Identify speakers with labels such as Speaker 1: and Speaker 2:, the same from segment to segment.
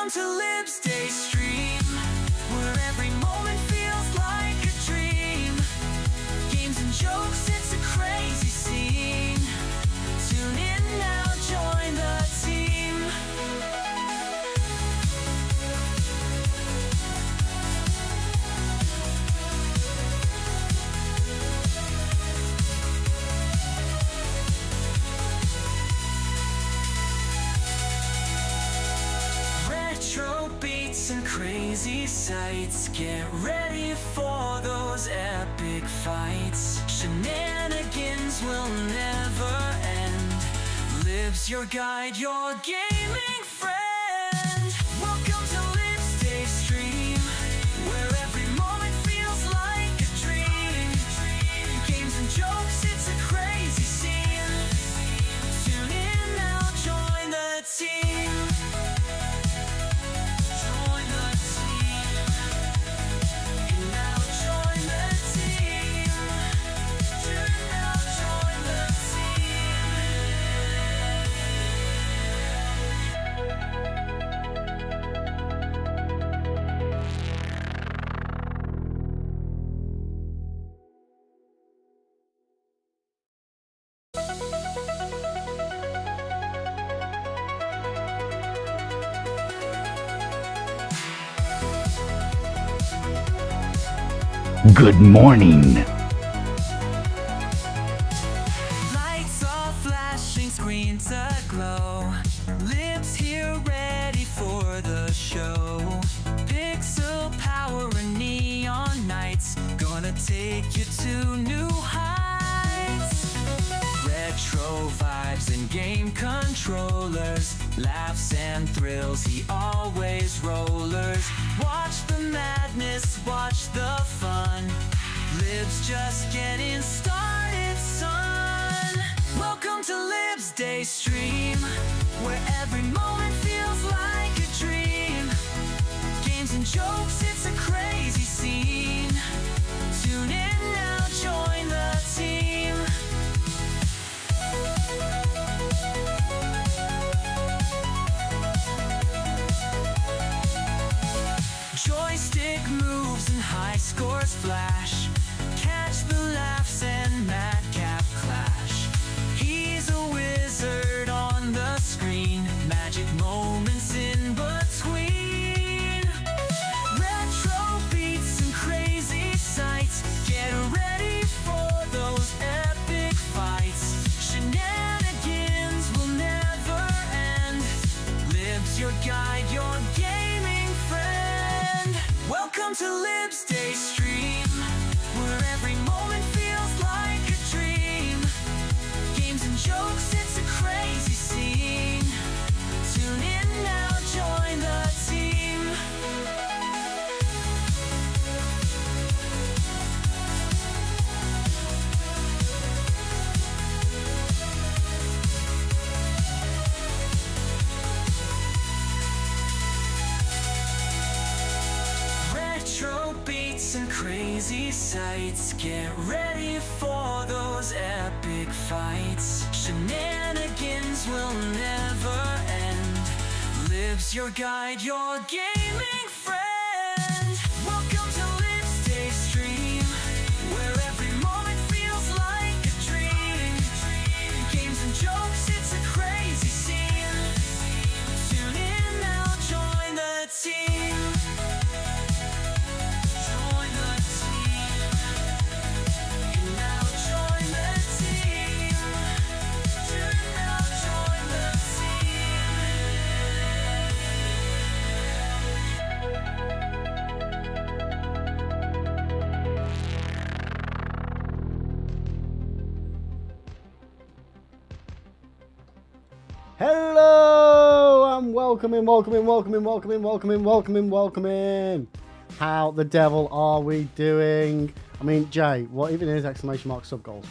Speaker 1: Welcome to Lib's Day Stream, where every moment feels like a dream. Games and jokes, it's a crazy scene. Tune in now, join the team. Retro beats and crazy sights, get ready for those epic fights. Shenanigans will never end. Lib's your guide, your gaming friend. Welcome to Lib's Day Stream, where every moment feels like a dream. Games and jokes, it's a crazy scene. Tune in now, join the team. Join the team. And now join the team. Now join the
Speaker 2: Good morning.
Speaker 1: lights are flashing, screens aglow. Lib's here ready for the show. Pixel power and neon nights, gonna take you to new heights. Retro vibes and game controllers, laughs and thrills, he always rollers. Watch the madness, watch the fun. Lib's just getting started, son. Welcome to Lib's Day Stream, where every moment feels like a dream. Games and jokes, it's a crazy scene. Tune in now, join the team. Joystick moves and high scores flash. Catch the laughs and madcap clash. He's a wizard on the screen, magic moments in between. Retro beats and crazy sights, get ready for those epic fights. Shenanigans will never end. Lib's your guide, your gaming friend. Welcome to Lib's Day Stream, where every moment feels like a dream. Games and jokes, it's a crazy scene. Tune in now, join the team. Retro beats and crazy sights, get ready for those epic fights. Shenanigans will never end. Lib's your guide, your gaming friend. Welcome to Lib's Day Stream, where every moment feels like a dream. Games and jokes, it's a crazy scene. Tune in now, join the team. Join the team. And now join the team. Now join the
Speaker 3: Hello and welcome in. How the devil are we doing? I mean, Jay, what even is exclamation mark sub goals?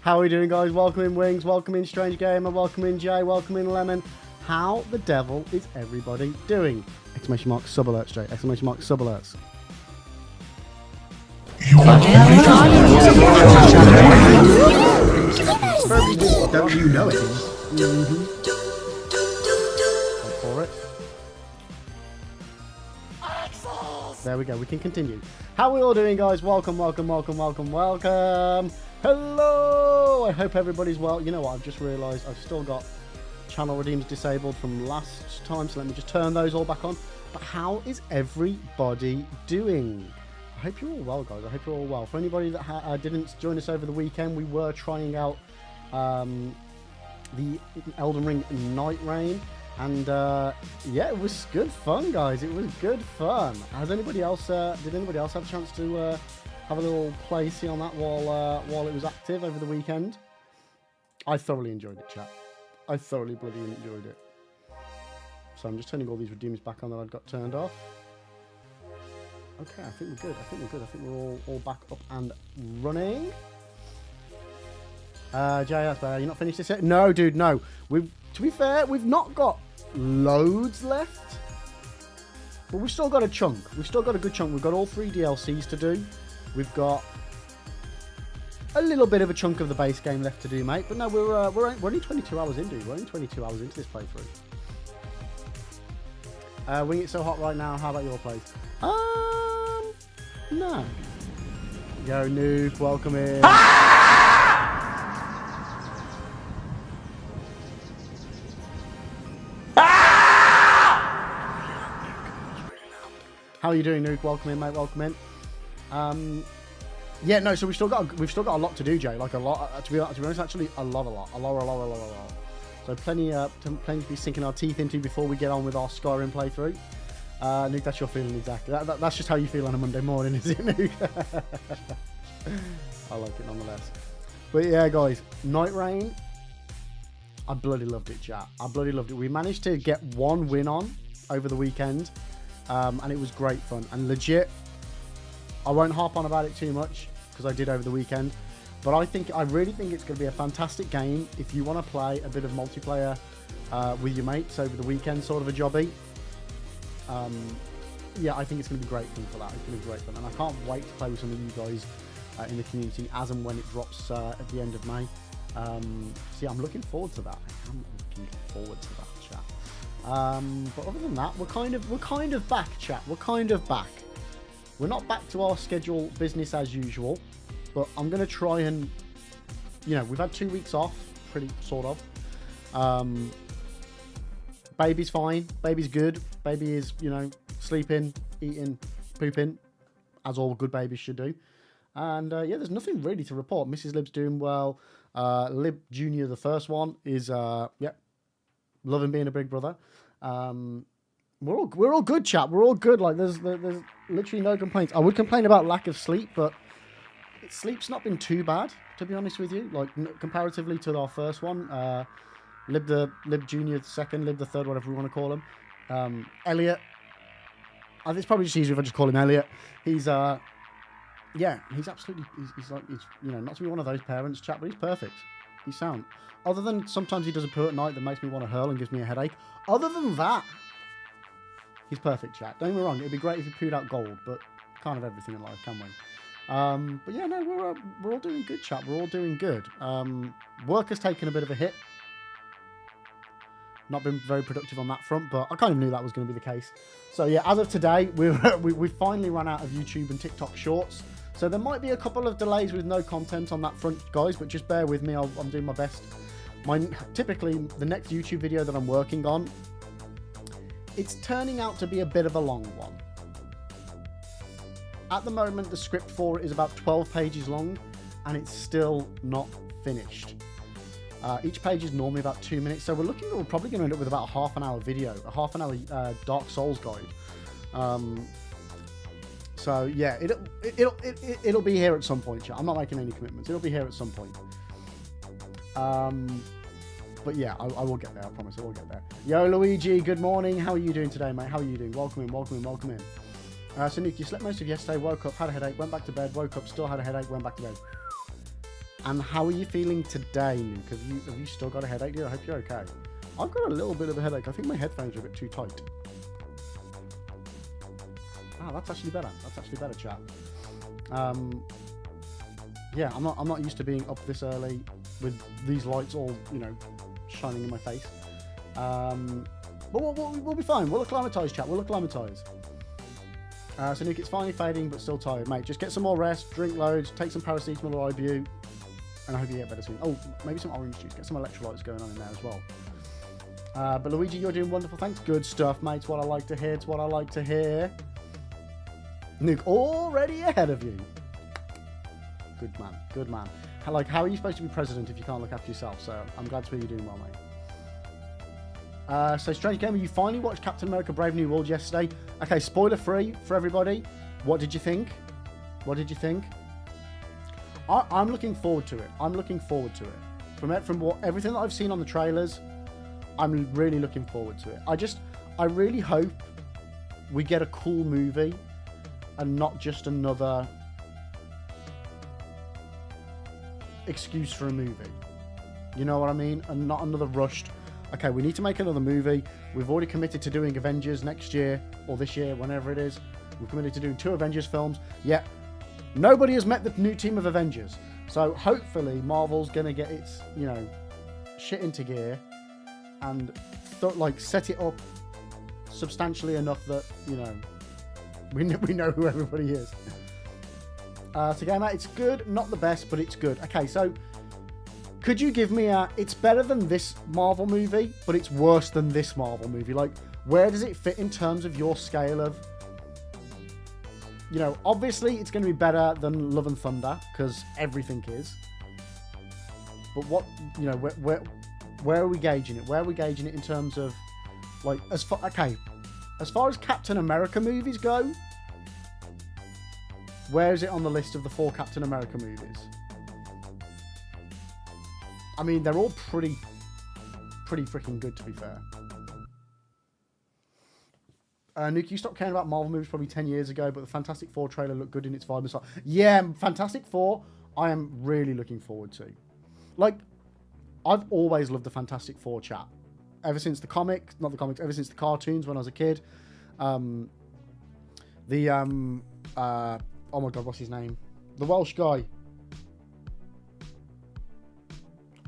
Speaker 3: How are we doing, guys? Welcome in Wings, welcome in Strange Gamer, welcome in Jay, welcome in Lemon. How the devil is everybody doing? Exclamation mark sub alerts, Jay. Exclamation mark sub alerts. Don't you know it? There we go. We can continue. How are we all doing, guys? Welcome, welcome, welcome, welcome, welcome. Hello. I hope everybody's well. You know what? I've just realised I've still got channel redeems disabled from last time, so let me just turn those all back on. But how is everybody doing? I hope you're all well, guys. I hope you're all well. For anybody that didn't join us over the weekend, we were trying out the Elden Ring Night Rain, and yeah, it was good fun, guys. It was good fun. Has anybody else? Did anybody else have a chance to have a little play see on that while it was active over the weekend? I thoroughly enjoyed it, chat. I thoroughly bloody enjoyed it. So I'm just turning all these redeems back on that I'd got turned off. Okay, I think we're good. I think we're good. I think we're all back up and running. Jay, that's better. You're not finished this yet? No, dude, no. To be fair, we've not got loads left. But we've still got a chunk. We've still got a good chunk. We've got all 3 DLCs to do. We've got a little bit of a chunk of the base game left to do, mate. But no, we're only 22 hours in, dude. We're only 22 hours into this playthrough. Wing It So Hot right now. How about your place? No. Yo, Nuke, welcome in. How are you doing, Nuke? Welcome in, mate. Welcome in. Yeah, no. So we've still got a lot to do, Jay. Like a lot. To be honest, actually, a lot. So plenty to be sinking our teeth into before we get on with our Skyrim playthrough. Nuke, that's your feeling exactly. That's just how you feel on a Monday morning, is it, Nuke? I like it nonetheless. But yeah, guys, Night Rain. I bloody loved it, chat. I bloody loved it. We managed to get 1 win on over the weekend, and it was great fun. And legit, I won't harp on about it too much because I did over the weekend. But I really think it's going to be a fantastic game if you want to play a bit of multiplayer with your mates over the weekend, sort of a jobby. Yeah, I think it's going to be great fun for that. It's going to be great fun, and I can't wait to play with some of you guys in the community as and when it drops at the end of May. See, I'm looking forward to that. I'm looking forward to that, chat. But other than that, we're kind of back, chat. We're kind of back. We're not back to our schedule business as usual, but I'm going to try and, you know, we've had 2 weeks off, pretty sort of. Baby's fine. Baby's good. Baby is, you know, sleeping, eating, pooping, as all good babies should do. And yeah, there's nothing really to report. Mrs. Lib's doing well. Lib Junior, the first one, is yeah, loving being a big brother. We're all good, chat. We're all good. Like there's literally no complaints. I would complain about lack of sleep, but sleep's not been too bad, to be honest with you. Like comparatively to our first one, Lib Junior the second, Lib the third, whatever we want to call him. Elliot, I think it's probably just easier if I just call him Elliot. He's yeah, he's absolutely he's like you know, not to be one of those parents, chat, but he's perfect. He's sound. Other than sometimes he does a poo at night that makes me want to hurl and gives me a headache. Other than that, he's perfect, chat. Don't get me wrong, it'd be great if he pooed out gold, but can't have everything in life, can we? But yeah, no, we're all doing good, chat. We're all doing good. Work has taken a bit of a hit. Not been very productive on that front, but I kind of knew that was going to be the case. So yeah, as of today, we've finally run out of YouTube and TikTok Shorts. So there might be a couple of delays with no content on that front, guys, but just bear with me. I'm doing my best. Typically, the next YouTube video that I'm working on, it's turning out to be a bit of a long one. At the moment, the script for it is about 12 pages long, and it's still not finished. Each page is normally about 2 minutes, so we're probably going to end up with about a half-an-hour video, a half-an-hour Dark Souls guide. So yeah, it'll be here at some point, chat. I'm not making any commitments. It'll be here at some point. But yeah, I will get there. I promise. I will get there. Yo, Luigi. Good morning. How are you doing today, mate? How are you doing? Welcome in. Welcome in. Welcome in. So Nick, you slept most of yesterday. Woke up, had a headache, went back to bed. Woke up, still had a headache, went back to bed. And how are you feeling today, Nuke? Have you still got a headache, dude? I hope you're okay. I've got a little bit of a headache. I think my headphones are a bit too tight. Ah, that's actually better. That's actually better, chat. Yeah, I'm not used to being up this early with these lights all, you know, shining in my face. But we'll be fine. We'll acclimatise, chat. We'll acclimatise. So Nuke, it's finally fading, but still tired, mate. Just get some more rest, drink loads, take some paracetamol or Ibu, and I hope you get better soon. Oh, maybe some orange juice. Get some electrolytes going on in there as well. But Luigi, you're doing wonderful. Thanks. Good stuff, mate. It's what I like to hear. It's what I like to hear. Nuke already ahead of you. Good man. Good man. Like, how are you supposed to be president if you can't look after yourself? So I'm glad to hear you're doing well, mate. So Strange Gamer, you finally watched Captain America: Brave New World yesterday. Okay, spoiler free for everybody. What did you think? What did you think? I'm looking forward to it. I'm looking forward to it. From everything that I've seen on the trailers, I'm really looking forward to it. I really hope we get a cool movie and not just another excuse for a movie. You know what I mean? And not another rushed, okay, we need to make another movie. We've already committed to doing Avengers next year or this year, whenever it is. We've committed to doing 2 Avengers films. Yet nobody has met the new team of Avengers. So hopefully Marvel's going to get its, you know, shit into gear and like set it up substantially enough that, you know, we know who everybody is. So Gamer, it's good, not the best, but it's good. Okay, so could you give me it's better than this Marvel movie, but it's worse than this Marvel movie? Like, where does it fit in terms of your scale of, you know, obviously it's going to be better than Love and Thunder, because everything is. But what, you know, where are we gauging it? Where are we gauging it in terms of, like, as far as Captain America movies go, where is it on the list of the 4 Captain America movies? I mean, they're all pretty freaking good, to be fair. Nuke, you stopped caring about Marvel movies probably 10 years ago, but the Fantastic Four trailer looked good in its vibe and stuff. Yeah, Fantastic Four, I am really looking forward to. Like, I've always loved the Fantastic Four chat. Ever since the comics, not the comics, ever since the cartoons when I was a kid. Oh my god, what's his name? The Welsh guy.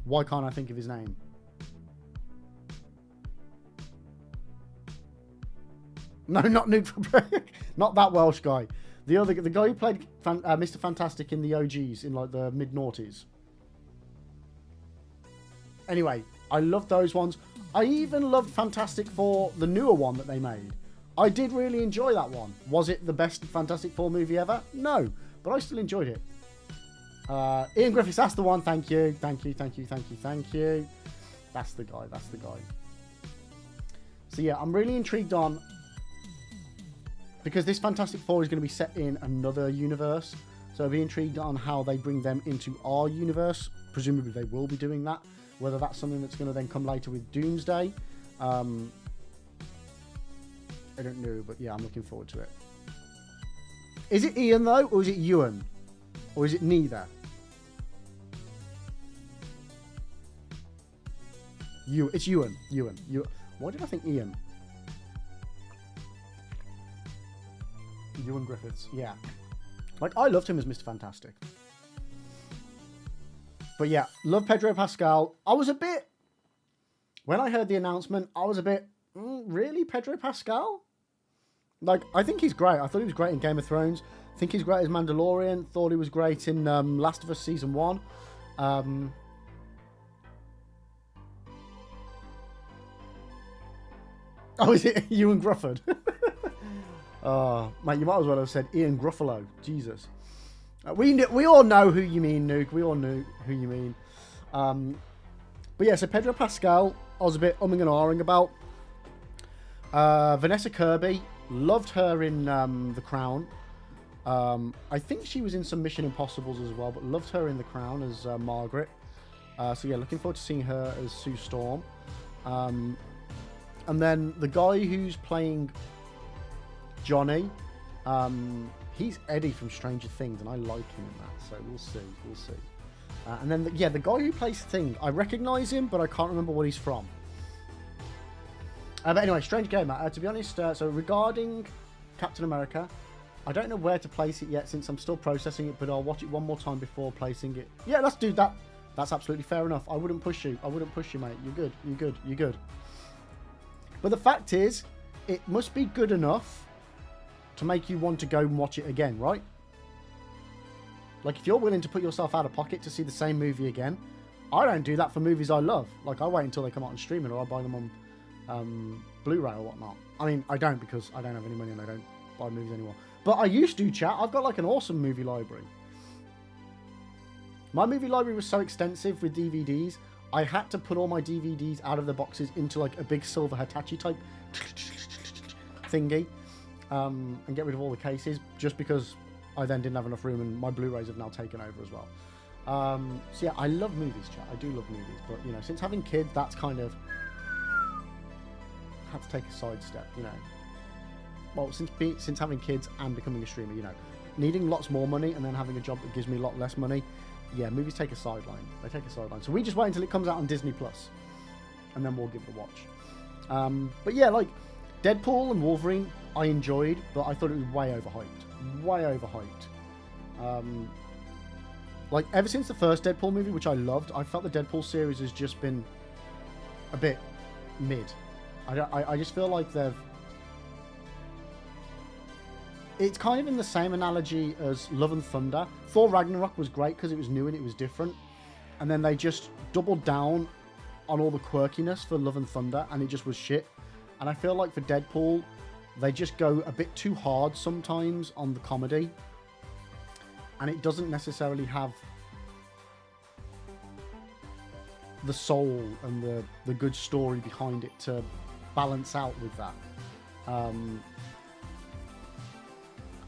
Speaker 3: Why can't I think of his name? No, not Nuke. Not that Welsh guy. The guy who played Mr. Fantastic in the OGs in like the mid-noughties. Anyway, I loved those ones. I even loved Fantastic Four, the newer one that they made. I did really enjoy that one. Was it the best Fantastic Four movie ever? No, but I still enjoyed it. Ian Griffiths, that's the one. Thank you. Thank you. Thank you. Thank you. Thank you. That's the guy. That's the guy. So yeah, I'm really intrigued on, because this Fantastic Four is going to be set in another universe. So I'll be intrigued on how they bring them into our universe. Presumably they will be doing that. Whether that's something that's going to then come later with Doomsday. I don't know, but yeah, I'm looking forward to it. Is it Ian, though, or is it Ewan? Or is it neither? It's Ewan. Ewan. Why did I think Ian? Ewan Griffiths, yeah. Like, I loved him as Mr. Fantastic. But yeah, love Pedro Pascal. I was a bit... When I heard the announcement, I was a bit... really? Pedro Pascal? Like, I think he's great. I thought he was great in Game of Thrones. I think he's great as Mandalorian. Thought he was great in Last of Us Season 1. Oh, is it Ewan Grufford? Oh, mate, you might as well have said Ian Gruffalo. Jesus. We all know who you mean, Nuke. We all knew who you mean. But yeah, so Pedro Pascal, I was a bit umming and ahhing about. Vanessa Kirby, loved her in The Crown. I think she was in some Mission Impossibles as well, but loved her in The Crown as Margaret. So yeah, looking forward to seeing her as Sue Storm. And then the guy who's playing Johnny, he's Eddie from Stranger Things, and I like him in that, so we'll see, we'll see. And then, the guy who plays Thing, I recognise him, but I can't remember what he's from. But anyway, Strange Gamer, to be honest, so regarding Captain America, I don't know where to place it yet since I'm still processing it, but I'll watch it one more time before placing it. Yeah, let's do that. That's absolutely fair enough. I wouldn't push you. I wouldn't push you, mate. You're good. You're good. You're good. But the fact is, it must be good enough to make you want to go and watch it again, right? Like, if you're willing to put yourself out of pocket to see the same movie again, I don't do that for movies I love. Like, I wait until they come out on streaming, or I buy them on Blu-ray or whatnot. I mean, I don't, because I don't have any money and I don't buy movies anymore. But I used to, chat. I've got like an awesome movie library. My movie library was so extensive with DVDs, I had to put all my DVDs out of the boxes into like a big silver Hitachi type thingy, and get rid of all the cases, just because I then didn't have enough room, and my Blu-rays have now taken over as well. So yeah, I love movies, chat. I do love movies, but you know, since having kids, that's kind of had to take a sidestep, you know. Well, since having kids and becoming a streamer, you know, needing lots more money and then having a job that gives me a lot less money, yeah, movies take a sideline. They take a sideline. So we just wait until it comes out on Disney Plus, and then we'll give it a watch. But yeah, like Deadpool and Wolverine, I enjoyed, but I thought it was way overhyped. Way overhyped. Like, ever since the first Deadpool movie, which I loved, I felt the Deadpool series has just been a bit mid. I just feel like they've... It's kind of in the same analogy as Love and Thunder. Thor Ragnarok was great because it was new and it was different. And then they just doubled down on all the quirkiness for Love and Thunder, and it just was shit. And I feel like for Deadpool, they just go a bit too hard sometimes on the comedy. And it doesn't necessarily have the soul and the good story behind it to balance out with that.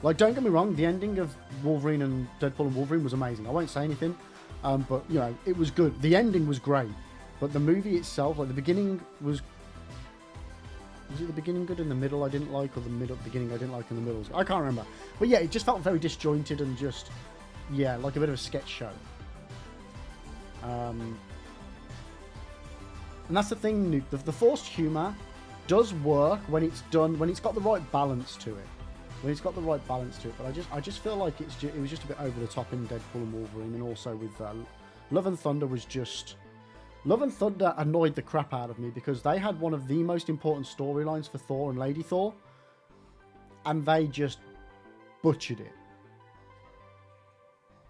Speaker 3: Like, don't get me wrong, the ending of Wolverine and Deadpool and Wolverine was amazing. I won't say anything, but, you know, it was good. The ending was great, but the movie itself, like, the beginning was... Was it the beginning good and the middle I didn't like, or the beginning I didn't like and the middle? I can't remember. But yeah, it just felt very disjointed and just, yeah, like a bit of a sketch show. And that's the thing, Nuke. The forced humour does work when it's done, when it's got the right balance to it. When it's got the right balance to it. But I just feel like it was just a bit over the top in Deadpool and Wolverine, and also with Love and Thunder was just... Love and Thunder annoyed the crap out of me because they had one of the most important storylines for Thor and Lady Thor, and they just butchered it.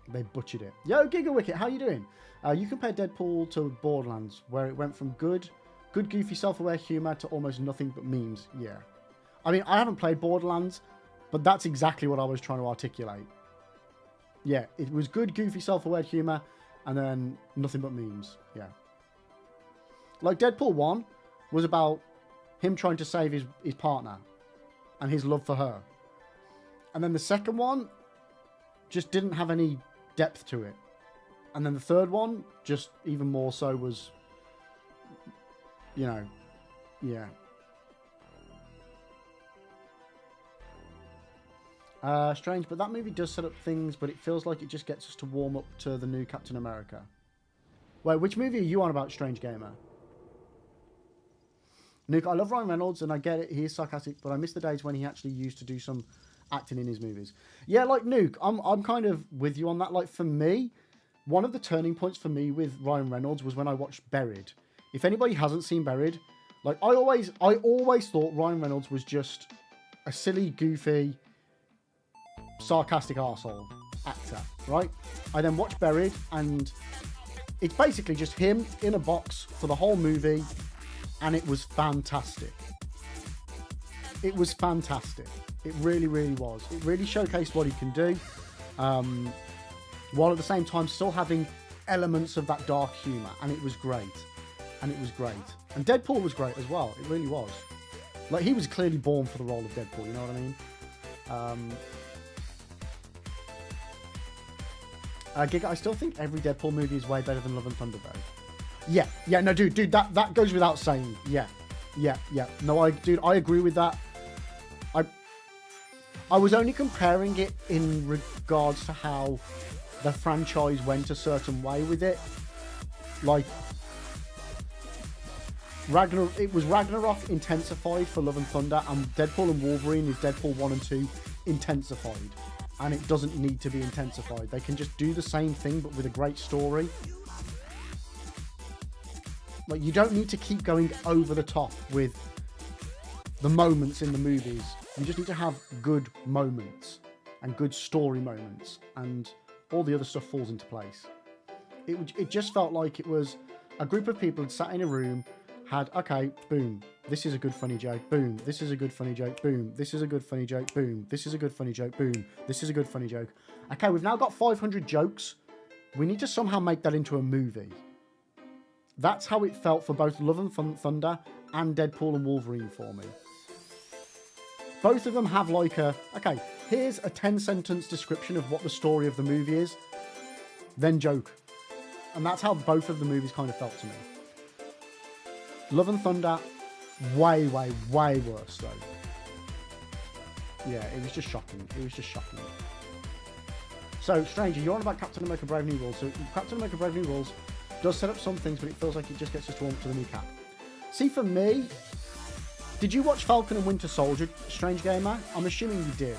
Speaker 3: They butchered it. Yo, GigaWicket, how you doing? You compare Deadpool to Borderlands, where it went from good goofy self-aware humour to almost nothing but memes. Yeah. I mean, I haven't played Borderlands, but that's exactly what I was trying to articulate. Yeah, it was good goofy self-aware humour, and then nothing but memes. Yeah. Like, Deadpool 1 was about him trying to save his partner and his love for her. And then the second one just didn't have any depth to it. And then the third one, just even more so, was, you know, yeah. Strange, but that movie does set up things, but it feels like it just gets us to warm up to the new Captain America. Wait, which movie are you on about, Strange Gamer? Nuke, I love Ryan Reynolds, and I get it, he is sarcastic, but I miss the days when he actually used to do some acting in his movies. Yeah, like, Nuke, I'm kind of with you on that. Like, for me, one of the turning points for me with Ryan Reynolds was when I watched Buried. If anybody hasn't seen Buried, like, I always thought Ryan Reynolds was just a silly, goofy, sarcastic arsehole actor, right? I then watched Buried, and it's basically just him in a box for the whole movie, and it was fantastic. It was fantastic. It really, really was. It really showcased what he can do, while at the same time still having elements of that dark humour, and it was great. And it was great. And Deadpool was great as well. It really was. Like, he was clearly born for the role of Deadpool, you know what I mean? Giga, I still think every Deadpool movie is way better than Love and Thunder, though. Yeah, no, dude, that goes without saying. Yeah. No, I agree with that. I was only comparing it in regards to how the franchise went a certain way with it. Like, it was Ragnarok intensified for Love and Thunder, and Deadpool and Wolverine is Deadpool 1 and 2 intensified. And it doesn't need to be intensified. They can just do the same thing, but with a great story. Like, you don't need to keep going over the top with the moments in the movies You just need to have good moments and good story moments, and all the other stuff falls into place. It just felt like it was a group of people had sat in a room, had, okay, boom, this is a good funny joke, boom, this is a good funny joke, boom, this is a good funny joke, boom, this is a good funny joke, boom, this is a good funny joke. Okay, we've now got 500 jokes. We need to somehow make that into a movie. That's how it felt for both Love and Thunder and Deadpool and Wolverine for me. Both of them have like a, okay, here's a 10-sentence description of what the story of the movie is, then joke. And that's how both of the movies kind of felt to me. Love and Thunder, way, way, way worse though. Yeah, it was just shocking. It was just shocking. So, Stranger, you're on about Captain America Brave New World. So, Captain America Brave New World does set up some things, but it feels like it just gets us to warm up to the new cap. See, for me, did you watch Falcon and Winter Soldier, Strange Gamer? I'm assuming you did.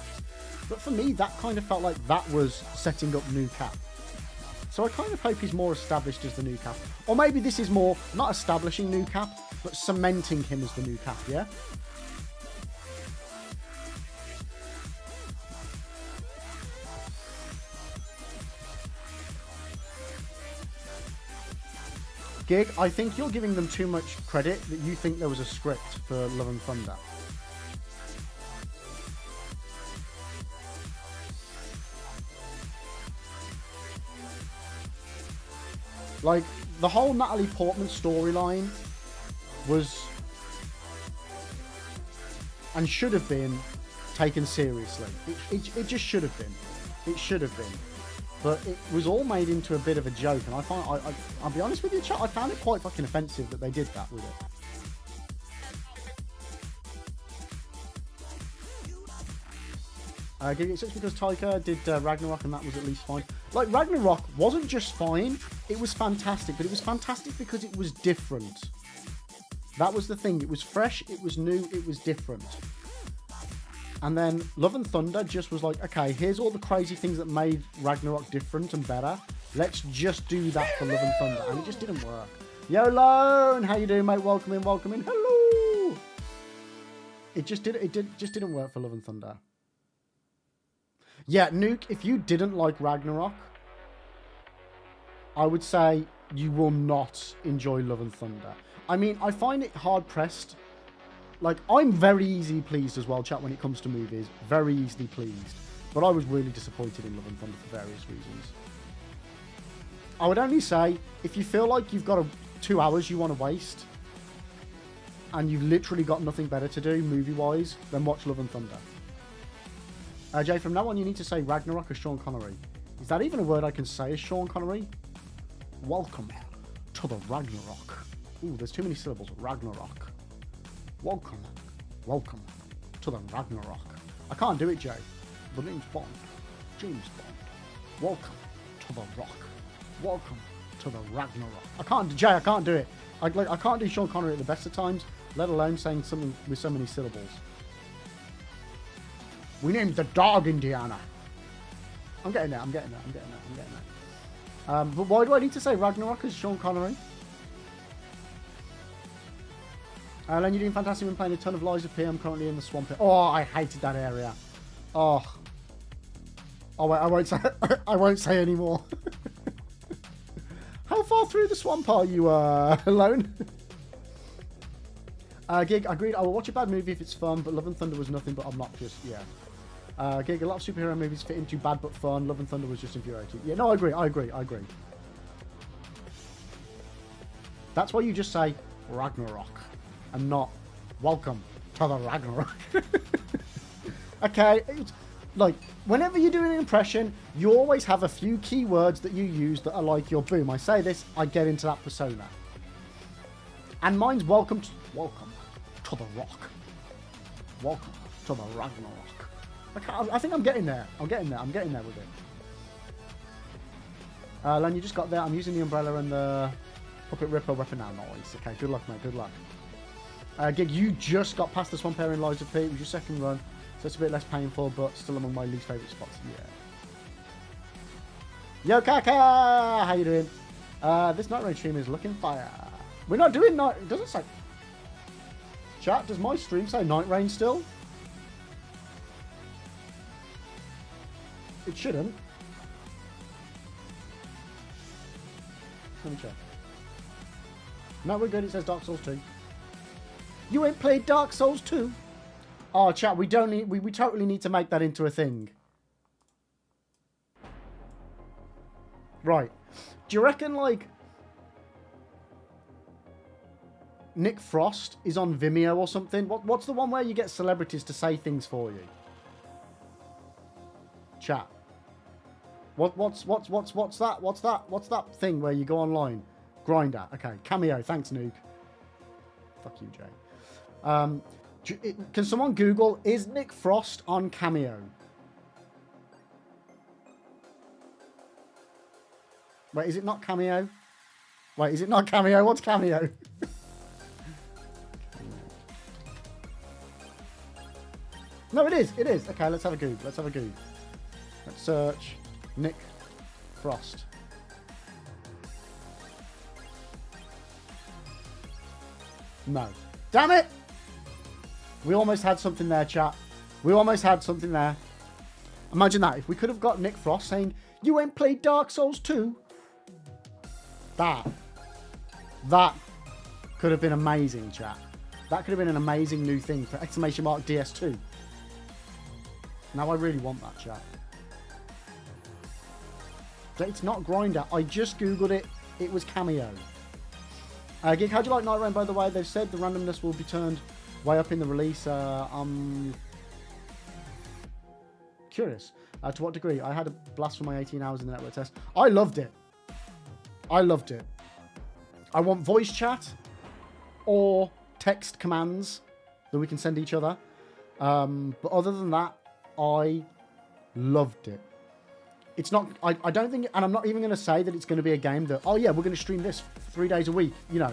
Speaker 3: But for me, that kind of felt like that was setting up new cap. So I kind of hope he's more established as the new cap. Or maybe this is more, not establishing new cap, but cementing him as the new cap, yeah? Gig, I think you're giving them too much credit that you think there was a script for Love and Thunder. Like, the whole Natalie Portman storyline was and should have been taken seriously. It just should have been. It should have been. But it was all made into a bit of a joke, and I'll be honest with you, chat, I found it quite fucking offensive that they did that with it. It's just because Taika did Ragnarok, and that was at least fine. Like, Ragnarok wasn't just fine, it was fantastic, but it was fantastic because it was different. That was the thing. It was fresh, it was new, it was different. And then Love and Thunder just was like, okay, here's all the crazy things that made Ragnarok different and better. Let's just do that for Love and Thunder. And it just didn't work. Yo, Lone! How you doing, mate? Welcome in, welcome in. Hello! It just didn't work for Love and Thunder. Yeah, Nuke, if you didn't like Ragnarok, I would say you will not enjoy Love and Thunder. I mean, I find it hard-pressed. Like, I'm very easily pleased as well, chat, when it comes to movies. Very easily pleased. But I was really disappointed in Love and Thunder for various reasons. I would only say, if you feel like you've got 2 hours you want to waste, and you've literally got nothing better to do, movie-wise, then watch Love and Thunder. Jay, from now on you need to say Ragnarok as Sean Connery. Is that even a word I can say as Sean Connery? Welcome to the Ragnarok. Ooh, there's too many syllables. Ragnarok. Welcome to the Ragnarok. I can't do it, Jay. The name's Bond. James Bond. Welcome to the Rock. Welcome to the Ragnarok. I can't do it. I can't do Sean Connery at the best of times, let alone saying something with so many syllables. We named the dog Indiana. I'm getting there. But why do I need to say Ragnarok as Sean Connery? Len, you're doing fantastic when playing a ton of Lies of P. I'm currently in the swamp. Oh, I hated that area. Oh, wait, I won't say anymore. How far through the swamp are you, Lone? Gig, agreed. I will watch a bad movie if it's fun, but Love and Thunder was nothing but obnoxious. Yeah. Gig, a lot of superhero movies fit into bad but fun. Love and Thunder was just infuriating. Yeah, no, I agree. That's why you just say Ragnarok and not welcome to the Ragnarok. Okay, like, whenever you're doing an impression, you always have a few keywords that you use that are like your boom. I say this, I get into that persona. And mine's welcome to the Rock. Welcome to the Ragnarok. I think I'm getting there. I'm getting there with it. Len, you just got there. I'm using the umbrella and the puppet ripper weapon now. Nice. Okay, good luck, mate. Good luck. Gig, you just got past the swamp area in Lies of P. It was your second run, so it's a bit less painful, but still among my least favourite spots. Yeah. Yo, Kaka! How you doing? This night raid stream is looking fire. We're not doing night... Does it say... Chat, does my stream say night rain still? It shouldn't. Let me check. No, we're good. It says Dark Souls 2. You ain't played Dark Souls 2? Oh, chat, we don't need... We totally need to make that into a thing. Right. Do you reckon, like... Nick Frost is on Vimeo or something? What's the one where you get celebrities to say things for you? Chat. What's that? What's that thing where you go online? Grinder. Okay. Cameo. Thanks, Nuke. Fuck you, Jay. Can someone Google, is Nick Frost on Cameo? Wait, is it not Cameo? Wait, is it not Cameo? What's Cameo? No, it is. It is. Okay, let's have a Google. Let's have a Google. Let's search Nick Frost. No. Damn it! We almost had something there, chat. We almost had something there. Imagine that. If we could have got Nick Frost saying, you ain't played Dark Souls 2. That could have been amazing, chat. That could have been an amazing new thing for exclamation mark DS2. Now I really want that, chat. It's not Grinder. I just Googled it. It was Cameo. Gig, how do you like Night Rain, by the way? They've said the randomness will be turned way up in the release. I'm curious. To what degree? I had a blast for my 18 hours in the network test. I loved it. I loved it. I want voice chat or text commands that we can send each other. But other than that, I loved it. It's not, I don't think, and I'm not even going to say that it's going to be a game that, oh yeah, we're going to stream this 3 days a week, you know,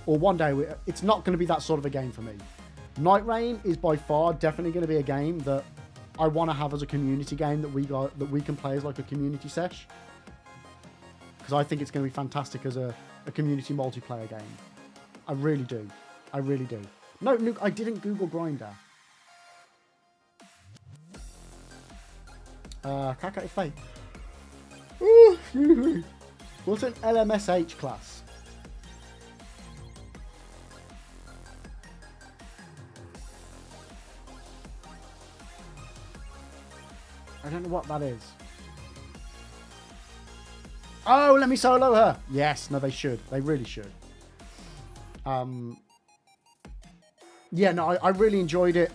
Speaker 3: or one day. It's not going to be that sort of a game for me. Night Rain is by far definitely going to be a game that I want to have as a community game that we can play as like a community sesh. Because I think it's going to be fantastic as a community multiplayer game. I really do. I really do. No, Luke, I didn't Google Grinder. Calculated Fate. Ooh, excuse me. What's an LMSH class? I don't know what that is. Oh, let me solo her. Yes, no, they should. They really should. Yeah, no, I really enjoyed it.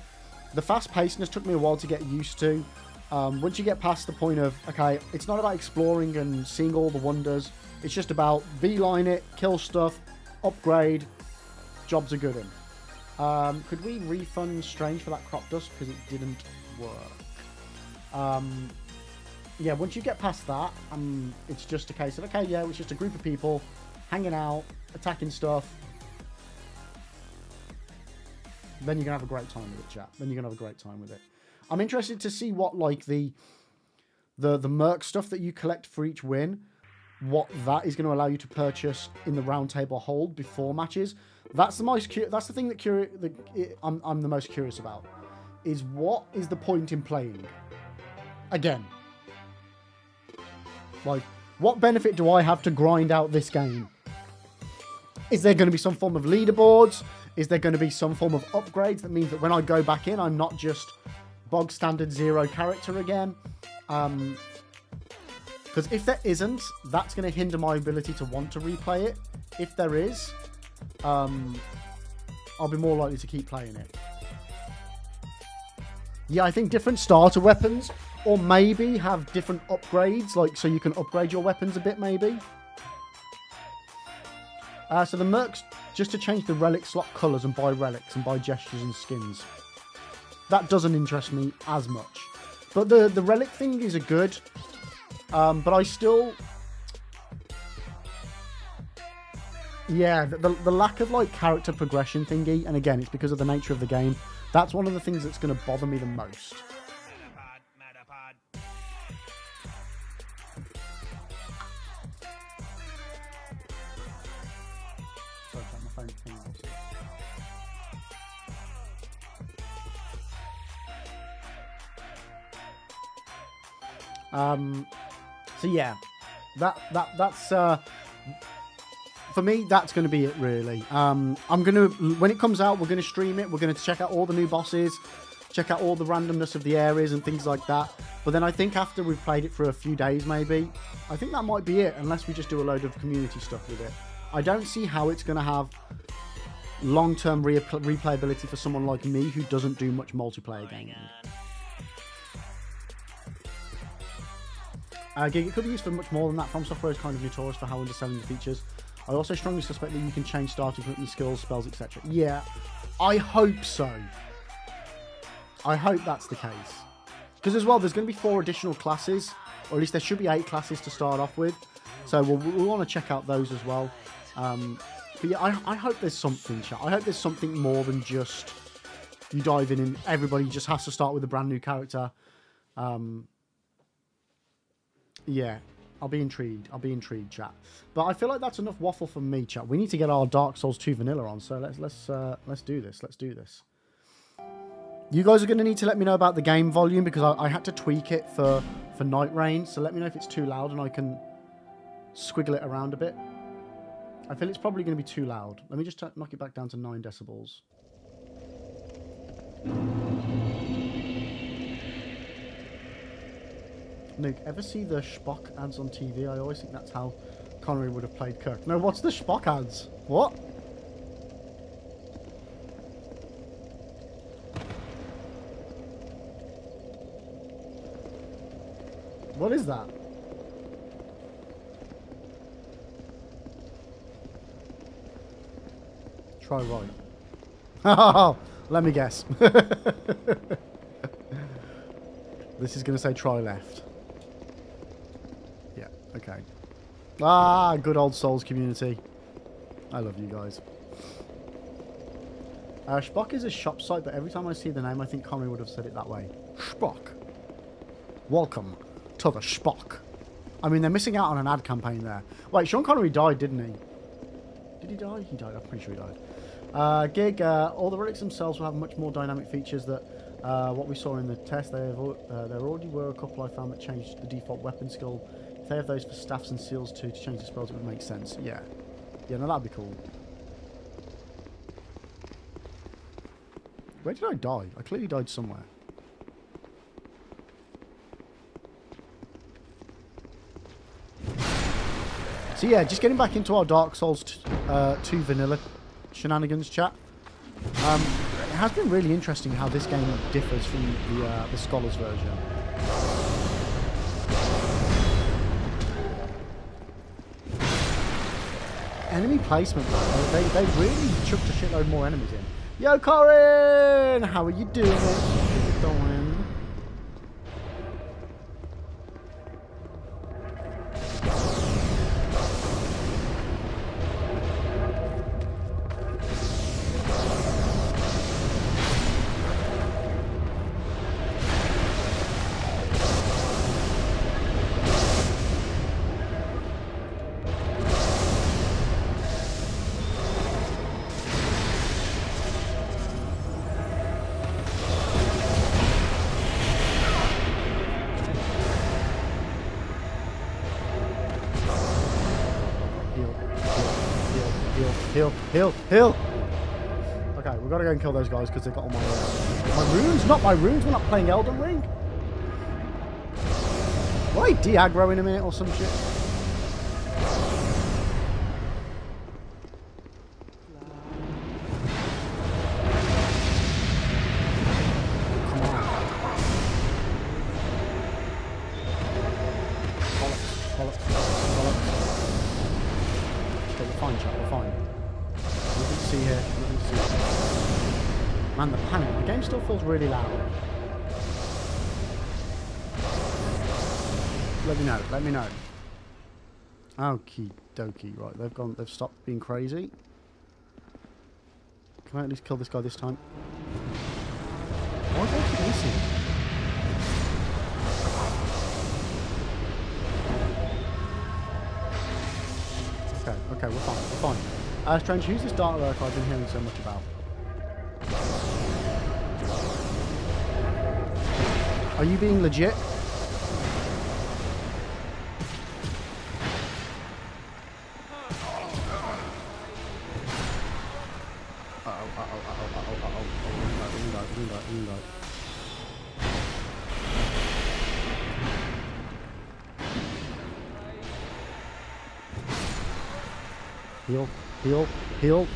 Speaker 3: The fast-pacedness took me a while to get used to. Once you get past the point of, okay, it's not about exploring and seeing all the wonders. It's just about beeline it, kill stuff, upgrade. Jobs are good in. Could we refund Strange for that crop dust? Because it didn't work. Yeah, once you get past that, it's just a case of, okay, yeah, it's just a group of people hanging out, attacking stuff. Then you're going to have a great time with it, chat. Then you're going to have a great time with it. I'm interested to see what, like, the merc stuff that you collect for each win, what that is going to allow you to purchase in the round table hold before matches. That's the thing that I'm the most curious about, is what is the point in playing? Again. Like, what benefit do I have to grind out this game? Is there going to be some form of leaderboards? Is there going to be some form of upgrades that means that when I go back in, I'm not just bog standard 0 character again? Because if there isn't, that's going to hinder my ability to want to replay it. If there is, I'll be more likely to keep playing it. Yeah, I think different starter weapons, or maybe have different upgrades, like so you can upgrade your weapons a bit, maybe. So the mercs, just to change the relic slot colours and buy relics and buy gestures and skins. That doesn't interest me as much. But the relic thing is a good. But I still... Yeah, the lack of like character progression thingy, and again, it's because of the nature of the game. That's one of the things that's going to bother me the most. Sorry, my phone came out. So yeah, that's for me. That's going to be it, really. I'm gonna, when it comes out, we're gonna stream it. We're gonna check out all the new bosses, check out all the randomness of the areas and things like that. But then I think after we've played it for a few days, maybe, I think that might be it. Unless we just do a load of community stuff with it. I don't see how it's going to have long-term replayability for someone like me who doesn't do much multiplayer gaming. Gig, it could be used for much more than that. From Software is kind of notorious for how underselling the features. I also strongly suspect that you can change starting equipment, skills, spells, etc. Yeah, I hope so. I hope that's the case. Because as well, there's going to be 4 additional classes, or at least there should be 8 classes to start off with. So we'll want to check out those as well. But yeah, I hope there's something, chat. I hope there's something more than just you dive in and everybody just has to start with a brand new character. Yeah, I'll be intrigued. I'll be intrigued, chat. But I feel like that's enough waffle from me, chat. We need to get our Dark Souls 2 vanilla on. So let's do this. Let's do this. You guys are going to need to let me know about the game volume because I had to tweak it for Night Rain. So let me know if it's too loud and I can squiggle it around a bit. I feel it's probably going to be too loud. Let me just knock it back down to 9 decibels. Luke, ever see the Spock ads on TV? I always think that's how Connery would have played Kirk. No, what's the Spock ads? What? What is that? Try right. Oh, let me guess. This is going to say try left. Yeah, okay. Ah, good old Souls community. I love you guys. Spock is a shop site, but every time I see the name, I think Connery would have said it that way. Spock. Welcome to the Spock. I mean, they're missing out on an ad campaign there. Wait, Sean Connery died, didn't he? Did he die? He died. I'm pretty sure he died. Gig, all the relics themselves will have much more dynamic features that what we saw in the test. There already were a couple I found that changed the default weapon skill. If they have those for staffs and seals too, to change the spells, it would make sense. Yeah. Yeah, no, that'd be cool. Where did I die? I clearly died somewhere. So yeah, just getting back into our Dark Souls 2 vanilla shenanigans, chat. It has been really interesting how this game differs from the Scholars version. Enemy placement, man. They really chucked a shitload more enemies in. Yo, Corin! How are you doing? How's it going? Heal. Okay, we've got to go and kill those guys because they've got all my runes. Not my runes. We're not playing Elden Ring. Will I de-aggro in a minute or some shit? Come on. Bollocks. Okay, we're fine, chat. We're fine. Nothing to see here. Nothing to see here. Man, the panic. The game still feels really loud. Let me know. Okie dokie. Right, they've stopped being crazy. Can I at least kill this guy this time? Why do I keep missing? Okay, we're fine. Strange, who's this Dark Lurk I've been hearing so much about? Are you being legit? fucking go. Heal, heal, heal.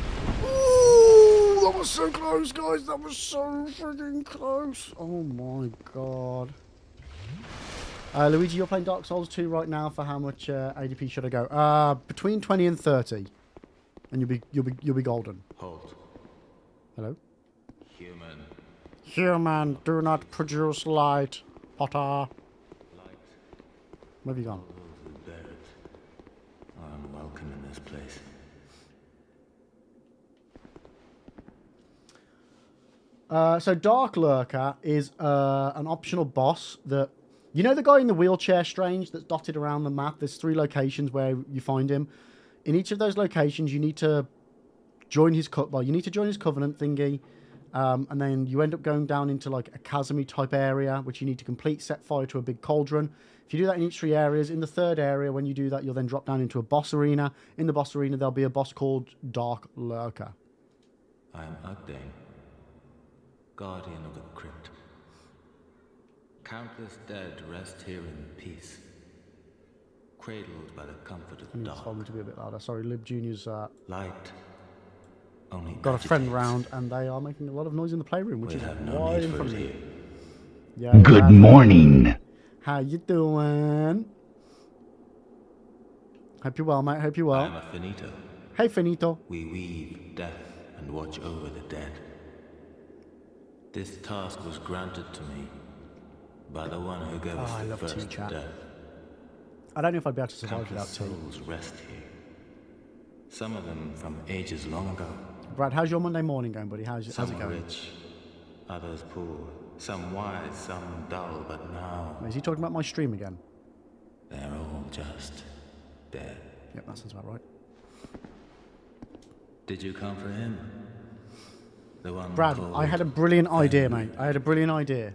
Speaker 3: Ooh, that was so close, guys. That was so freaking close. Oh my god. Luigi, you're playing Dark Souls 2 right now. For how much ADP should I go? Between 20 and 30, and you'll be golden.
Speaker 2: Halt.
Speaker 3: Hello.
Speaker 2: Human.
Speaker 3: Human, do not produce light, Potter.
Speaker 2: Light.
Speaker 3: Where have you gone?
Speaker 2: Those who bear it are unwelcome in this place.
Speaker 3: So Dark Lurker is an optional boss that... You know the guy in the wheelchair, Strange, that's dotted around the map? There's 3 locations where you find him. In each of those locations, you need to join his covenant thingy, and then you end up going down into like a chasm-y type area, which you need to complete, set fire to a big cauldron. If you do that in each 3 areas, in the 3rd area, when you do that, you'll then drop down into a boss arena. In the boss arena, there'll be a boss called Dark Lurker.
Speaker 2: I am Undead, guardian of the crypt. Countless dead rest here in peace, cradled by the comfort of
Speaker 3: I need this
Speaker 2: dark.
Speaker 3: volume to be a bit louder. Sorry, Lib Junior's
Speaker 2: Light only
Speaker 3: got a friend
Speaker 2: agitates.
Speaker 3: round, and they are making a lot of noise in the playroom, which
Speaker 2: We
Speaker 3: is
Speaker 2: have no
Speaker 3: right
Speaker 2: need
Speaker 3: in
Speaker 2: for
Speaker 3: front
Speaker 2: it
Speaker 3: of me.
Speaker 2: here.
Speaker 3: Yeah,
Speaker 4: Good morning.
Speaker 3: How you doing? Hope you're well, mate. Hope you're
Speaker 2: I
Speaker 3: well.
Speaker 2: am a finito.
Speaker 3: Hey, Finito.
Speaker 2: We weave death and watch over the dead. This task was granted to me by the one who gave us
Speaker 3: I
Speaker 2: the
Speaker 3: love tea,
Speaker 2: first
Speaker 3: chat.
Speaker 2: death.
Speaker 3: I don't know if I'd be able to survive
Speaker 2: Countless
Speaker 3: without tea.
Speaker 2: souls rest here. Some of them from ages long ago.
Speaker 3: Brad, how's your Monday morning going, buddy? How's
Speaker 2: Some
Speaker 3: it
Speaker 2: were
Speaker 3: going?
Speaker 2: rich, others poor. Some wise, some dull, but now
Speaker 3: Is he talking about my stream again?
Speaker 2: they're all just dead.
Speaker 3: Yep, that sounds about right.
Speaker 2: Did you come for him? The one
Speaker 3: Brad,
Speaker 2: called
Speaker 3: I had a brilliant idea, mate. I had a brilliant idea.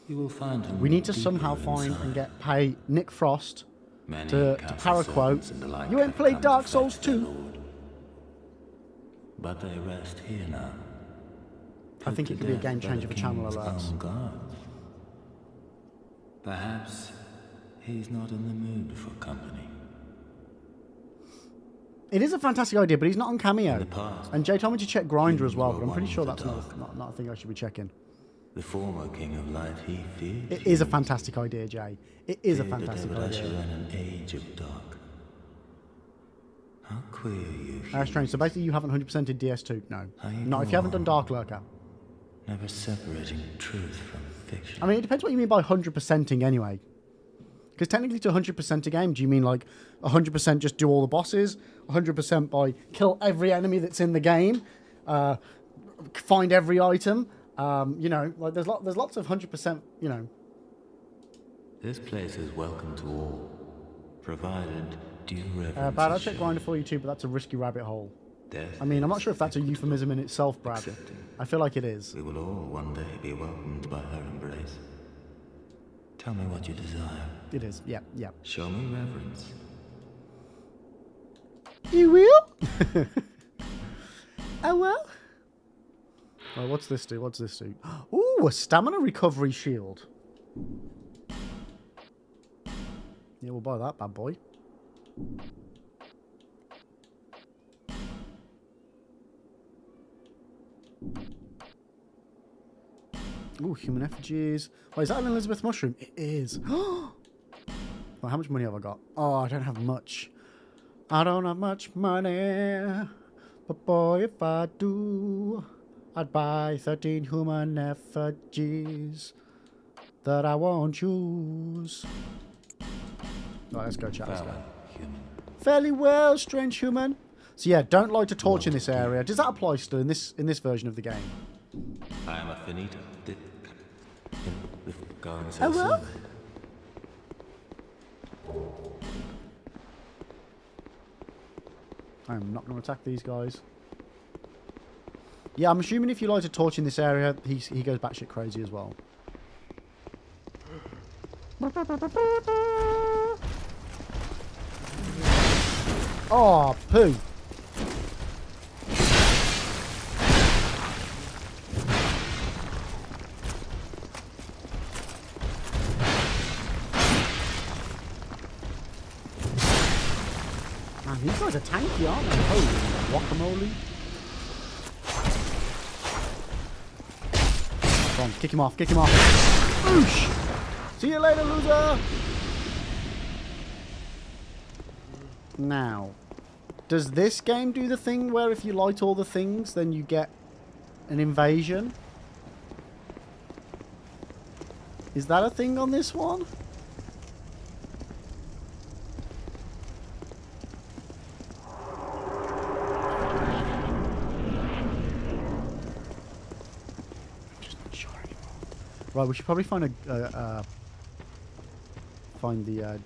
Speaker 2: You will find him.
Speaker 3: We need to
Speaker 2: deeper
Speaker 3: somehow find
Speaker 2: inside.
Speaker 3: and pay Nick Frost
Speaker 2: Many
Speaker 3: to
Speaker 2: countless
Speaker 3: paraquote.
Speaker 2: servants and the like
Speaker 3: You ain't
Speaker 2: have
Speaker 3: played
Speaker 2: come
Speaker 3: Dark
Speaker 2: to
Speaker 3: Souls
Speaker 2: fetch their
Speaker 3: 2?
Speaker 2: lord. But they rest here now.
Speaker 3: I think it
Speaker 2: Put
Speaker 3: could be a
Speaker 2: to death
Speaker 3: game
Speaker 2: by
Speaker 3: changer
Speaker 2: the
Speaker 3: for channel
Speaker 2: king's
Speaker 3: alerts.
Speaker 2: own guards. Perhaps he's not in the mood for company.
Speaker 3: It is a fantastic idea, but he's not on Cameo.
Speaker 2: In the past,
Speaker 3: And Jay told me to check Grinder as well,
Speaker 2: were
Speaker 3: but I'm pretty
Speaker 2: one
Speaker 3: sure
Speaker 2: with
Speaker 3: that's
Speaker 2: the
Speaker 3: not a thing I should be checking.
Speaker 2: the former king of light, he feared.
Speaker 3: It is a fantastic idea, Jay. It is a
Speaker 2: feared that they
Speaker 3: fantastic
Speaker 2: would usher
Speaker 3: idea.
Speaker 2: in an age of dark. How queer you.
Speaker 3: Strange. So
Speaker 2: humans,
Speaker 3: basically, you haven't 100%ed DS2? No.
Speaker 2: How you
Speaker 3: Not if you haven't done
Speaker 2: go
Speaker 3: Dark Lurker.
Speaker 2: never separating truth from fiction.
Speaker 3: I mean, it depends what you mean by 100%ing anyway. Because technically to 100% a game, do you mean like 100% just do all the bosses? 100% by kill every enemy that's in the game? Find every item? You know, like there's lots of 100%, you know.
Speaker 2: This place is welcome to all, provided due reverence.
Speaker 3: Brad, I'll
Speaker 2: is
Speaker 3: check
Speaker 2: shown.
Speaker 3: Grinder for you too, but that's a risky rabbit hole.
Speaker 2: Death
Speaker 3: I mean, I'm not sure if
Speaker 2: is
Speaker 3: that's a euphemism in itself, Brad.
Speaker 2: accepting.
Speaker 3: I feel like it is.
Speaker 2: We will all one day be welcomed by her embrace. Tell me what you desire.
Speaker 3: It is. Yeah, yeah.
Speaker 2: Show me reverence.
Speaker 3: You will? I will. Oh, what's this do? What's this do? Ooh, a stamina recovery shield. Yeah, we'll buy that bad boy. Ooh, human effigies. Wait, is that an Elizabeth mushroom? It is. Well, how much money have I got? Oh, I don't have much. I don't have much money. But boy, if I do, I'd buy 13 human effigies that I won't use. Right, let's go, chat. Let's go.
Speaker 2: Farewell, human.
Speaker 3: Fairly well, strange human. So yeah, don't light a torch in this area. Does that apply still in this version of the game?
Speaker 2: I am a finito. Going so
Speaker 3: Oh, well.
Speaker 2: soon.
Speaker 3: I'm not going to attack these guys. Yeah, I'm assuming if you light a torch in this area, he goes batshit crazy as well. Oh, poo. These guys are tanky, aren't they? Holy guacamole. Come on, kick him off, kick him off. Boosh! See you later, loser! Now, does this game do the thing where if you light all the things, then you get an invasion? Is that a thing on this one? I'm just not sure anymore. Right, we should probably find the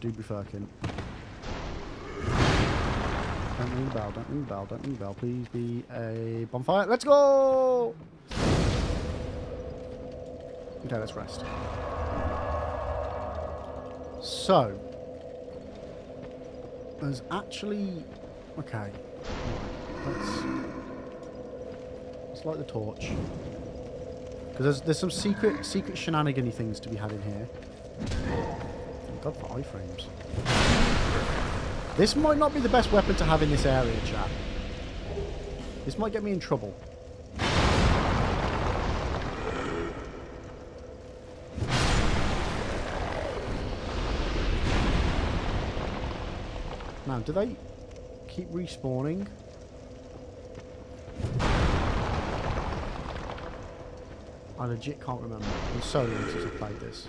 Speaker 3: Doobie Firkin. Don't ring the bell, don't ring the bell, don't ring the bell. Please be a bonfire. Let's go! Okay, let's rest. So, there's actually... Okay. Right, let's light the torch. Because there's some secret shenanigan-y things to be had in here. Thank God for iframes. This might not be the best weapon to have in this area, chat. This might get me in trouble. Now, do they keep respawning? I legit can't remember. It's been so long since I've played this.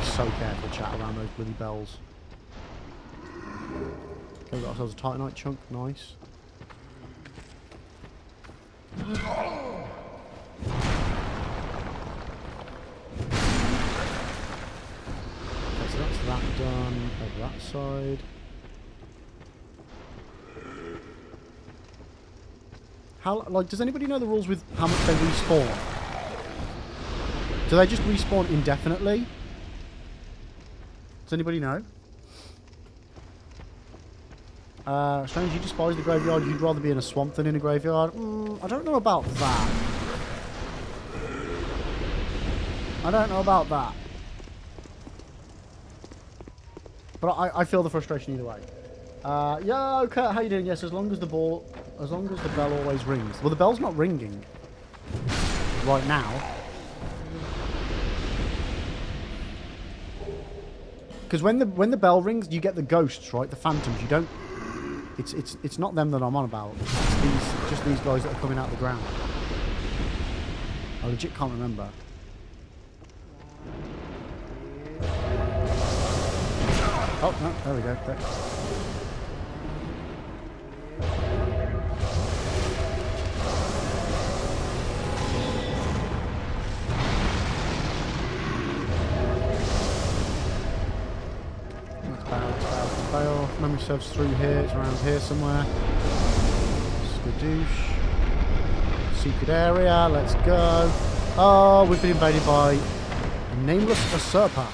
Speaker 3: So careful, chat, around those bloody bells. Okay, we've got ourselves a titanite chunk. Nice. Okay, so that's that done. Over that side. How, like, does anybody know the rules with how much they respawn? Do they just respawn indefinitely? Does anybody know? Strange, you despise the graveyard. You'd rather be in a swamp than in a graveyard. I don't know about that. I don't know about that. But I feel the frustration either way. Yeah, okay. How you doing? Yes, as long as the bell always rings. Well, the bell's not ringing right now. Because when the bell rings, you get the ghosts, right? The phantoms. You don't. It's not them that I'm on about. It's just these guys that are coming out of the ground. I legit can't remember. Oh no! There we go. There. Memory serves through here, it's around here somewhere. Skadoosh. Secret area, let's go. Oh, we've been invaded by a nameless usurper.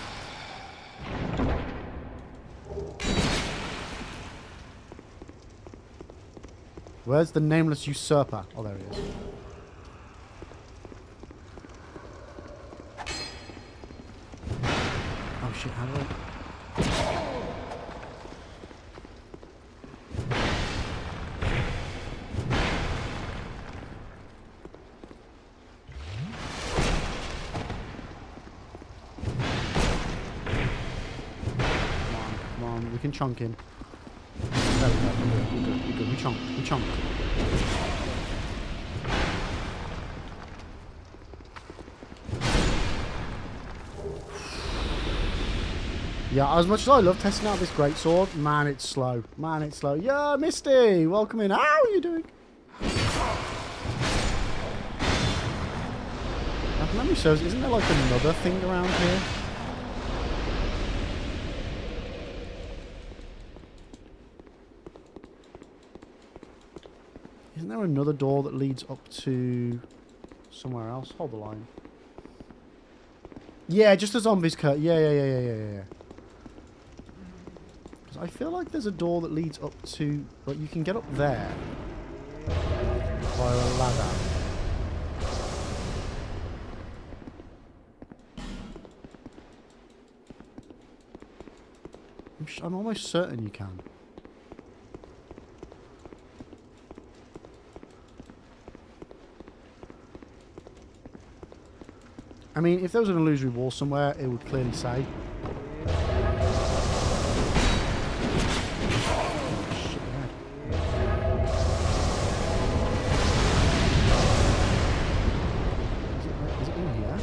Speaker 3: Where's the nameless usurper? Oh, there he is. Oh shit, how do I... We can chunk him. There we go. We're good. We chunked. Yeah, as much as I love testing out this greatsword, man, it's slow. Yeah, Misty, welcome in. How are you doing? If memory serves, isn't there like another thing around here? Isn't there another door that leads up to somewhere else? Hold the line. Yeah, just the zombies cut. Yeah. Because I feel like there's a door that leads up to... But you can get up there. via a ladder. I'm almost certain you can. I mean, if there was an illusory wall somewhere, it would clearly say. Is it in here?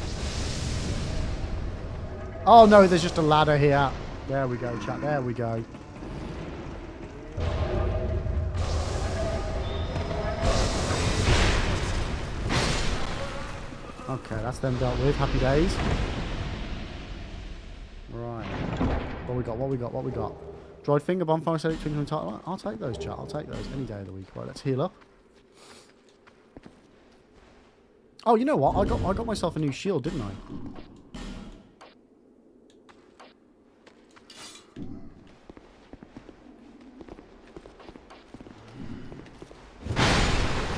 Speaker 3: Oh no, there's just a ladder here. There we go, chat. There we go. Okay, that's them dealt with. Happy days. Right. What we got? What we got? What we got? Dried finger, bonfire, set it, twinkling title. I'll take those, chat. I'll take those any day of the week. Right, let's heal up. Oh, you know what? I got myself a new shield, didn't I?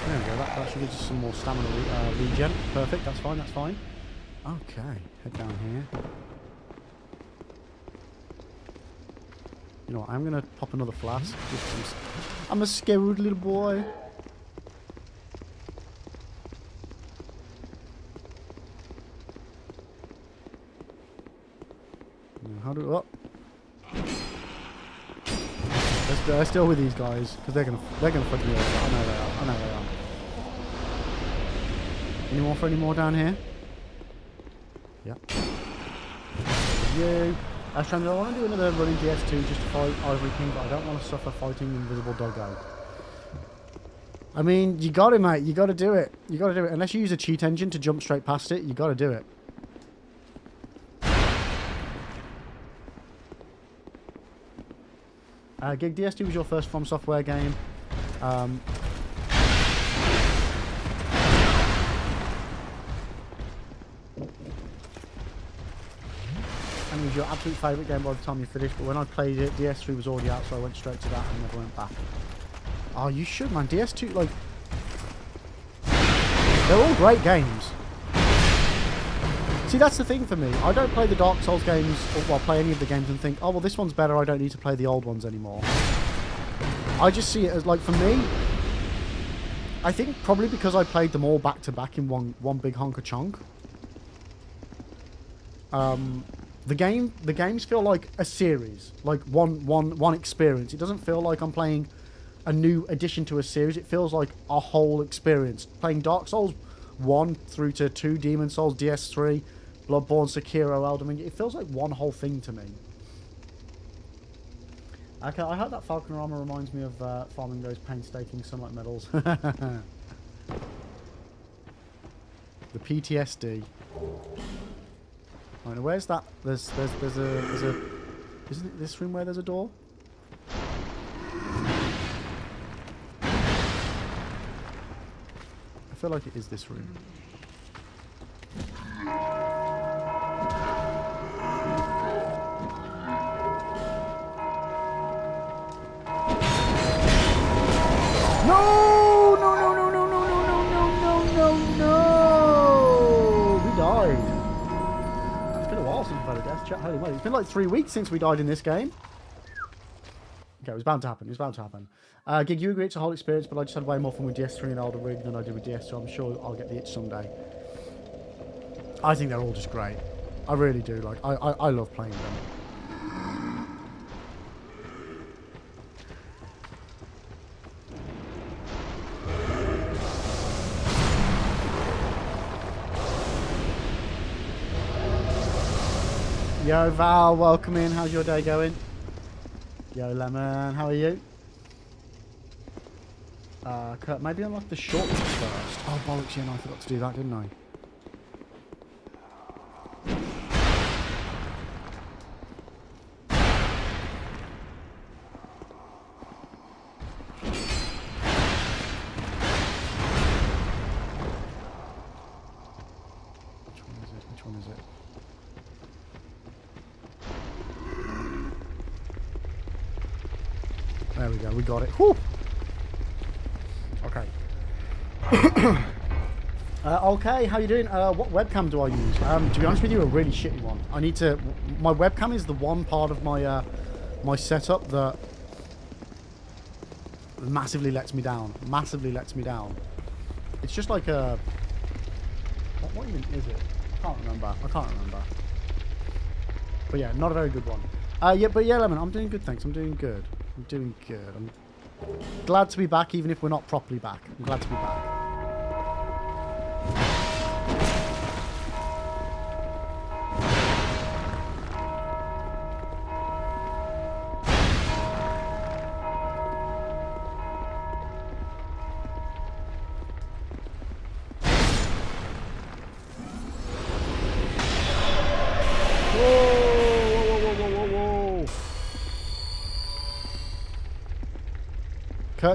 Speaker 3: There we go, that should give us some more stamina regen. Perfect, that's fine, that's fine. Okay, head down here. You know what, I'm going to pop another flask. I'm a scared little boy. How do... Oh. Let's deal with these guys, because they're gonna fuck me over. I know they are. I know they are. Any more down here? Yep. You. I want to do another run in DS2 just to fight Ivory King, but I don't want to suffer fighting Invisible Doggo. I mean, you got it, mate. You got to do it. You got to do it. Unless you use a cheat engine to jump straight past it, you got to do it. Gig, DS2 was your first From Software game. And it was your absolute favourite game by the time you finished, but when I played it, DS3 was already out, so I went straight to that and never went back. Oh, you should, man. DS2, like... they're all great games. See, that's the thing for me. I don't play the Dark Souls games, or well, play any of the games and think, oh, well, this one's better, I don't need to play the old ones anymore. I just see it as, like, for me, I think probably because I played them all back-to-back in one big honk of chunk. The games feel like a series, like one experience. It doesn't feel like I'm playing a new addition to a series. It feels like a whole experience. Playing Dark Souls 1 through to 2, Demon Souls, DS3, Bloodborne, Sekiro, Elden Ring. It feels like one whole thing to me. Okay, I hope that Falcon armor reminds me of farming those painstaking sunlight medals. The PTSD. Right, now where's that? There's a isn't it this room where there's a door? I feel like it is this room. No! No! No! No! No! No! No! No! No! No! No! We died. It's been a while since we've had a death chat. Holy moly! It's been like 3 weeks since we died in this game. Okay, it was bound to happen. It was bound to happen. Gig, you agree it's a whole experience, but I just had way more fun with DS3 and Elden Ring than I did with DS2. I'm sure I'll get the itch someday. I think they're all just great. I really do. Like, I love playing them. Yo, Val, welcome in. How's your day going? Yo, Lemon, how are you? Kurt, maybe unlock the shortcut first. Oh, bollocks, yeah, no, I forgot to do that, didn't I? Which one is it? Which one is it? There we go, we got it. Whew. Okay. Okay, how you doing? What webcam do I use? To be honest with you, a really shitty one. I need to... My webcam is the one part of my my setup that massively lets me down. Massively lets me down. It's just like a... What even is it? I can't remember. But yeah, not a very good one. Yeah, Lemon, I'm doing good, thanks. I'm doing good. I'm glad to be back, even if we're not properly back. I'm glad to be back.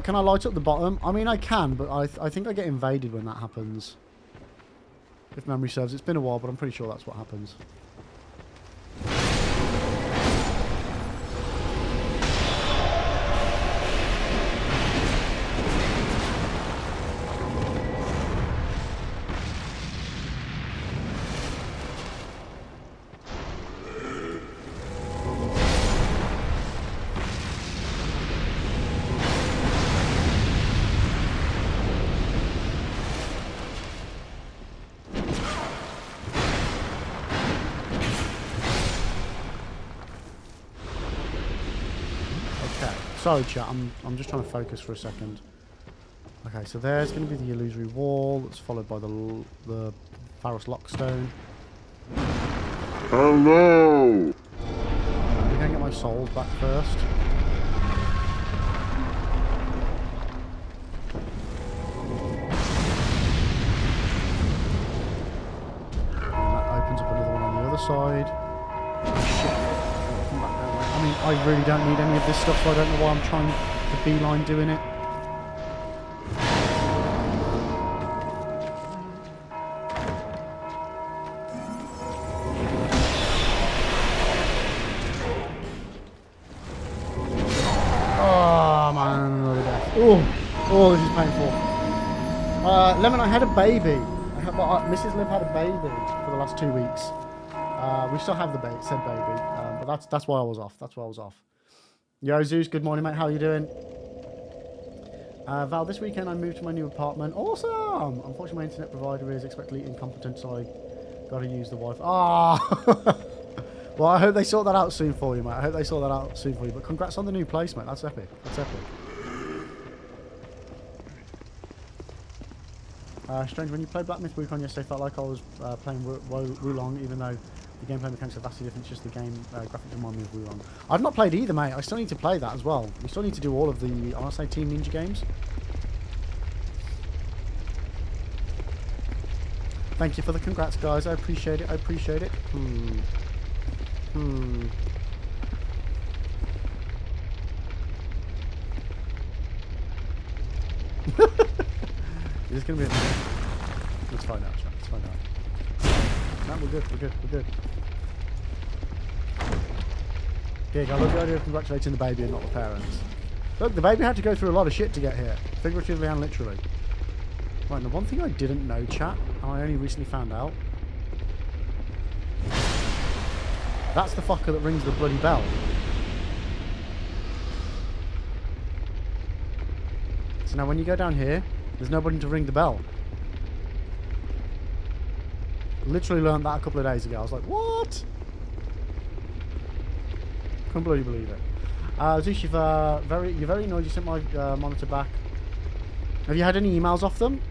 Speaker 3: Can I light up the bottom? I mean, I can, but I think I get invaded when that happens. If memory serves. It's been a while, but I'm pretty sure that's what happens. Sorry, chat. I'm just trying to focus for a second. Okay, so there's going to be the illusory wall that's followed by the Pharos Lockstone.
Speaker 4: Hello!
Speaker 3: I'm going to get my souls back first. And that opens up another one on the other side. Oh, shit. Come back that way. I mean, I really don't need any of this stuff, so I don't know why I'm trying to beeline doing it. Oh, man, another death. Oh, this is painful. Lemon, I had a baby. Mrs. Liv had a baby for the last 2 weeks. We still have the said baby, but that's why I was off. Yo, Zeus, good morning, mate. How are you doing? Val, this weekend I moved to my new apartment. Awesome! Unfortunately, my internet provider is expectedly incompetent, so I got to use the Wi-Fi. Ah! Well, I hope they sort that out soon for you, mate. But congrats on the new place, mate. That's epic. Strange, when you played Black Myth Wukong yesterday, I felt like I was playing Wulong, even though the gameplay mechanics are vastly different. It's just the game graphics remind me of Wulong. I've not played either, mate. I still need to play that as well. We still need to do all of the, I want to say, Team Ninja games. Thank you for the congrats, guys. I appreciate it. Is this going to be Let's find out, chat. No, we're good. Gig, I love the idea of congratulating the baby and not the parents. Look, the baby had to go through a lot of shit to get here. Figuratively and literally. Right, the one thing I didn't know, chat, and I only recently found out. That's the fucker that rings the bloody bell. So now when you go down here, there's nobody to ring the bell. Literally learned that a couple of days ago. I was like, what? Couldn't bloody believe it. Zeus, you're very annoyed you sent my monitor back. Have you had any emails off them?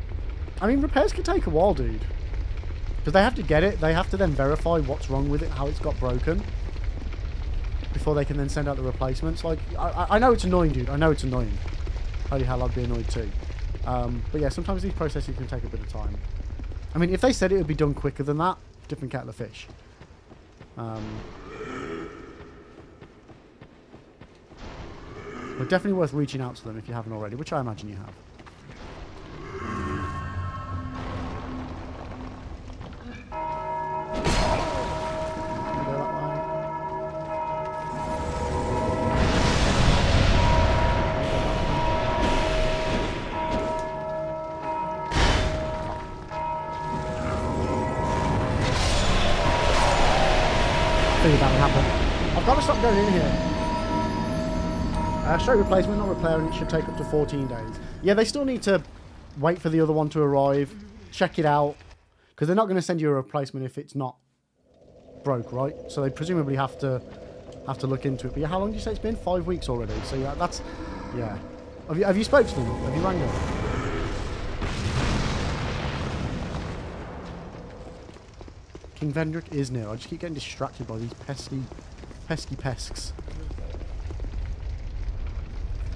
Speaker 3: I mean, repairs can take a while, dude. Because they have to get it. They have to then verify what's wrong with it, how it's got broken, before they can then send out the replacements. Like, I know it's annoying, dude. I know it's annoying. Holy hell, I'd be annoyed too. But yeah, sometimes these processes can take a bit of time. I mean, if they said it would be done quicker than that, different kettle of fish. But definitely worth reaching out to them if you haven't already, which I imagine you have. figured that would happen. I've got to stop going in here. Straight replacement, not repairing. It should take up to 14 days. Yeah, they still need to wait for the other one to arrive, check it out, because they're not going to send you a replacement if it's not broke, right? So they presumably have to look into it. But yeah, how long do you say it's been? 5 weeks already. So yeah, that's yeah. Have you spoke to them? Have you rang them? King Vendrick is near. I just keep getting distracted by these pesky pesks.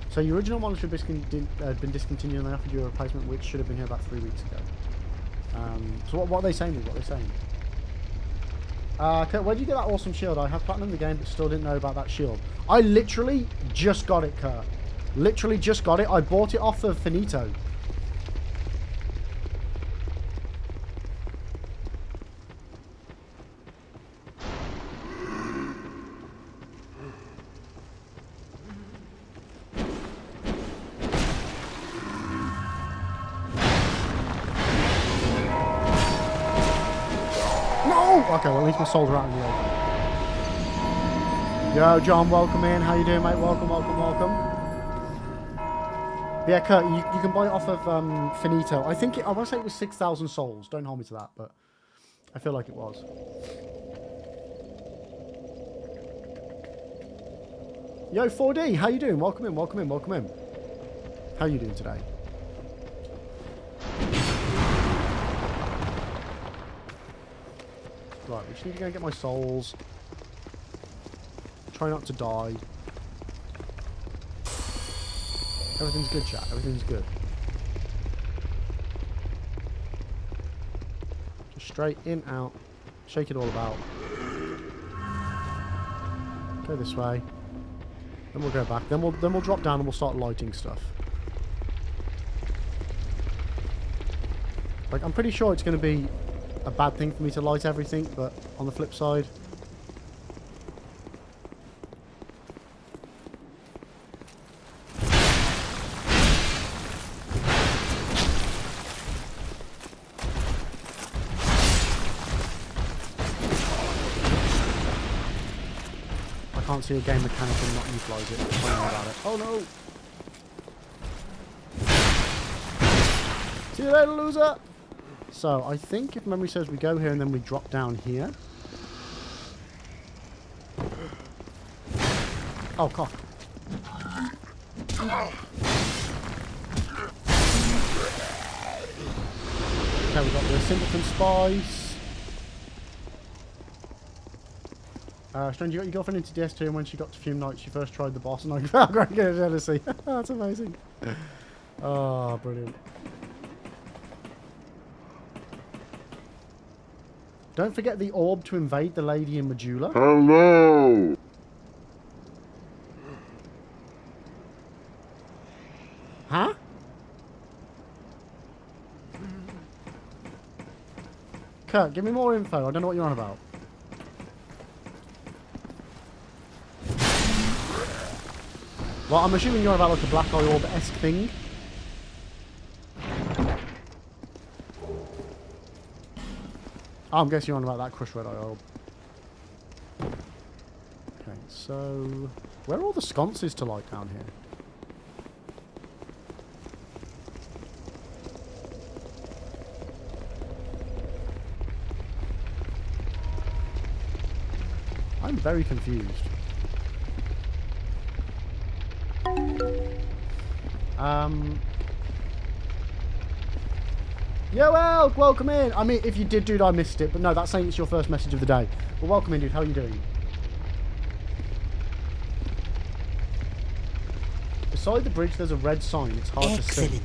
Speaker 3: So your original model should have been discontinued and they offered you a replacement, which should have been here about 3 weeks ago. So what are they saying? What are they saying? Kurt, where did you get that awesome shield? I have platinum the game, but still didn't know about that shield. I literally just got it, Kurt. Literally just got it. I bought it off of Finito. Okay, well at least my souls are out in the open. Yo, John, welcome in. How you doing, mate? Welcome. But yeah, Kurt, you can buy it off of Finito. I want to say it was 6,000 souls. Don't hold me to that, but I feel like it was. Yo, 4D, how you doing? Welcome in. How you doing today? Right, we just need to go and get my souls. Try not to die. Everything's good, chat. Everything's good. Just straight in, out. Shake it all about. Go this way. Then we'll go back. Then we'll drop down and we'll start lighting stuff. Like, I'm pretty sure it's going to be a bad thing for me to light everything, but on the flip side, I can't see a game mechanic and not utilise it. Don't worry about it. Oh no! See you later, loser! So, I think if memory serves, we go here and then we drop down here. Oh, cock. Okay, we've got the Simpleton Spice. Strange, you got your girlfriend into DS2 and when she got to Fume Night, she first tried the boss and I felt great jealousy. That's amazing. Oh, brilliant. Don't forget the orb to invade the lady in Majula.
Speaker 4: Hello!
Speaker 3: Huh? Kurt, give me more info. I don't know what you're on about. Well, I'm assuming you're on about like a black eye orb-esque thing. Oh, I'm guessing you're on about that crushed red eye orb. Okay, so where are all the sconces to light down here? I'm very confused. Yo, El, welcome in. I mean, if you did, dude, I missed it. But no, that's saying it's your first message of the day. Well, welcome in, dude. How are you doing? Beside the bridge, there's a red sign. It's hard to see.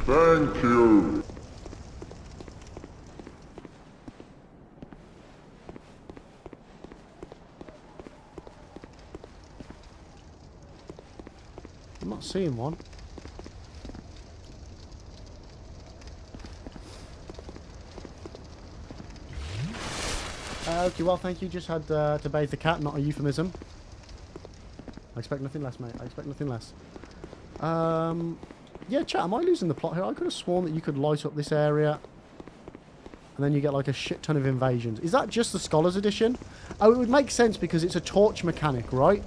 Speaker 4: Thank you.
Speaker 3: I'm not seeing one. Okay, well, thank you. Just had to bathe the cat, not a euphemism. I expect nothing less, mate. I expect nothing less. Yeah, chat, am I losing the plot here? I could have sworn that you could light up this area And then you get like a shit ton of invasions. Is that just the Scholars Edition? Oh, it would make sense because it's a torch mechanic, right?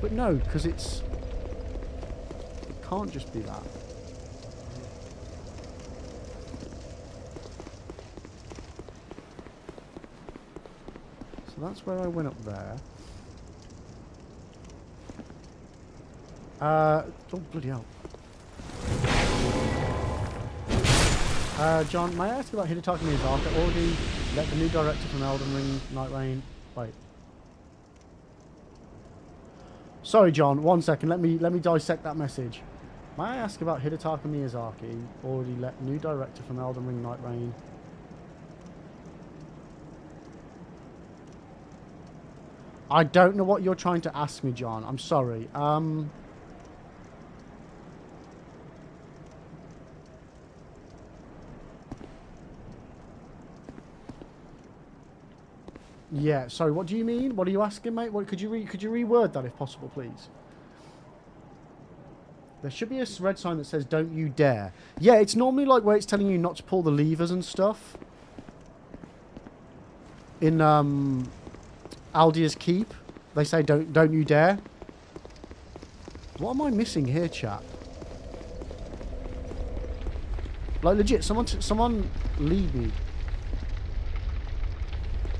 Speaker 3: But no, because it can't just be that. So that's where I went up there. Oh, bloody hell. John, may I ask about Hidetaka Miyazaki? Already let the new director from Elden Ring, Night Rain... Wait. Sorry, John. 1 second. Let me dissect that message. May I ask about Hidetaka Miyazaki? Already let new director from Elden Ring, Night Rain... I don't know what you're trying to ask me, John. I'm sorry. Yeah, sorry, what do you mean? What are you asking, mate? What could you reword that if possible, please? There should be a red sign that says "Don't you dare." Yeah, it's normally like where it's telling you not to pull the levers and stuff. In Aldia's Keep, they say don't you dare. What am I missing here, chat? Like legit, someone lead me.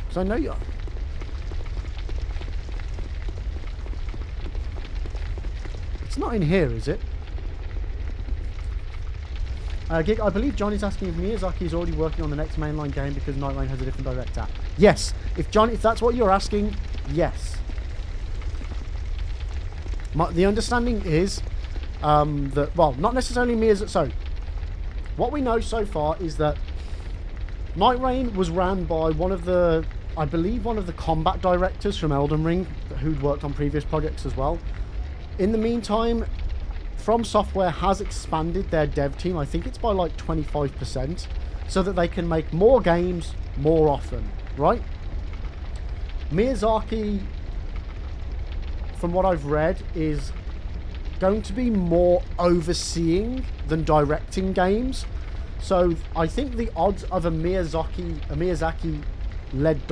Speaker 3: Because I know you. It's not in here, is it? Gig, I believe Johnny's asking if Miyazaki is already working on the next mainline game because Night Rain has a different director. Yes. If that's what you're asking, yes. The understanding is that, well, not necessarily Miyazaki. So, what we know so far is that Night Rain was ran by I believe one of the combat directors from Elden Ring who'd worked on previous projects as well. In the meantime, From Software has expanded their dev team. I think it's by like 25%, so that they can make more games more often, right? Miyazaki, from what I've read, is going to be more overseeing than directing games. So I think the odds of a Miyazaki-led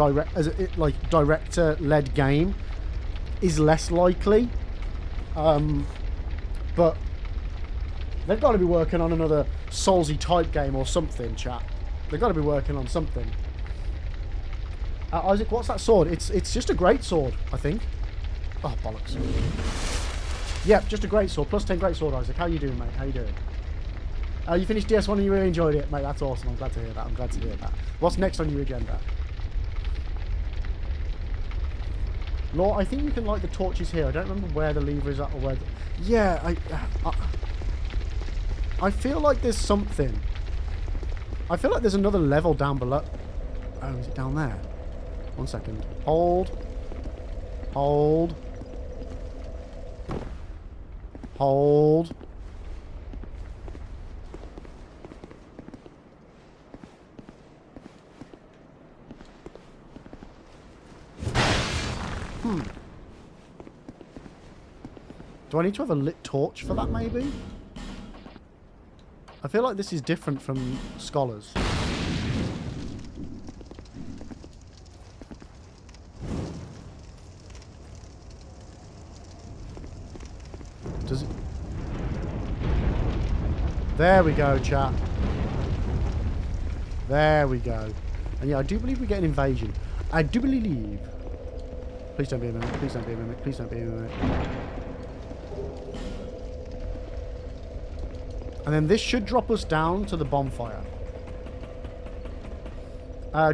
Speaker 3: director-led game is less likely. But they've got to be working on another Soulsy type game or something, chat. They've got to be working on something. Isaac, what's that sword? It's just a great sword, I think. Oh, bollocks. Yep, just a great sword. Plus 10 great sword, Isaac. How you doing, mate? How you doing? You finished DS1 and you really enjoyed it, mate. That's awesome. I'm glad to hear that. I'm glad to hear that. What's next on your agenda? Law, I think you can light the torches here. I don't remember where the lever is at or where... Yeah, I feel like there's something. I feel like there's another level down below. Oh, is it down there? 1 second. Hold. Hold. Hold. Do I need to have a lit torch for that, maybe? I feel like this is different from Scholars. Does it... There we go, chat. There we go. And yeah, I do believe we get an invasion. I do believe... Please don't be a mimic. Please don't be a mimic. Please don't be a mimic. And then this should drop us down to the bonfire.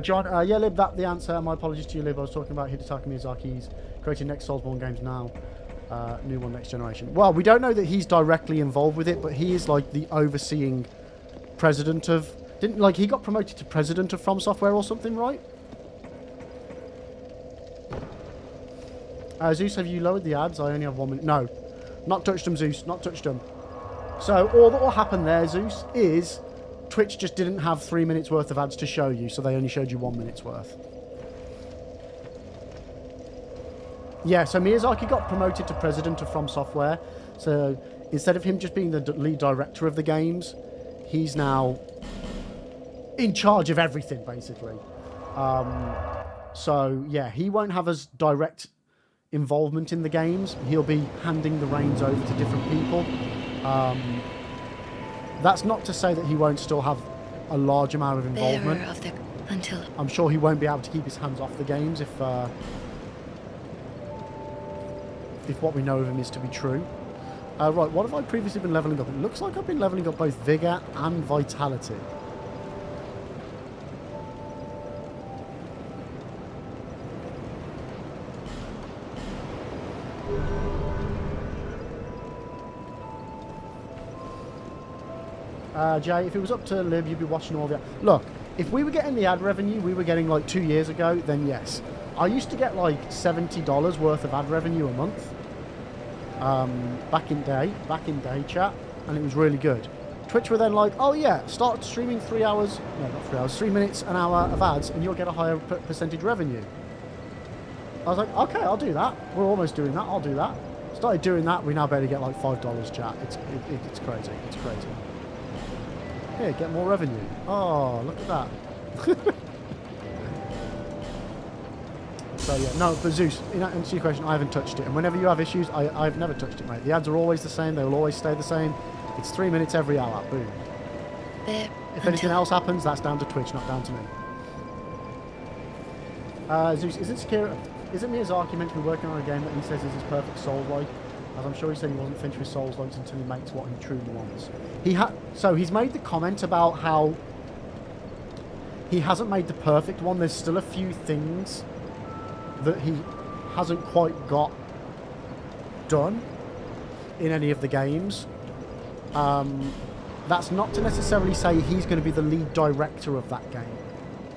Speaker 3: John, yeah, Lib, that's the answer. My apologies to you, Lib. I was talking about Hidetaka Miyazaki's creating next Soulsborne games now. New one, next generation. Well, we don't know that he's directly involved with it, but he is like the overseeing president of... he got promoted to president of From Software or something, right? Zeus, have you lowered the ads? I only have 1 minute. No. Not touched them, Zeus. Not touched them. So all that will happen there, Zeus, is Twitch just didn't have 3 minutes worth of ads to show you, so they only showed you 1 minute's worth. Yeah, so Miyazaki got promoted to president of From Software. So instead of him just being the lead director of the games, he's now in charge of everything, basically. So, yeah, he won't have as direct involvement in the games. He'll be handing the reins over to different people. That's not to say that he won't still have a large amount of involvement. I'm sure he won't be able to keep his hands off the games if what we know of him is to be true. Right, what have I previously been leveling up? It looks like I've been leveling up both Vigor and Vitality. Jay, if it was up to Lib, you'd be watching all the... Look, if we were getting the ad revenue we were getting like 2 years ago, then yes. I used to get like $70 worth of ad revenue a month. Back in day, chat, and it was really good. Twitch were then like, oh yeah, start streaming 3 hours, no, not 3 hours, 3 minutes an hour of ads, and you'll get a higher percentage revenue. I was like, okay, I'll do that. We're almost doing that. I'll do that. Started doing that. We now barely get like $5, chat. It's crazy. It's crazy. Here, get more revenue. Oh, look at that. So yeah, no, but Zeus, in answer to your question, I haven't touched it. And whenever you have issues, I've never touched it, mate. The ads are always the same. They will always stay the same. It's 3 minutes every hour. Boom. If anything else happens, that's down to Twitch, not down to me. Zeus, isn't Miyazaki meant to be working on a game that he says is his perfect Souls-like? As I'm sure he said he wasn't finished with Souls-likes until he makes what he truly wants. So he's made the comment about how he hasn't made the perfect one. There's still a few things that he hasn't quite got done in any of the games. That's not to necessarily say he's going to be the lead director of that game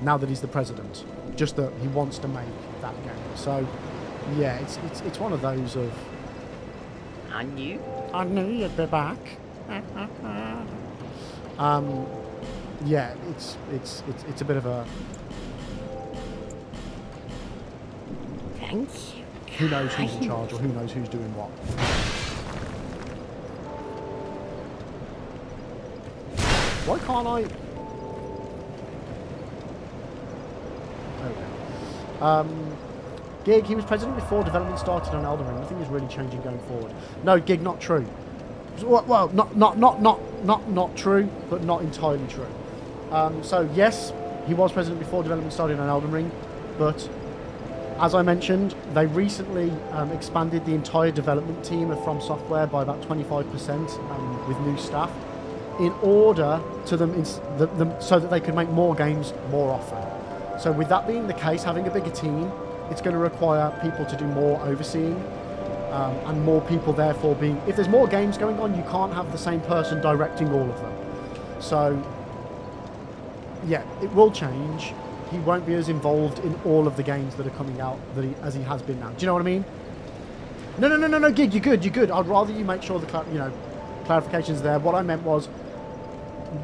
Speaker 3: now that he's the president, just that he wants to make that game. So yeah, it's one of those of I knew you'd be back. Yeah, it's a bit of a
Speaker 5: thank you.
Speaker 3: Who knows who's in charge or who knows who's doing what. Why can't I? Okay. Gig, he was president before development started on Elden Ring. Nothing is really changing going forward. No, Gig, not true. Well, not true, but not entirely true. So yes, he was president before development started on Elden Ring, but as I mentioned, they recently expanded the entire development team of From Software by about 25% with new staff, in order to so that they could make more games more often. So with that being the case, having a bigger team, it's going to require people to do more overseeing, and more people therefore being... If there's more games going on, you can't have the same person directing all of them. So, yeah, it will change. He won't be as involved in all of the games that are coming out as he has been now. Do you know what I mean? No, Gig, you're good. I'd rather you make sure the clarification's there. What I meant was,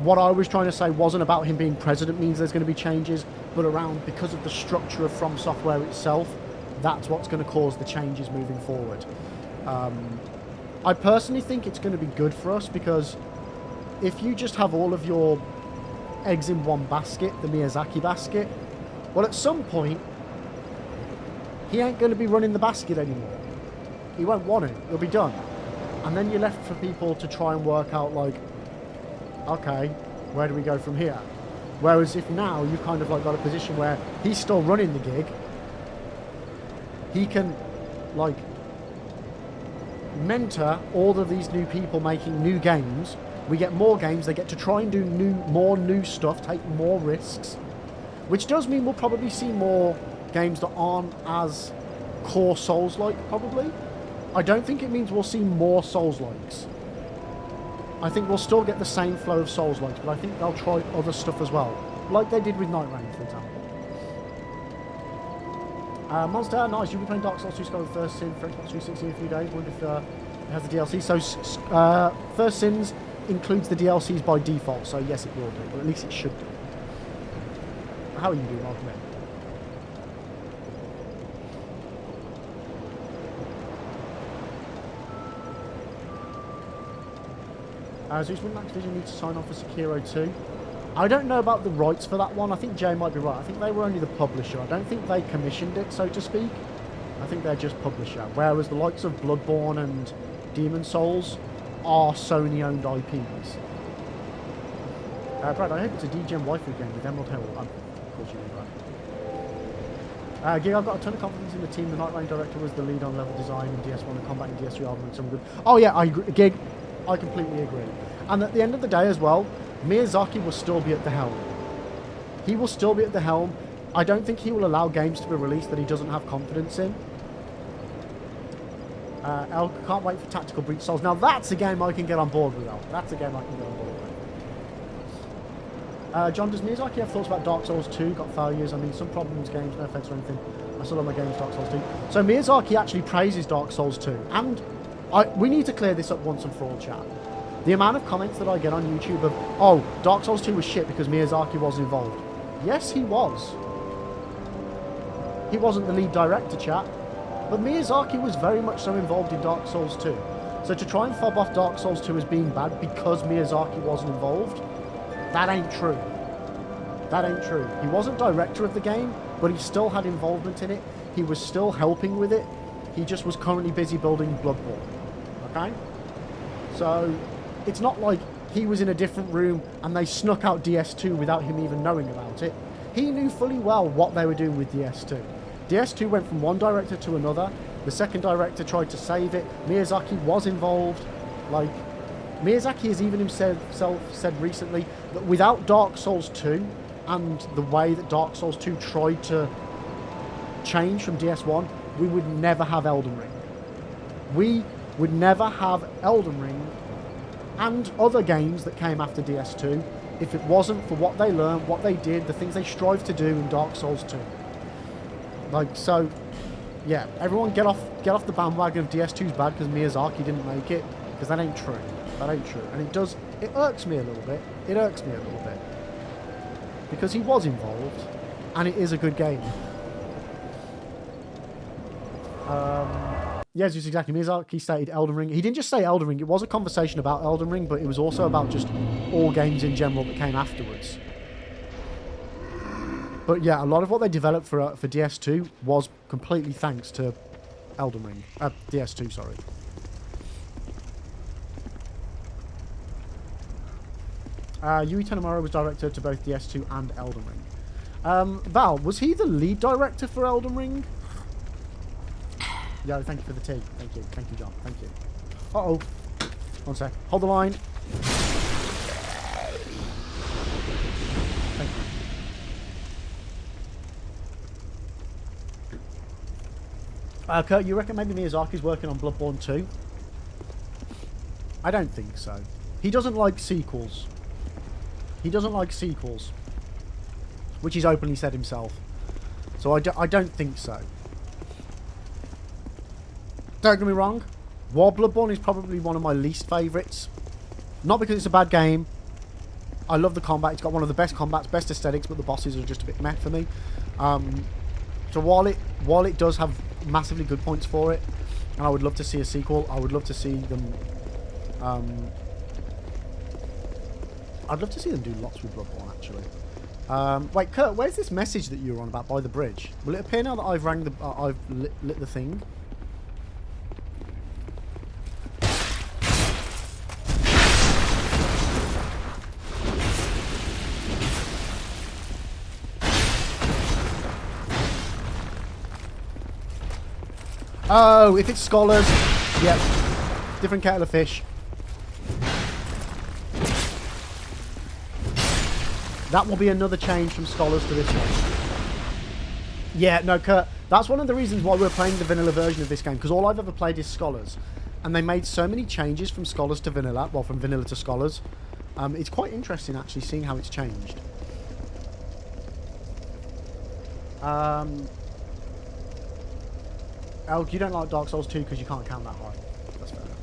Speaker 3: what I was trying to say wasn't about him being president means there's going to be changes, but around, because of the structure of From Software itself, that's what's going to cause the changes moving forward. I personally think it's going to be good for us, because if you just have all of your eggs in one basket, the Miyazaki basket, well, at some point, he ain't going to be running the basket anymore. He won't want it. It'll be done. And then you're left for people to try and work out, like, okay, where do we go from here? Whereas if now you've kind of like got a position where he's still running the gig, he can like mentor all of these new people making new games. We get more games, they get to try and do more new stuff, take more risks, which does mean we'll probably see more games that aren't as core Souls-like, probably. I don't think it means we'll see more Souls-likes. I think we'll still get the same flow of Souls-likes, but I think they'll try other stuff as well, like they did with Night Rain, for example. Monster, nice. You'll be playing Dark Souls 2 Sky with First Sin for Xbox 360 in a few days. Wonder if it has the DLC. So, First Sins includes the DLCs by default, so yes, it will do, or at least it should do. How are you doing, Malcolm? Zeus, wouldn't Activision need to sign off for Sekiro 2? I don't know about the rights for that one. I think Jay might be right. I think they were only the publisher. I don't think they commissioned it, so to speak. I think they're just publisher. Whereas the likes of Bloodborne and Demon Souls are Sony-owned IPs. Brad, I hope it's a DGM waifu game with Emerald Hill. Of course you do, right. Gig, I've got a ton of confidence in the team. The Night Rain director was the lead on level design in DS1 and combat in DS3 arguments. Some good. Oh yeah, I agree. Gig, I completely agree. And at the end of the day as well, Miyazaki will still be at the helm. He will still be at the helm. I don't think he will allow games to be released that he doesn't have confidence in. El, can't wait for Tactical Breach Souls. Now that's a game I can get on board with, El. That's a game I can get on board with. John, does Miyazaki have thoughts about Dark Souls 2? Got failures? I mean, some problems, games, no offense or anything. I still love my games, Dark Souls 2. So Miyazaki actually praises Dark Souls 2. And we need to clear this up once and for all, chat. The amount of comments that I get on YouTube of, oh, Dark Souls 2 was shit because Miyazaki wasn't involved. Yes, he was. He wasn't the lead director, chat. But Miyazaki was very much so involved in Dark Souls 2. So to try and fob off Dark Souls 2 as being bad because Miyazaki wasn't involved, that ain't true. That ain't true. He wasn't director of the game, but he still had involvement in it. He was still helping with it. He just was currently busy building Bloodborne. Okay? So it's not like he was in a different room and they snuck out DS2 without him even knowing about it. He knew fully well what they were doing with DS2. DS2 went from one director to another. The second director tried to save it. Miyazaki was involved. Like, Miyazaki has even himself said recently that without Dark Souls 2 and the way that Dark Souls 2 tried to change from DS1, we would never have Elden Ring. We would never have Elden Ring and other games that came after DS2 if it wasn't for what they learned, what they did, the things they strived to do in Dark Souls 2. Like, so, yeah, everyone get off the bandwagon of DS2's bad because Miyazaki didn't make it, because that ain't true. That ain't true. And it irks me a little bit. It irks me a little bit. Because he was involved, and it is a good game. Yes, it's exactly. Miyazaki stated Elden Ring. He didn't just say Elden Ring. It was a conversation about Elden Ring, but it was also about just all games in general that came afterwards. But yeah, a lot of what they developed for DS2 was completely thanks to Elden Ring. DS2, sorry. Yui Tanimura was director to both DS2 and Elden Ring. Val, was he the lead director for Elden Ring? Yeah, thank you for the tea. Thank you. Thank you, John. Thank you. Uh-oh. One sec. Hold the line. Thank you. Kurt, you reckon maybe Miyazaki's working on Bloodborne 2? I don't think so. He doesn't like sequels. He doesn't like sequels. Which he's openly said himself. So I don't think so. Don't get me wrong, War Bloodborne is probably one of my least favourites. Not because it's a bad game. I love the combat. It's got one of the best combats, best aesthetics, but the bosses are just a bit meh for me. So while it does have massively good points for it, and I would love to see a sequel, I would love to see them... I'd love to see them do lots with Bloodborne, actually. Wait, Kurt, where's this message that you were on about by the bridge? Will it appear now that I've I've lit the thing? Oh, if it's scholars, yep. Different kettle of fish. That will be another change from scholars to this one. Yeah, no, Kurt, that's one of the reasons why we're playing the vanilla version of this game, because all I've ever played is scholars. And they made so many changes from scholars to vanilla, well, from vanilla to scholars. It's quite interesting, actually, seeing how it's changed. Elk, you don't like Dark Souls 2 because you can't count that high. That's fair enough.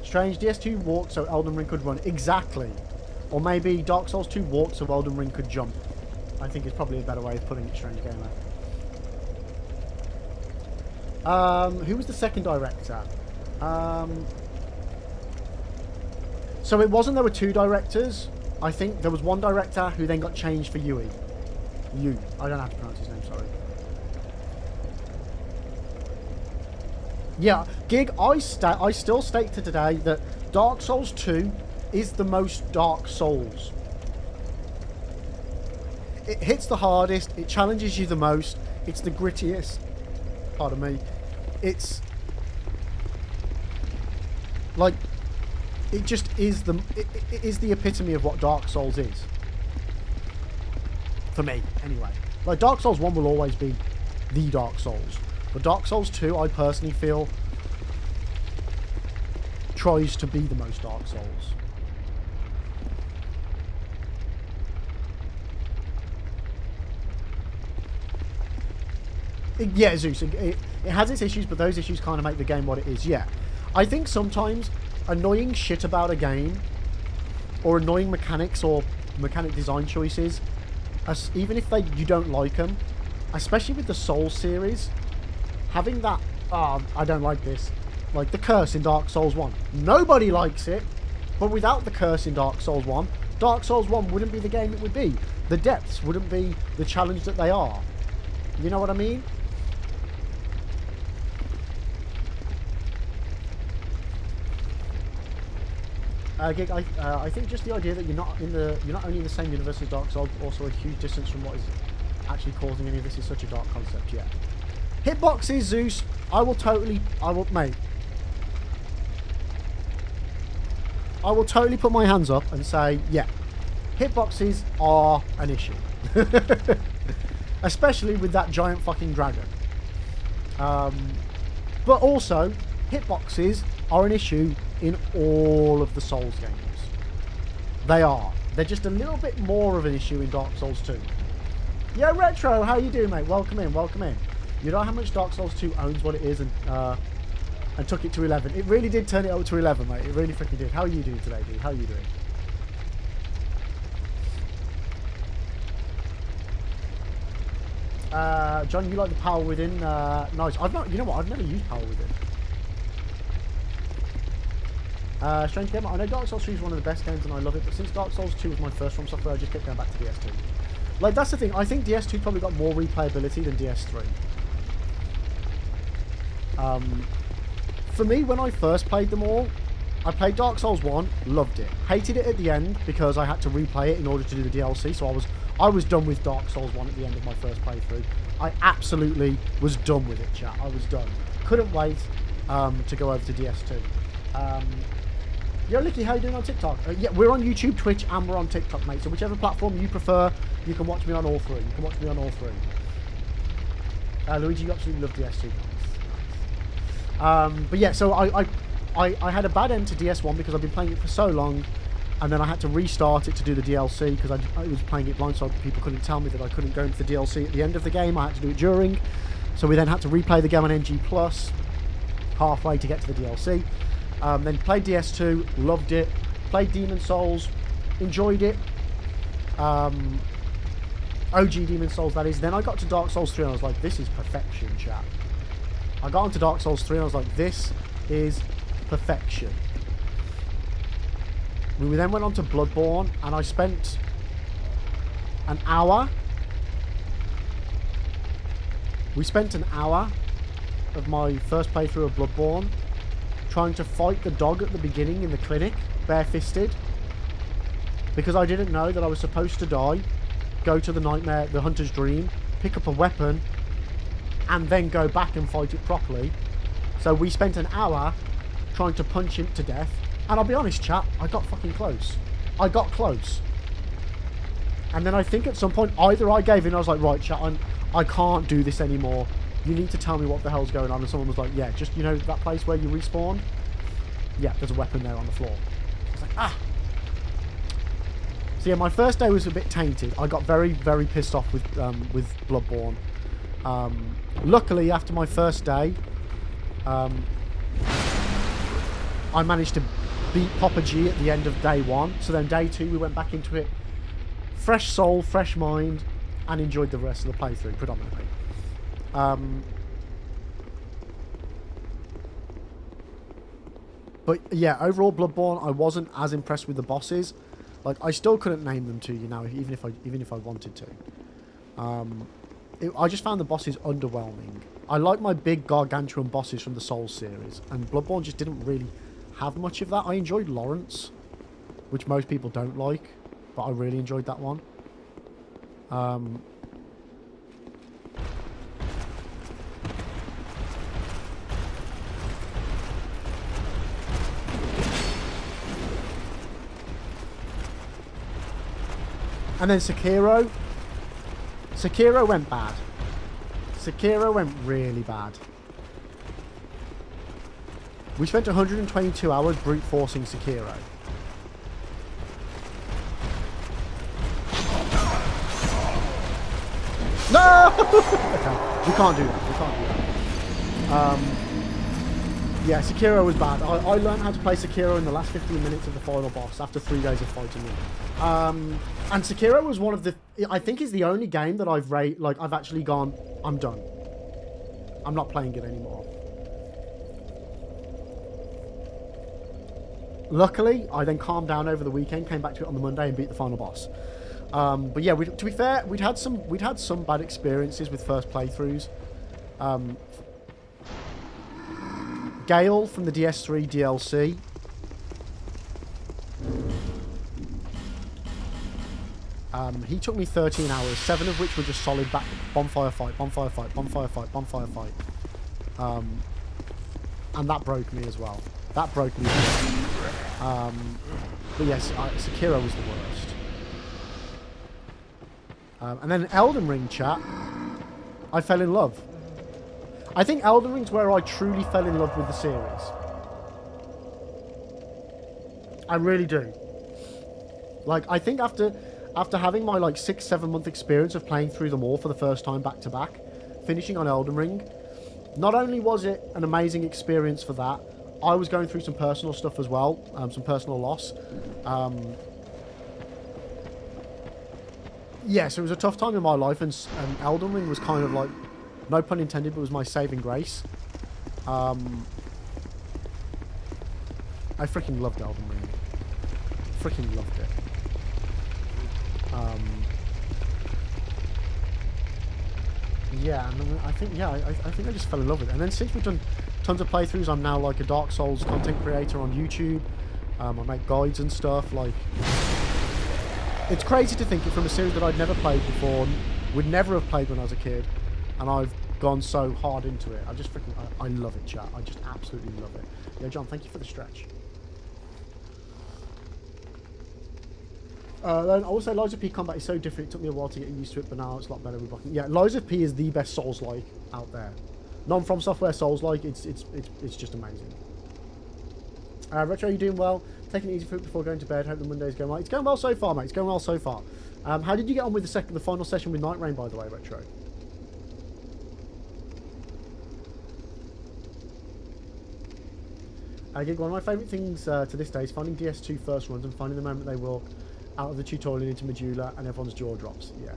Speaker 3: Strange, DS2 walked so Elden Ring could run. Exactly. Or maybe Dark Souls 2 walked so Elden Ring could jump. I think it's probably a better way of putting it, Strange Gamer. Who was the second director? So it wasn't there were 2 directors. I think there was 1 director who then got changed for Yui. I don't know how to pronounce his name, sorry. Yeah, Gig, I still state to today that Dark Souls 2 is the most Dark Souls. It hits the hardest, it challenges you the most, it's the grittiest. Pardon me. It's like it just is it is the epitome of what Dark Souls is. For me, anyway. Like Dark Souls 1 will always be the Dark Souls. But Dark Souls 2, I personally feel, tries to be the most Dark Souls. Yeah, Zeus, it has its issues, but those issues kind of make the game what it is, yeah. I think sometimes annoying shit about a game, or annoying mechanics or mechanic design choices, even if you don't like them, especially with the Souls series, having that, I don't like this, like the curse in Dark Souls 1. Nobody likes it, but without the curse in Dark Souls 1, Dark Souls 1 wouldn't be the game it would be. The depths wouldn't be the challenge that they are. You know what I mean? Gig, I think just the idea that you're not only in the same universe as Dark Souls, but also a huge distance from what is actually causing any of this is such a dark concept. Yeah. Hitboxes, Zeus. Mate. I will totally put my hands up and say, yeah, hitboxes are an issue, especially with that giant fucking dragon. But also, hitboxes are an issue in all of the Souls games. They are. They're just a little bit more of an issue in Dark Souls 2. Yeah, Retro, how you doing, mate? Welcome in, welcome in. You know how much Dark Souls 2 owns what it is and took it to 11. It really did turn it up to 11, mate. It really freaking did. How are you doing today, dude? How are you doing? John, you like the Power Within? Nice. You know what? I've never used Power Within. Strange Gamer, I know Dark Souls 3 is one of the best games and I love it, but since Dark Souls 2 was my first From Software, I just kept going back to DS2. Like, that's the thing, I think DS2 probably got more replayability than DS3. For me, when I first played them all, I played Dark Souls 1, loved it. Hated it at the end because I had to replay it in order to do the DLC, so I was done with Dark Souls 1 at the end of my first playthrough. I absolutely was done with it, chat. I was done. Couldn't wait to go over to DS2. Yo, Licky, how you doing on TikTok? Yeah, we're on YouTube, Twitch, and we're on TikTok, mate. So whichever platform you prefer, you can watch me on all 3. You can watch me on all 3. Luigi, you absolutely love DS2. But yeah, so I had a bad end to DS1 because I've been playing it for so long, and then I had to restart it to do the DLC because I was playing it blind, so people couldn't tell me that I couldn't go into the DLC at the end of the game. I had to do it during. So we then had to replay the game on NG+, halfway to get to the DLC. Then played DS2, loved it. Played Demon Souls, enjoyed it. OG Demon Souls, that is. Then I got to Dark Souls 3 and I was like, this is perfection, chat. I got into Dark Souls 3 and I was like, this is perfection. We then went on to Bloodborne and I spent an hour. We spent an hour of my first playthrough of Bloodborne trying to fight the dog at the beginning in the clinic, barefisted, because I didn't know that I was supposed to die, go to the nightmare, the hunter's dream, pick up a weapon, and then go back and fight it properly. So we spent an hour trying to punch him to death, and I'll be honest, chat, I got fucking close. I got close. And then I think at some point, either I gave in, I was like, right, chat, I can't do this anymore. You need to tell me what the hell's going on. And someone was like, yeah, just, you know, that place where you respawn? Yeah, there's a weapon there on the floor. I was like, ah. So yeah, my first day was a bit tainted. I got very, very pissed off with Bloodborne. Luckily, after my first day, I managed to beat Papa G at the end of day 1. So then day 2, we went back into it. Fresh soul, fresh mind, and enjoyed the rest of the playthrough, predominantly. But yeah, overall Bloodborne, I wasn't as impressed with the bosses. Like, I still couldn't name them to you now, even if I wanted to. I just found the bosses underwhelming. I like my big gargantuan bosses from the Souls series, and Bloodborne just didn't really have much of that. I enjoyed Lawrence, which most people don't like, but I really enjoyed that one. And then Sekiro. Sekiro went bad. Sekiro went really bad. We spent 122 hours brute forcing Sekiro. No! Okay, we can't do that. We can't do that. Yeah, Sekiro was bad. I learned how to play Sekiro in the last 15 minutes of the final boss after 3 days of fighting him. And Sekiro was one of the... I think is the only game that I've actually gone, I'm done. I'm not playing it anymore. Luckily, I then calmed down over the weekend, came back to it on the Monday and beat the final boss. But yeah, to be fair, we'd had some bad experiences with first playthroughs. Gale from the DS3 DLC. He took me 13 hours, 7 of which were just solid back bonfire fight, bonfire fight, bonfire fight, bonfire fight. And that broke me as well. That broke me as well. But yes, Sekiro was the worst. And then Elden Ring, chat. I fell in love. I think Elden Ring's where I truly fell in love with the series. I really do. Like, I think after having my, 6-7 month experience of playing through them all for the first time back to back, finishing on Elden Ring, not only was it an amazing experience for that, I was going through some personal stuff as well, some personal loss. Yeah, so it was a tough time in my life, and Elden Ring was kind of like, no pun intended, but it was my saving grace. I freaking loved Elden Ring. Freaking loved it. Yeah, and I think I just fell in love with it. And then since we've done tons of playthroughs, I'm now like a Dark Souls content creator on YouTube. I make guides and stuff. Like, it's crazy to think it from a series that I'd never played before, would never have played when I was a kid, and I've gone so hard into it. I love it, chat. I just absolutely love it. Yeah, John, thank you for the stretch. Then I will say Lies of P combat is so different. It took me a while to get used to it, but now it's a lot better with blocking. Yeah, Lies of P is the best Souls-like out there. Non-From Software Souls-like, it's just amazing. Retro, you doing well? Taking it easy for it before going to bed. Hope the Monday's going well. It's going well so far, mate. It's going well so far. How did you get on with the final session with Night Rain, by the way, Retro? Gig, one of my favourite things to this day is finding DS2 first runs and finding the moment they walk out of the tutorial into Medulla and everyone's jaw drops. Yeah.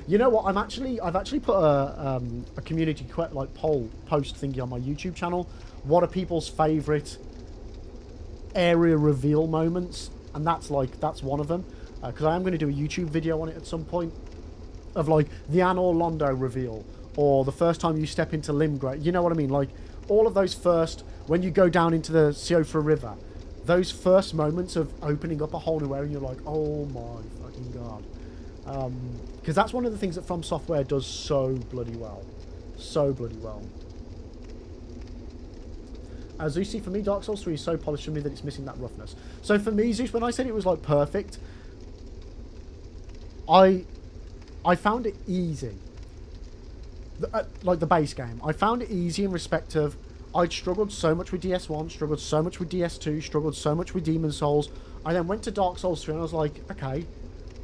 Speaker 3: You know what? I've actually put a community poll post thingy on my YouTube channel. What are people's favourite area reveal moments? And that's one of them, because I am going to do a YouTube video on it at some point, of like the Anor Londo reveal, or the first time you step into Limgrave. You know what I mean? Like all of those first, when you go down into the Siofra River, those first moments of opening up a whole new area, and you're like, oh my fucking god. Because that's one of the things that From Software does so bloody well. So bloody well. Zeus, for me, Dark Souls 3 is so polished for me that it's missing that roughness. So for me, Zeus, when I said it was like perfect, I found it easy. Like the base game. I found it easy in respect of I'd struggled so much with DS1, struggled so much with DS2, struggled so much with Demon Souls. I then went to Dark Souls 3 and I was like, okay,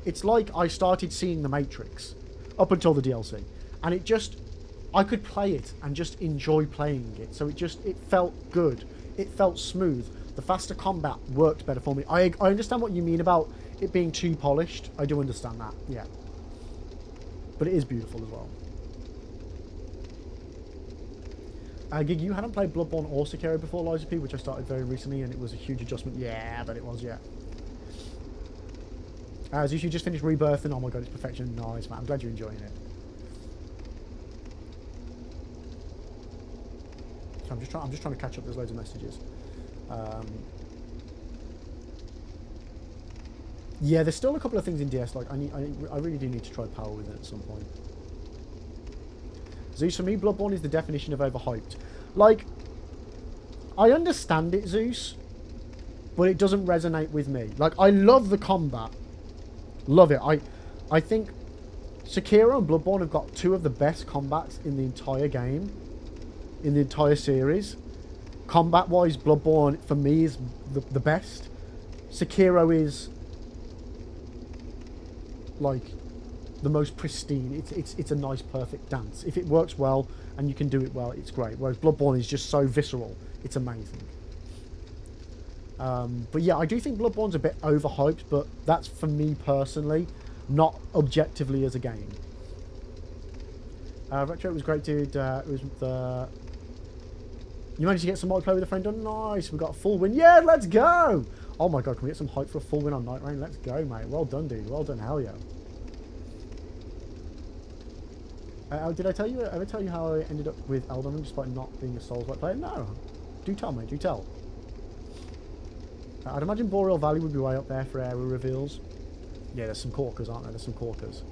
Speaker 3: it's like I started seeing The Matrix up until the DLC. And it just, I could play it and just enjoy playing it. So it felt good. It felt smooth. The faster combat worked better for me. I understand what you mean about it being too polished. I do understand that, yeah. But it is beautiful as well. Gig, you hadn't played Bloodborne or Sekiro before, Liza P, which I started very recently, and it was a huge adjustment. Yeah, but it was, yeah. As you just finished Rebirth, and oh my god, it's perfection. Nice, man. I'm glad you're enjoying it. So I'm just trying to catch up. There's loads of messages. Yeah, there's still a couple of things in DS. Like I really do need to try power with it at some point. Zeus, for me, Bloodborne is the definition of overhyped. Like, I understand it, Zeus, but it doesn't resonate with me. Like, I love the combat. Love it. I think Sekiro and Bloodborne have got two of the best combats in the entire game. In the entire series. Combat-wise, Bloodborne, for me, is the best. Sekiro is, like, the most pristine. It's a nice, perfect dance. If it works well and you can do it well, it's great. Whereas Bloodborne is just so visceral. It's amazing. But yeah, I do think Bloodborne's a bit overhyped, but that's for me personally, not objectively as a game. Retro, it was great, dude. It was the... You managed to get some multiplayer with a friend done? Nice. We got a full win. Yeah, let's go. Oh my god, can we get some hype for a full win on Night Rain? Let's go, mate. Well done, dude. Well done. Hell yeah. Did I ever tell you how I ended up with Elden Ring despite not being a Souls-like player? No. Do tell, mate. Do tell. I'd imagine Boreal Valley would be way up there for area reveals. Yeah, there's some corkers, aren't there? There's some corkers.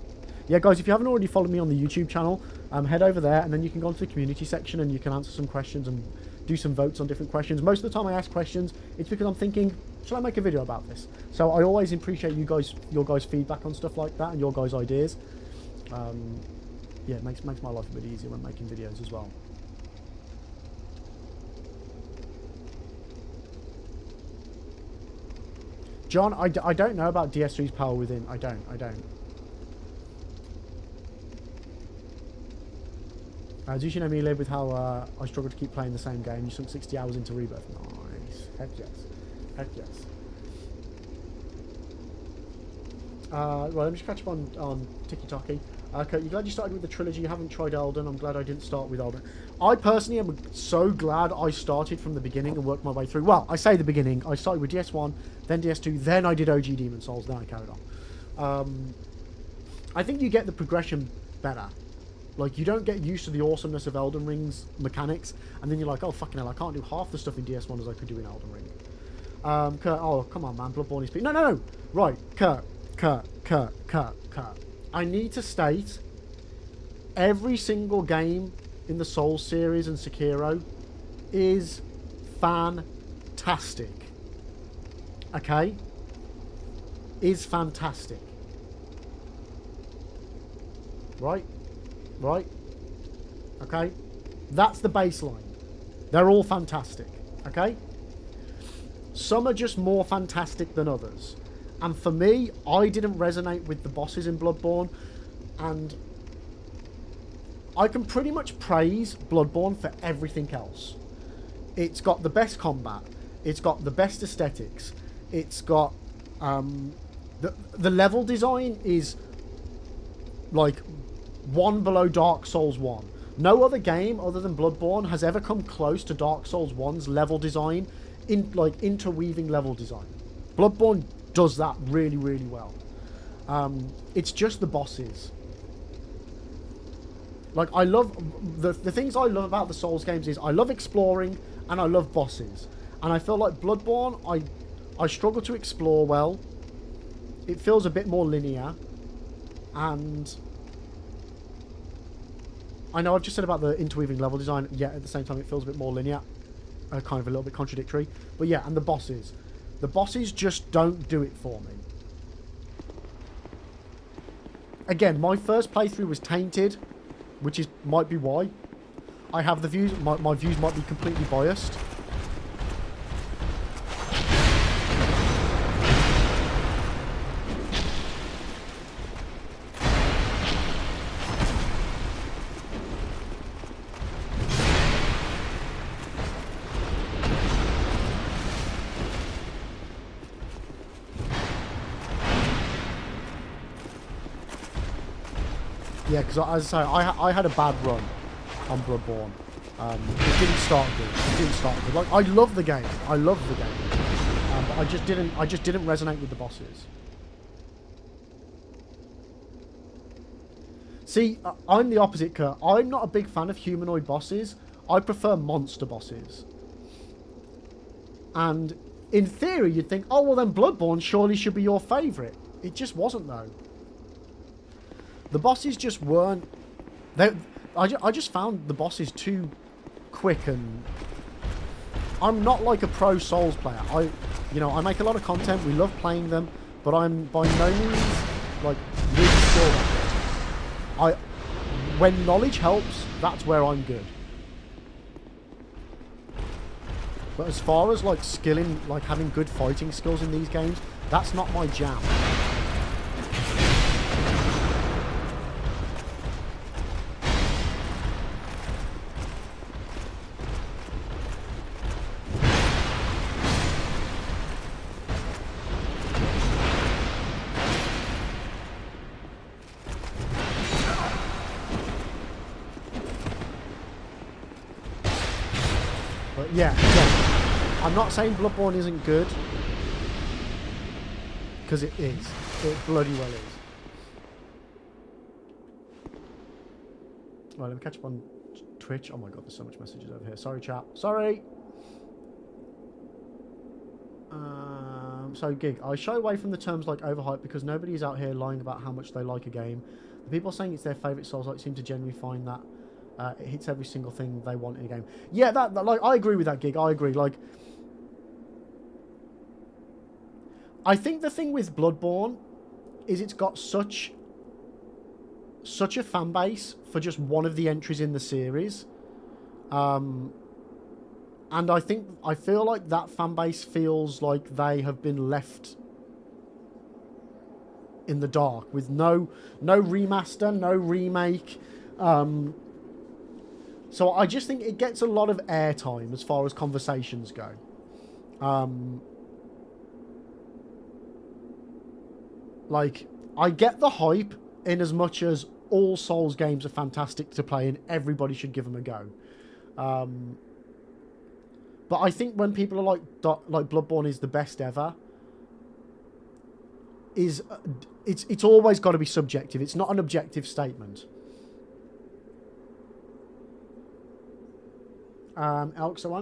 Speaker 3: Yeah, guys, if you haven't already followed me on the YouTube channel, head over there and then you can go into the community section and you can answer some questions and do some votes on different questions. Most of the time I ask questions, it's because I'm thinking, shall I make a video about this? So I always appreciate your guys' feedback on stuff like that and your guys' ideas. Yeah, it makes my life a bit easier when making videos as well. John, I don't know about DS3's Power Within. I don't. Do you know me, live with how I struggle to keep playing the same game? You sunk 60 hours into Rebirth. Nice. Heck yes. Heck yes. Well, let me just catch up on Tiki Taki. Okay, you're glad you started with the trilogy. You haven't tried Elden. I'm glad I didn't start with Elden. I personally am so glad I started from the beginning and worked my way through. Well, I say the beginning. I started with DS1, then DS2, then I did OG Demon Souls, then I carried on. I think you get the progression better. Like, you don't get used to the awesomeness of Elden Ring's mechanics, and then you're like, oh, fucking hell, I can't do half the stuff in DS1 as I could do in Elden Ring. Kurt, oh, come on, man, Bloodborne is... No. Right, Kurt. I need to state, every single game in the Souls series and Sekiro is fantastic. Okay? Is fantastic. Right? Okay? That's the baseline. They're all fantastic. Okay? Some are just more fantastic than others. And for me, I didn't resonate with the bosses in Bloodborne. And I can pretty much praise Bloodborne for everything else. It's got the best combat. It's got the best aesthetics. It's got... the level design is like one below Dark Souls 1. No other game other than Bloodborne has ever come close to Dark Souls 1's level design, interweaving level design. Bloodborne does that really, really well. It's just the bosses. Like, I love... The things I love about the Souls games is I love exploring and I love bosses. And I feel like Bloodborne, I struggle to explore well. It feels a bit more linear. And... I know I've just said about the interweaving level design, yet at the same time it feels a bit more linear. Kind of a little bit contradictory. But yeah, and the bosses. The bosses just don't do it for me. Again, my first playthrough was tainted, which might be why. I have the views, my views might be completely biased. Yeah, because as I say, I had a bad run on Bloodborne. It didn't start good. It didn't start good. Like, I love the game. I love the game. But I just didn't resonate with the bosses. See, I'm the opposite, Kurt. I'm not a big fan of humanoid bosses. I prefer monster bosses. And in theory, you'd think, oh, well then Bloodborne surely should be your favourite. It just wasn't, though. The bosses just weren't... I just found the bosses too quick, and I'm not like a pro Souls player. I make a lot of content. We love playing them, but I'm by no means like really skilled at it. When knowledge helps, that's where I'm good. But as far as like skilling, like having good fighting skills in these games, that's not my jam. Yeah. I'm not saying Bloodborne isn't good, because it is. It bloody well is. Right, let me catch up on Twitch. Oh my god, there's so much messages over here. Sorry, chat. Sorry! So, Gig. I shy away from the terms like overhype because nobody is out here lying about how much they like a game. The people saying it's their favourite Souls-like seem to genuinely find that it hits every single thing they want in a game. Yeah, that like I agree with that, Gig. I agree. Like, I think the thing with Bloodborne is it's got such a fan base for just one of the entries in the series, and I feel like that fan base feels like they have been left in the dark with no remaster, no remake. So I just think it gets a lot of airtime as far as conversations go. Like, I get the hype in as much as all Souls games are fantastic to play and everybody should give them a go. But I think when people are like Bloodborne is the best ever, it's always got to be subjective. It's not an objective statement. Elk, so I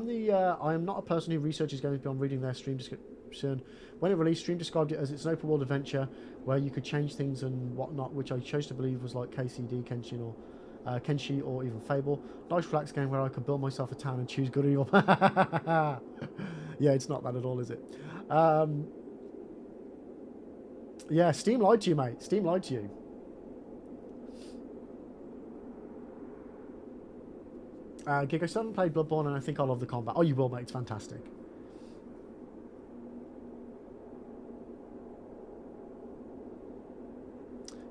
Speaker 3: am not a person who researches games beyond reading their stream description. When it released, Stream described it as its an open world adventure where you could change things and whatnot, which I chose to believe was like KCD, Kenshi, or even Fable. Nice relaxed game where I could build myself a town and choose good or evil. Yeah, it's not that at all, is it? Yeah, Steam lied to you, mate. Steam lied to you. Gig, I still haven't played Bloodborne and I think I love the combat. Oh, you will, mate. It's fantastic.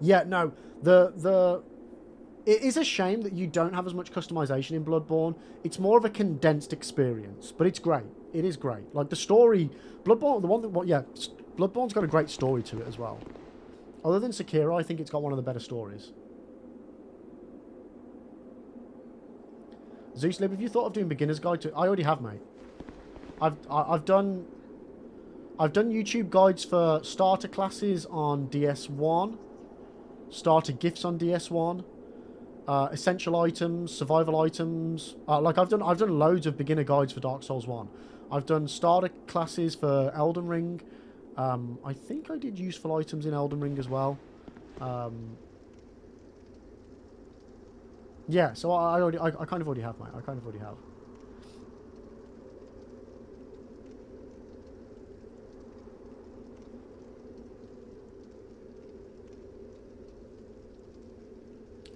Speaker 3: Yeah, no. It is a shame that you don't have as much customization in Bloodborne. It's more of a condensed experience, but it's great. It is great. Like the story, Bloodborne's got a great story to it as well. Other than Sekiro, I think it's got one of the better stories. Zeus Lib, have you thought of doing beginner's guide to? I already have, mate. I've done YouTube guides for starter classes on DS1, starter gifts on DS1, essential items, survival items. Like I've done loads of beginner guides for Dark Souls 1. I've done starter classes for Elden Ring. I think I did useful items in Elden Ring as well. Yeah, so I kind of already have, mate. I kind of already have.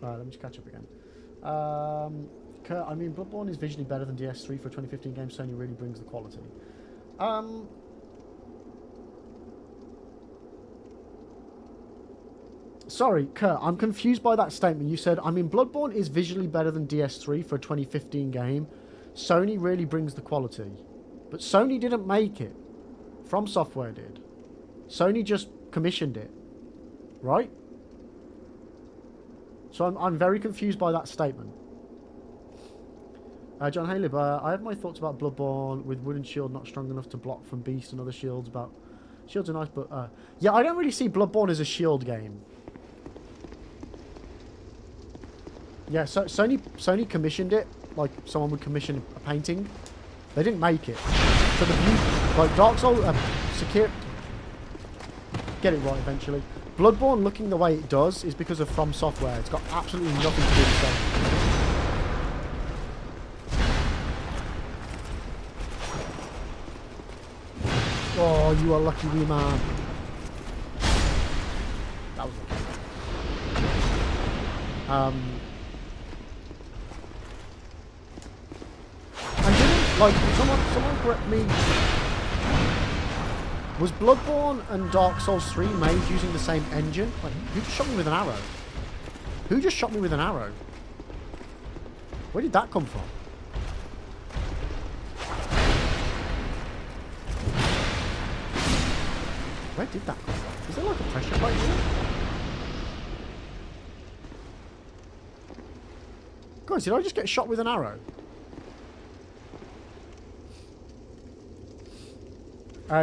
Speaker 3: Alright, let me just catch up again. Kurt, I mean, Bloodborne is visually better than DS3 for a 2015 game. Sony really brings the quality. Sorry, Kurt, I'm confused by that statement. You said, I mean, Bloodborne is visually better than DS3 for a 2015 game. Sony really brings the quality. But Sony didn't make it. From Software did. Sony just commissioned it. Right? So I'm very confused by that statement. John Haleb, I have my thoughts about Bloodborne with wooden shield not strong enough to block from beast and other shields. About shields are nice, but yeah, I don't really see Bloodborne as a shield game. Yeah, so Sony commissioned it like someone would commission a painting. They didn't make it. So the view, like Dark Souls, Secure, get it right eventually. Bloodborne looking the way it does is because of From Software. It's got absolutely nothing to do with Sony. Oh, you are lucky, wee man. That was lucky. And didn't, like, someone correct me. Was Bloodborne and Dark Souls 3 made using the same engine? Like, who just shot me with an arrow? Who just shot me with an arrow? Where did that come from? Where did that come from? Is there like a pressure plate here? Guys, did I just get shot with an arrow?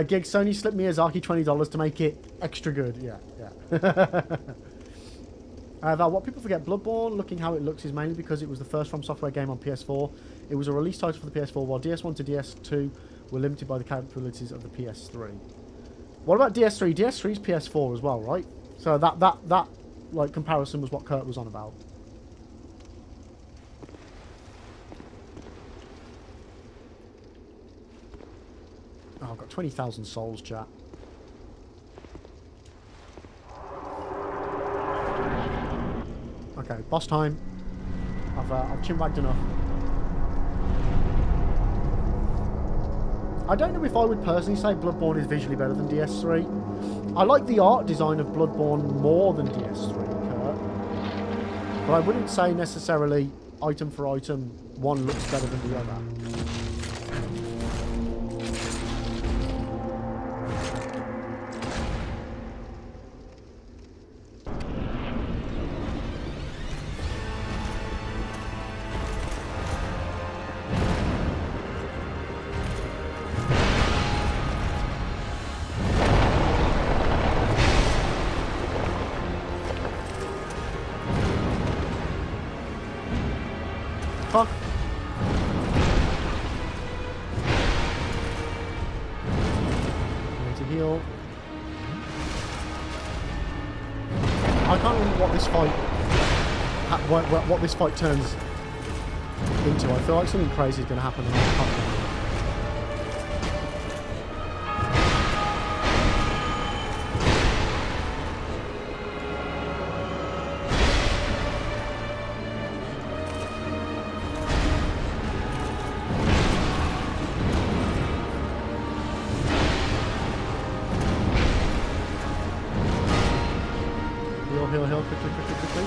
Speaker 3: Gig, Sony slipped Miyazaki $20 to make it extra good. Yeah, yeah. Val, what people forget, Bloodborne, looking how it looks, is mainly because it was the first From Software game on PS4. It was a release title for the PS4, while DS1 to DS2 were limited by the capabilities of the PS3. What about DS3? DS3's PS4 as well, right? So that like comparison was what Kurt was on about. Oh, I've got 20,000 souls, chat. Okay, boss time. I've chin-wagged enough. I don't know if I would personally say Bloodborne is visually better than DS3. I like the art design of Bloodborne more than DS3, Kurt. But I wouldn't say necessarily, item for item, one looks better than the other. Fuck. Need to heal. I can't remember what this fight, what this fight turns into. I feel like something crazy is going to happen. And I can't remember. Heal, quickly.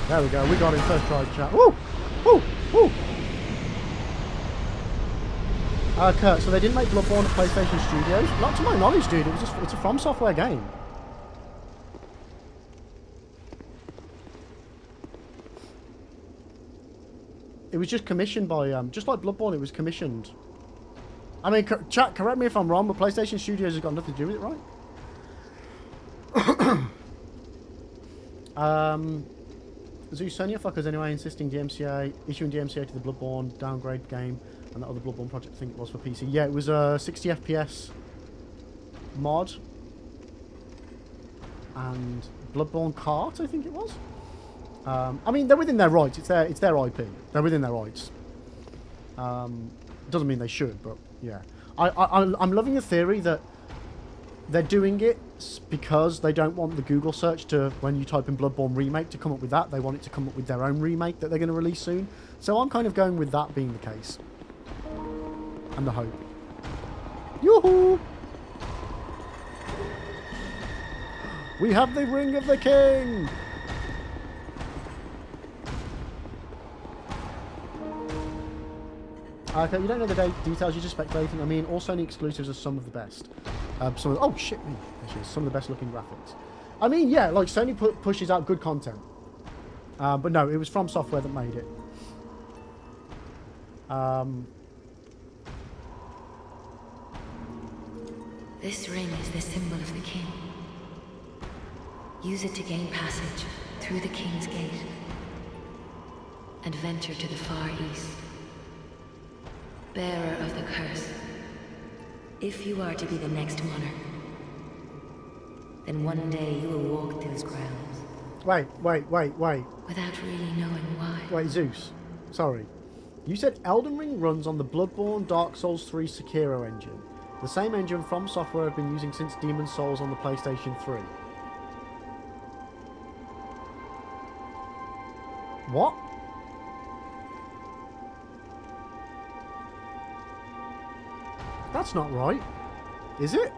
Speaker 3: There we go, we got him first try, chat. Woo! Woo! Woo! Kurt, so they didn't make Bloodborne at PlayStation Studios? Not to my knowledge, dude. It's a From Software game. It was just commissioned by, just like Bloodborne, it was commissioned. I mean, chat, correct me if I'm wrong, but PlayStation Studios has got nothing to do with it, right? Zeus, Sony fuckers anyway, insisting DMCA, issuing DMCA to the Bloodborne downgrade game and that other Bloodborne project I think it was for PC. Yeah, it was a 60 FPS mod and Bloodborne Kart, I think it was. I mean, they're within their rights. It's their IP. They're within their rights. Doesn't mean they should, but yeah. I'm loving the theory that they're doing it because they don't want the Google search to, when you type in Bloodborne Remake, to come up with that. They want it to come up with their own remake that they're going to release soon. So I'm kind of going with that being the case. And the hope. Yoo-hoo! We have the Ring of the King! Okay, you don't know the details, you're just speculating. I mean, all Sony exclusives are some of the best. Oh, shit me. Actually, some of the best looking graphics. I mean, yeah, like, Sony pushes out good content. But no, it was From Software that made it.
Speaker 5: This ring is the symbol of the king. Use it to gain passage through the king's gate and venture to the far east. Bearer of the curse, if you are to be the next monarch, then one day you will walk those grounds.
Speaker 3: Wait.
Speaker 5: Without really knowing why.
Speaker 3: Wait, Zeus. Sorry. You said Elden Ring runs on the Bloodborne, Dark Souls 3 Sekiro engine. The same engine From Software have been using since Demon's Souls on the PlayStation 3. What? That's not right. Is it?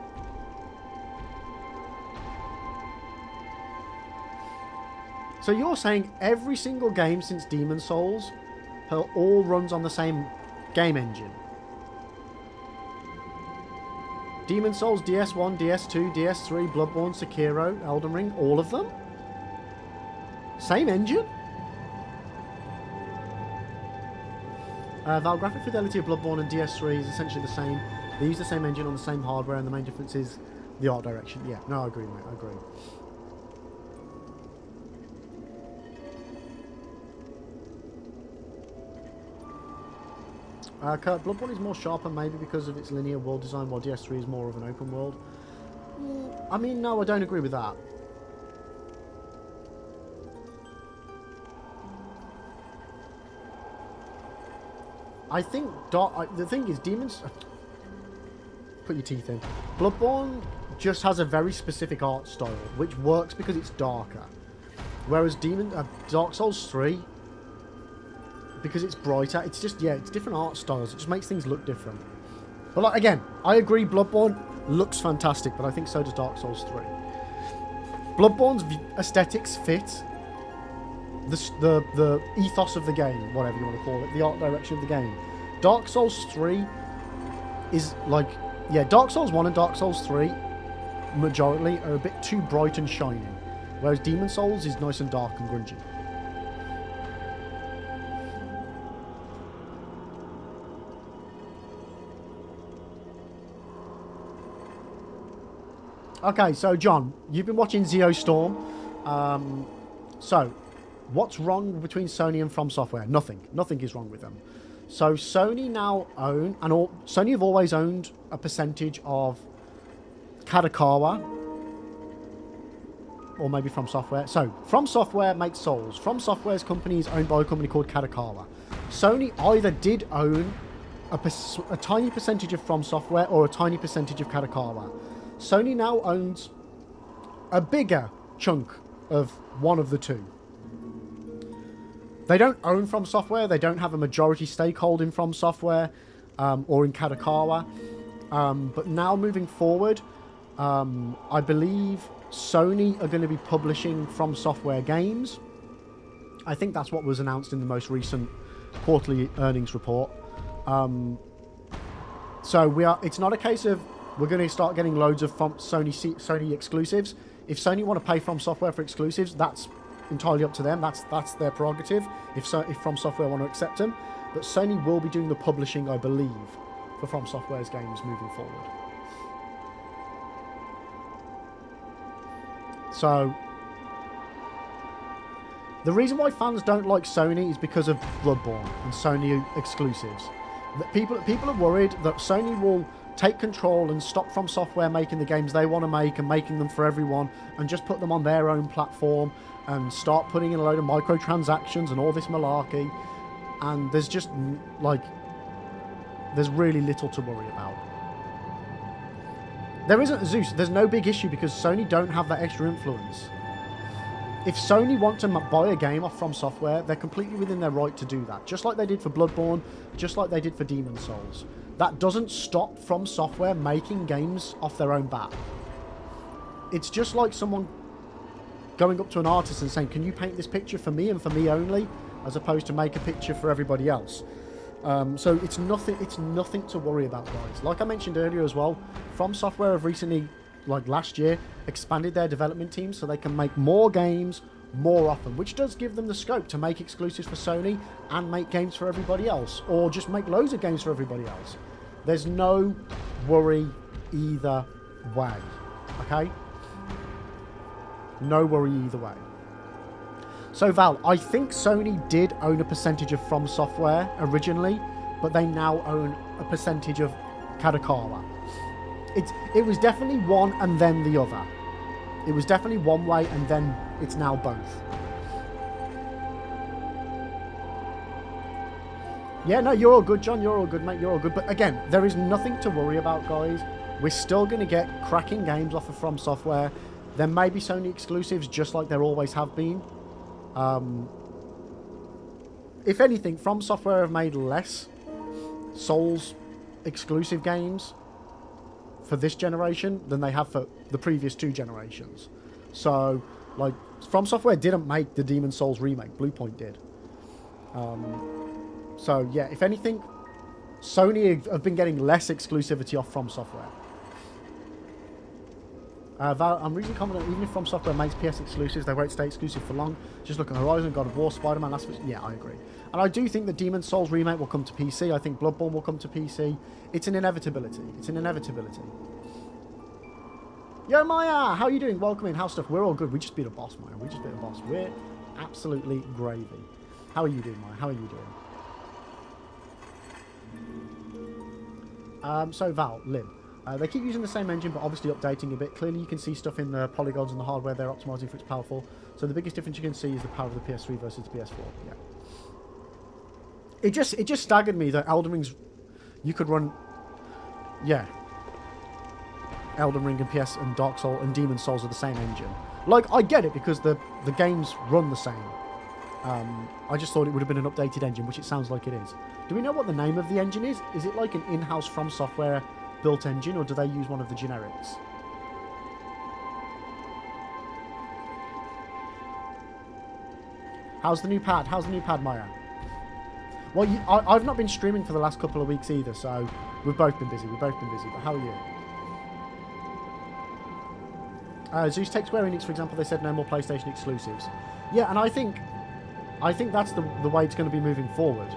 Speaker 3: So you're saying every single game since Demon's Souls all runs on the same game engine? Demon's Souls, DS1, DS2, DS3, Bloodborne, Sekiro, Elden Ring, all of them? Same engine? The graphic fidelity of Bloodborne and DS3 is essentially the same. They use the same engine on the same hardware, and the main difference is the art direction. Yeah, no, I agree, mate, I agree. Kurt, Bloodborne is more sharper maybe because of its linear world design, while DS3 is more of an open world. I mean, no, I don't agree with that. I think the thing is, Demons... Put your teeth in. Bloodborne just has a very specific art style, which works because it's darker. Whereas Dark Souls 3, because it's brighter, it's just, yeah, it's different art styles. It just makes things look different. But like, again, I agree, Bloodborne looks fantastic, but I think so does Dark Souls 3. Bloodborne's aesthetics fit the ethos of the game, whatever you want to call it, the art direction of the game. Dark Souls 3 is like, yeah, Dark Souls 1 and Dark Souls 3 majority are a bit too bright and shining, whereas Demon's Souls is nice and dark and grungy. Okay, so John, you've been watching Geostorm. So, what's wrong between Sony and From Software? Nothing. Nothing is wrong with them. So Sony now own, and Sony have always owned a percentage of Kadokawa, or maybe From Software. So, From Software makes Souls. From Software's company is owned by a company called Kadokawa. Sony either did own a tiny percentage of From Software or a tiny percentage of Kadokawa. Sony now owns a bigger chunk of one of the two. They don't own From Software. They don't have a majority stakeholding From Software or in Kadokawa. But now moving forward, I believe Sony are going to be publishing From Software games. I think that's what was announced in the most recent quarterly earnings report. So it's not a case of we're going to start getting loads of Sony exclusives. If Sony want to pay From Software for exclusives, that's entirely up to them. That's their prerogative. If From Software want to accept them, but Sony will be doing the publishing, I believe, for From Software's games moving forward. So the reason why fans don't like Sony is because of Bloodborne and Sony exclusives. That people are worried that Sony will take control and stop From Software making the games they want to make and making them for everyone, and just put them on their own platform and start putting in a load of microtransactions and all this malarkey. And there's just, like, there's really little to worry about. There isn't, Zeus. There's no big issue because Sony don't have that extra influence. If Sony want to buy a game off From Software, they're completely within their right to do that. Just like they did for Bloodborne, just like they did for Demon Souls. That doesn't stop From Software making games off their own bat. It's just like someone going up to an artist and saying, can you paint this picture for me and for me only, as opposed to make a picture for everybody else. So it's nothing to worry about, guys. Like I mentioned earlier as well, From Software have recently, like last year, expanded their development team so they can make more games more often, which does give them the scope to make exclusives for Sony and make games for everybody else, or just make loads of games for everybody else. There's no worry either way, okay? No worry either way. So Val, I think Sony did own a percentage of From Software originally, but they now own a percentage of Kadokawa. It was definitely one and then the other. It was definitely one way and then it's now both. Yeah, no, you're all good, John. You're all good, mate. You're all good. But again, there is nothing to worry about, guys. We're still going to get cracking games off of From Software. There may be Sony exclusives, just like there always have been. If anything, From Software have made less Souls exclusive games for this generation than they have for the previous 2 generations. So, like, From Software didn't make the Demon Souls remake. Bluepoint did. So, yeah, if anything, Sony have been getting less exclusivity off From Software. I'm reasonably confident even if From Software makes PS exclusives, they won't stay exclusive for long. Just look at Horizon, God of War, Spider-Man, Last of Us. Yeah, I agree. And I do think the Demon Souls remake will come to PC. I think Bloodborne will come to PC. It's an inevitability. It's an inevitability. Yo, Maya! How you doing? Welcome in. How's stuff? We're all good. We just beat a boss, Maya. We just beat a boss. We're absolutely gravy. How are you doing, Maya? How are you doing? So, Val, Lib. They keep using the same engine, but obviously updating a bit. Clearly, you can see stuff in the polygons and the hardware they're optimizing for its powerful. So the biggest difference you can see is the power of the PS3 versus the PS4. Yeah. It just staggered me that Elden Ring's... You could run... Yeah. Elden Ring and PS and Dark Souls and Demon Souls are the same engine. Like, I get it because the games run the same. I just thought it would have been an updated engine, which it sounds like it is. Do we know what the name of the engine is? Is it like an in-house From Software built engine, or do they use one of the generics? How's the new pad? How's the new pad, Maya? Well, I've not been streaming for the last couple of weeks either, so we've both been busy. But how are you? Zeus takes Square Enix, for example. They said no more PlayStation exclusives. Yeah, and I think that's the way it's going to be moving forward.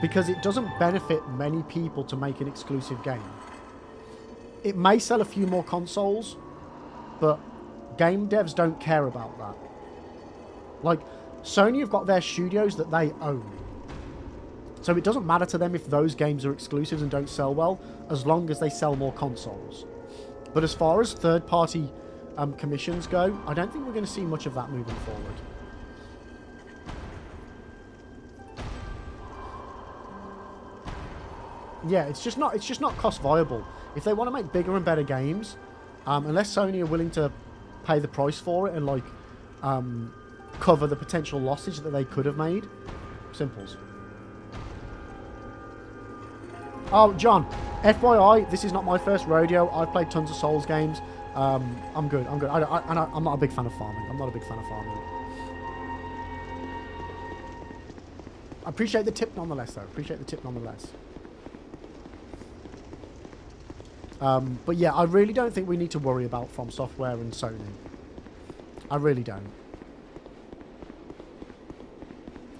Speaker 3: Because it doesn't benefit many people to make an exclusive game. It may sell a few more consoles, but game devs don't care about that. Like, Sony have got their studios that they own. So it doesn't matter to them if those games are exclusives and don't sell well, as long as they sell more consoles. But as far as third-party commissions go, I don't think we're going to see much of that moving forward. Yeah, it's just not cost viable. If they want to make bigger and better games, unless Sony are willing to pay the price for it and like cover the potential losses that they could have made, simples. Oh, John, FYI, this is not my first rodeo. I've played tons of Souls games. I'm good. I'm not a big fan of farming. I appreciate the tip nonetheless, though. But yeah, I really don't think we need to worry about From Software and Sony. I really don't.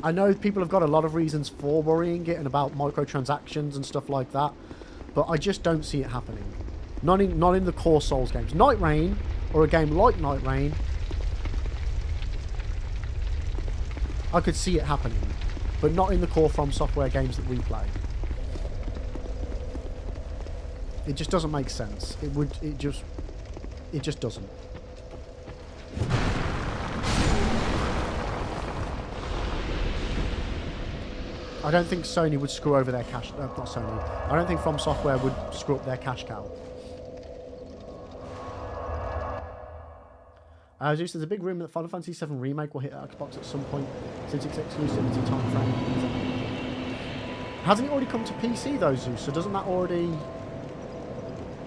Speaker 3: I know people have got a lot of reasons for worrying it and about microtransactions and stuff like that, but I just don't see it happening. Not in the core Souls games. Night Rain, or a game like Night Rain, I could see it happening, but not in the core From Software games that we play. It just doesn't make sense. It just doesn't. I don't think Sony would screw over their cash... not Sony. I don't think From Software would screw up their cash cow. Zeus, there's a big rumour that Final Fantasy VII Remake will hit Xbox at some point since its exclusivity time frame. Hasn't it already come to PC though, Zeus? So doesn't that already...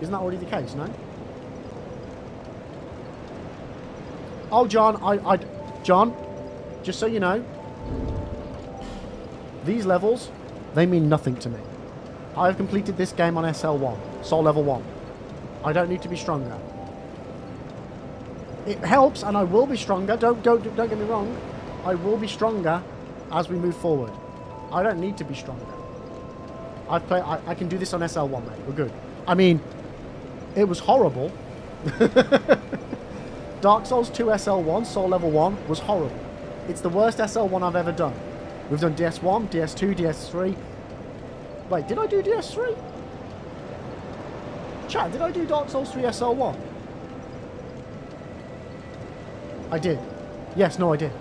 Speaker 3: Isn't that already the case, no? Oh, John, John, just so you know, these levels, they mean nothing to me. I have completed this game on SL1, Soul Level 1. I don't need to be stronger. It helps, and I will be stronger. Don't get me wrong. I will be stronger as we move forward. I don't need to be stronger. I can do this on SL1, mate. We're good. I mean, it was horrible. Dark Souls 2 SL1, Soul Level 1, was horrible. It's the worst SL1 I've ever done. We've done DS1, DS2, DS3. Wait, did I do DS3? Chat, did I do Dark Souls 3 SL1? I did. Yes, no, I did.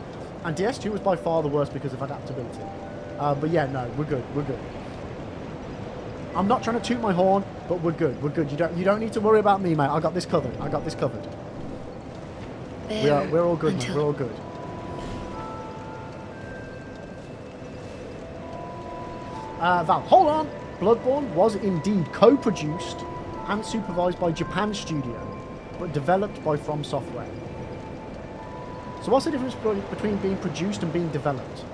Speaker 3: And DS2 was by far the worst because of adaptability. But yeah, no, we're good. We're good. I'm not trying to toot my horn, but we're good. We're good. You don't need to worry about me, mate. I got this covered. I got this covered. We're all good, man. We're all good. Val, hold on. Bloodborne was indeed co-produced and supervised by Japan Studio, but developed by From Software. So what's the difference between being produced and being developed?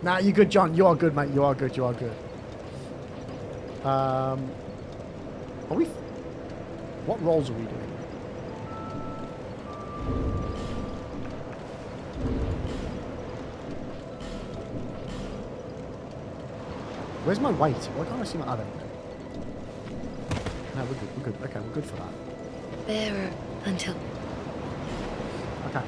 Speaker 3: Nah, you're good, John. You are good, mate. You are good. You are good. Are we... What roles are we doing? Where's my weight? Why can't I see my... I don't know. No, we're good. We're good. Okay, we're good for that.
Speaker 5: Bearer until...
Speaker 3: Okay.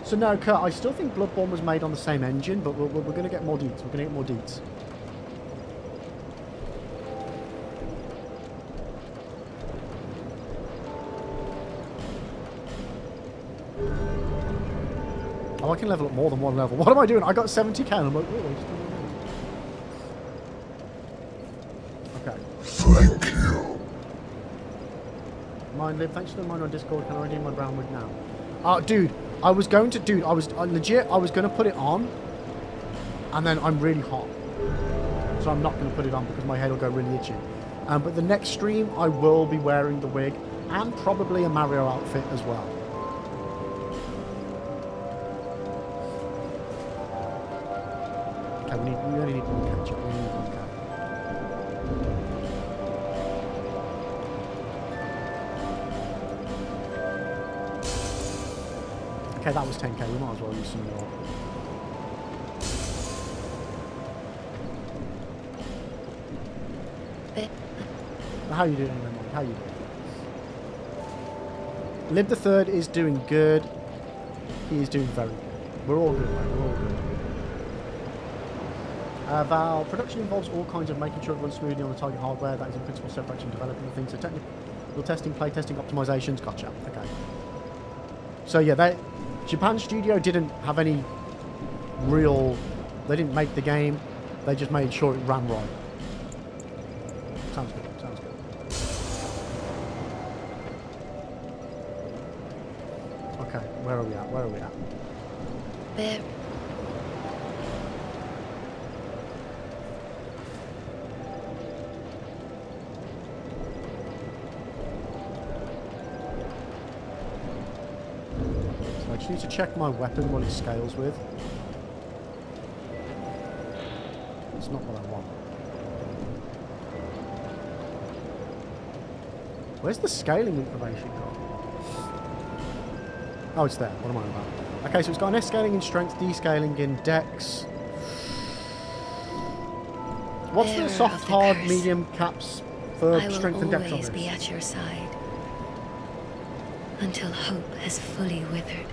Speaker 3: So no, Kurt, I still think Bloodborne was made on the same engine, but we're going to get more deets. We're going to get more deets. Oh, I can level up more than one level. What am I doing? I got 70k and I'm like, oh, okay.
Speaker 4: Thank you.
Speaker 3: Mindlib, thanks for the mine on Discord. Can I redeem my brown wig now? Dude, I was going to, I was going to put it on, and then I'm really hot. So I'm not going to put it on because my head will go really itchy. But the next stream, I will be wearing the wig, and probably a Mario outfit as well. Okay, we only need one catch up. We need one catch. Okay, that was 10k. We might as well use some more. How you doing, Lemon? How you doing? Lib the Third is doing good. He is doing very good. We're all good, mate. We're all good. Val, production involves all kinds of making sure it runs smoothly on the target hardware. That is in principle separate from developing the thing. So technical testing, play testing, optimizations. Gotcha. Okay. So yeah, Japan Studio didn't have any real... They didn't make the game. They just made sure it ran right. Sounds good. Sounds good. Okay, where are we at? Where are we at?
Speaker 5: There.
Speaker 3: So I just need to check my weapon, what it scales with. It's not what I want. Where's the scaling information gone? Oh, it's there. What am I on about? Okay, so it's got an S scaling in strength, D scaling in dex. What's the soft, hard, medium caps for strength and dex on
Speaker 5: I will always
Speaker 3: this?
Speaker 5: be at your side until hope has fully withered.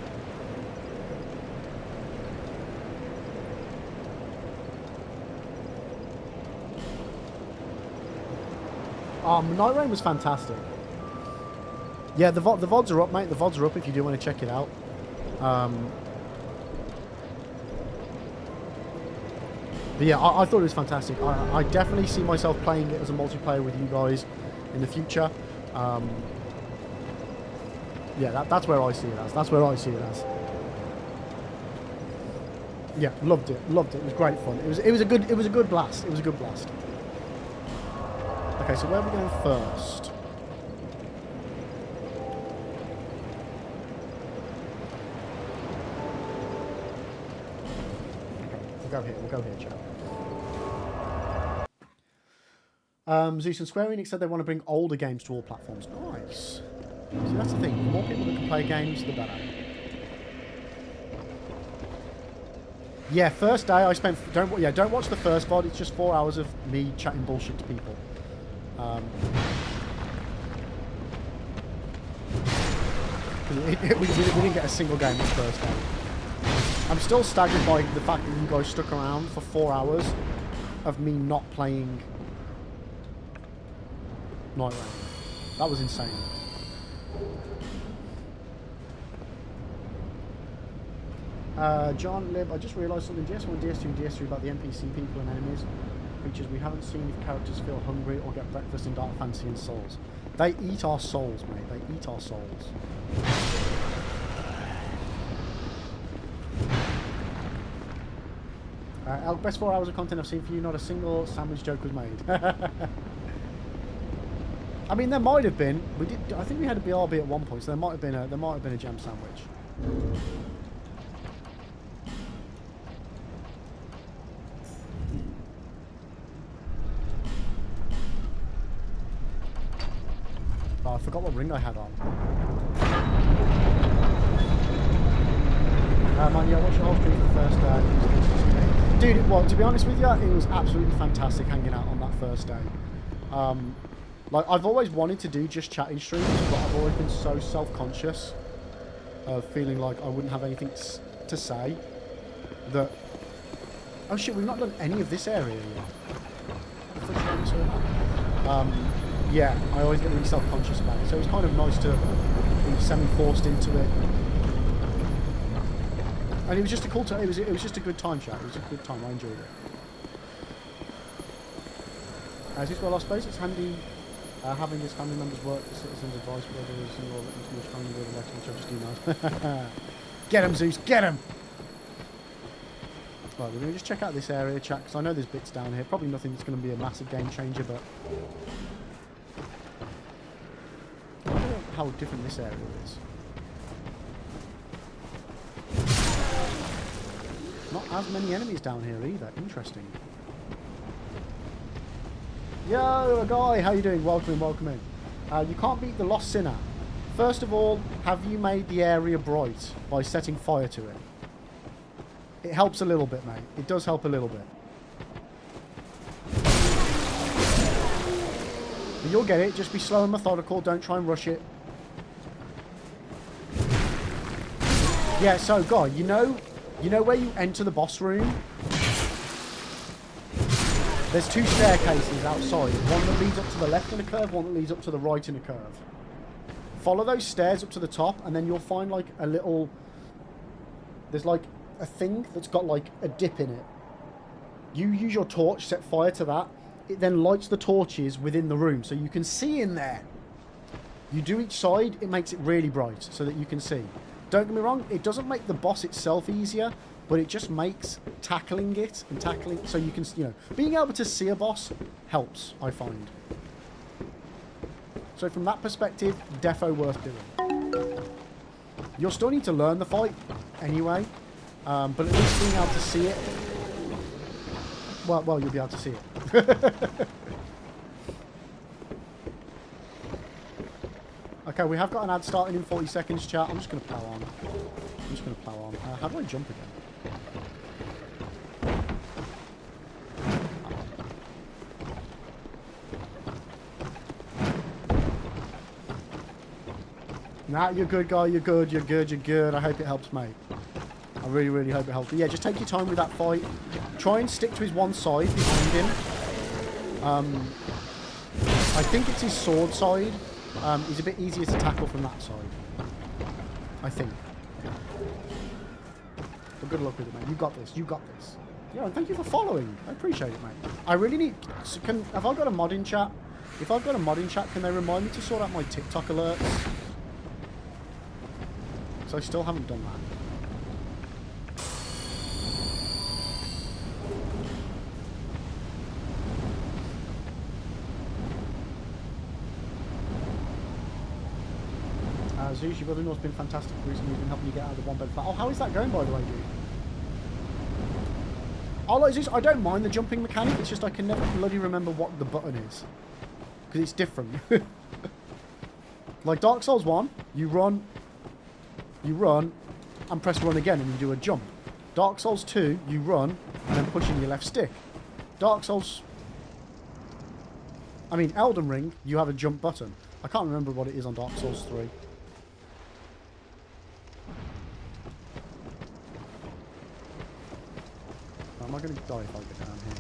Speaker 3: Night Rain was fantastic. Yeah, the VODs are up, mate. The VODs are up if you do want to check it out. But yeah, I thought it was fantastic. I definitely see myself playing it as a multiplayer with you guys in the future. Yeah, that's where I see it as. That's where I see it as. Yeah, loved it. Loved it. It was great fun. It was a good blast. It was a good blast. Okay, so where are we going first? Okay, we'll go here, chat. Zeus and Square Enix said they want to bring older games to all platforms. Nice. See, that's the thing. The more people that can play games, the better. Yeah, first day I spent. Don't watch the first VOD. It's just 4 hours of me chatting bullshit to people. We didn't get a single game this first day. I'm still staggered by the fact that you guys stuck around for 4 hours of me not playing Night Rain. That was insane. John Lib, I just realised something. DS1, DS2, and DS3 about the NPC people and enemies. Creatures we haven't seen if characters feel hungry or get breakfast in Dark Fantasy and Souls. They eat our souls, mate. They eat our souls. Best 4 hours of content I've seen for you. Not a single sandwich joke was made. I mean, there might have been. We did. I think we had a BRB at one point, so there might have been a jam sandwich. Oh, I forgot what ring I had on. Man, yeah, watch your whole stream for the first day. Dude, well, to be honest with you, it was absolutely fantastic hanging out on that first day. Like, I've always wanted to do just chatting streams, but I've always been so self-conscious of feeling like I wouldn't have anything to say that... Oh shit, we've not done any of this area yet. Yeah, I always get really self-conscious about it, so it was kind of nice to be semi-forced into it. And it was just a cool time. It was just a good time, chat. It was a good time. I enjoyed it. As well, I suppose it's handy having his family members work for citizens' advice, brothers, and all that into much family with a letter, which I just emailed. Get him, Zeus! Get him! Right, we're going to just check out this area, chat, because I know there's bits down here. Probably nothing that's going to be a massive game changer, but I don't know how different this area is. Not as many enemies down here either. Interesting. Yo, guy, how you doing? Welcome in, welcome in. You can't beat the Lost Sinner. First of all, have you made the area bright by setting fire to it? It helps a little bit, mate. It does help a little bit. But you'll get it. Just be slow and methodical. Don't try and rush it. Yeah, so, guy, you know where you enter the boss room? There's two staircases outside. One that leads up to the left in a curve, one that leads up to the right in a curve. Follow those stairs up to the top, and then you'll find, like, a little... There's, like, a thing that's got, like, a dip in it. You use your torch, set fire to that. It then lights the torches within the room, so you can see in there. You do each side, it makes it really bright, so that you can see. Don't get me wrong, it doesn't make the boss itself easier, but it just makes tackling it and tackling, so you can, you know, being able to see a boss helps, I find. So from that perspective, defo worth doing. You'll still need to learn the fight anyway, but at least being able to see it, well, you'll be able to see it. Okay, we have got an ad starting in 40 seconds, chat. I'm just going to plow on. How do I jump again? Nah, you're good, guy. You're good. I hope it helps, mate. I really, really hope it helps. But yeah, just take your time with that fight. Try and stick to his one side behind him. I think it's his sword side. He's a bit easier to tackle from that side, I think. But good luck with it, mate. You got this. You got this. Yeah, and thank you for following. I appreciate it, mate. I really need... So have I got a mod in chat? If I've got a mod in chat, can they remind me to sort out my TikTok alerts? So I still haven't done that. Zeus, your brother-in-law's been fantastic recently. He's been helping you get out of the one-bed flat. Oh, how is that going, by the way, dude? Oh, like Zeus, I don't mind the jumping mechanic. It's just I can never bloody remember what the button is. Because it's different. Like Dark Souls 1, you run, and press run again, and you do a jump. Dark Souls 2, you run, and then push in your left stick. Dark Souls... I mean, Elden Ring, you have a jump button. I can't remember what it is on Dark Souls 3. Am I going to die if I get down here?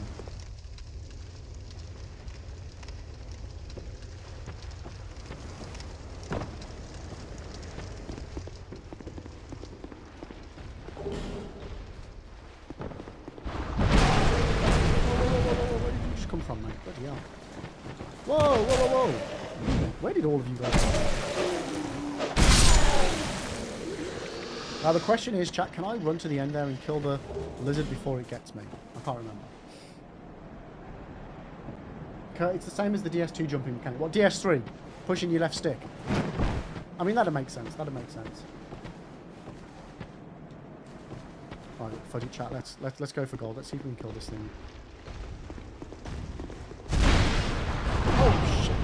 Speaker 3: Where did you just come from, mate? Bloody hell. Whoa, whoa, whoa, whoa! Where did all of you guys go? Now the question is, chat, can I run to the end there and kill the lizard before it gets me? I can't remember. Okay, it's the same as the DS2 jumping mechanic. What, DS3? Pushing your left stick. I mean, that'd make sense. That'd make sense. Right, fudge it, chat. Let's go for gold. Let's see if we can kill this thing. Oh shit!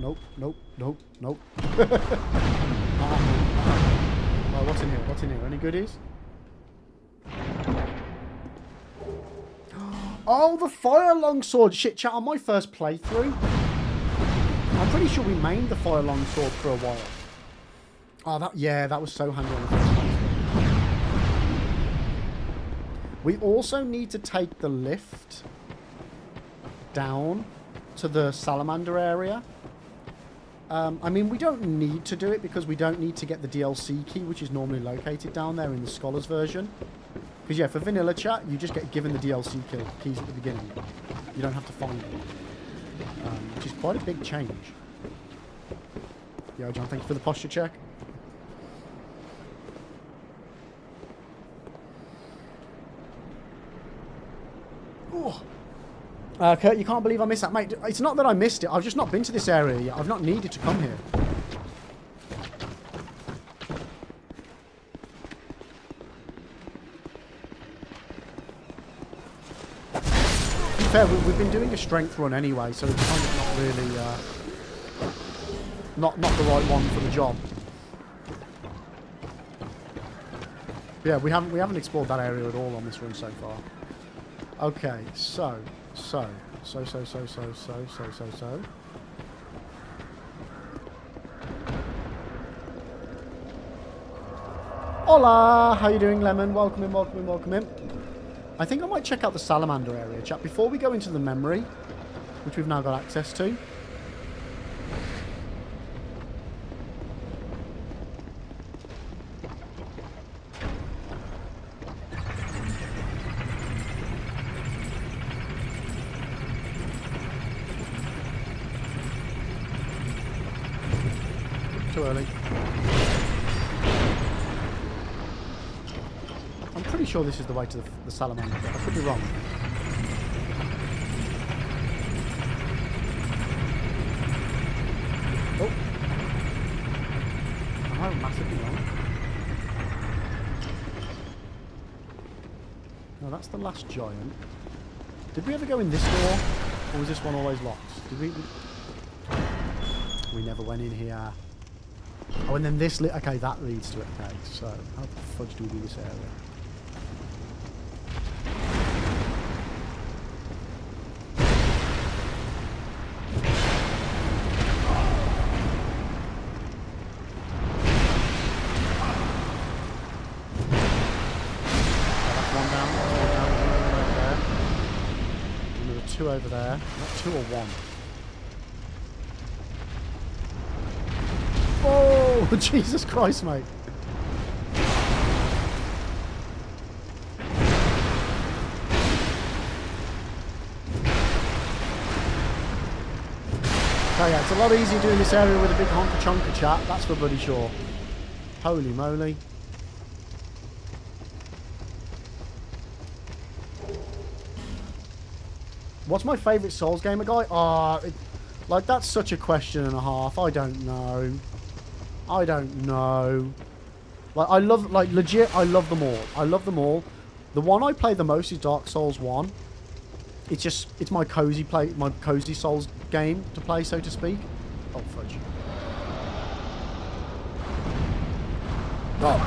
Speaker 3: Nope. Right, what's in here? What's in here? Any goodies? Oh, the fire longsword! Shit, chat, on my first playthrough, I'm pretty sure we mained the fire longsword for a while. Oh, that was so handy on the first playthrough. We also need to take the lift down to the salamander area. I mean, we don't need to do it because we don't need to get the DLC key, which is normally located down there in the Scholars version. Because, yeah, for vanilla chat, you just get given the DLC keys at the beginning. You don't have to find them. Which is quite a big change. Yo, John, thank you for the posture check. Oh. Kurt, you can't believe I missed that. Mate, it's not that I missed it. I've just not been to this area yet. I've not needed to come here. To be fair, we've been doing a strength run anyway, so it's kind of not really... not the right one for the job. Yeah, we haven't explored that area at all on this run so far. Okay, so. Hola! How you doing, Lemon? Welcome in. I think I might check out the salamander area, chat, before we go into the memory, which we've now got access to. Too early. I'm pretty sure this is the way to the salamander, but I could be wrong. Oh. Am I massively wrong? No, that's the last giant. Did we ever go in this door? Or was this one always locked? Did we... We never went in here. Oh, and then this... Okay, that leads to it. Okay, so how the fudge do we do this area? Two over there. Not two or one. Oh, Jesus Christ, mate. Oh yeah, it's a lot easier doing this area with a big honker chonker chat, that's for bloody sure. Holy moly. What's my favourite Souls gamer guy? Like that's such a question and a half. I don't know. I don't know. Like I love, like legit, I love them all. I love them all. The one I play the most is Dark Souls 1. It's my cozy Souls game to play, so to speak. Oh fudge. Oh.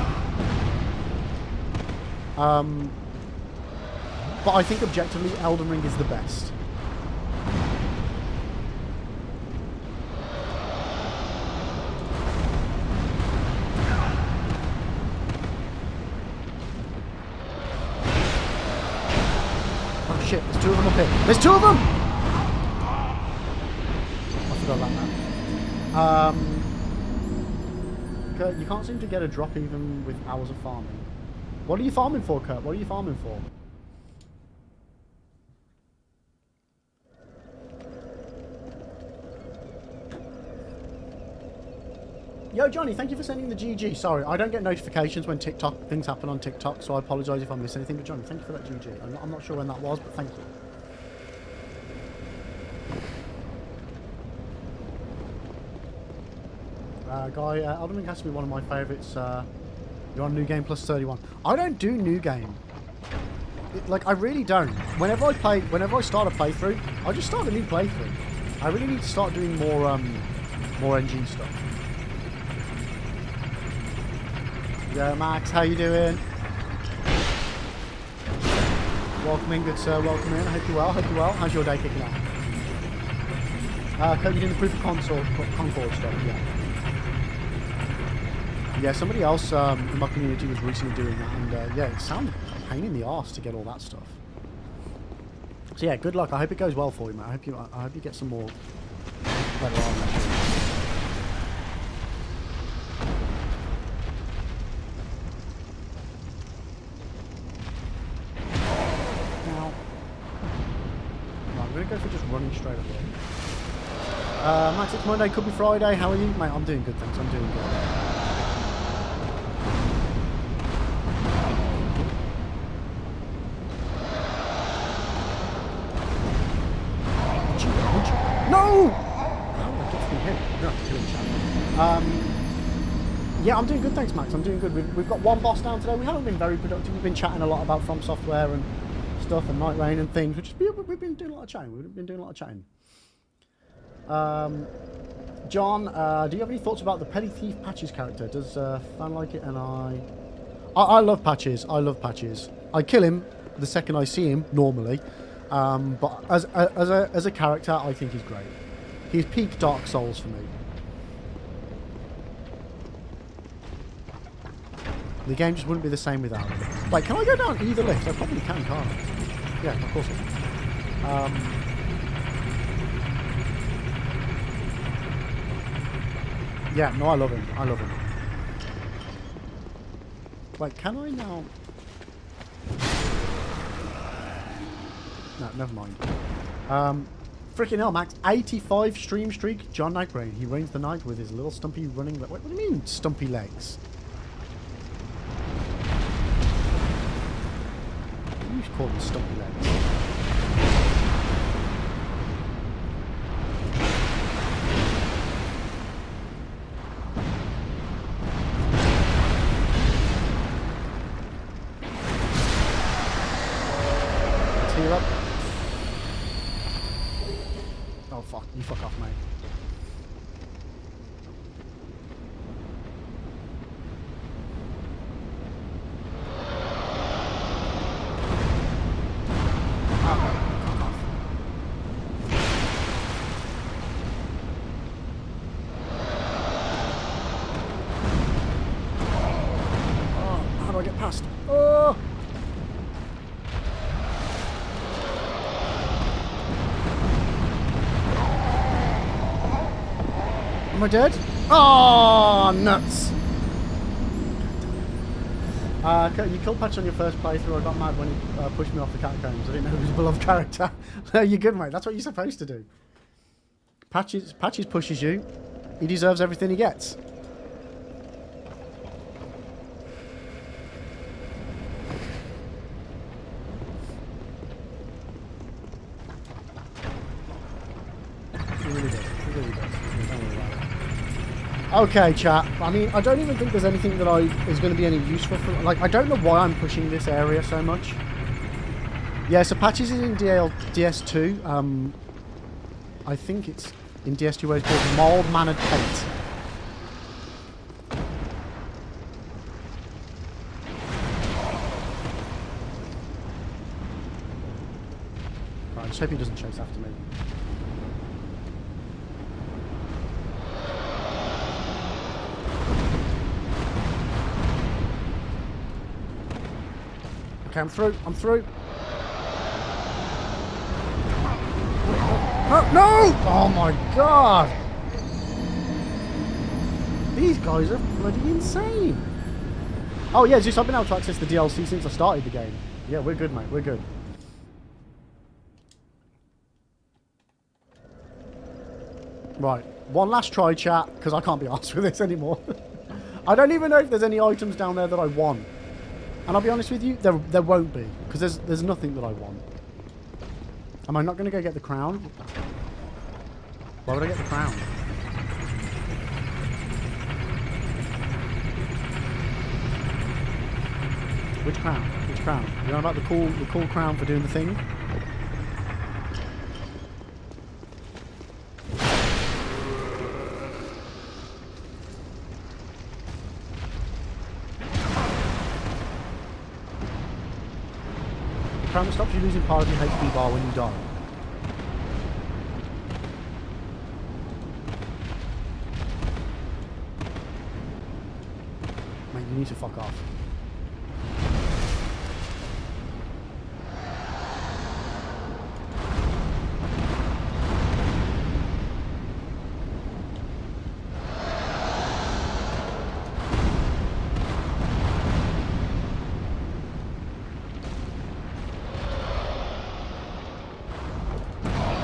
Speaker 3: But I think objectively Elden Ring is the best. Oh shit, there's two of them up here. There's two of them! I forgot about that. Kurt, you can't seem to get a drop even with hours of farming. What are you farming for, Kurt? What are you farming for? Yo, Johnny, thank you for sending the GG. Sorry, I don't get notifications when things happen on TikTok, so I apologise if I miss anything. But Johnny, thank you for that GG. I'm not sure when that was, but thank you. Guy, Elden Ring has to be one of my favourites. You're on New Game plus 31. I don't do New Game. Like, I really don't. Whenever I start a playthrough, I just start a new playthrough. I really need to start doing more NG stuff. Yo, Max, how you doing? Welcome in, good sir. Welcome in. I hope you're well. Hope you're well. How's your day kicking off? You're doing the proof of Concord stuff, yeah. Yeah, somebody else in my community was recently doing that, and yeah, it sounded a pain in the arse to get all that stuff. So yeah, good luck. I hope it goes well for you, man. I hope you get some more better armor. Now, I'm gonna go for just running straight away. Max, it's Monday, could be Friday. How are you, mate? I'm doing good, thanks. I'm doing good. No! Yeah, I'm doing good, thanks, Max. I'm doing good. We've got one boss down today. We haven't been very productive. We've been chatting a lot about From Software and stuff and Night Rain and things, which we've been doing a lot of chatting. We've been doing a lot of chatting. John, do you have any thoughts about the Petty Thief Patches character? Does fan like it? And I love Patches. I love Patches. I kill him the second I see him normally. But as a character, I think he's great. He's peak Dark Souls for me. The game just wouldn't be the same without him. Like, can I go down either lift? I probably can, can't I? Yeah, of course I can. Yeah, no, I love him. I love him. Like, can I now... No, never mind. Freaking hell, Max. 85 stream streak, John Nightbrain. He reigns the night with his little stumpy running... What do you mean, stumpy legs? You should call them stumpy legs. Let's heal up. Oh fuck, you fuck off, mate. Am I dead? Oh, nuts! You killed Patch on your first playthrough. I got mad when he pushed me off the catacombs. I didn't know he was a beloved character. No, you're good, mate. That's what you're supposed to do. Patches pushes you. He deserves everything he gets. He really does. He really does. Don't worry about it. Okay, chat. I mean, I don't even think there's anything that is going to be any useful for... Like, I don't know why I'm pushing this area so much. Yeah, so Patches is in DS2. I think it's in DS2 where it's called Mild-Mannered Paint. Right, I just hope he doesn't chase after me. Okay, I'm through. I'm through. No! Oh my god! These guys are bloody insane. Oh yeah, just I've been able to access the DLC since I started the game. Yeah, we're good, mate. We're good. Right, one last try, chat, because I can't be arsed with this anymore. I don't even know if there's any items down there that I want. And I'll be honest with you, there won't be, because there's nothing that I want. Am I not going to go get the crown? Why would I get the crown? Which crown? Which crown? You know about the cool crown for doing the thing? The crown that stops you losing part of your HP bar when you die. Mate, you need to fuck off.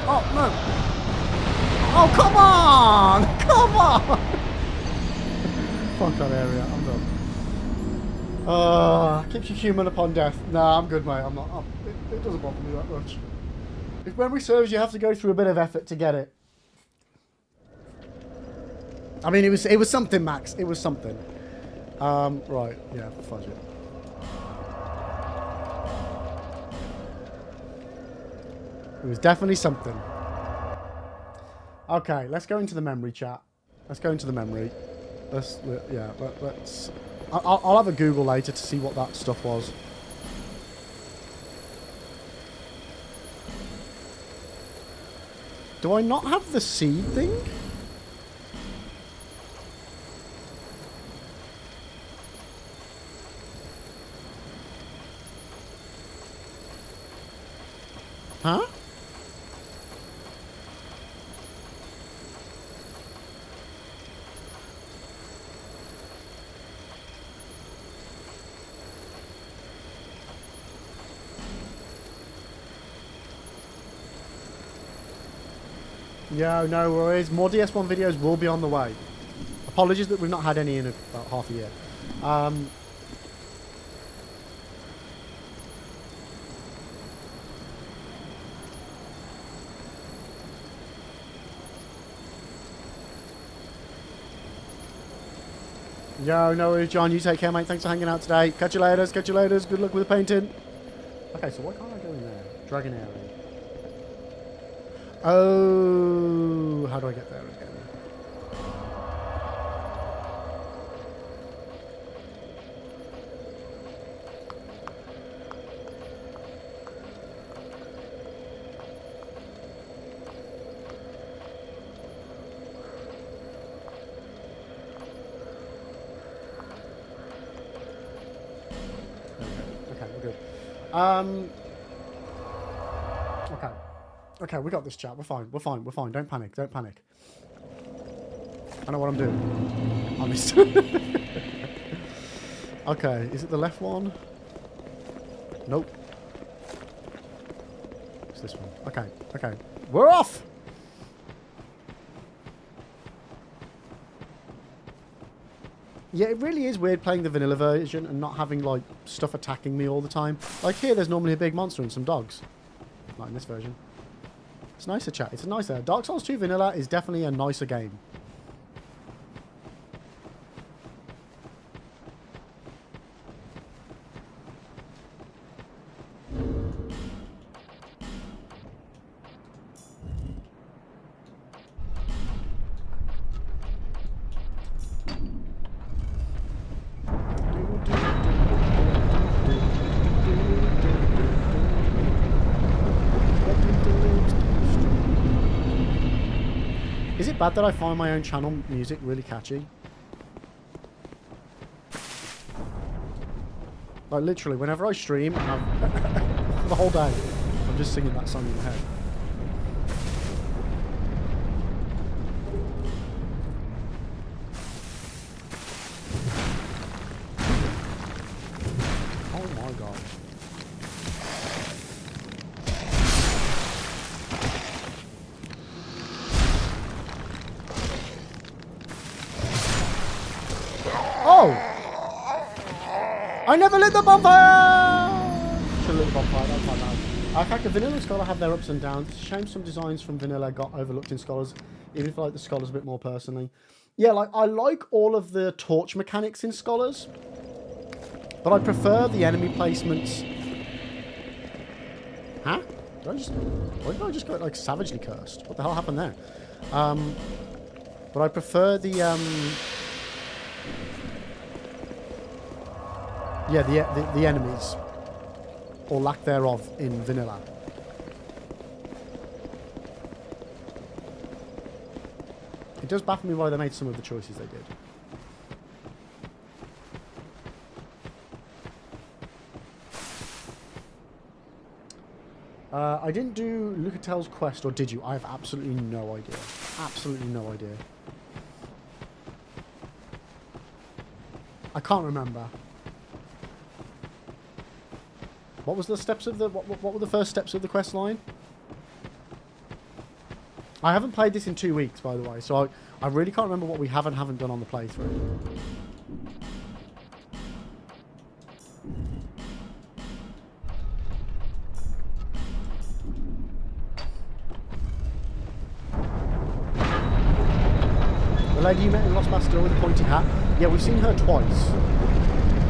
Speaker 3: Oh, no. Oh, come on! Come on! Fuck that area. I'm done. Keeps you human upon death. Nah, I'm good, mate. I'm not. It doesn't bother me that much. If memory serves, you have to go through a bit of effort to get it. I mean, it was something, Max. It was something. Right. Yeah, fudge it. It was definitely something. Okay, let's go into the memory, chat. Let's go into the memory. Let's I'll have a Google later to see what that stuff was. Do I not have the seed thing? Huh? Yeah, no worries. More DS1 videos will be on the way. Apologies that we've not had any in about half a year. Yo, no worries, John. You take care, mate. Thanks for hanging out today. Catch you later. Catch you later. Good luck with the painting. Okay, so why can't I go in there? Dragon area. Oh, how do I get there again? Okay, we're good. Okay, we got this, chat. We're fine. We're fine. We're fine. Don't panic. Don't panic. I know what I'm doing. Honest. Okay, is it the left one? Nope. It's this one. Okay, okay. We're off! Yeah, it really is weird playing the vanilla version and not having, like, stuff attacking me all the time. Like here, there's normally a big monster and some dogs. Not in this version. It's nicer, chat. It's a nicer. Dark Souls 2 Vanilla is definitely a nicer game. Is it bad that I find my own channel music really catchy? Like literally, whenever I stream, and I'm the whole day, I'm just singing that song in my head. Oh my god. Oh! I never lit the bonfire! Should lit the bonfire, that's quite bad. Okay, Vanilla and Scholar have their ups and downs. It's a shame some designs from Vanilla got overlooked in Scholars, even if I like the Scholars a bit more personally. Yeah, like, I like all of the torch mechanics in Scholars, but I prefer the enemy placements. Huh? Why did I just go, like, savagely cursed? What the hell happened there? But I prefer the, yeah, the enemies, or lack thereof, in Vanilla. It does baffle me why they made some of the choices they did. I didn't do Lucatel's quest, or did you? I have absolutely no idea. Absolutely no idea. I can't remember. What was the steps of the... What were the first steps of the quest line? I haven't played this in 2 weeks, by the way, so I really can't remember what we have and haven't done on the playthrough. The lady you met in Lost Bastille with the pointy hat? Yeah, we've seen her twice.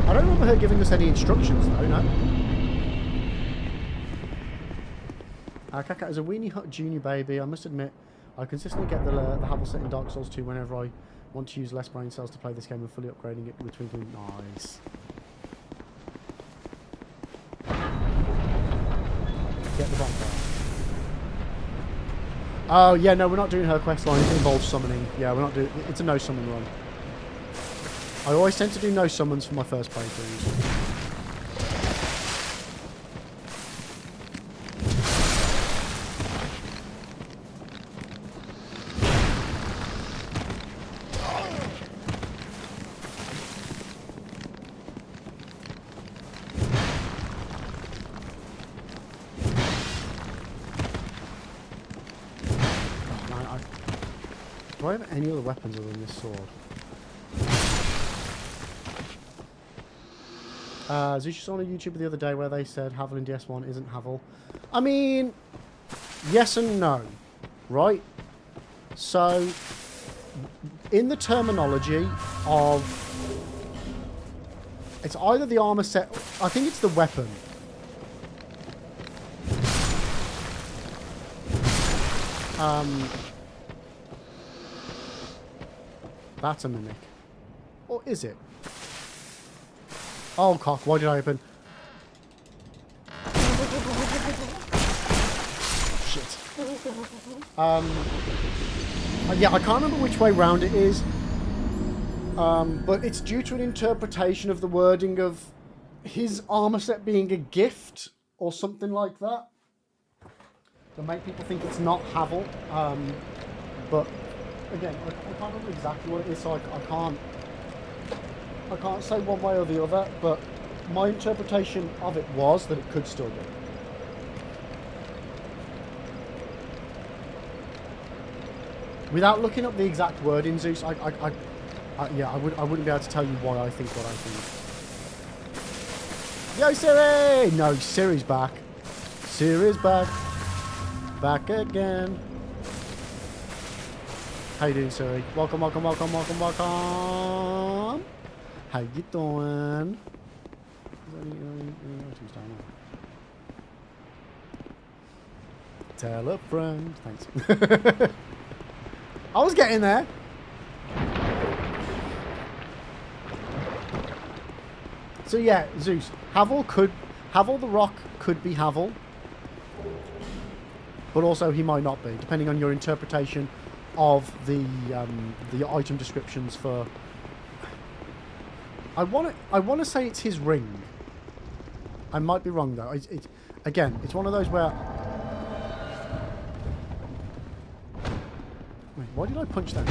Speaker 3: I don't remember her giving us any instructions, though, no? Kaka is a weenie hut junior baby. I must admit, I consistently get the Havel set in Dark Souls 2 whenever I want to use less brain cells to play this game and fully upgrading it with twinkling. Nice. Get the bonfire. Oh, yeah, no, we're not doing her quest line. It involves summoning. Yeah, we're not doing... It's a no summon run. I always tend to do no summons for my first playthroughs. Do I have any other weapons other than this sword? Zusha saw on YouTube the other day where they said Havel in DS1 isn't Havel. I mean, yes and no, right? So, in the terminology of... It's either the armor set... I think it's the weapon. That's a mimic. Or is it? Oh, cock. Why did I open? Shit. Yeah, I can't remember which way round it is. But it's due to an interpretation of the wording of his armor set being a gift or something like that. To make people think it's not Havel. But again, I can't remember exactly what it is, so I can't say one way or the other, but my interpretation of it was that it could still be. Without looking up the exact word in Zeus, yeah, I wouldn't be able to tell you why I think what I think. Yo, Siri! No, Siri's back. Siri's back. Back again. How you doing, Siri? Welcome, welcome, welcome, welcome, welcome. How you doing? Tell a friend. Thanks. I was getting there. So yeah, Zeus. Havel the Rock could be Havel. But also he might not be, depending on your interpretation of the item descriptions for... I want to say it's his ring. I might be wrong though. Again, it's one of those where... Wait, why did I punch that?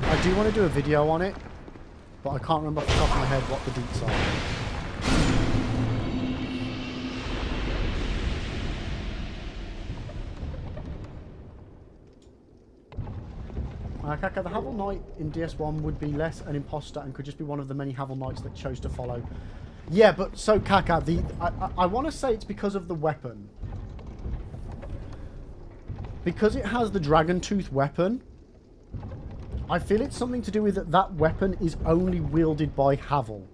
Speaker 3: I do want to do a video on it, but I can't remember off the top of my head what the deets are. Kaka, the Havel Knight in DS1 would be less an imposter and could just be one of the many Havel Knights that chose to follow. Yeah, but so Kaka, I want to say it's because of the weapon. Because it has the Dragon Tooth weapon, I feel it's something to do with that weapon is only wielded by Havel.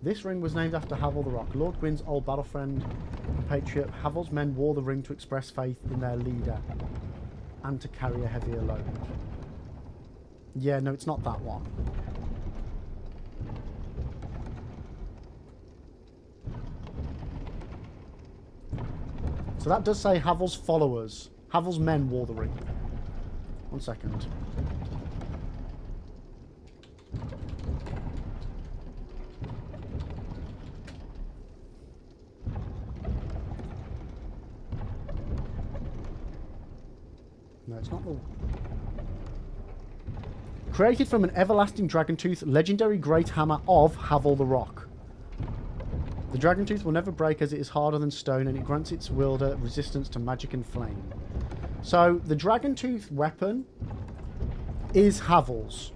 Speaker 3: This ring was named after Havel the Rock, Lord Gwyn's old battle friend and compatriot. Havel's men wore the ring to express faith in their leader and to carry a heavier load. Yeah, no, it's not that one. So that does say Havel's followers. Havel's men wore the ring. 1 second. No, it's not the... Created from an everlasting dragon tooth, legendary great hammer of Havel the Rock. The dragon tooth will never break as it is harder than stone and it grants its wielder resistance to magic and flame. So, the dragon tooth weapon is Havel's.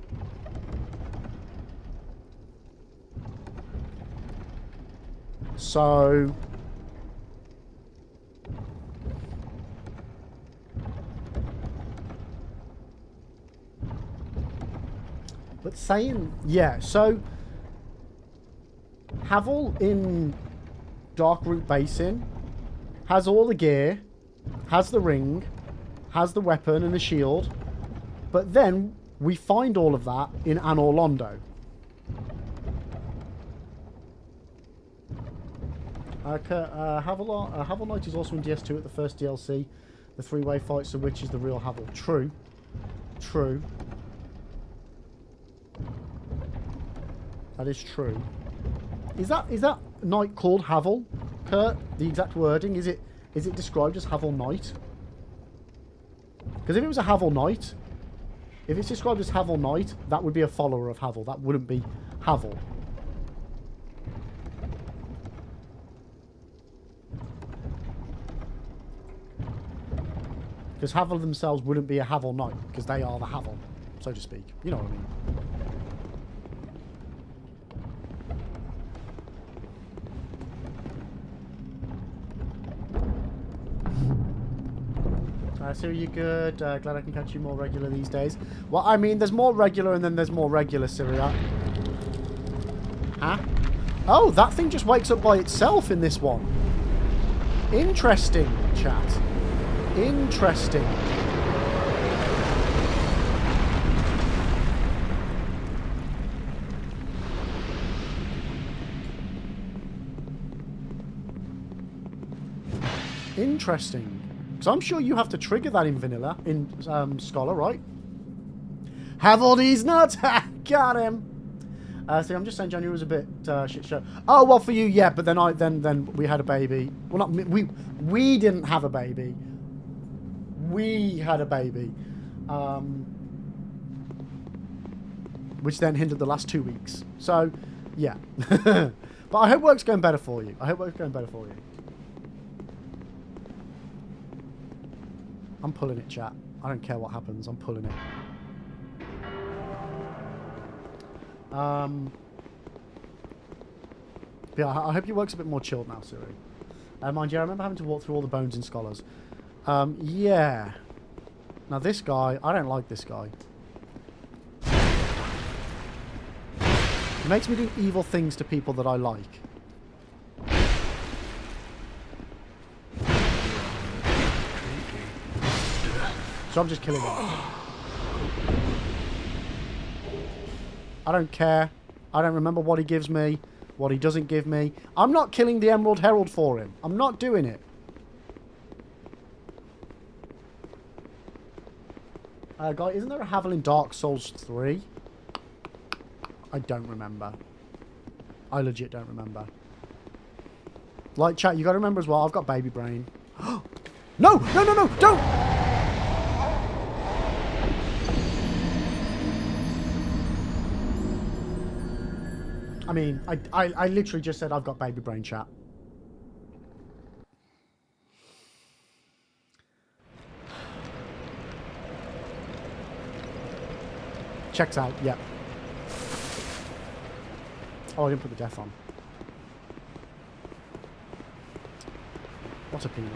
Speaker 3: So... But saying... Yeah, so... Havel in Darkroot Basin has all the gear, has the ring, has the weapon and the shield, but then we find all of that in Anor Londo. Havel Knight is also in DS2 at the first DLC. The three-way fights of which is the real Havel. True. True. That is true. Is that knight called Havel, Kurt? The exact wording, is it described as Havel Knight? Because if it was a Havel Knight, if it's described as Havel Knight, that would be a follower of Havel. That wouldn't be Havel. Because Havel themselves wouldn't be a Havel Knight, because they are the Havel, so to speak. You know what I mean? So you good? Glad I can catch you more regular these days. Well, I mean, there's more regular and then there's more regular, Syria. Huh? Oh, that thing just wakes up by itself in this one. Interesting, chat. Interesting. Interesting. Because I'm sure you have to trigger that in vanilla, in Scholar, right? Have all these nuts! Got him! See, I'm just saying January was a bit shit show. Oh well, for you, yeah. But then we had a baby. Well, not me, we didn't have a baby. We had a baby, which then hindered the last 2 weeks. So, yeah. But I hope work's going better for you. I hope work's going better for you. I'm pulling it, chat. I don't care what happens. I'm pulling it. Yeah, I hope your work's a bit more chilled now, Siri. Mind you, I remember having to walk through all the bones in Scholars. Yeah. Now this guy, I don't like this guy. He makes me do evil things to people that I like. So I'm just killing him. I don't care. I don't remember what he gives me, what he doesn't give me. I'm not killing the Emerald Herald for him. I'm not doing it. Guy, isn't there a Havel in Dark Souls 3? I don't remember. I legit don't remember. Like, chat, you got to remember as well, I've got baby brain. No! No, no, no! Don't! I mean, I literally just said I've got baby brain, chat. Checks out, yep. Oh, I didn't put the death on. What a penis.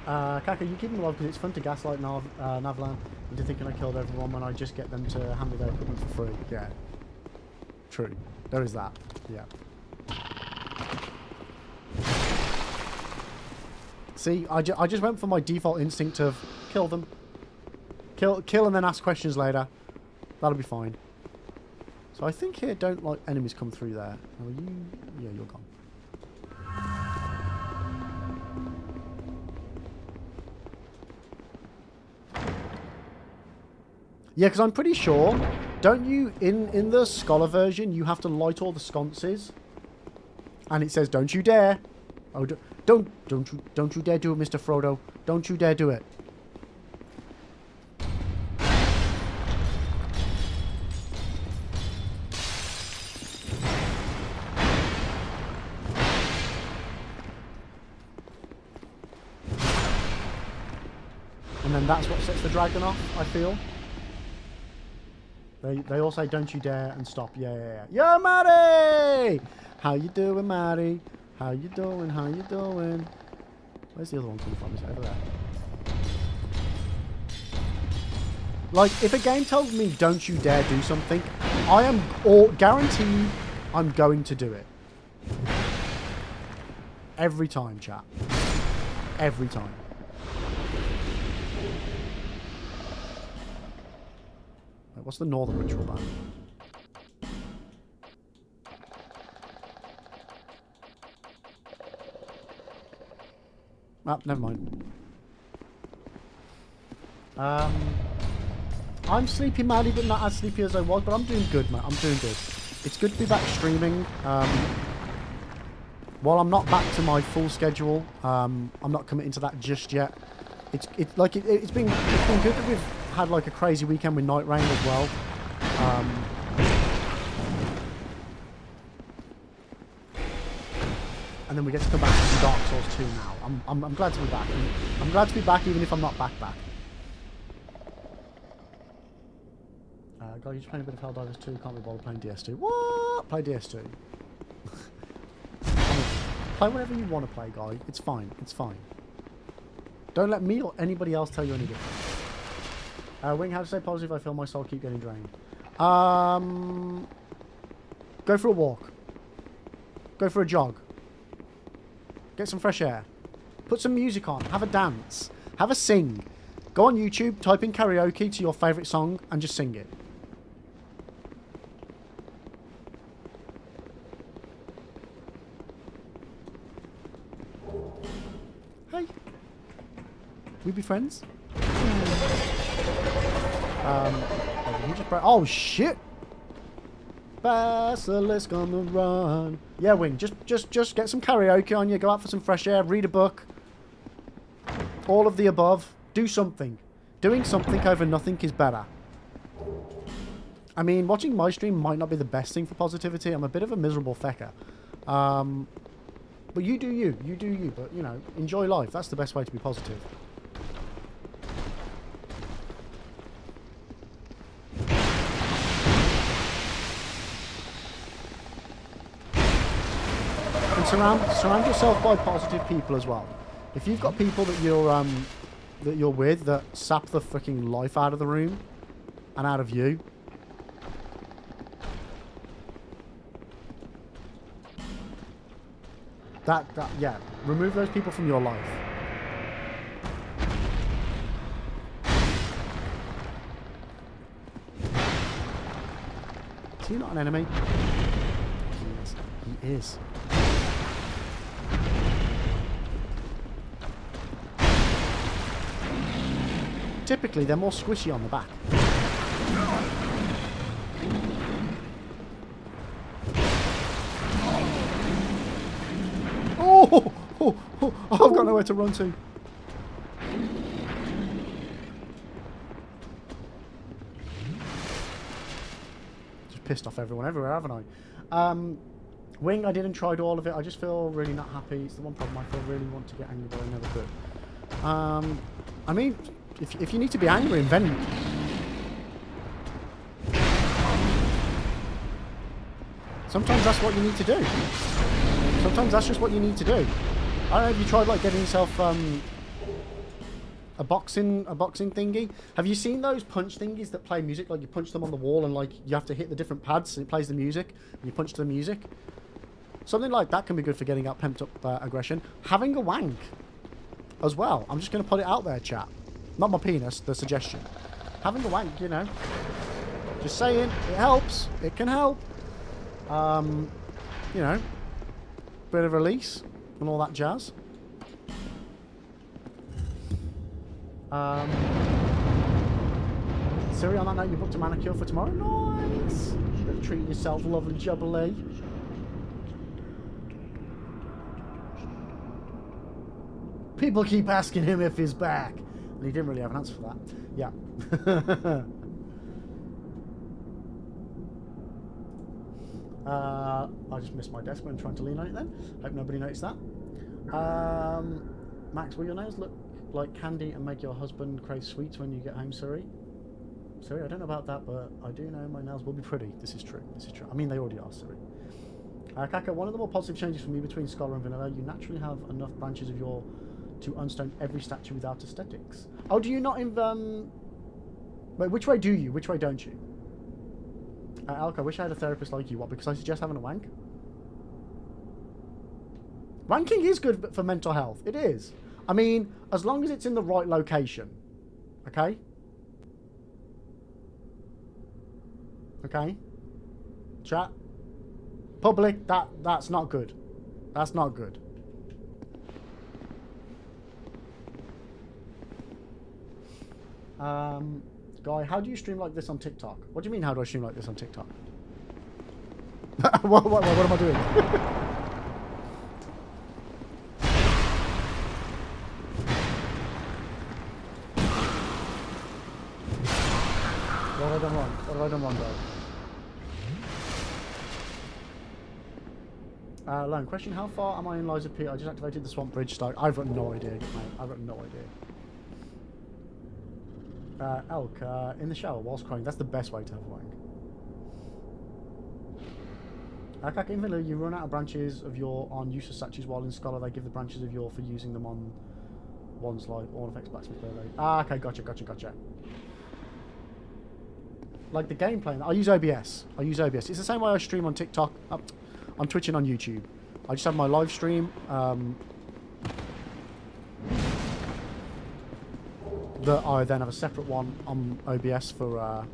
Speaker 3: Kaka, you keep them alive because it's fun to gaslight Navlan into thinking I killed everyone when I just get them to hand me their equipment for free. Yeah. True. There is that. Yeah. See, I just went for my default instinct of kill them. Kill and then ask questions later. That'll be fine. So I think here don't like enemies come through there. Now are you... Yeah, you're gone. Yeah, because I'm pretty sure, don't you, in the Scholar version, you have to light all the sconces? And it says, don't you dare. Oh, don't you dare do it, Mr. Frodo. Don't you dare do it. And then that's what sets the dragon off, I feel. They all say, don't you dare, and stop. Yeah. Yo, Maddie! How you doing, Maddie? How you doing? How you doing? Where's the other one coming from? Is it over there? Like, if a game tells me, don't you dare do something, I am guaranteed I'm going to do it. Every time, chat. Every time. What's the northern ritual band? Ah, never mind. I'm sleepy, Maddie, but not as sleepy as I was. But I'm doing good, man. I'm doing good. It's good to be back streaming. While I'm not back to my full schedule, I'm not committing to that just yet. It's been good that we've had like a crazy weekend with Night Rain as well. And then we get to come back to Dark Souls 2 now. I'm glad to be back. I'm glad to be back even if I'm not back. God, you're just playing a bit of Helldivers 2, can't be bothered playing DS2. What? Play DS2. Play whatever you want to play, guy. It's fine. It's fine. Don't let me or anybody else tell you any different. Wing, how to stay positive? I feel my soul keep getting drained. Go for a walk. Go for a jog. Get some fresh air. Put some music on. Have a dance. Have a sing. Go on YouTube, type in karaoke to your favourite song and just sing it. Hey. We be friends? He just oh shit! Basilisk on the run. Yeah, Wing. Just get some karaoke on you. Go out for some fresh air. Read a book. All of the above. Do something. Doing something over nothing is better. I mean, watching my stream might not be the best thing for positivity. I'm a bit of a miserable fecker. But you do you. You do you. But, you know, enjoy life. That's the best way to be positive. And surround yourself by positive people as well. If you've got people that you're with that sap the freaking life out of the room and out of you, yeah, remove those people from your life. Is he not an enemy? He is. He is. Typically, they're more squishy on the back. Oh, I've got nowhere to run to. Just pissed off everyone everywhere, haven't I? Wing, I didn't try all of it. I just feel really not happy. It's the one problem. I feel really want to get angry, but I never could. I mean, if you need to be angry, invent. Sometimes that's what you need to do. Sometimes that's just what you need to do. I don't know if you tried like getting yourself a boxing thingy. Have you seen those punch thingies that play music? Like you punch them on the wall and like you have to hit the different pads and it plays the music and you punch to the music. Something like that can be good for getting out pent up aggression. Having a wank as well. I'm just going to put it out there, chat. Not my penis, the suggestion. Having a wank, you know. Just saying, it helps. It can help. You know, bit of release and all that jazz. Siri, on that note, you booked a manicure for tomorrow. Nice. Bit of treating yourself, lovely jubbly. People keep asking him if he's back. And he didn't really have an answer for that. Yeah. I just missed my desk when trying to lean on it then. Hope nobody noticed that. Max, will your nails look like candy and make your husband crave sweets when you get home, Siri? Siri, I don't know about that, but I do know my nails will be pretty. This is true. This is true. I mean, they already are, Siri. Kaka, one of the more positive changes for me between Scholar and Vanilla, you naturally have enough branches of your to unstone every statue without aesthetics. Oh, do you not wait, which way do you? Which way don't you? Alka, I wish I had a therapist like you. What, because I suggest having a wank? Wanking is good for mental health. It is. I mean, as long as it's in the right location. Okay? Okay? Chat? Public, that's not good. That's not good. Guy, how do you stream like this on TikTok? What do you mean, how do I stream like this on TikTok? what am I doing? What have I done wrong? What have I done wrong, guy? Lone question, how far am I in Liza P? I just activated the Swamp Bridge stack. I've got no idea, mate. I've got no idea. Elk, in the shower whilst crying. That's the best way to have a wank. Kaka, in Vanilla, you run out of branches of your on useless statues, while in Scholar they give the branches of your for using them on ones like All Effects Blacksmith Burley. Okay, gotcha. Like the gameplay, I use OBS. It's the same way I stream on TikTok. I'm Twitching on YouTube. I just have my live stream. That I then have a separate one on OBS for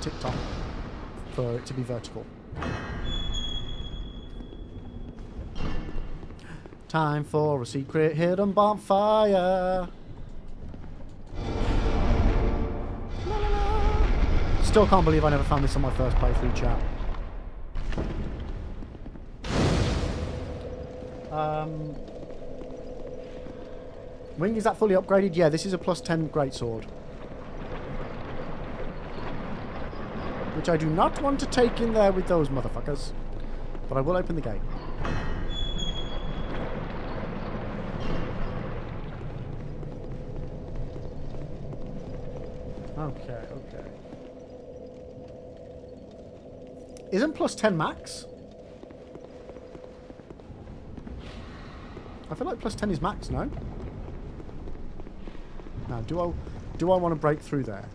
Speaker 3: TikTok for it to be vertical. Time for a secret hidden bonfire. La, la, la. Still can't believe I never found this on my first playthrough, chat. Wing, is that fully upgraded? Yeah, this is a +10 greatsword. Which I do not want to take in there with those motherfuckers. But I will open the gate. Okay, okay. Isn't +10 max? I feel like +10 is max, no? Now, do I want to break through there?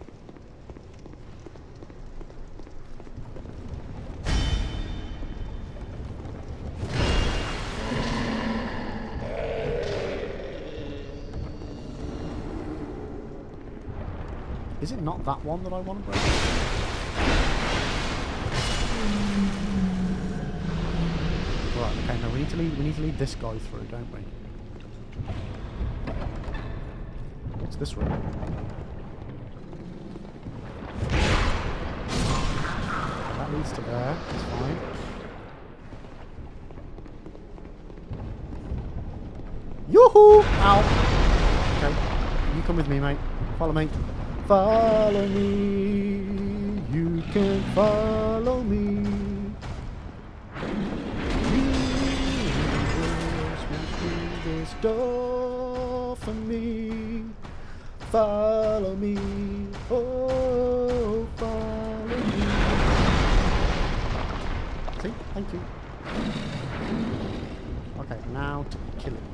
Speaker 3: Is it not that one that I want to break? Right, okay, no, we need to lead this guy through, don't we? What's this room? That leads to there, that's fine. Yoo-hoo! Ow! Okay, you come with me, mate. Follow me. Follow me, you can follow me. Smash through this door for me. Follow me, oh, follow me. See, thank you. Okay, now to kill him.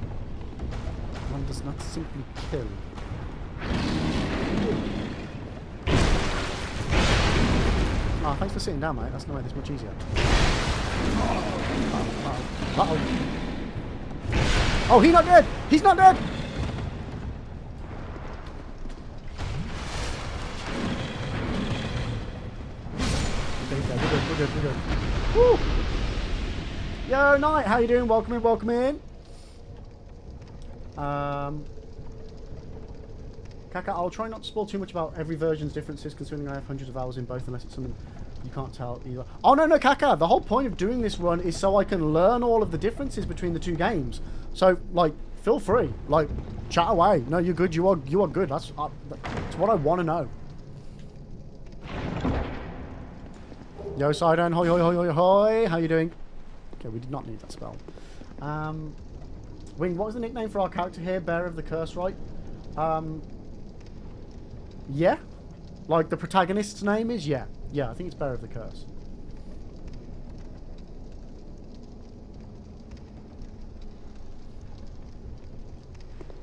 Speaker 3: One does not simply kill. Oh, thanks for sitting down, mate. That's not made this much easier. Uh-oh. Oh, he's not dead! He's not dead! Okay, we're good. Woo! Yo, Knight, how you doing? Welcome in. Kaka, I'll try not to spoil too much about every version's differences, considering I have hundreds of hours in both, unless it's something you can't tell either. Oh, no, Kaka, the whole point of doing this run is so I can learn all of the differences between the two games. So, like, feel free. Like, chat away. No, you're good. You are good. That's what I want to know. Yo, Sidon, hoi, hoi, hoi, hoi, hoi. How you doing? Okay, we did not need that spell. Wing, what was the nickname for our character here? Bearer of the Curse, right? Yeah. Like, the protagonist's name is? Yeah. Yeah, I think it's Bearer of the Curse.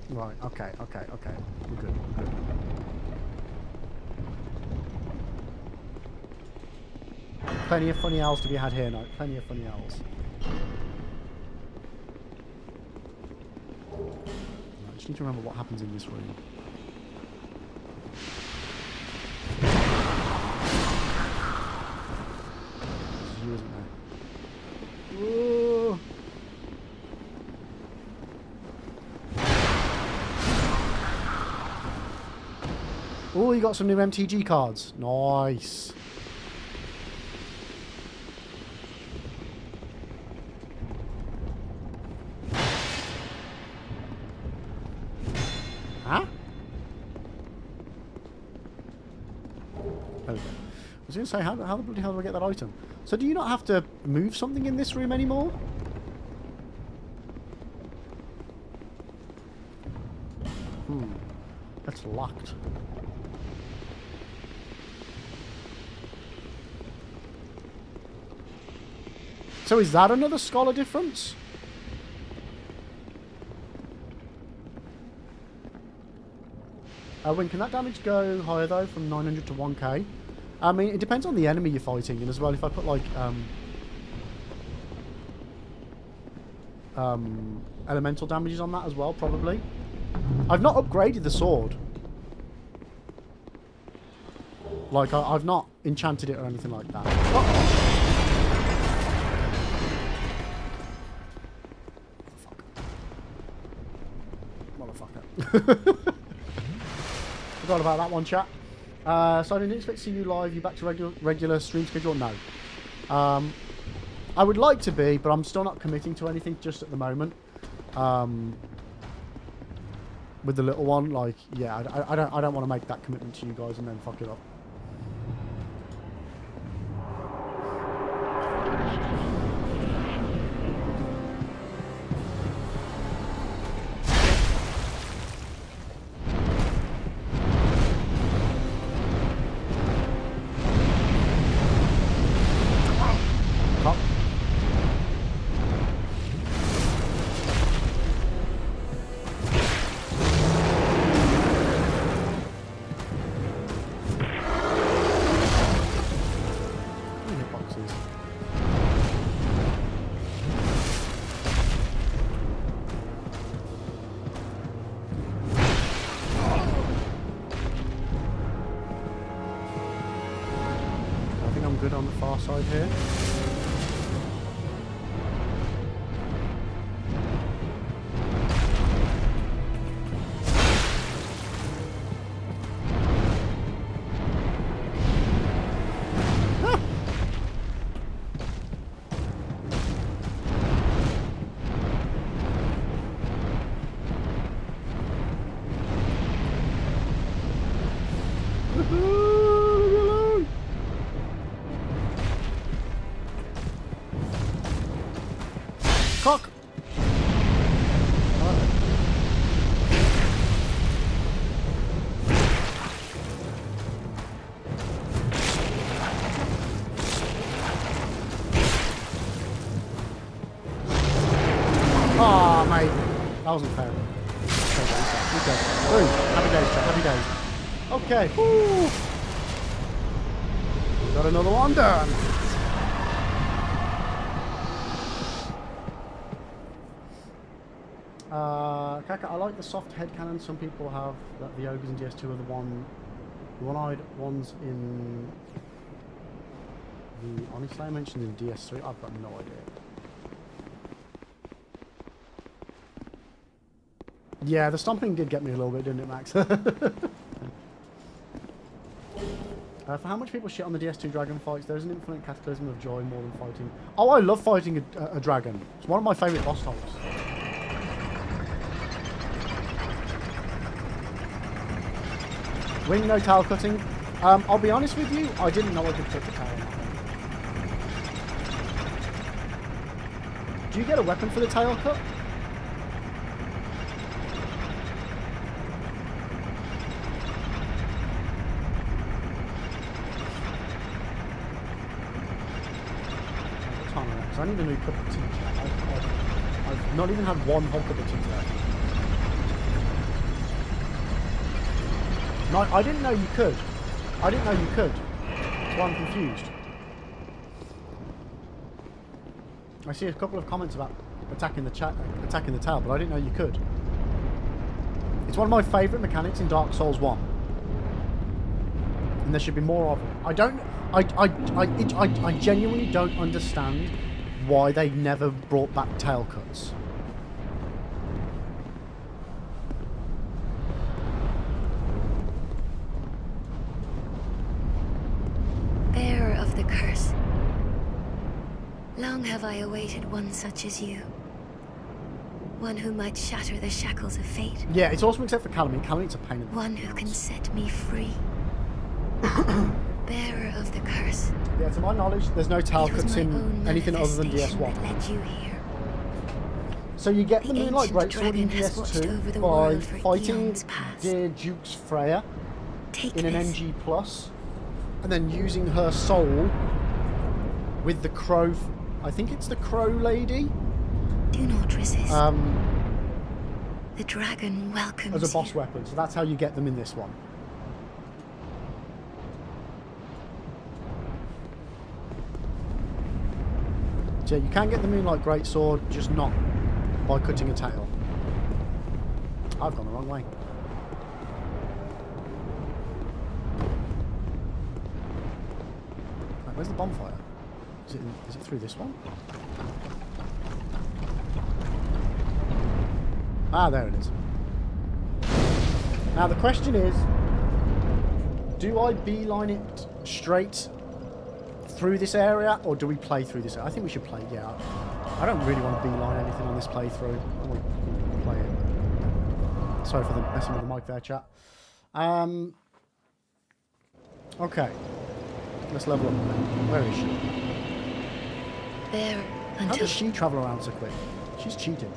Speaker 3: Right, okay. We're good. Plenty of funny owls to be had here, no. Plenty of funny owls. I just need to remember what happens in this room. This is you, isn't there? Whoa. Oh, you got some new MTG cards. Nice. Huh? There we go. I was going to say, how the bloody hell do I get that item? So do you not have to move something in this room anymore? That's locked. So is that another scholar difference? When can that damage go higher though, from 900 to 1k? I mean, it depends on the enemy you're fighting, and as well, if I put like elemental damages on that as well, probably. I've not upgraded the sword. Like, I've not enchanted it or anything like that. Fuck. Forgot about that one, chat. So I didn't expect to see you live. You back to regular stream schedule? No. I would like to be, but I'm still not committing to anything just at the moment. With the little one, like, yeah, I don't want to make that commitment to you guys and then fuck it up. Good on the far side here. Cock! Oh, mate. That wasn't fair. Okay. Ooh, happy days, chat. Happy days. Okay. Woo. Got another one done. Kaka, I like the soft head cannon some people have, that the ogres in DS2 are the one-eyed ones in the honestly I mentioned in DS3. I've got no idea. Yeah, the stomping did get me a little bit, didn't it, Max? For how much people shit on the DS2 dragon fights, there's an infinite cataclysm of joy more than fighting. Oh, I love fighting a dragon. It's one of my favourite boss types. Wing, no tail cutting. I'll be honest with you, I didn't know I could cut the tail. Do you get a weapon for the tail cut? Because I need a new cup of tea. I've not even had one whole cup of tea today. No, I didn't know you could. I didn't know you could. That's why I'm confused. I see a couple of comments about attacking the tail, but I didn't know you could. It's one of my favourite mechanics in Dark Souls 1. And there should be more of it. I genuinely don't understand why they never brought back tail cuts.
Speaker 5: Bearer of the curse, long have I awaited one such as you. One who might shatter the shackles of fate.
Speaker 3: Yeah, it's awesome except for Calamite. Calamite's a pain in the
Speaker 5: One who can set me free. Bearer of the curse.
Speaker 3: Yeah, to my knowledge, there's no tail cuts in anything other than DS1.
Speaker 5: That led you here.
Speaker 3: So you get the Moonlight
Speaker 5: ancient
Speaker 3: Greatsword in
Speaker 5: dragon has watched over
Speaker 3: DS2
Speaker 5: the
Speaker 3: by
Speaker 5: world for
Speaker 3: fighting
Speaker 5: eons past.
Speaker 3: dear Duke's Freya
Speaker 5: Take
Speaker 3: in an
Speaker 5: this.
Speaker 3: NG+, and then using her soul with the crow... I think it's the crow lady?
Speaker 5: Do not resist. The dragon welcomes
Speaker 3: As a boss
Speaker 5: you.
Speaker 3: weapon, so that's how you get them in this one. So you can get the Moonlight Greatsword, just not by cutting a tail. I've gone the wrong way. Right, where's the bonfire? Is it through this one? Ah, there it is. Now the question is, do I beeline it straight through this area, or do we play through this area? I think we should play, yeah. I don't really want to beeline anything on this playthrough. I want to play it. Sorry for the messing with the mic there, chat. Okay. Let's level up. Where is she?
Speaker 5: There
Speaker 3: How
Speaker 5: until
Speaker 3: does she travel around so quick? She's cheating.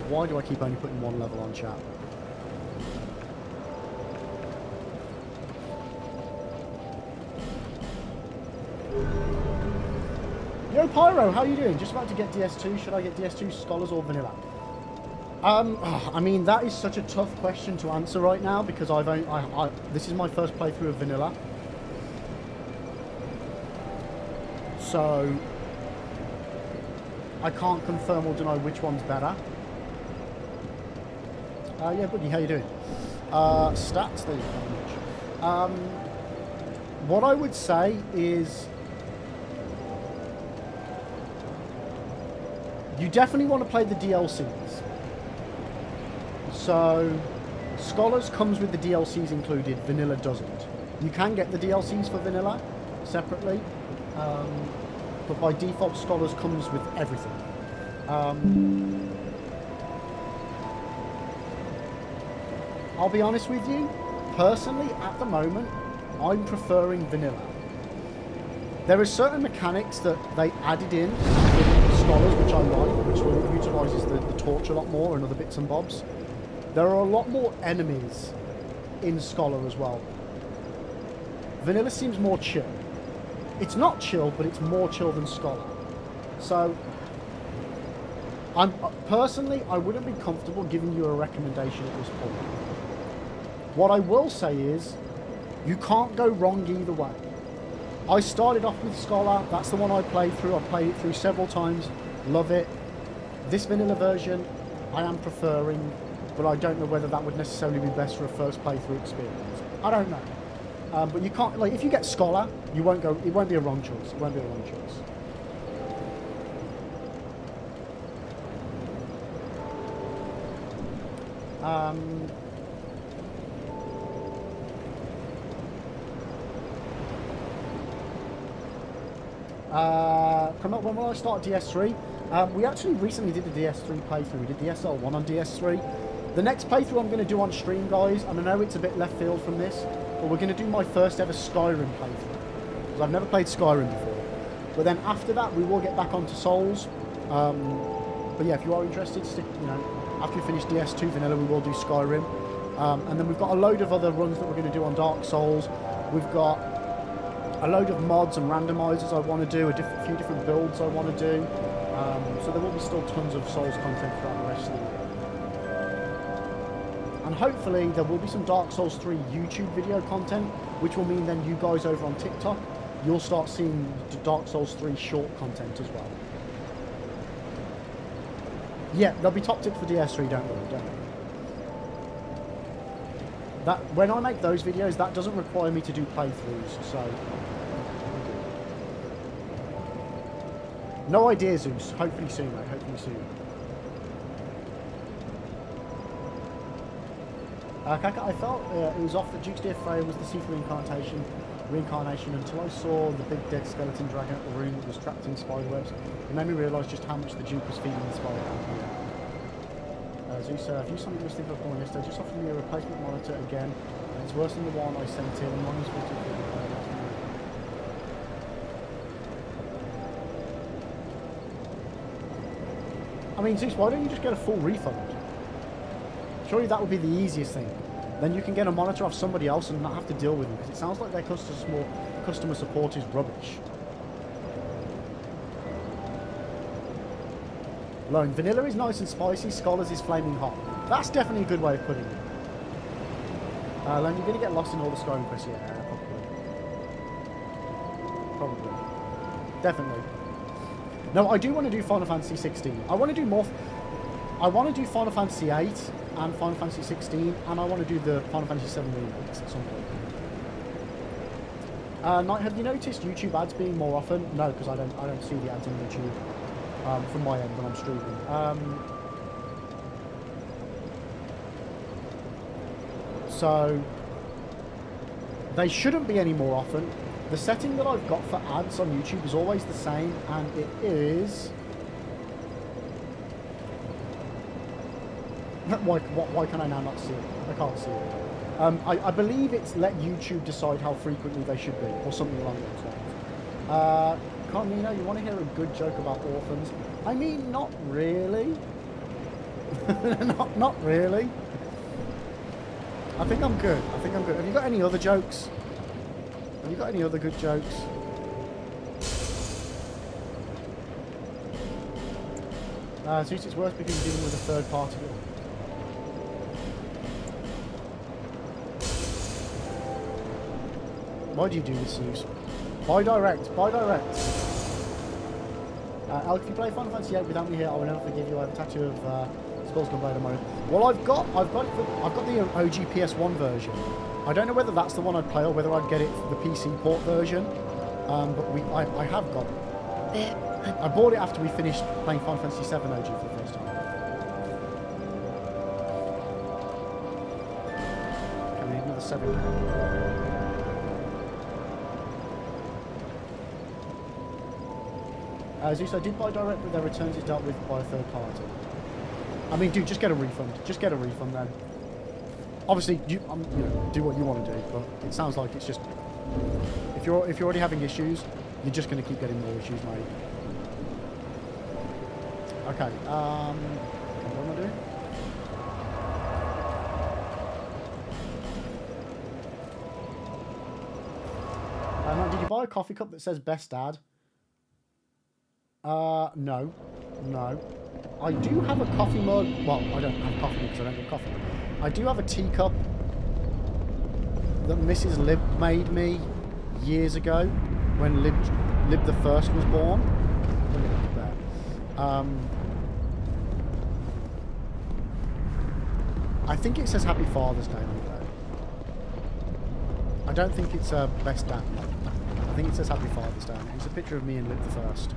Speaker 3: Why do I keep only putting one level on chat? Yo Pyro, how you doing? Just about to get DS2. Should I get DS2 Scholars or Vanilla? I mean, that is such a tough question to answer right now because this is my first playthrough of Vanilla. So I can't confirm or deny which one's better. Yeah, buddy, how you doing? Stats, there you go. What I would say is you definitely want to play the DLCs. So Scholars comes with the DLCs included, Vanilla doesn't. You can get the DLCs for Vanilla separately, but by default Scholars comes with everything. I'll be honest with you, personally at the moment I'm preferring Vanilla. There are certain mechanics that they added in with Scholars which I like, which utilises the torch a lot more and other bits and bobs. There are a lot more enemies in Scholar as well. Vanilla seems more chill. It's not chill, but it's more chill than Scholar. So, personally, I wouldn't be comfortable giving you a recommendation at this point. What I will say is, you can't go wrong either way. I started off with Scholar, that's the one I played through. I played it through several times, love it. This Vanilla version, I am preferring, but I don't know whether that would necessarily be best for a first playthrough experience. I don't know. But you can't, like, if you get Scholar, you won't go, it won't be a wrong choice. It won't be a wrong choice. Come up when will I start DS3? We actually recently did the DS3 playthrough. We did the SL1 on DS3. The next playthrough I'm going to do on stream, guys, and I know it's a bit left field from this, but we're going to do my first ever Skyrim playthrough. Because I've never played Skyrim before. But then after that, we will get back onto Souls. But yeah, if you are interested, stick, you know, after we finish DS2 Vanilla, we will do Skyrim. And then we've got a load of other runs that we're going to do on Dark Souls. We've got a load of mods and randomizers I want to do, a few different builds I want to do. So there will be still tons of Souls content throughout the rest of the year. And hopefully there will be some Dark Souls 3 YouTube video content, which will mean then you guys over on TikTok, you'll start seeing Dark Souls 3 short content as well. Yeah, there'll be top tips for DS3, don't worry, don't worry. That, when I make those videos, that doesn't require me to do playthroughs, so... No idea, Zeus. Hopefully soon, mate. Hopefully soon. Kaka, I felt it was off that Duke's dear Freya was the Sifu reincarnation until I saw the big dead skeleton dragging out the room that was trapped in spiderwebs. It made me realise just how much the Duke was feeding the spider. Zeus, if you something must think of on list, they just offered me a replacement monitor again, and it's worse than the one I sent in. Mine was 50. I mean, Zeus, why don't you just get a full refund? Surely that would be the easiest thing. Then you can get a monitor off somebody else and not have to deal with them, because it sounds like their customer support is rubbish. Lone, vanilla is nice and spicy, Scholars is flaming hot. That's definitely a good way of putting it. Lone, you're going to get lost in all the Skyrim quests, yeah, probably. Definitely. No, I do want to do Final Fantasy 16. I want to do more. I want to do Final Fantasy 8 and Final Fantasy 16, and I want to do the Final Fantasy 7 remakes at some point. Knight, have you noticed YouTube ads being more often? No, because I don't see the ads on YouTube from my end when I'm streaming. So they shouldn't be any more often. The setting that I've got for ads on YouTube is always the same, and it is... Why can I now not see it? I can't see it. I believe it's let YouTube decide how frequently they should be, or something along those lines. Carmino, you want to hear a good joke about orphans? I mean, not really. not really. I think I'm good. Have you got any other jokes? Have you got any other good jokes? Zeus, it's worse because you're dealing with a third party. Why do you do this, Zeus? Buy direct. Alec, if you play Final Fantasy VIII without me here, I will never forgive you. I have a tattoo of Skull's Gunblade on my own. Well, I've got the OG PS1 version. I don't know whether that's the one I'd play or whether I'd get it the PC port version. But I have got it. I bought it after we finished playing Final Fantasy VII OG for the first time. Can we hit another 7? Zeus, I did buy direct, but their returns is dealt with by a third party. I mean, dude, just get a refund. Just get a refund then. Obviously, you know, do what you want to do, but it sounds like it's just... If you're already having issues, you're just going to keep getting more issues, mate. Okay, what am I doing? Did you buy a coffee cup that says Best Dad? No. I do have a coffee mug. Well, I don't have coffee because I don't get coffee. I do have a teacup that Mrs. Lib made me years ago when Lib the First was born. Look at that. I think it says Happy Father's Day on it though. I don't think it's Best Dad. I think it says Happy Father's Day on it. It's a picture of me and Lib the First.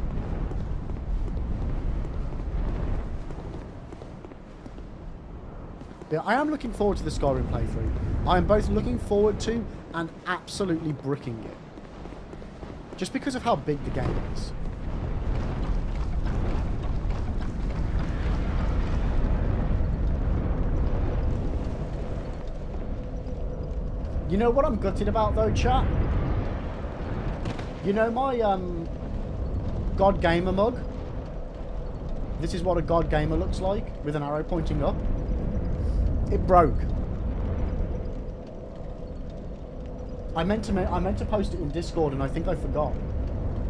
Speaker 3: Yeah, I am looking forward to the Skyrim playthrough. I am both looking forward to and absolutely bricking it. Just because of how big the game is. You know what I'm gutted about though, chat? You know my God Gamer mug? This is what a God Gamer looks like with an arrow pointing up. It broke. I meant to post it in Discord and I think I forgot.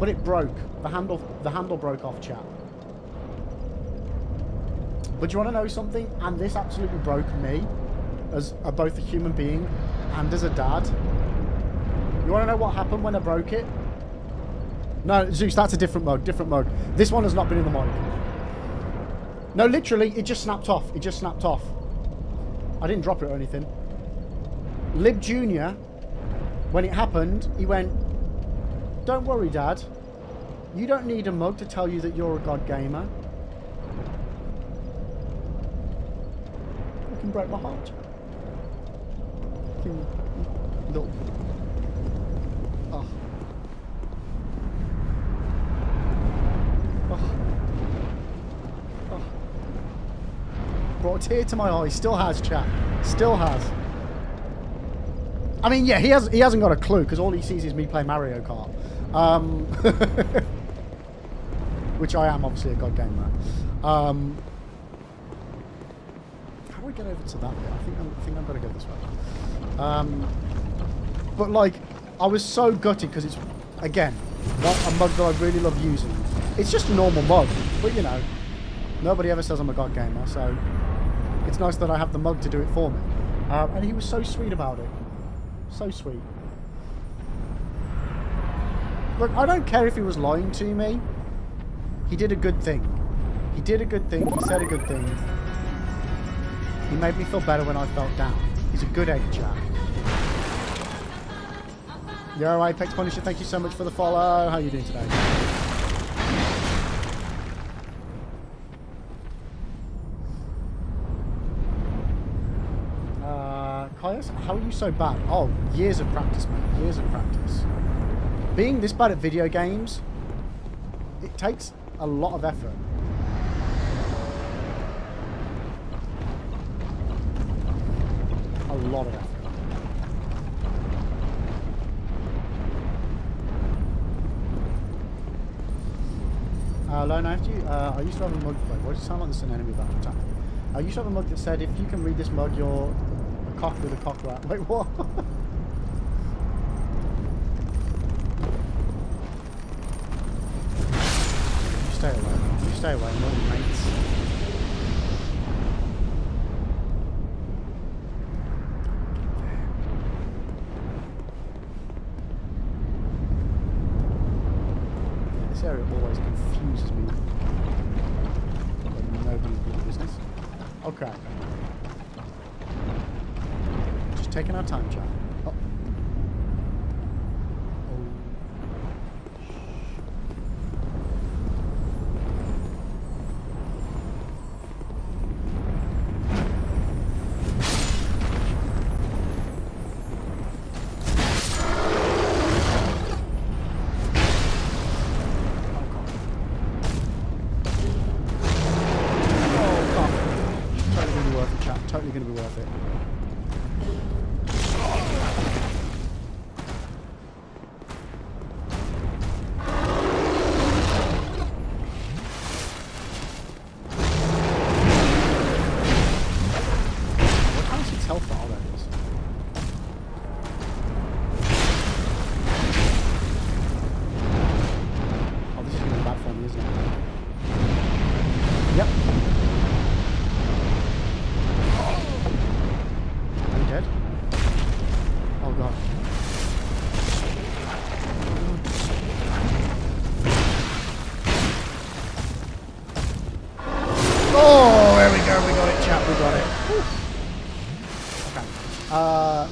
Speaker 3: But it broke. The handle broke off, chat. But you want to know something? And this absolutely broke me as both a human being and as a dad. You want to know what happened when I broke it? No, Zeus, that's a different mug. This one has not been in the mic. No, literally, it just snapped off. I didn't drop it or anything. Lib Jr., when it happened, he went, "Don't worry, Dad. You don't need a mug to tell you that you're a God Gamer." Fucking broke my heart. Fucking little... Oh. Brought a tear to my eye. Still has, chat. Still has. I mean, yeah, he hasn't got a clue because all he sees is me play Mario Kart. Which I am obviously a God Gamer. How do we get over to that bit? I think I'm gonna go this way. But like, I was so gutted because it's again a mug that I really love using. It's just a normal mug, but you know, nobody ever says I'm a God Gamer, so it's nice that I have the mug to do it for me. And he was so sweet about it. So sweet. Look, I don't care if he was lying to me. He did a good thing. He said a good thing. He made me feel better when I felt down. He's a good egg, chat. You're all right, Pex Punisher. Thank you so much for the follow. How are you doing today? Caius, how are you so bad? Oh, years of practice, mate. Years of practice. Being this bad at video games, it takes a lot of effort. A lot of effort. Lone, I used to have a mug. Wait, why does it sound like there's an enemy about to attack? I used to have a mug that said, if you can read this mug, you're a cock with a cock rat. Wait, what? You stay away. You stay away, I'm all mates. This area always confuses me. Like nobody's business. Okay. Just taking our time, chat. Oh. Totally going to be worth it. What kind of six health bar there is? Oh, this is going to be bad for me, isn't it? Yep. Dead? Oh god. Oh, there we go, we got it, chat, we got it. Okay.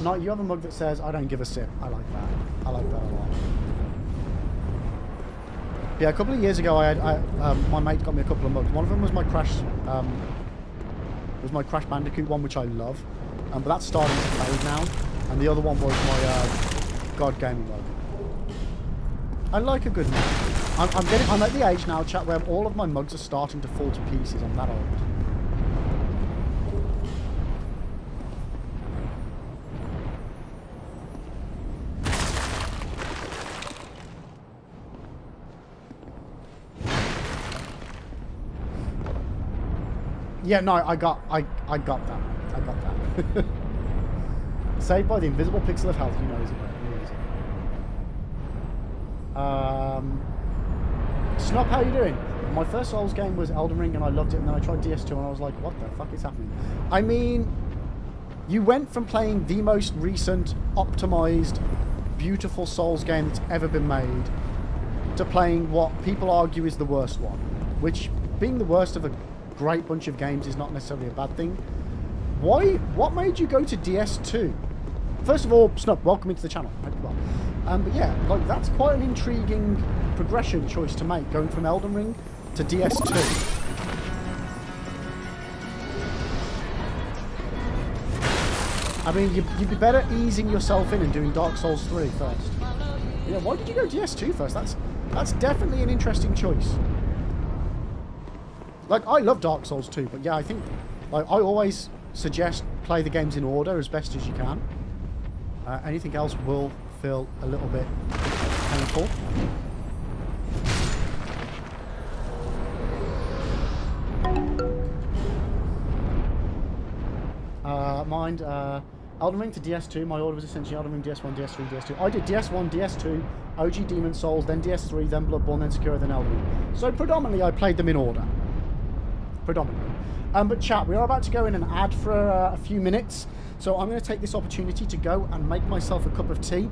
Speaker 3: No, you have a mug that says, I don't give a sip. I like that. I like that a lot. Yeah, a couple of years ago, my mate got me a couple of mugs. One of them was my Crash Bandicoot one, which I love. But that's starting to fade now, and the other one was my God Gaming mug. I like a good mug. I'm at the age now, chat, where all of my mugs are starting to fall to pieces. I'm that old. Yeah, no, I got that. I got that. Saved by the invisible pixel of health, you know, is it? Snop, how you doing? My first Souls game was Elden Ring and I loved it, and then I tried DS2 and I was like, what the fuck is happening? I mean, you went from playing the most recent, optimized, beautiful Souls game that's ever been made to playing what people argue is the worst one, which, being the worst of a great bunch of games is not necessarily a bad thing. Why? What made you go to DS2? First of all, Snup, welcome into the channel. Hope you're well. But yeah, like, that's quite an intriguing progression choice to make, going from Elden Ring to DS2. I mean, you'd be better easing yourself in and doing Dark Souls 3 first. Yeah, why did you go DS2 first? That's definitely an interesting choice. Like, I love Dark Souls 2, but yeah, I think, like, I always suggest play the games in order as best as you can. Anything else will feel a little bit painful. Elden Ring to DS2, my order was essentially Elden Ring, DS1, DS3, DS2. I did DS1, DS2, OG Demon Souls, then DS3, then Bloodborne, then Sekiro, then Elden Ring. So predominantly I played them in order. Predominantly. But chat, we are about to go in an ad for a few minutes, so I'm going to take this opportunity to go and make myself a cup of tea.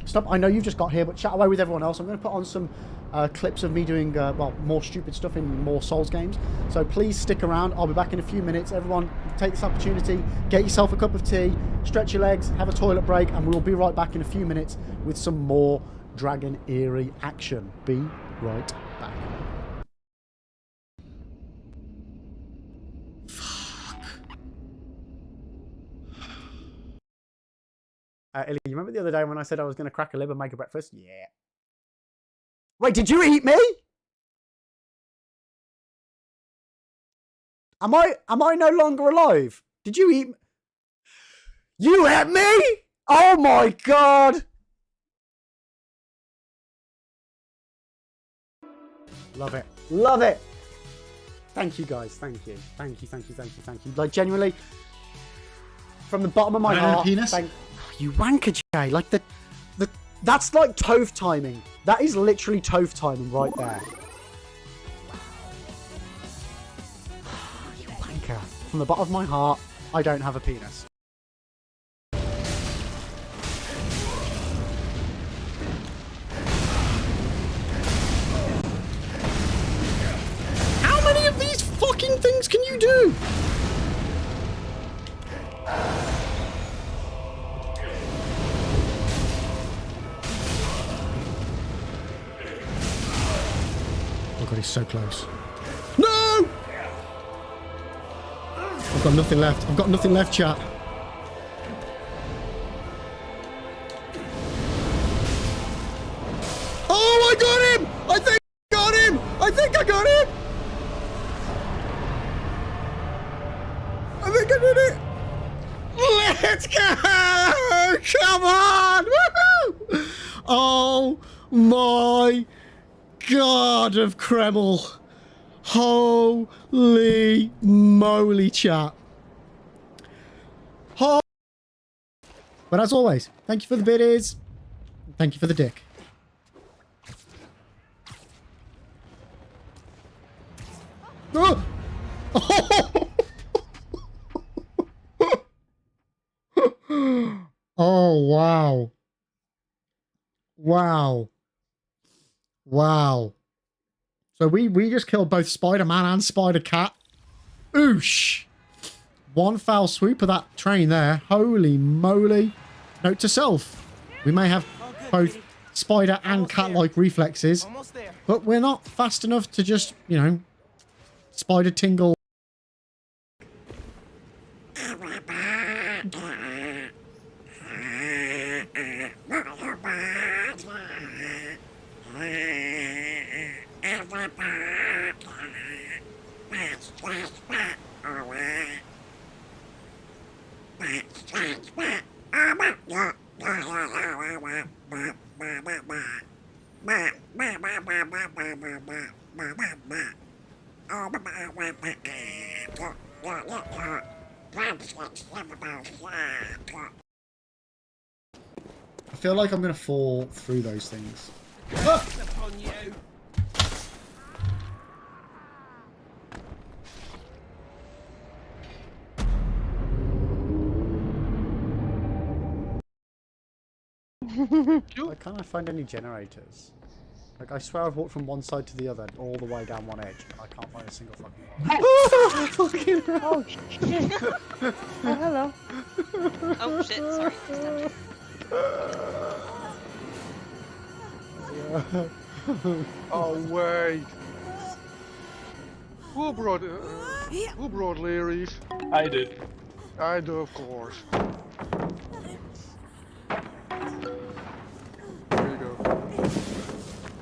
Speaker 3: Stop. I know you've just got here, but chat away with everyone else. I'm going to put on some clips of me doing, well, more stupid stuff in more Souls games. So please stick around. I'll be back in a few minutes. Everyone, take this opportunity. Get yourself a cup of tea. Stretch your legs. Have a toilet break. And we'll be right back in a few minutes with some more Dragon Eerie action. Be right back. Illy, you remember the other day when I said I was going to crack a lib and make a breakfast? Yeah. Wait, did you eat me? Am I no longer alive? Did you eat? You ate me? Oh my god! Love it. Love it. Thank you guys. Thank you. Thank you. Thank you. Thank you. Thank you. Like genuinely, from the bottom of my heart.
Speaker 6: Penis?
Speaker 3: You wanker, Jay. Like that's like Toph timing. That is literally Toph timing right there. You wanker. From the bottom of my heart, I don't have a penis.
Speaker 6: How many of these fucking things can you do? Oh god, he's so close. No! I've got nothing left. I've got nothing left, chat. Oh, I got him! I think I got him! I think I got him! I think I did it! Let's go! Come on! Woohoo! Oh my God of Kreml. Holy moly, chat. Oh. But as always, thank you for the biddies. Thank you for the dick. Oh! Oh, wow. Wow. Wow. So we just killed both Spider-Man and Spider-Cat. Oosh. One foul swoop of that train there. Holy moly. Note to self. We may have both spider and cat-like reflexes, but we're not fast enough to just, you know, spider tingle. I feel like I'm going to fall through those things. Ah! Why can't I find any generators? Like, I swear I've walked from one side to the other, all the way down one edge, and I can't find a single fucking one. Fucking hell.
Speaker 7: Oh, shit. Oh, hello. Oh, shit, sorry.
Speaker 8: Oh, wait. Who brought Leary's?
Speaker 9: I did.
Speaker 8: I do, of course. There you go.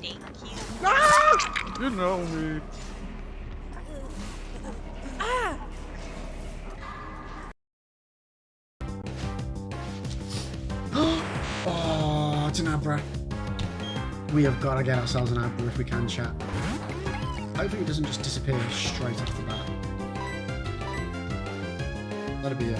Speaker 7: Thank you.
Speaker 8: Ah! You know me.
Speaker 6: Oh, it's an Abra. We have got to get ourselves an Abra if we can, chat. Hopefully it doesn't just disappear straight off the bat. That'd be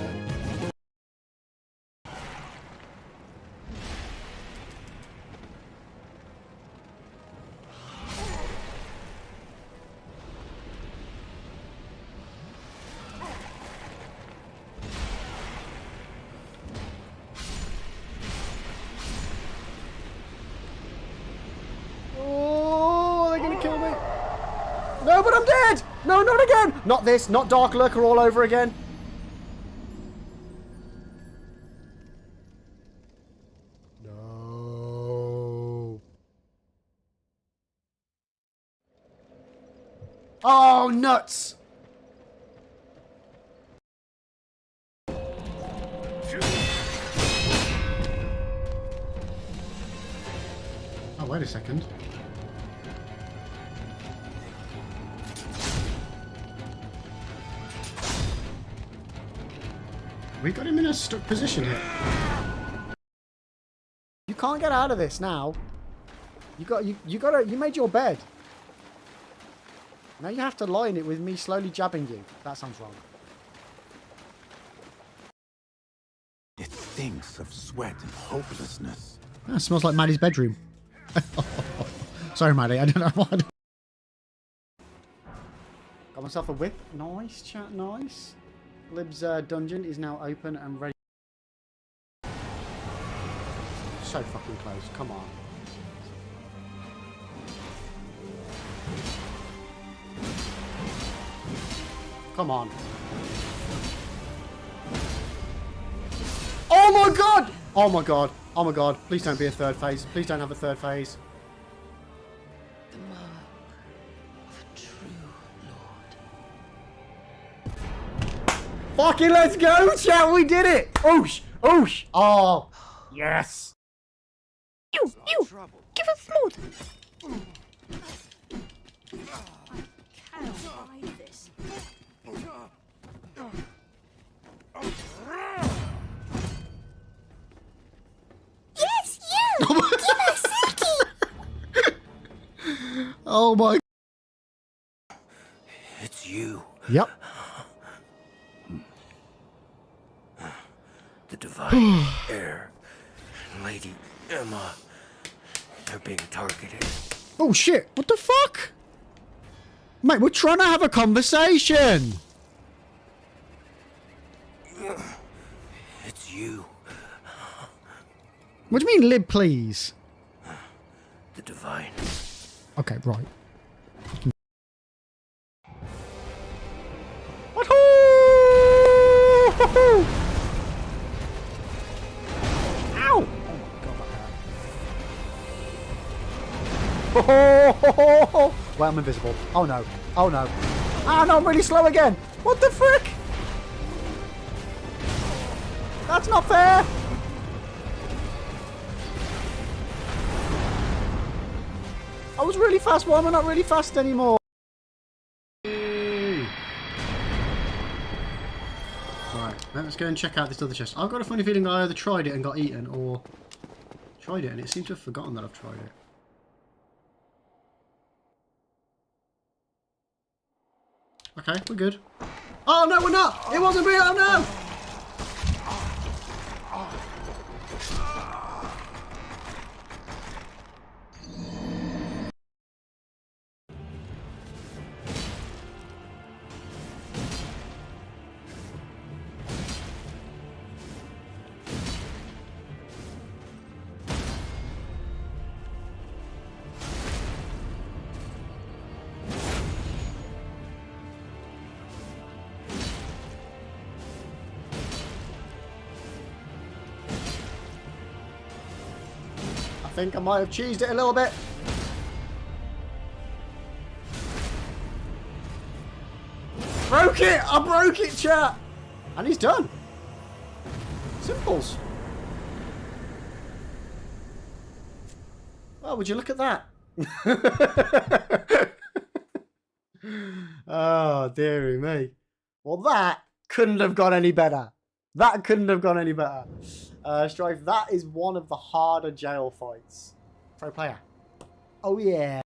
Speaker 3: No, but I'm dead! No, not again! Not this, not Dark Lurker all over again. No. Oh, nuts! Oh, wait a second. We got him in a stuck position here. You can't get out of this now. You made your bed. Now you have to lie in it with me slowly jabbing you. That sounds wrong.
Speaker 4: It stinks of sweat and hopelessness.
Speaker 6: Ah, it smells like Maddie's bedroom. Sorry, Maddie. I don't know why.
Speaker 3: Got myself a whip. Nice, chat. Nice. Lib's dungeon is now open and ready. So fucking close. Come on. Come on. Oh my god! Oh my god. Oh my god. Please don't be a third phase. Please don't have a third phase.
Speaker 1: The mark of a true lord.
Speaker 3: Fucking let's go, chat. We did it. Oosh. Oosh. Oh. Yes.
Speaker 5: You! Give us more! Cannot hide this. Yes, you! Give us Silky!
Speaker 6: Oh my.
Speaker 4: It's you,
Speaker 6: Yep.
Speaker 4: the divine heir, and Lady Emma. They're being targeted.
Speaker 6: Oh shit. What the fuck? Mate, we're trying to have a conversation.
Speaker 4: It's you,
Speaker 6: What do you mean, Lib, please?
Speaker 4: the divine.
Speaker 6: Okay, right. Ow!
Speaker 3: Oh, well, I'm invisible. Oh no. Oh no. Ah, no, I'm really slow again. What the frick? That's not fair. I was really fast. Why am I not really fast anymore? Right, let's go and check out this other chest. I've got a funny feeling I either tried it and got eaten or tried it and it seemed to have forgotten that I've tried it. Okay, we're good. Oh no, we're not! It wasn't real! Oh no! I think I might have cheesed it a little bit. Broke it! I broke it, chat! And he's done. Simples. Oh, would you look at that? Oh, dearie me. Well, that couldn't have gone any better. That couldn't have gone any better. Strife, that is one of the harder jail fights. Pro player. Oh, yeah.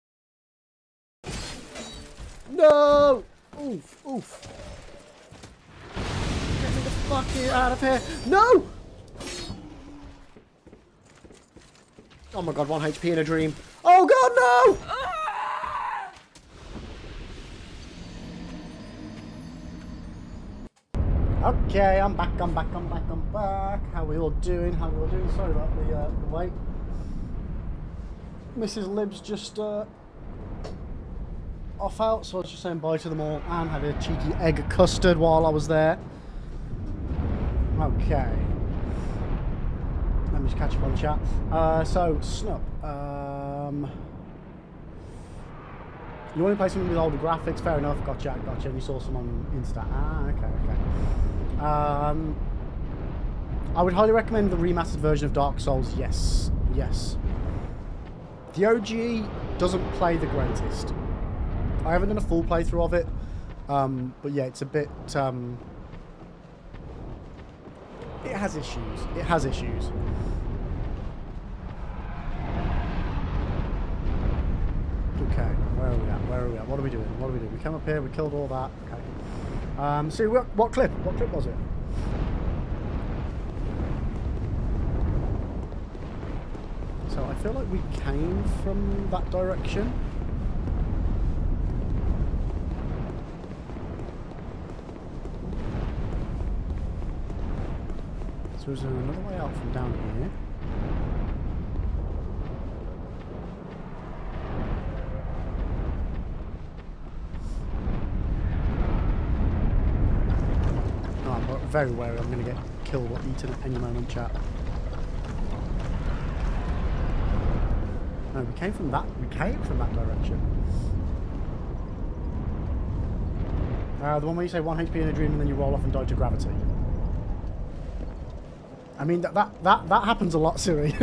Speaker 3: No! Oof, oof. Get me the fuck out of here. No! Oh my god, 1 HP in a dream. Oh god, no! Okay, I'm back. How we all doing? Sorry about the wait. Mrs. Lib's just off out, so I was just saying bye to them all and had a cheeky egg custard while I was there. Okay. Let me just catch up on chat. So, Snup. You want to play something with older graphics? Fair enough. Gotcha. And you saw some on Insta. Okay. I would highly recommend the remastered version of Dark Souls. Yes. The OG doesn't play the greatest. I haven't done a full playthrough of it, but yeah, it's a bit. It has issues. Okay, where are we at? What are we doing? We came up here, we killed all that. Okay. So what clip? What clip was it? So I feel like we came from that direction. So is there another way out from down here? Oh, I'm very wary. I'm going to get killed or eaten at any moment, chat. No, we came from that direction. The one where you say 1 HP in a dream and then you roll off and die to gravity. I mean, that happens a lot, Siri.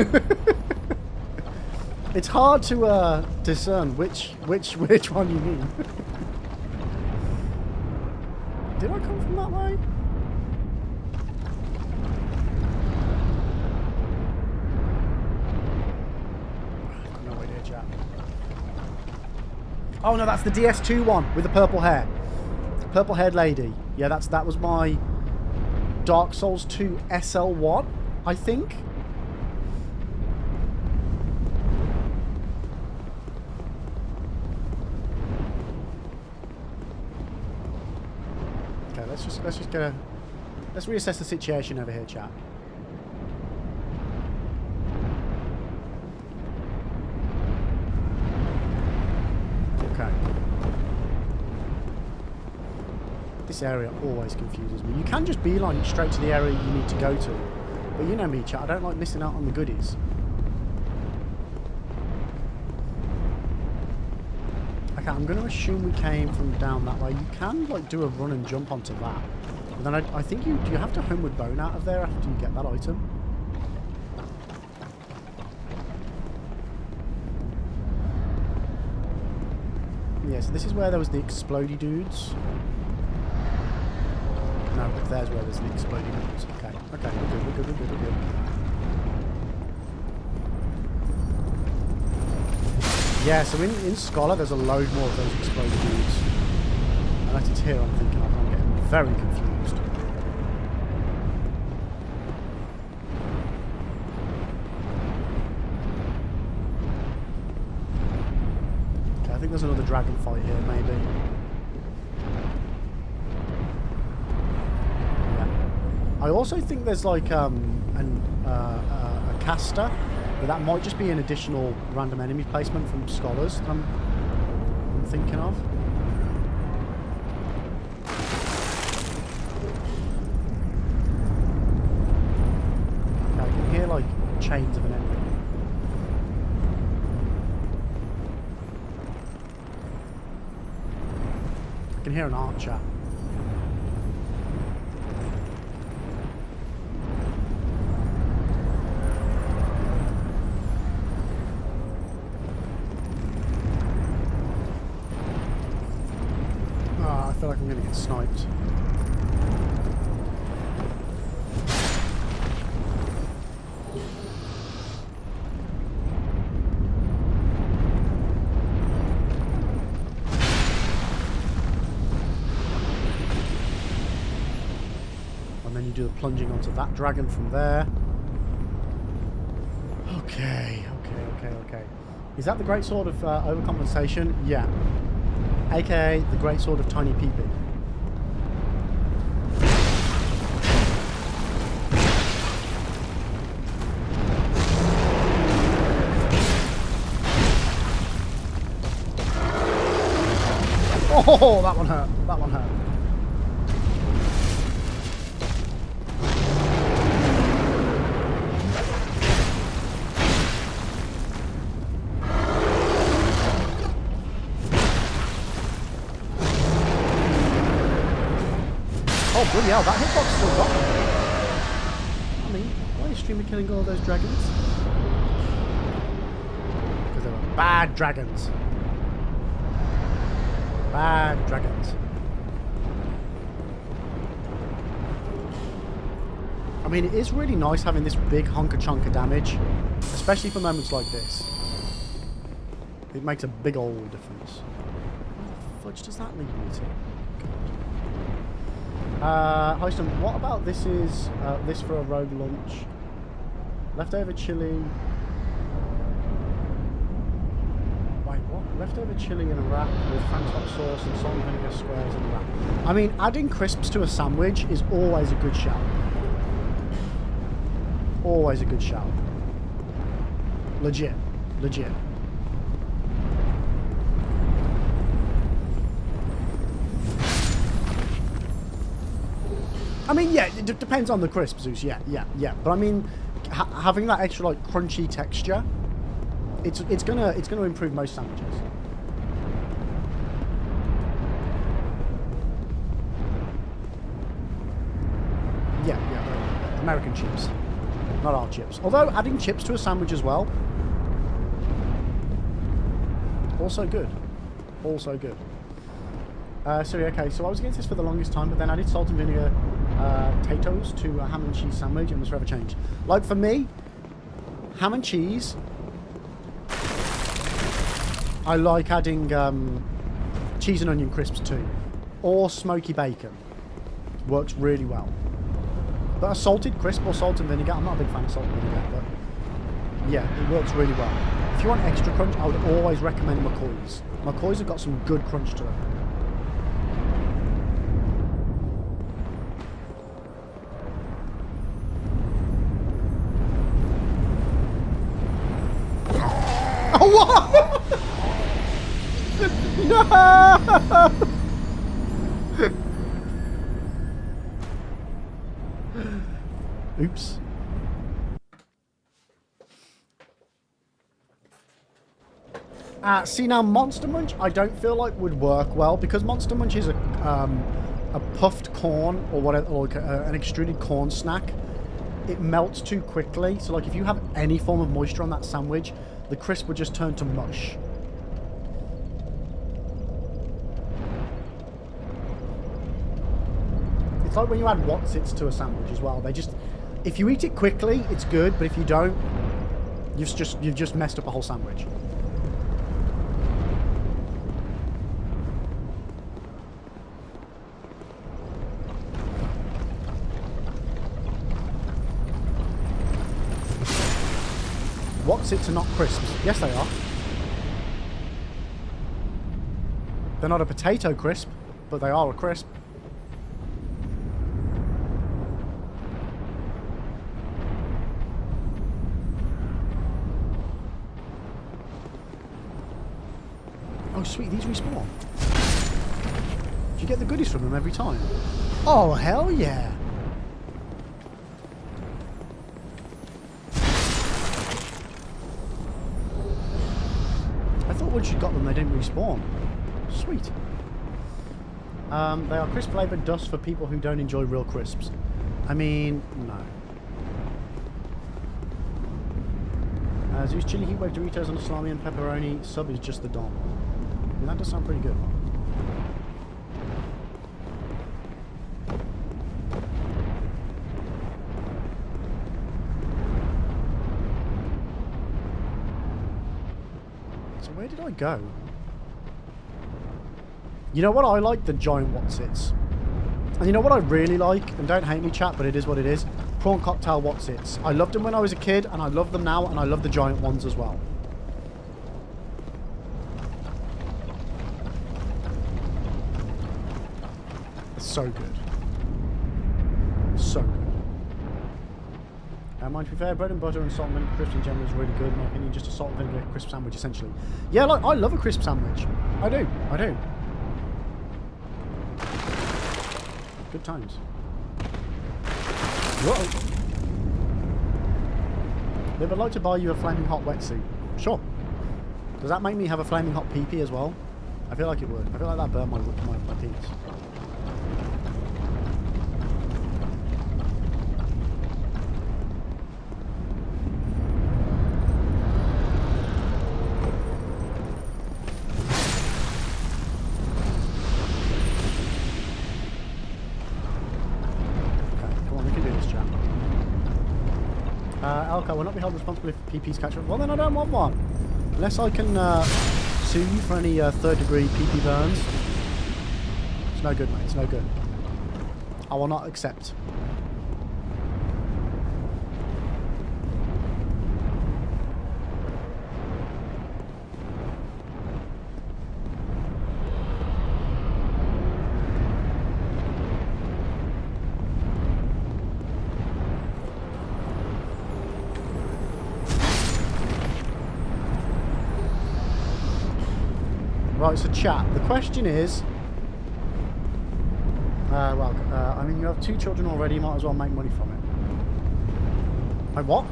Speaker 3: It's hard to discern which one you mean. Did I come from that way? I've got no idea, chat. Oh no, that's the DS2 one with the purple hair. Purple-haired lady. Yeah, that was my Dark Souls 2 SL1, I think. Okay, let's reassess the situation over here, chat. Okay. This area always confuses me. You can just beeline it straight to the area you need to go to. But you know me, chat, I don't like missing out on the goodies. Okay, I'm going to assume we came from down that way. You can, like, do a run and jump onto that. But then I think you have to homeward bone out of there after you get that item. Yeah, so this is where there was the explodey dudes. No, there's where there's the exploding dudes. Okay, we're good. Yeah, so in Scholar there's a load more of those exploding dudes. Unless it's here I'm thinking of, I'm getting very confused. Okay, I think there's another dragon fight here, maybe. I also think there's like a caster, but that might just be an additional random enemy placement from Scholars that I'm thinking of. I can hear like chains of an enemy. I can hear an archer. I feel like I'm going to get sniped. And then you do the plunging onto that dragon from there. Okay. Is that the great sword of overcompensation? Yeah. AKA the great sword of tiny peeping. Oh, that one hurt. That one hurt. Oh, bloody hell, that hitbox still got me. I mean, why are you streaming killing all those dragons? Because they were bad dragons. Bad dragons. I mean, it is really nice having this big hunker chunk of damage, especially for moments like this. It makes a big old difference. What the fudge does that lead me to? Houston, what about this is this for a rogue lunch? Leftover chili. Wait, what? Leftover chili in a wrap with Frank's hot sauce and salt and vinegar squares in a wrap. I mean, adding crisps to a sandwich is always a good shout. Always a good shout. Legit. Legit. I mean, yeah, it depends on the crisp, Zeus. Yeah. But I mean, having that extra like crunchy texture, it's gonna improve most sandwiches. Yeah. American chips, not our chips. Although adding chips to a sandwich as well, also good. Also good. Okay, so I was against this for the longest time, but then I did salt and vinegar potatoes to a ham and cheese sandwich and was forever changed. Like for me, ham and cheese, I like adding cheese and onion crisps too, or smoky bacon. Works really well. But a salted crisp or salt and vinegar, I'm not a big fan of salt and vinegar, but yeah, it works really well. If you want extra crunch, I would always recommend McCoy's. McCoy's have got some good crunch to them. Oh, what? No! Oops. See now, Monster Munch I don't feel like would work well because Monster Munch is a puffed corn or whatever, or like an extruded corn snack. It melts too quickly, so like if you have any form of moisture on that sandwich, the crisp would just turn to mush. It's like when you add Whatsits to a sandwich as well. They just, if you eat it quickly, it's good, but if you don't, you've just messed up a whole sandwich. Whatsits are not crisps. Yes, they are. They're not a potato crisp, but they are a crisp. Oh, sweet, these respawn. Do you get the goodies from them every time? Oh, hell yeah. Once you got them, they didn't respawn. Sweet. They are crisp flavoured dust for people who don't enjoy real crisps. I mean, no. Zeus chili heat wave Doritos on a salami and pepperoni sub is just the dom. I mean, that does sound pretty good. Where did I go? You know what I like? The giant Whatsits. And you know what I really like? And don't hate me, chat, but it is what it is. Prawn cocktail Whatsits. I loved them when I was a kid, and I love them now, and I love the giant ones as well. It's so good. So good. Mind to be fair, bread and butter and salt and vinegar crisps in general is really good, in my opinion. Just a salt and vinegar crisp sandwich, essentially. Yeah, like, I love a crisp sandwich. I do. Good times. Whoa. Liv, I'd like to buy you a flaming hot wetsuit. Sure. Does that make me have a flaming hot PP as well? I feel like it would. I feel like that burned my penis. Elko will not be held responsible if PPs catch up. Well, then I don't want one. Unless I can sue you for any third degree PP burns. It's no good, mate. It's no good. I will not accept. Right, so chat, the question is... I mean, you have 2 children already, you might as well make money from it. Like, what?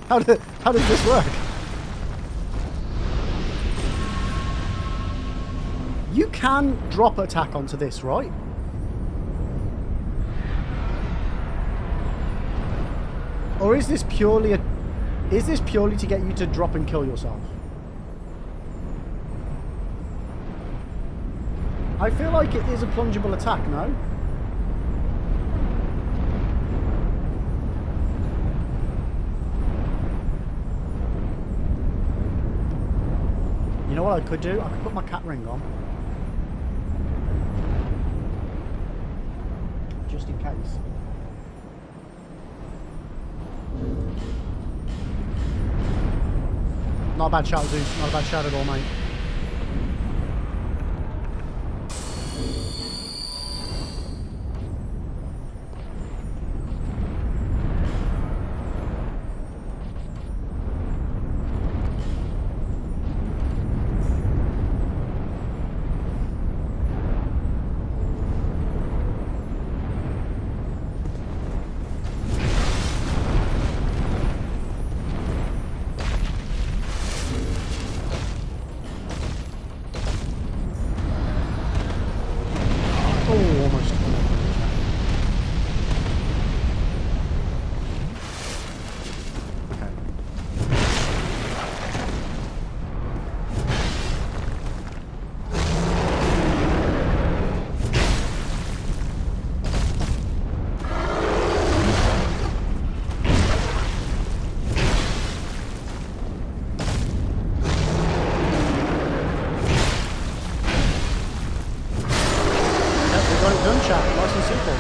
Speaker 3: How does this work? You can drop attack onto this, right? Or is this purely to get you to drop and kill yourself? I feel like it is a plungeable attack, no? You know what I could do? I could put my cat ring on. Just in case. Not a bad shout, Zeus. Not a bad shout at all, mate.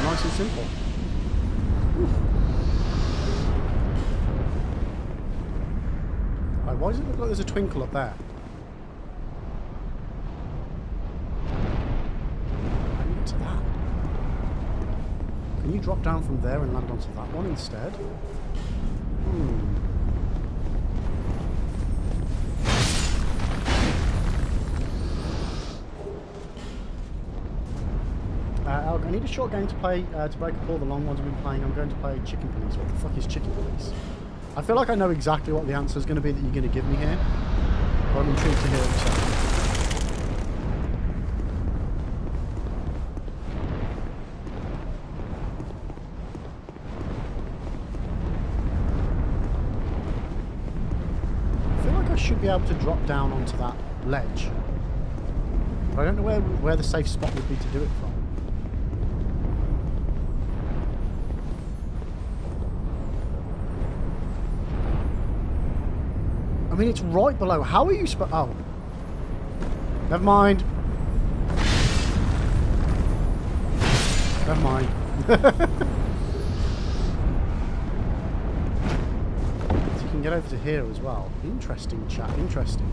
Speaker 3: Nice and simple. Right, why does it look like there's a twinkle up there? To that. Can you drop down from there and land onto that one instead? I need a short game to play to break up all the long ones I've been playing. I'm going to play Chicken Police. What the fuck is Chicken Police? I feel like I know exactly what the answer is going to be that you're going to give me here. But I'm intrigued to hear what you say. I feel like I should be able to drop down onto that ledge. But I don't know where the safe spot would be to do it from. I mean, it's right below. How are you oh. Never mind. Never mind. So you can get over to here as well. Interesting, chat. Interesting.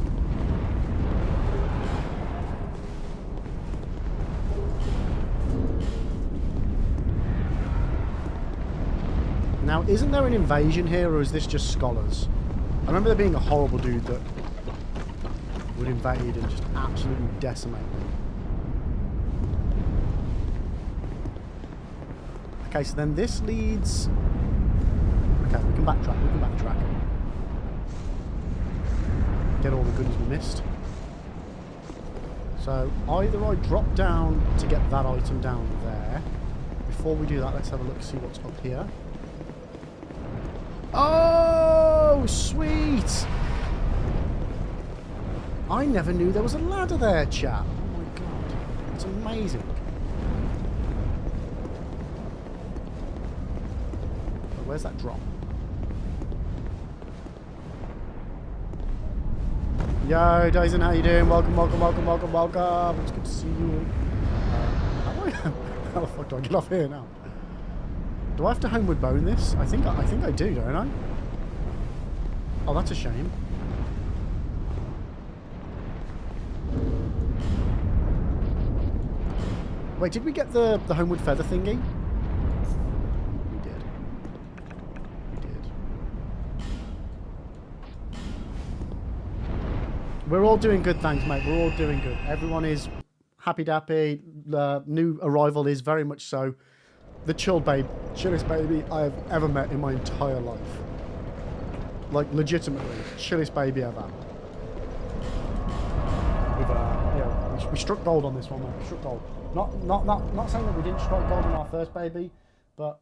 Speaker 3: Now, isn't there an invasion here, or is this just scholars? I remember there being a horrible dude that would invade and just absolutely decimate them. Okay, so then this leads... Okay, we can backtrack, we can backtrack. Get all the goodies we missed. So, either I drop down to get that item down there. Before we do that, let's have a look, see what's up here. Oh, sweet! I never knew there was a ladder there, chap. Oh my god. It's amazing. But where's that drop? Yo, Dyson, how you doing? Welcome, welcome, welcome, welcome, welcome. It's good to see you. How the fuck do I get off here now? Do I have to homeward bone this? I think I do, don't I? Oh, that's a shame. Wait, did we get the homeward feather thingy? We did. We did. We're all doing good, thanks, mate. We're all doing good. Everyone is happy dappy. The new arrival is very much so. The chillest baby I have ever met in my entire life. Like, legitimately, chillest baby ever. We've, yeah, we struck gold on this one, man. We struck gold. Not saying that we didn't strike gold on our first baby, but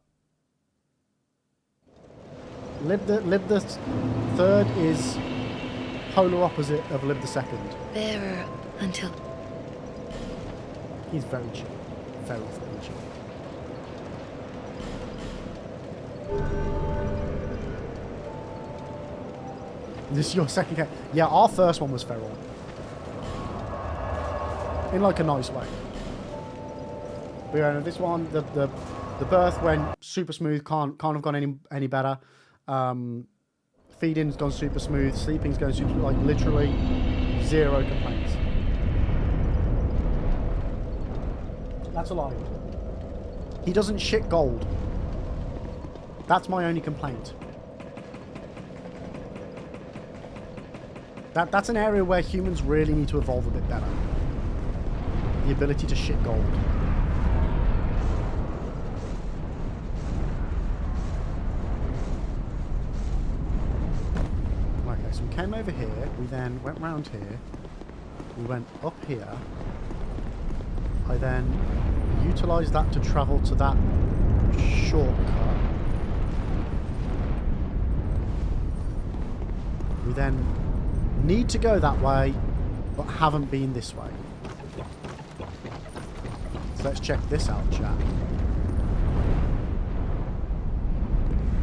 Speaker 3: Lib the third is polar opposite of Lib the second.
Speaker 5: Bearer until...
Speaker 3: He's very chill. Very, very chill. This is your second game? Yeah, our first one was feral. In like a nice way. But yeah, this one, the birth went super smooth, can't have gone any better. Feeding's gone super smooth, sleeping's going super, like literally zero complaints. That's a lie. He doesn't shit gold. That's my only complaint. That's an area where humans really need to evolve a bit better. The ability to shit gold. Okay, so we came over here, we then went round here, we went up here. I then utilised that to travel to that shortcut. We then need to go that way, but haven't been this way. So let's check this out, chat.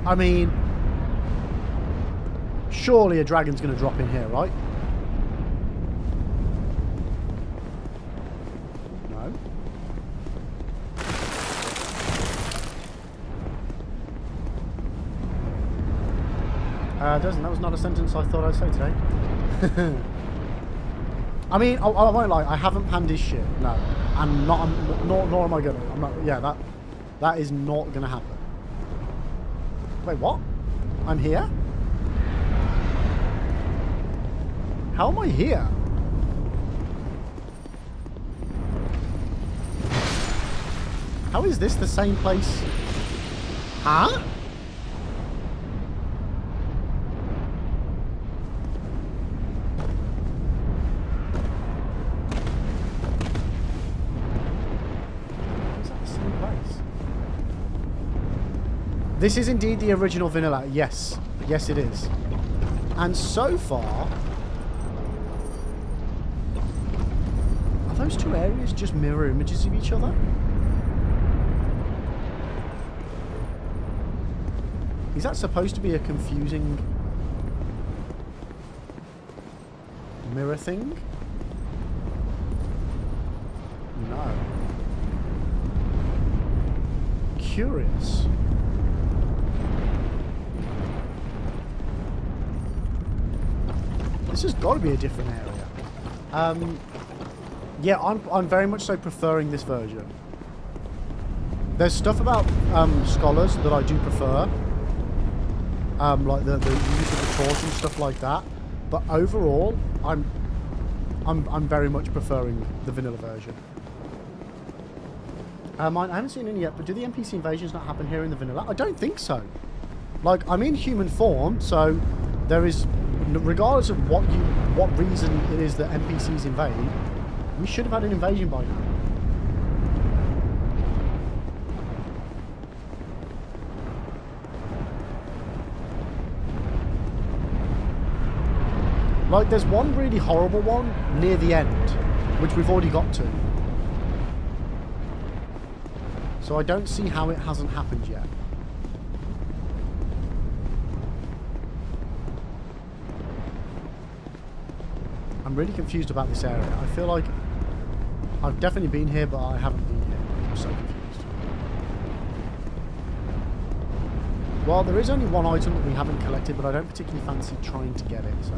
Speaker 3: I mean, surely a dragon's going to drop in here, right? No. That was not a sentence I thought I'd say today. I mean, I won't lie, I haven't panned his shit, no. And nor am I gonna. I'm not, yeah, that is not gonna happen. Wait, what? I'm here? How am I here? How is this the same place? Huh? This is indeed the original vanilla. Yes. Yes, it is. And so far... Are those two areas just mirror images of each other? Is that supposed to be a confusing... mirror thing? No. Curious. This has got to be a different area. Yeah, I'm very much so preferring this version. There's stuff about scholars that I do prefer, like the use of the torch and stuff like that. But overall, I'm very much preferring the vanilla version. I haven't seen any yet, but do the NPC invasions not happen here in the vanilla? I don't think so. Like, I'm in human form, so there is, regardless of what reason it is that NPCs invade, we should have had an invasion by now. Like, there's one really horrible one near the end, which we've already got to. So I don't see how it hasn't happened yet. I'm really confused about this area. I feel like I've definitely been here, but I haven't been here. I'm so confused. Well, there is only one item that we haven't collected, but I don't particularly fancy trying to get it, so...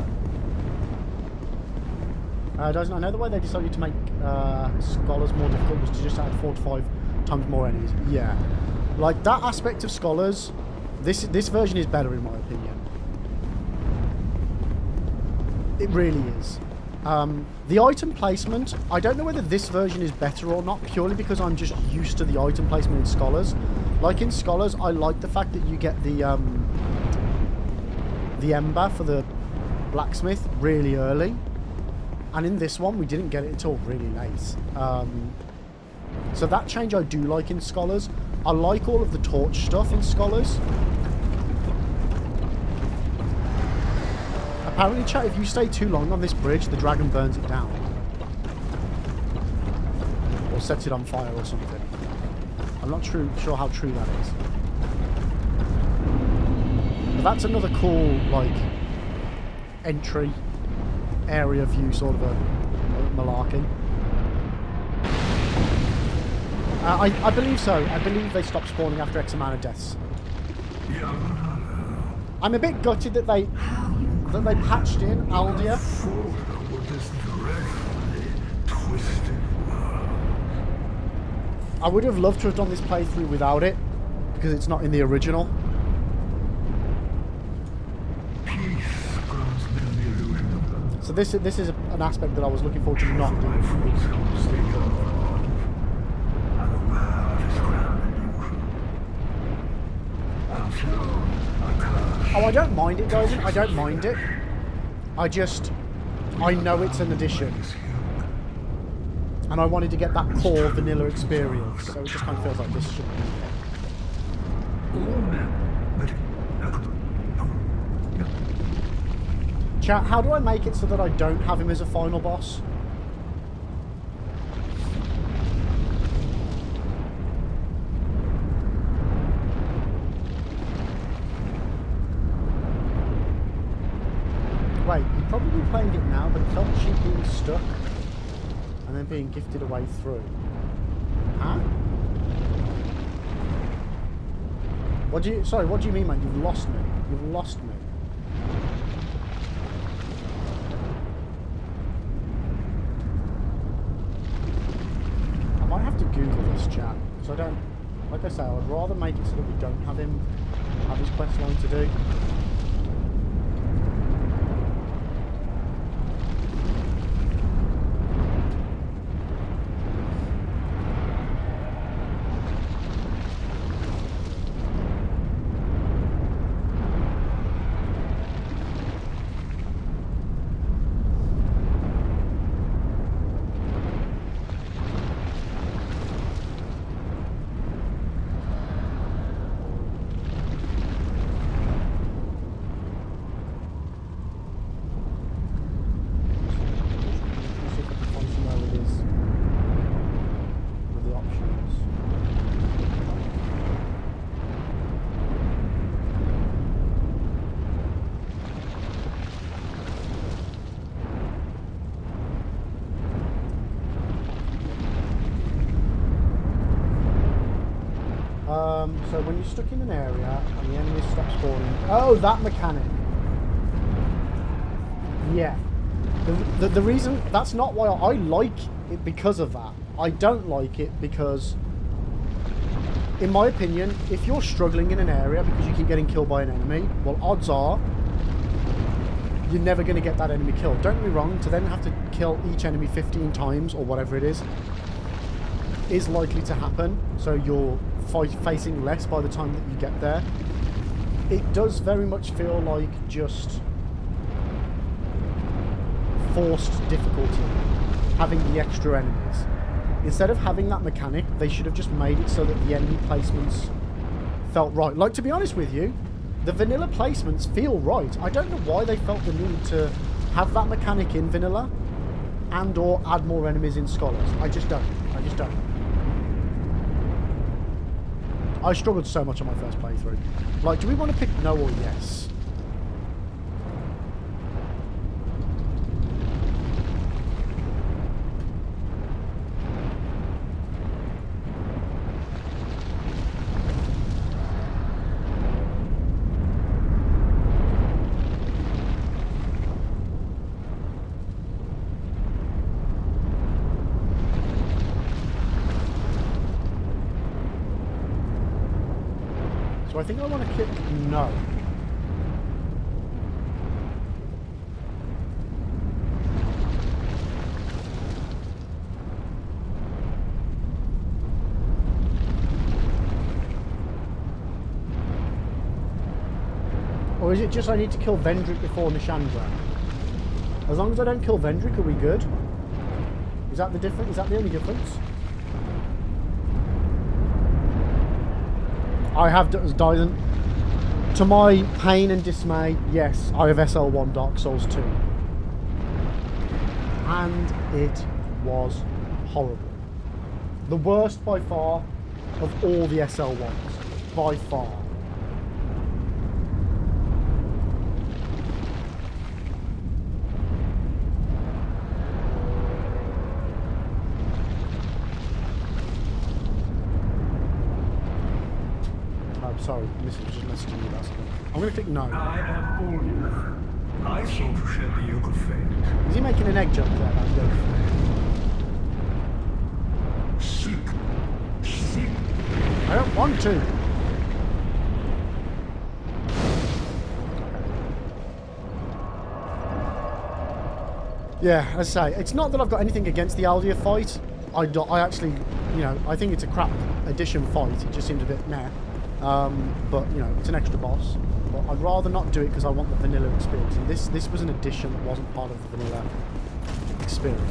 Speaker 3: I know the way they decided to make Scholars more difficult was to just add 4 to 5 times more enemies. Yeah. Like, that aspect of Scholars, this version is better in my opinion. It really is. The item placement, I don't know whether this version is better or not, purely because I'm just used to the item placement in Scholars. Like in Scholars, I like the fact that you get the ember for the blacksmith really early. And in this one, we didn't get it until really late. So that change I do like in Scholars. I like all of the torch stuff in Scholars. Apparently, chat, if you stay too long on this bridge, the dragon burns it down. Or sets it on fire or something. I'm not sure how true that is. But that's another cool, like, entry area view sort of a malarkey. I believe so. I believe they stopped spawning after X amount of deaths. I'm a bit gutted that they patched in Aldia. I would have loved to have done this playthrough without it, because it's not in the original. So this is an aspect that I was looking forward to not doing. Oh, I don't mind it, guys. I don't mind it. I know it's an addition. And I wanted to get that core vanilla experience, so it just kind of feels like this should be it. Chat, how do I make it so that I don't have him as a final boss? Wait, you're probably playing it now, but it felt cheap being stuck and then being gifted away through. Huh? What do you mean, mate? You've lost me. You've lost me. I might have to Google this, chat, because I don't, like I say, I would rather make it so that we don't have him have his quest line to do. So when you're stuck in an area and the enemy stops spawning... Oh, that mechanic! Yeah. The reason... That's not why I like it, because of that. I don't like it because, in my opinion, if you're struggling in an area because you keep getting killed by an enemy, well, odds are you're never going to get that enemy killed. Don't get me wrong, to then have to kill each enemy 15 times or whatever it is, is likely to happen, so you're facing less by the time that you get there. It does very much feel like just forced difficulty, having the extra enemies. Instead of having that mechanic, they should have just made it so that the enemy placements felt right. Like, to be honest with you, the vanilla placements feel right. I don't know why they felt the need to have that mechanic in vanilla and or add more enemies in scholars. I just don't. I struggled so much on my first playthrough. Like, do we want to pick no or yes? So I think I want to click no. Or is it just I need to kill Vendrick before Nishandra? As long as I don't kill Vendrick, are we good? Is that the difference? Is that the only difference? I have Dyson. To my pain and dismay, yes, I have SL1 Dark Souls 2. And it was horrible. The worst by far of all the SL1s. By far. Sorry, this is just messaging me about something. I'm going to click no.
Speaker 9: I am Ulrich. I sought to share the yoke of fate.
Speaker 3: Is he making an egg joke there about yoke?
Speaker 9: Seek.
Speaker 3: I don't want to. Yeah, as I say, it's not that I've got anything against the Aldia fight. I actually, you know, I think it's a crap addition fight. It just seems a bit meh. But, you know, it's an extra boss. But I'd rather not do it because I want the vanilla experience. And this was an addition that wasn't part of the vanilla experience.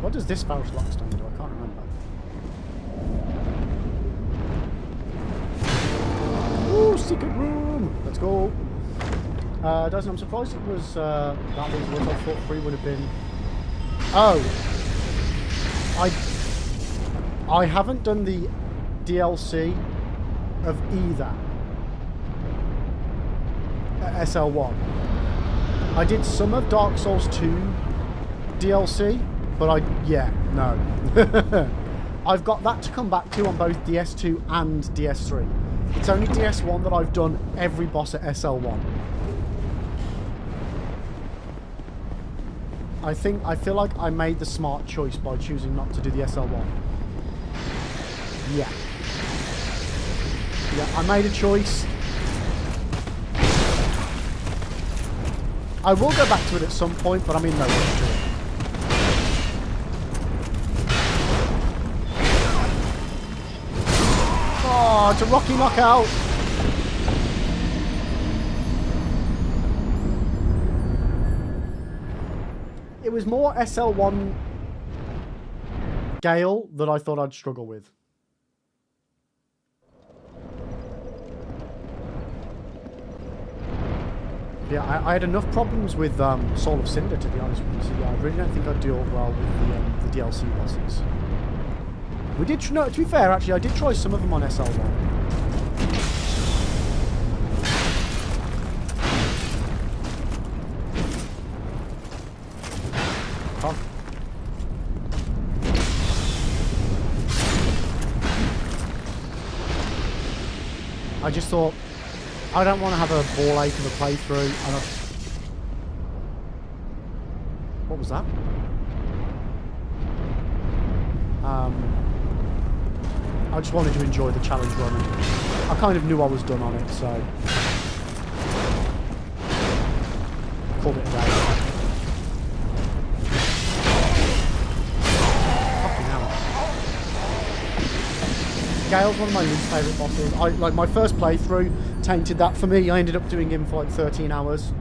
Speaker 3: What does this Faust Lockstone do? I can't remember. Ooh, secret room! Let's go. Dyson, I'm surprised it was that was what I thought 3 would have been. Oh! I haven't done the DLC of either. SL1. I did some of Dark Souls 2 DLC. But no. I've got that to come back to on both DS2 and DS3. It's only DS1 that I've done every boss at SL1. I feel like I made the smart choice by choosing not to do the SL1. Yeah, I made a choice. I will go back to it at some point, but I'm in no rush to it. Oh, it's a rocky knockout. It was more SL1 Gale that I thought I'd struggle with. Yeah, I had enough problems with Soul of Cinder, to be honest with you. So yeah, I really don't think I'd deal well with the DLC bosses. We did, no, to be fair, actually, I did try some of them on SL1. Huh? I just thought, I don't want to have a ball ache of a playthrough, and What was that? I just wanted to enjoy the challenge run. I kind of knew I was done on it, so called it a day. Fucking hell. Gale's one of my least favourite bosses. Like my first playthrough tainted that for me. I ended up doing him for like 13 hours,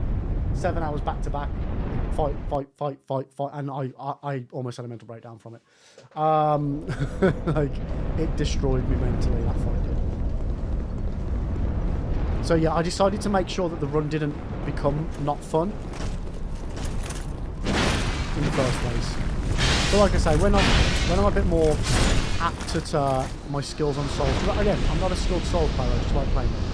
Speaker 3: 7 hours back to back. Fight, and I almost had a mental breakdown from it. Like, it destroyed me mentally, that fight did. So yeah, I decided to make sure that the run didn't become not fun in the first place. But like I say, when I'm a bit more apt at my skills on Souls, again, I'm not a skilled Souls player, I just like playing them.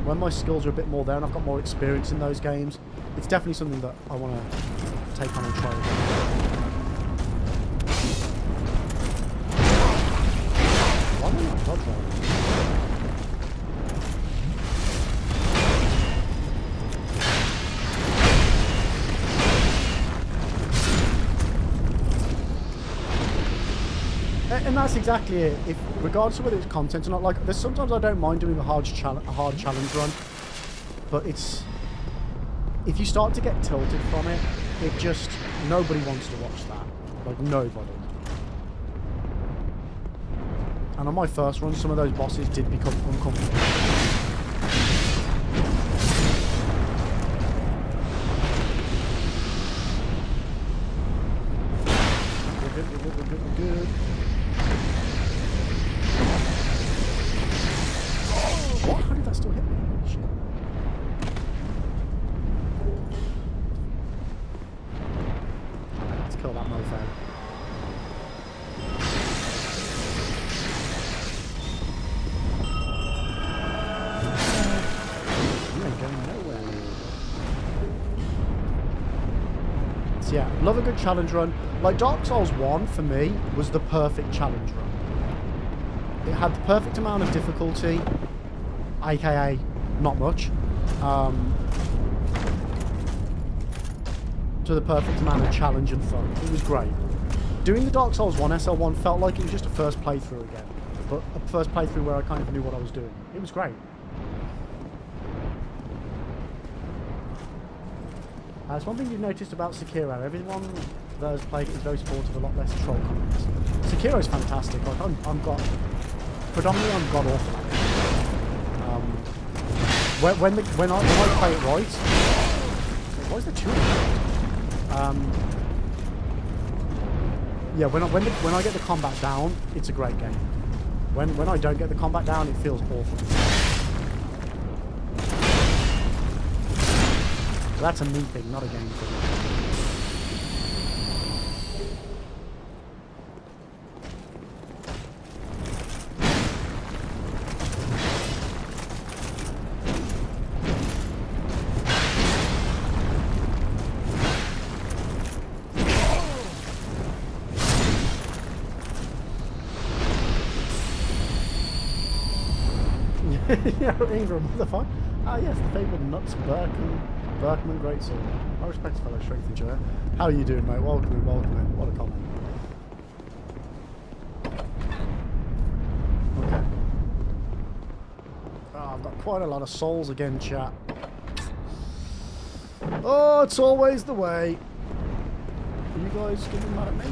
Speaker 3: When my skills are a bit more there and I've got more experience in those games, it's definitely something that I want to take on and try again. Why am I not dodge rolling? And that's exactly it. If, regardless of whether it's content or not, like there's sometimes I don't mind doing a hard challenge run, but it's if you start to get tilted from it, it just nobody wants to watch that. Like nobody. And on my first run, some of those bosses did become uncomfortable. We're good. What? How did that still hit me? Shit. Alright, let's kill that mofo. You ain't going nowhere. So yeah, love a good challenge run. Like Dark Souls 1 for me was the perfect challenge run. It had the perfect amount of difficulty, aka not much, to the perfect amount of challenge and fun. It was great. Doing the Dark Souls 1 SL1 felt like it was just a first playthrough again, but a first playthrough where I kind of knew what I was doing. It was great. That's one thing you've noticed about Sekiro. Everyone that has played it is very supportive, a lot less troll comments. Sekiro's fantastic. Like predominantly I'm god awful at it. When I play it right, why is there two of them? Yeah, when I get the combat down, it's a great game. When I don't get the combat down, it feels awful. So that's a me thing, not a game thing. Yeah, Ingram, what the fuck? Ah, yes, the fabled Nuts Berkman Greatsword. I respect fellow strength enjoyer. How are you doing, mate? Welcome in. What a comment. Okay. Oh, I've got quite a lot of souls again, chat. Oh, it's always the way. Are you guys getting mad at me?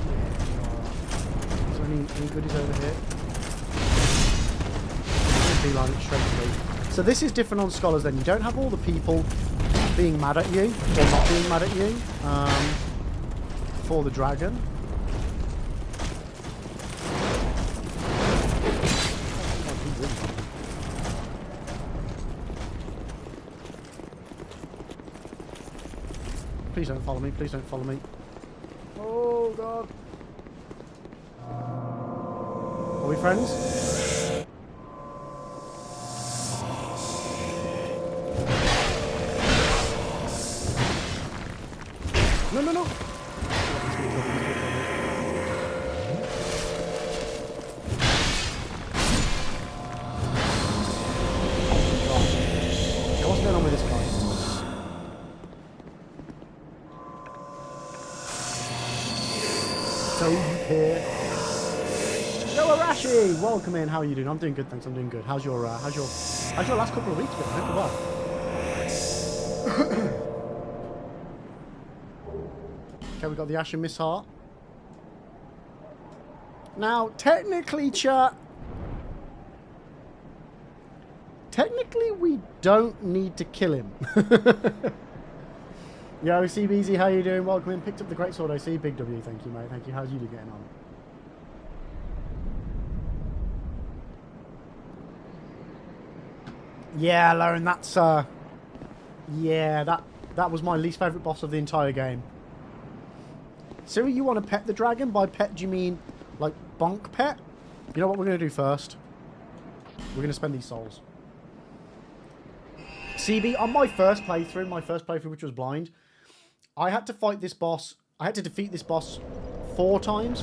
Speaker 3: Yeah. Is there any goodies over here? Line it straight through. So this is different on Scholars then. You don't have all the people being mad at you, or not being mad at you, for the dragon. Please don't follow me, please don't follow me. Oh god. Are we friends? No. What's going on with this guy? Yoshi, welcome in. How are you doing? I'm doing good, thanks. I'm doing good. How's your last couple of weeks been? I hope you're well. Okay, we got the Ashen Miss Heart. Now, technically, chat. Technically, we don't need to kill him. Yo, CBZ, how you doing? Welcome in. Picked up the great sword OC. Big W, thank you, mate. Thank you. How's you getting on? Yeah, Lauren, that's yeah, that was my least favourite boss of the entire game. Siri, you want to pet the dragon? By pet, do you mean like bonk pet? You know what we're going to do first? We're going to spend these souls. CB, on my first playthrough, which was blind, I had to fight this boss. I had to defeat this boss 5 times,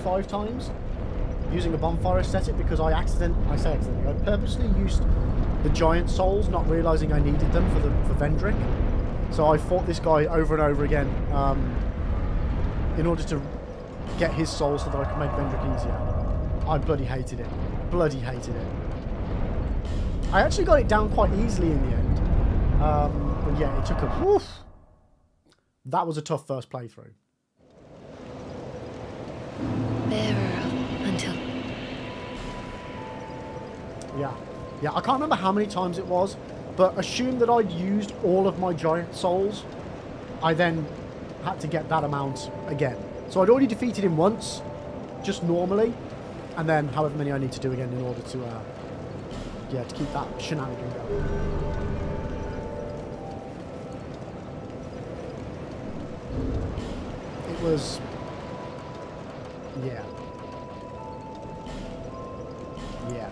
Speaker 3: using a bonfire aesthetic because I purposely used the giant souls, not realising I needed them for Vendrick. So I fought this guy over and over again in order to get his soul so that I could make Vendrick easier. I bloody hated it. Bloody hated it. I actually got it down quite easily in the end. But yeah, it took a... Woof. That was a tough first playthrough.
Speaker 5: Bearer until...
Speaker 3: Yeah. Yeah, I can't remember how many times it was, but assume that I'd used all of my giant souls. I then had to get that amount again. So I'd already defeated him once, just normally, and then however many I need to do again in order to, yeah, to keep that shenanigan going. It was, yeah. Yeah.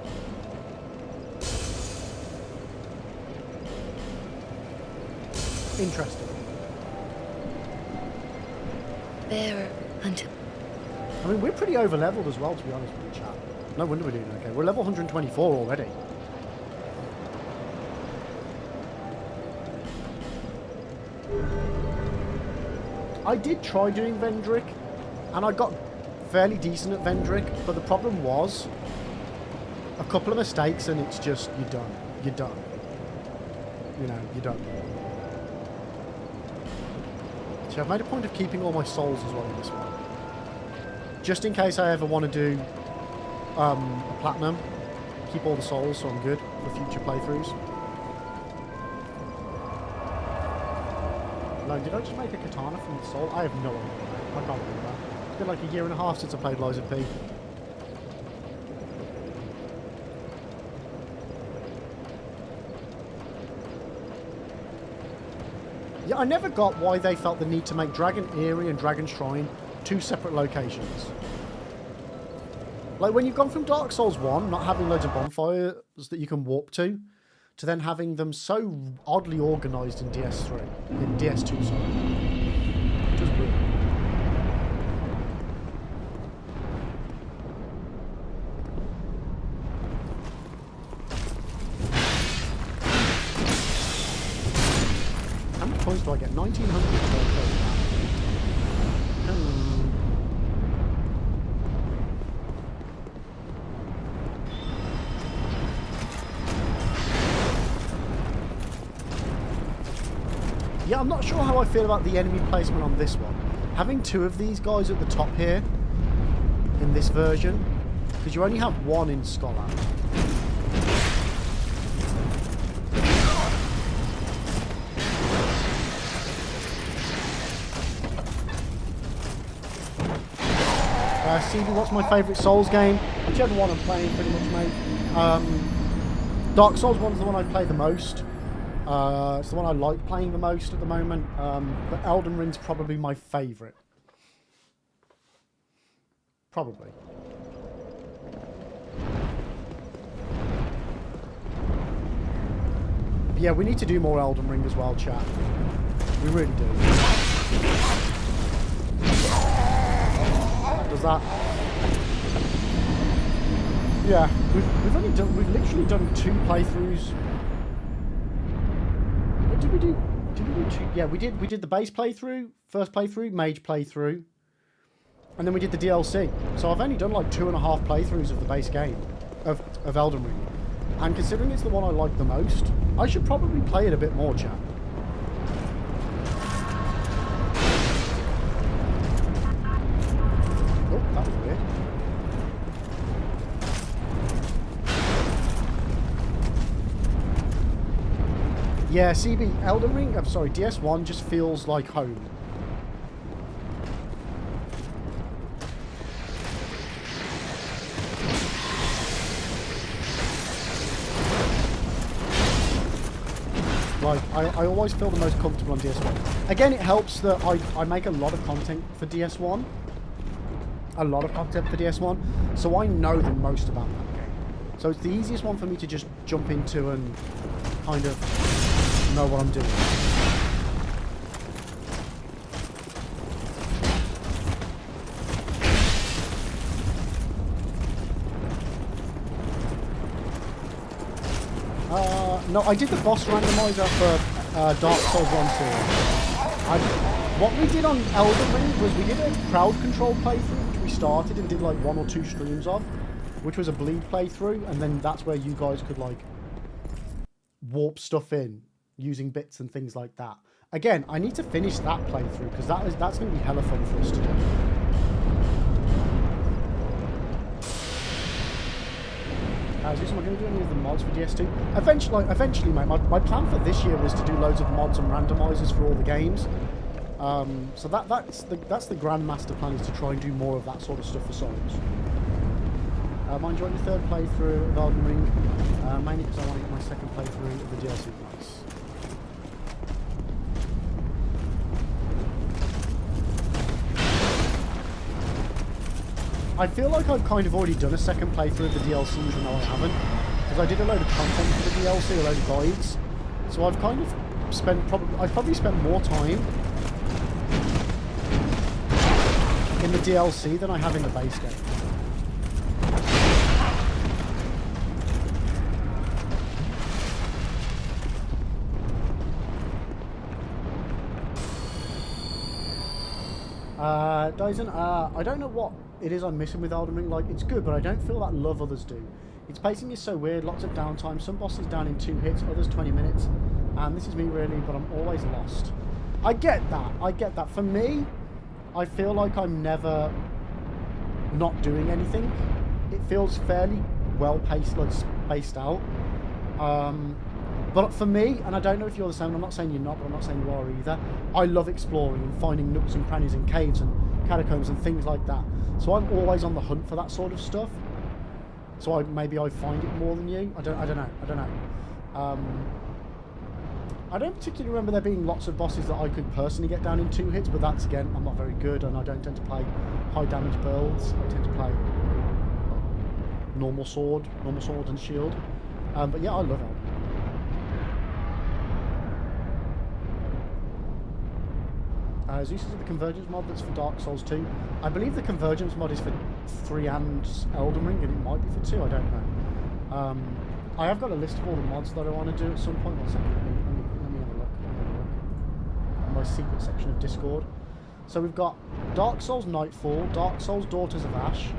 Speaker 3: Interesting.
Speaker 5: Bearer until...
Speaker 3: I mean, we're pretty over-leveled as well, to be honest with you, chat. No wonder we're doing okay. We're level 124 already. I did try doing Vendrick, and I got fairly decent at Vendrick, but the problem was a couple of mistakes and it's just, you're done. You're done. You know, you're done. So I've made a point of keeping all my souls as well in this one. Just in case I ever want to do a platinum. Keep all the souls so I'm good for future playthroughs. Like, did I just make a katana from the soul? I have no idea. I can't remember. It's been like a year and a half since I played Liza P. Yeah, I never got why they felt the need to make Dragon Eyrie and Dragon Shrine 2 separate locations. Like, when you've gone from Dark Souls 1, not having loads of bonfires that you can warp to then having them so oddly organised in DS3. In DS2, sorry. Which was weird. How many points do I get? 1900. Yeah, I'm not sure how I feel about the enemy placement on this one. Having 2 of these guys at the top here, in this version, because you only have 1 in Scholar. Stevie, what's my favourite Souls game? Whichever one I'm playing, pretty much, mate. Dark Souls 1's the one I play the most. It's the one I like playing the most at the moment, but Elden Ring's probably my favourite. Probably. But yeah, we need to do more Elden Ring as well, chat. We really do. Does that? Yeah, we've literally done 2 playthroughs. What did we do? Did we do 2? Yeah, we did the base playthrough, first playthrough, mage playthrough, and then we did the DLC. So I've only done like 2.5 playthroughs of the base game. of Elden Ring. And considering it's the one I like the most, I should probably play it a bit more, chat. Oh, that was weird. Yeah, CB, Elden Ring, I'm sorry, DS1 just feels like home. Like, I always feel the most comfortable on DS1. Again, it helps that I make a lot of content for DS1. A lot of content for DS1. So I know the most about that game. So it's the easiest one for me to just jump into and kind of know what I'm doing. No, I did the boss randomizer for Dark Souls 1 2. What we did on Elden Ring was we did a crowd control playthrough, which we started and did like 1 or 2 streams of, which was a bleed playthrough, and then that's where you guys could like warp stuff in using bits and things like that. Again, I need to finish that playthrough because that's going to be hella fun for us to do. Am I going to do any of the mods for DS2? Eventually, mate. My plan for this year was to do loads of mods and randomizers for all the games. So that's the grand master plan, is to try and do more of that sort of stuff for Souls. I'm enjoying the third playthrough of Elden Ring, mainly because I want to get my second playthrough of the DLC. Nice. I feel like I've kind of already done a second playthrough of the DLC, even though I haven't, because I did a load of content for the DLC, a load of guides. So I've kind of I've probably spent more time in the DLC than I have in the base game. Dyson, I don't know what it is I'm missing with Elden Ring. Like, it's good, but I don't feel that love others do. Its pacing is so weird, lots of downtime, some bosses down in 2 hits, others 20 minutes, and this is me really, but I'm always lost. I get that. For me, I feel like I'm never not doing anything. It feels fairly well paced, like spaced out. But for me, and I don't know if you're the same, I'm not saying you're not, but I'm not saying you are either, I love exploring and finding nooks and crannies and caves and catacombs and things like that. So I'm always on the hunt for that sort of stuff. So maybe I find it more than you. I don't know. I don't particularly remember there being lots of bosses that I could personally get down in 2 hits, but that's, again, I'm not very good, and I don't tend to play high damage builds. I tend to play normal sword and shield. But yeah, I love it. Zeus is the Convergence mod that's for Dark Souls 2. I believe the Convergence mod is for 3 and Elden Ring, and it might be for 2, I don't know. I have got a list of all the mods that I want to do at some point. 1 second, let me have a look. On my secret section of Discord. So we've got Dark Souls Nightfall, Dark Souls Daughters of Ash,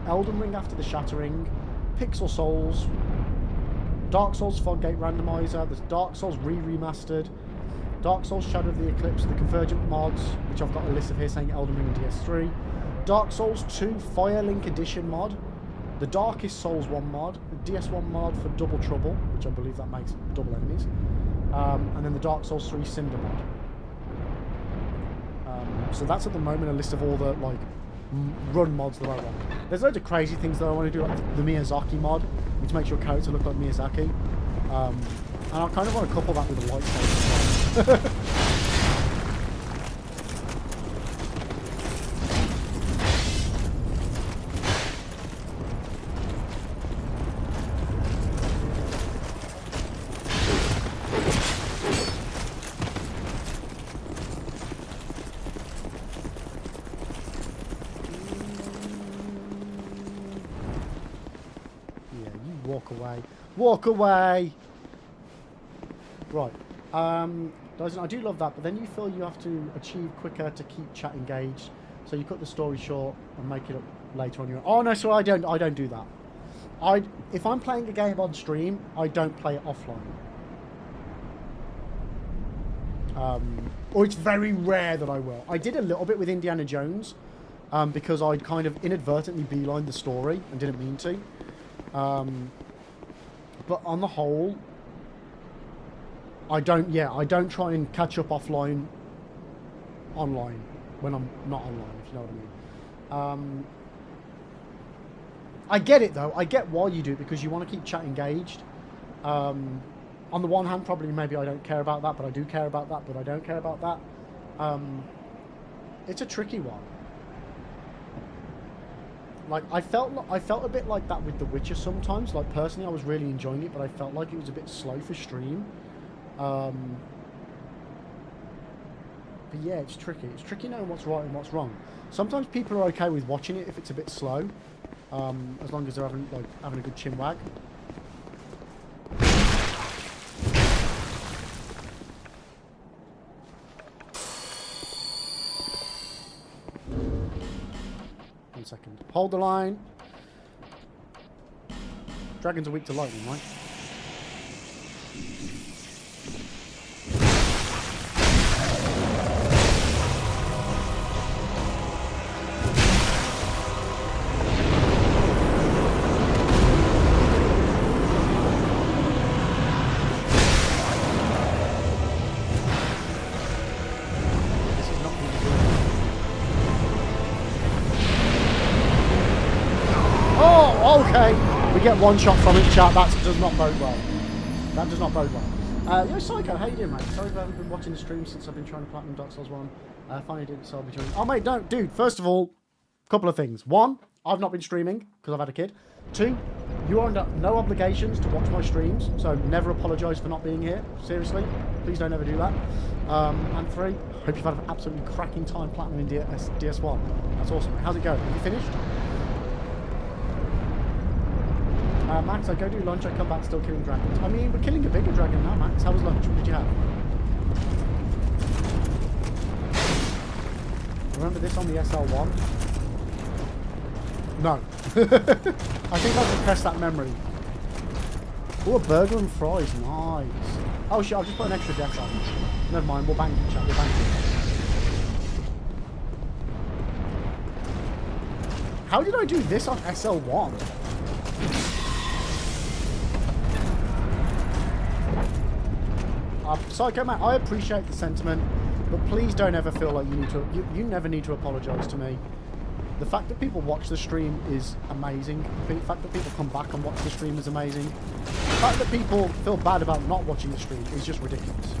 Speaker 3: Elden Ring After the Shattering, Pixel Souls, Dark Souls Foggate Randomizer, there's Dark Souls Remastered, Dark Souls Shadow of the Eclipse, the Convergent mods, which I've got a list of here saying Elden Ring and DS3, Dark Souls 2 Firelink Edition mod, the Darkest Souls 1 mod, the DS1 mod for Double Trouble, which I believe that makes double enemies, and then the Dark Souls 3 Cinder mod. So that's at the moment a list of all the like run mods that I want. There's loads of crazy things that I want to do, like the Miyazaki mod, which makes your character look like Miyazaki. And I kind of want to couple that with a lightsaber as well. Yeah, you walk away. Walk away! Right. Dyson, I do love that, but then you feel you have to achieve quicker to keep chat engaged. So you cut the story short and make it up later on your own. Oh no, so I don't do that. If I'm playing a game on stream, I don't play it offline. Or it's very rare that I will. I did a little bit with Indiana Jones, because I'd kind of inadvertently beelined the story and didn't mean to. But on the whole, I don't try and catch up offline online when I'm not online, if you know what I mean. I get it though. I get why you do it, because you want to keep chat engaged. On the one hand, probably maybe I don't care about that, but I do care about that, but I don't care about that. It's a tricky one. Like I felt a bit like that with The Witcher sometimes. Like personally, I was really enjoying it, but I felt like it was a bit slow for stream. But yeah, it's tricky. It's tricky knowing what's right and what's wrong. Sometimes people are okay with watching it if it's a bit slow, as long as they're having a good chin wag. One second. Hold the line. Dragons are weak to lightning, right? We get one shot from it, chat. That does not bode well. That does not bode well. Yo, Psycho, how you doing, mate? Sorry if I haven't been watching the stream since I've been trying to platinum Dark Souls 1. Finally did it, so I'll be joining. Oh, mate, don't. Dude, first of all, a couple of things. One, I've not been streaming because I've had a kid. Two, you are under no obligations to watch my streams, so never apologise for not being here. Seriously, please don't ever do that. And three, hope you've had an absolutely cracking time platinum in DS1. That's awesome. How's it going? Have you finished? Max, I go do lunch, I come back still killing dragons. I mean, we're killing a bigger dragon now, Max. How was lunch? What did you have? Remember this on the SL1? No. I think I'll suppress that memory. Oh, a burger and fries. Nice. Oh shit, I'll just put an extra death on. Never mind, we'll bank it, chat. We'll bank it. How did I do this on SL1? Psycho Matt, I appreciate the sentiment, but please don't ever feel like you need to. You never need to apologise to me. The fact that people watch the stream is amazing. The fact that people come back and watch the stream is amazing. The fact that people feel bad about not watching the stream is just ridiculous.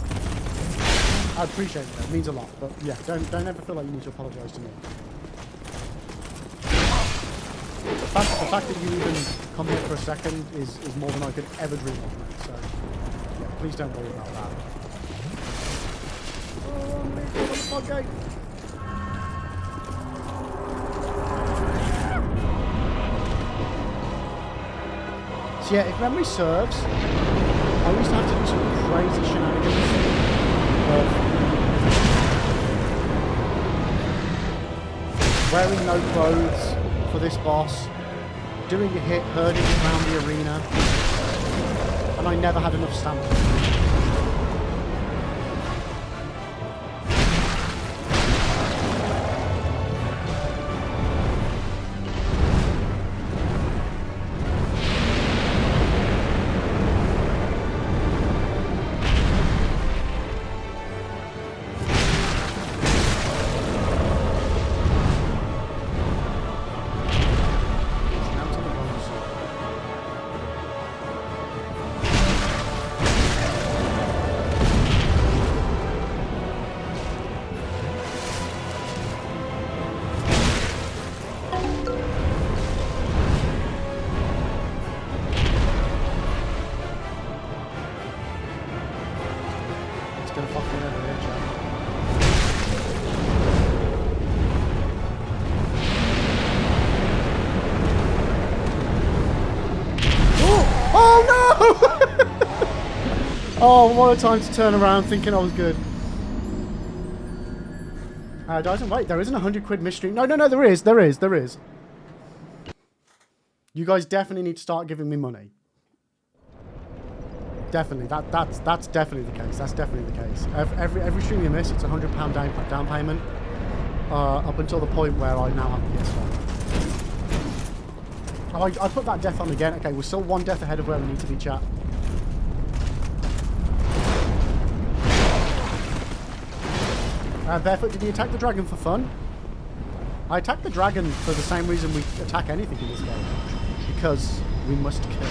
Speaker 3: I appreciate it. It means a lot, but yeah, don't ever feel like you need to apologise to me. The fact that you even come here for a second is more than I could ever dream of, mate. So yeah, please don't worry about that. Oh, okay. So yeah, if memory serves, I used to have to do some crazy shenanigans of wearing no clothes for this boss, doing a hit, herding it around the arena, and I never had enough stamina. Oh, what a time to turn around thinking I was good. Dyson, wait, there isn't £100 mystery. No, there is. You guys definitely need to start giving me money. Definitely. That's definitely the case. That's definitely the case. Every stream you miss, it's a £100 down payment. Up until the point where I now have PS5. I put that death on again. Okay, we're still one death ahead of where we need to be, chat. Barefoot, did you attack the dragon for fun? I attacked the dragon for the same reason we attack anything in this game. Because we must kill.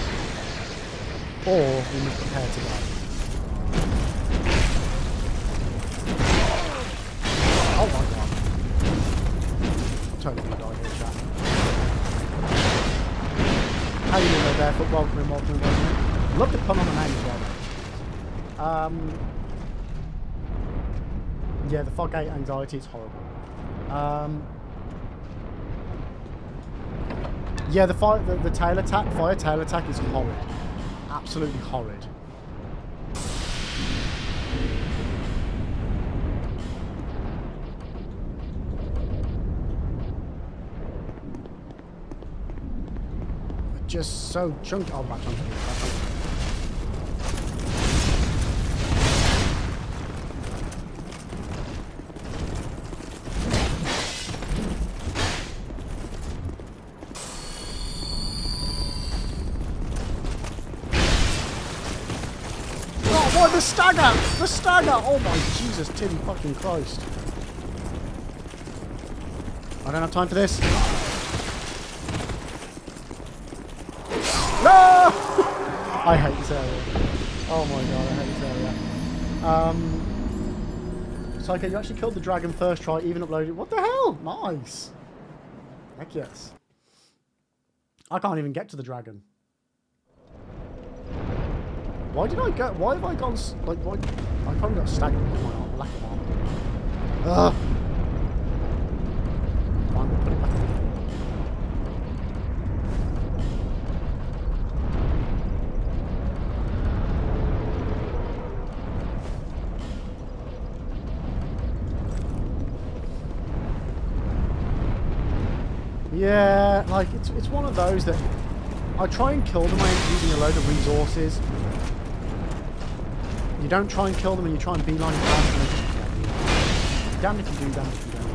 Speaker 3: Or we must prepare to die. Oh my god. I'm totally gonna die here, chat. How you doing there, Barefoot? Welcome in. Love the pun on the name as well. Yeah, the fog gate anxiety is horrible. Yeah, the tail attack, fire tail attack is horrid. Absolutely horrid. Just so chunky. Oh, back chunky. The stagger! The stagger! Oh my Jesus, Timmy fucking Christ. I don't have time for this. No! I hate this area. Oh my god, I hate this area. Psycho, you actually killed the dragon first try, even uploaded it. What the hell? Nice. Heck yes. I can't even get to the dragon. Why did I go? Why have I gone? Like, why? I probably got staggered with my lack of armor. Ugh. Fine, we'll put it back in. Yeah, like it's one of those that I try and kill them by using a load of resources. You don't try and kill them and you try and beeline past them. Damn if you do, damn if you don't.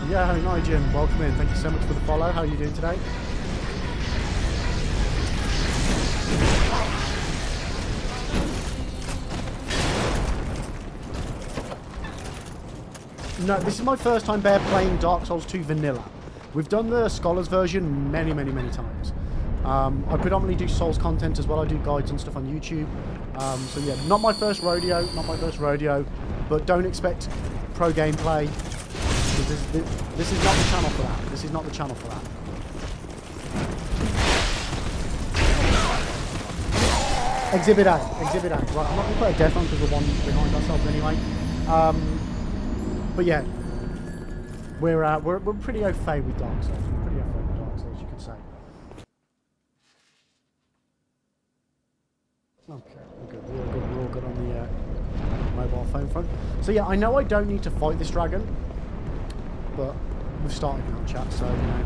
Speaker 3: Yeah, hi Jim, welcome in. Thank you so much for the follow. How are you doing today? No, this is my first time Bear playing Dark Souls 2 Vanilla. We've done the Scholars version many times. I predominantly do Souls content as well. I do guides and stuff on YouTube. So yeah, not my first rodeo, but don't expect pro gameplay. This is not the channel for that. This is not the channel for that. Exhibit A. Right, I'm not going to put a death on because we're one behind ourselves anyway. But yeah, we're pretty au fait with Dark Souls. We're pretty au fait with Dark Souls, you could say. Okay, we're good. We're all good on the mobile phone front. So yeah, I know I don't need to fight this dragon, but we've started now, chat. So you know.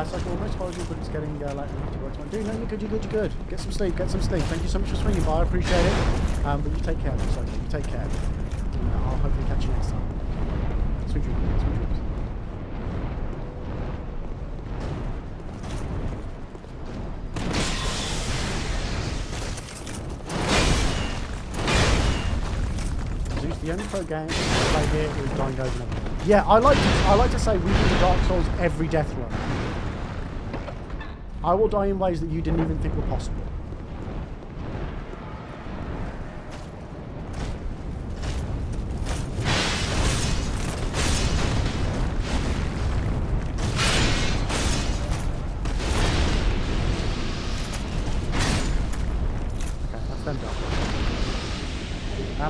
Speaker 3: So I can almost apologize, but it's getting late enough to work tomorrow. Dude, no, you're good. Get some sleep. Thank you so much for swinging by. I appreciate it. But you take care. So you take care. I'll hopefully catch you next time. Sweet dreams. Zeus, the only pro game I play here is dying over and over. Yeah, I like to say we do the Dark Souls every death run. I will die in ways that you didn't even think were possible.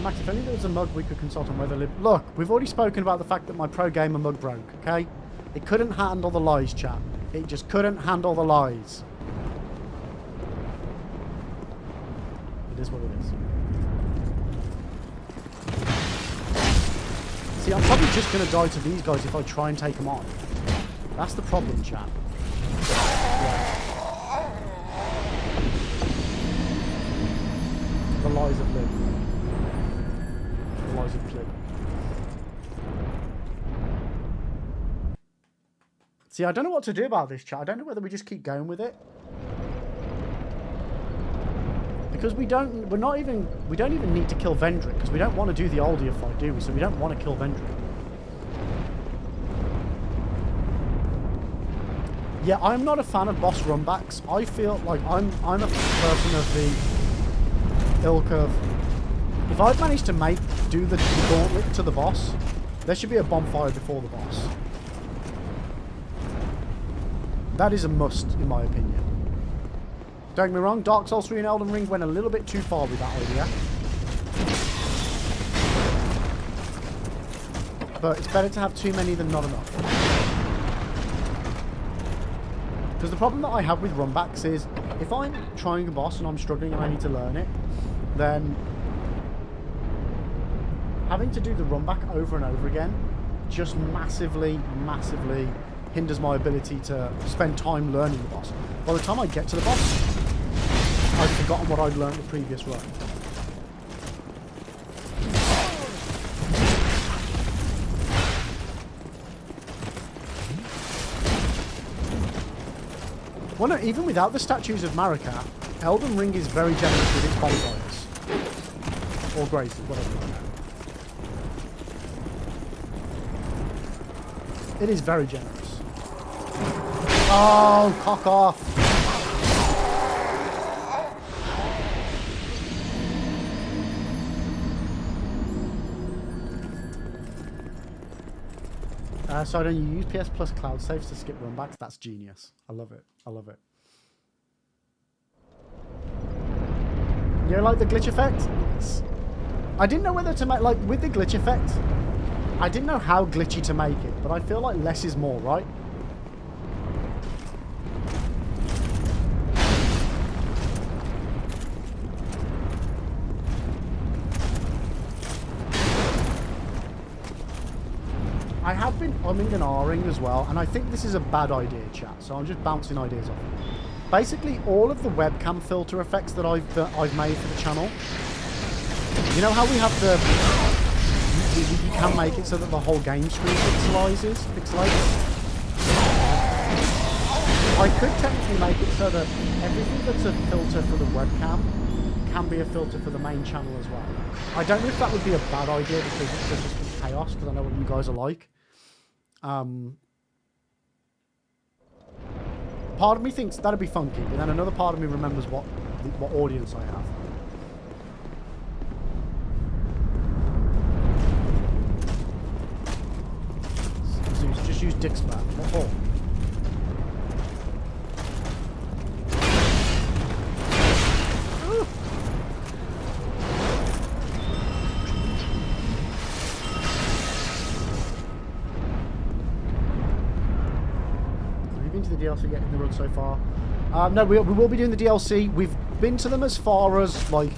Speaker 3: Max, if only there was a mug we could consult on whether... Look, we've already spoken about the fact that my pro gamer mug broke, okay? It couldn't handle the lies, chat. It just couldn't handle the lies. It is what it is. See, I'm probably just going to die to these guys if I try and take them on. That's the problem, chap. The lies of Liv. The lies of Clip. See, I don't know what to do about this, chat. I don't know whether we just keep going with it. Because we don't even need to kill Vendrick, because we don't want to do the Aldia fight, do we? So we don't want to kill Vendrick. Yeah, I'm not a fan of boss runbacks. I feel like I'm a person of the ilk of, if I've managed to do the gauntlet to the boss, there should be a bonfire before the boss. That is a must, in my opinion. Don't get me wrong, Dark Souls 3 and Elden Ring went a little bit too far with that idea. But it's better to have too many than not enough. Because the problem that I have with runbacks is, if I'm trying a boss and I'm struggling and I need to learn it, then having to do the runback over and over again just massively hinders my ability to spend time learning the boss. By the time I get to the boss, I've forgotten what I'd learned the previous run. Well, no, even without the statues of Marika, Elden Ring is very generous with its bonfires. Or graces, whatever you know. It is very generous. Oh, cock off. So don't you use PS Plus cloud saves to skip runbacks? That's genius. I love it. I love it. You know, like the glitch effect? I didn't know whether to make, like, with the glitch effect, I didn't know how glitchy to make it, but I feel like less is more, right? I have been umming and ahhing as well, and I think this is a bad idea, chat, so I'm just bouncing ideas off it. Basically, all of the webcam filter effects that I've made for the channel, you know how we have the... You can make it so that the whole game screen pixelates. I could technically make it so that everything that's a filter for the webcam can be a filter for the main channel as well. I don't know if that would be a bad idea because it's just chaos, because I know what you guys are like. Part of me thinks that'd be funky, but then another part of me remembers what audience I have. Zeus, just use Dick Splat. What for? To the DLC yet in the run so far? No, we will be doing the DLC. We've been to them as far as like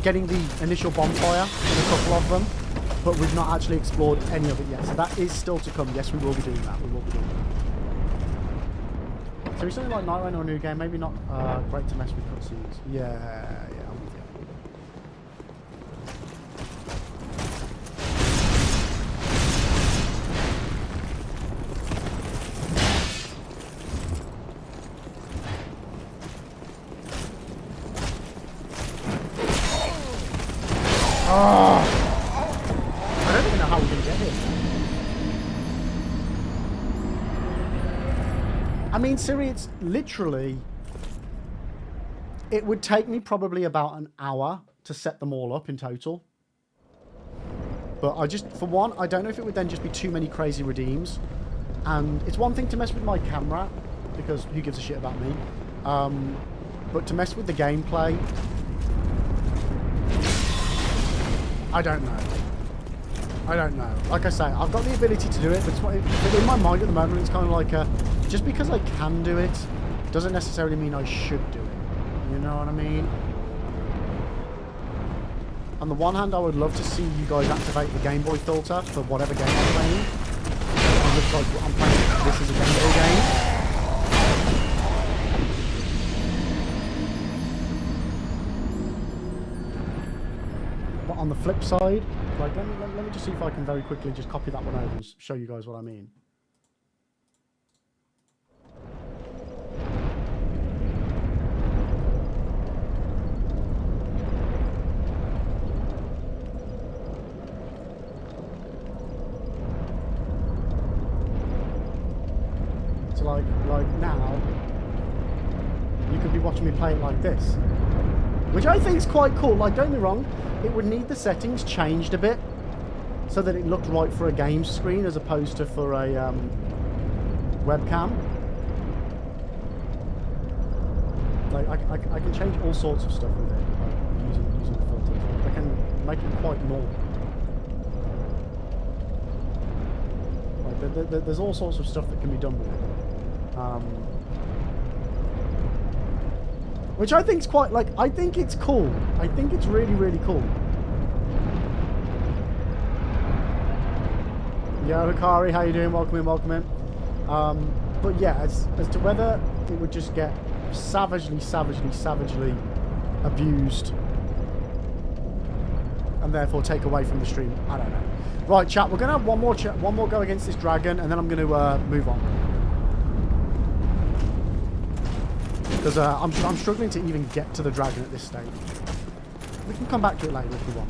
Speaker 3: getting the initial bonfire in a couple of them, but we've not actually explored any of it yet. So that is still to come. Yes, we will be doing that. We will be doing that. So something like Night Rain or a new game, maybe not great to mess with cutscenes. Yeah, I'm with you. Oh! I don't even know how we're going to get here. I mean, Siri, it's literally... It would take me probably about an hour to set them all up in total. But I just, for one, I don't know if it would then just be too many crazy redeems. And it's one thing to mess with my camera, because who gives a shit about me? But to mess with the gameplay... I don't know. Like I say, I've got the ability to do it, but in my mind at the moment, it's kind of like just because I can do it, doesn't necessarily mean I should do it. You know what I mean? On the one hand, I would love to see you guys activate the Game Boy filter for whatever game I'm playing. It looks like I'm playing this as a Game Boy game. But on the flip side, like let me just see if I can very quickly just copy that one over and show you guys what I mean. So like now, you could be watching me play it like this, which I think is quite cool. Like, don't get me wrong, it would need the settings changed a bit so that it looked right for a game screen as opposed to for a webcam. Like, I can change all sorts of stuff with it, like, using the filters. I can make it quite normal. Like, there's all sorts of stuff that can be done with it. Which I think is quite, like, I think it's cool. I think it's really, really cool. Yo, Hikari, how you doing? Welcome in, welcome in. But yeah, as to whether it would just get savagely abused and therefore take away from the stream, I don't know. Right, chat, we're going to have one more go against this dragon, and then I'm going to move on. Because I'm struggling to even get to the dragon at this stage. We can come back to it later if we want.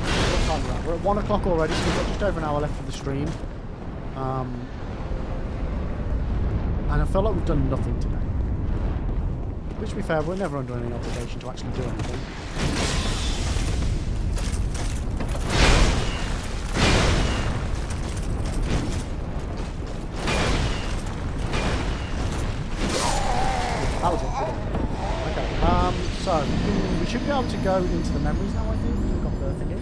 Speaker 3: What time are we at? We're at 1 o'clock already, so we've got just over an hour left of the stream. And I feel like we've done nothing today. Which, to be fair, we're never under any obligation to actually do anything. That was it. Okay. So we should be able to go into the memories now. I think we've got the thingy.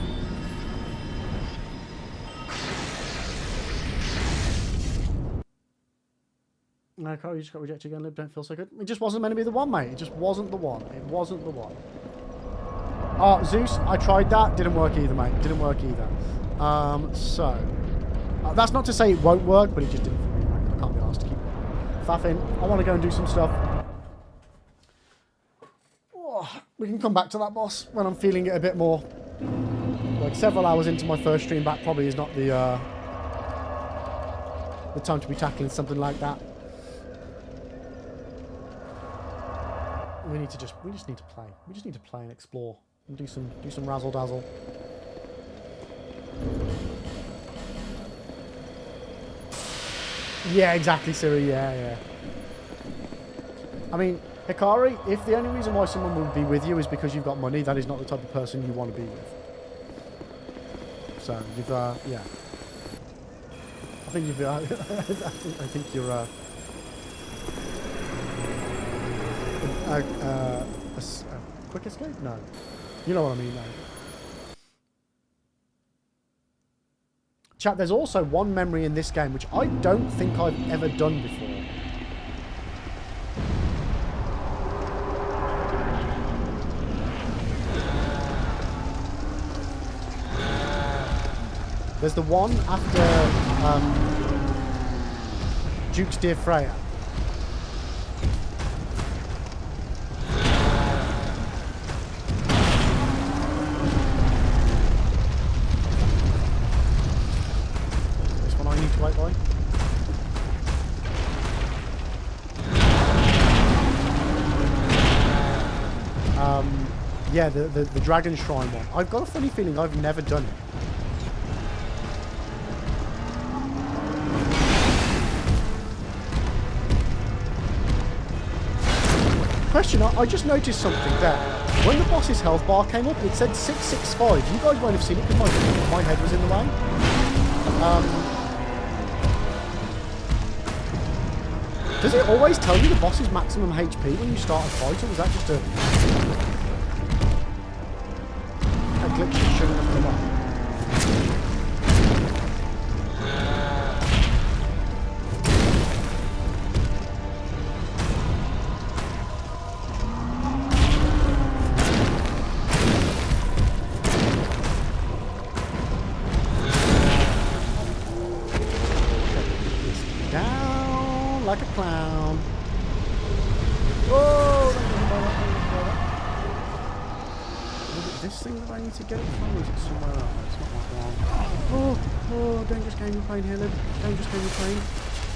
Speaker 3: No, Carl, you just got rejected again. Lib, don't feel so good. It just wasn't meant to be the one, mate. It just wasn't the one. It wasn't the one. Oh, Zeus, I tried that. Didn't work either, mate. Didn't work either. That's not to say it won't work, but it just didn't for me, mate. I can't be asked to keep faffing. I want to go and do some stuff. We can come back to that, boss, when I'm feeling it a bit more. Like, several hours into my first stream back probably is not the time to be tackling something like that. We just need to play. We just need to play and explore and do some razzle dazzle. Yeah, exactly, Siri. Yeah. I mean, Hikari, if the only reason why someone would be with you is because you've got money, that is not the type of person you want to be with. So, you've, yeah. I think you've, I think you're, a quick escape? No. You know what I mean, though. Chat, there's also one memory in this game which I don't think I've ever done before. There's the one after Duke's Dear Freya. This one I need to wait by. Yeah, the Dragon Shrine one. I've got a funny feeling I've never done it. Question, I just noticed something there. When the boss's health bar came up, it said 665. You guys won't have seen it because my head was in the way. Does it always tell you the boss's maximum HP when you start a fight, or was that just a glitch that shouldn't have come up? this thing that I need to get it from? Or is it somewhere else? It's not that one. Oh, dangerous game you're playing here, Lib. Dangerous game you're playing.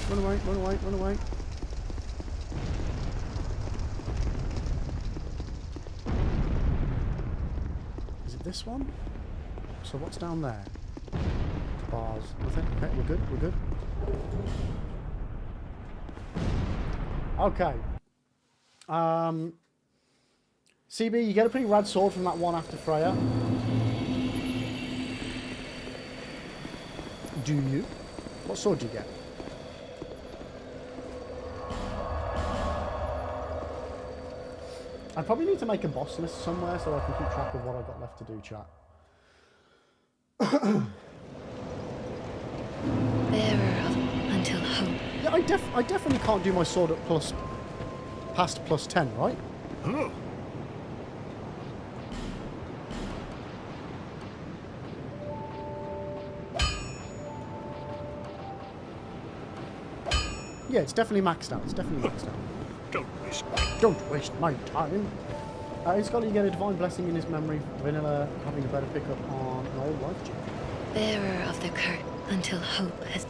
Speaker 3: Run away, run away, run away. Is it this one? So what's down there? Bars. Nothing? Okay, we're good, we're good. Okay. CB, you get a pretty rad sword from that one after Freya. Do you? What sword do you get? I probably need to make a boss list somewhere so I can keep track of what I've got left to do, chat.
Speaker 5: Bearer of until hope.
Speaker 3: Yeah, I definitely can't do my sword at past plus 10, right?
Speaker 9: Huh.
Speaker 3: Yeah, it's definitely maxed out. It's definitely maxed out. Don't waste my time. In Scholar, you get a divine blessing in his memory. Vanilla having a better pickup on an old life gem.
Speaker 5: Bearer of the curse until hope has.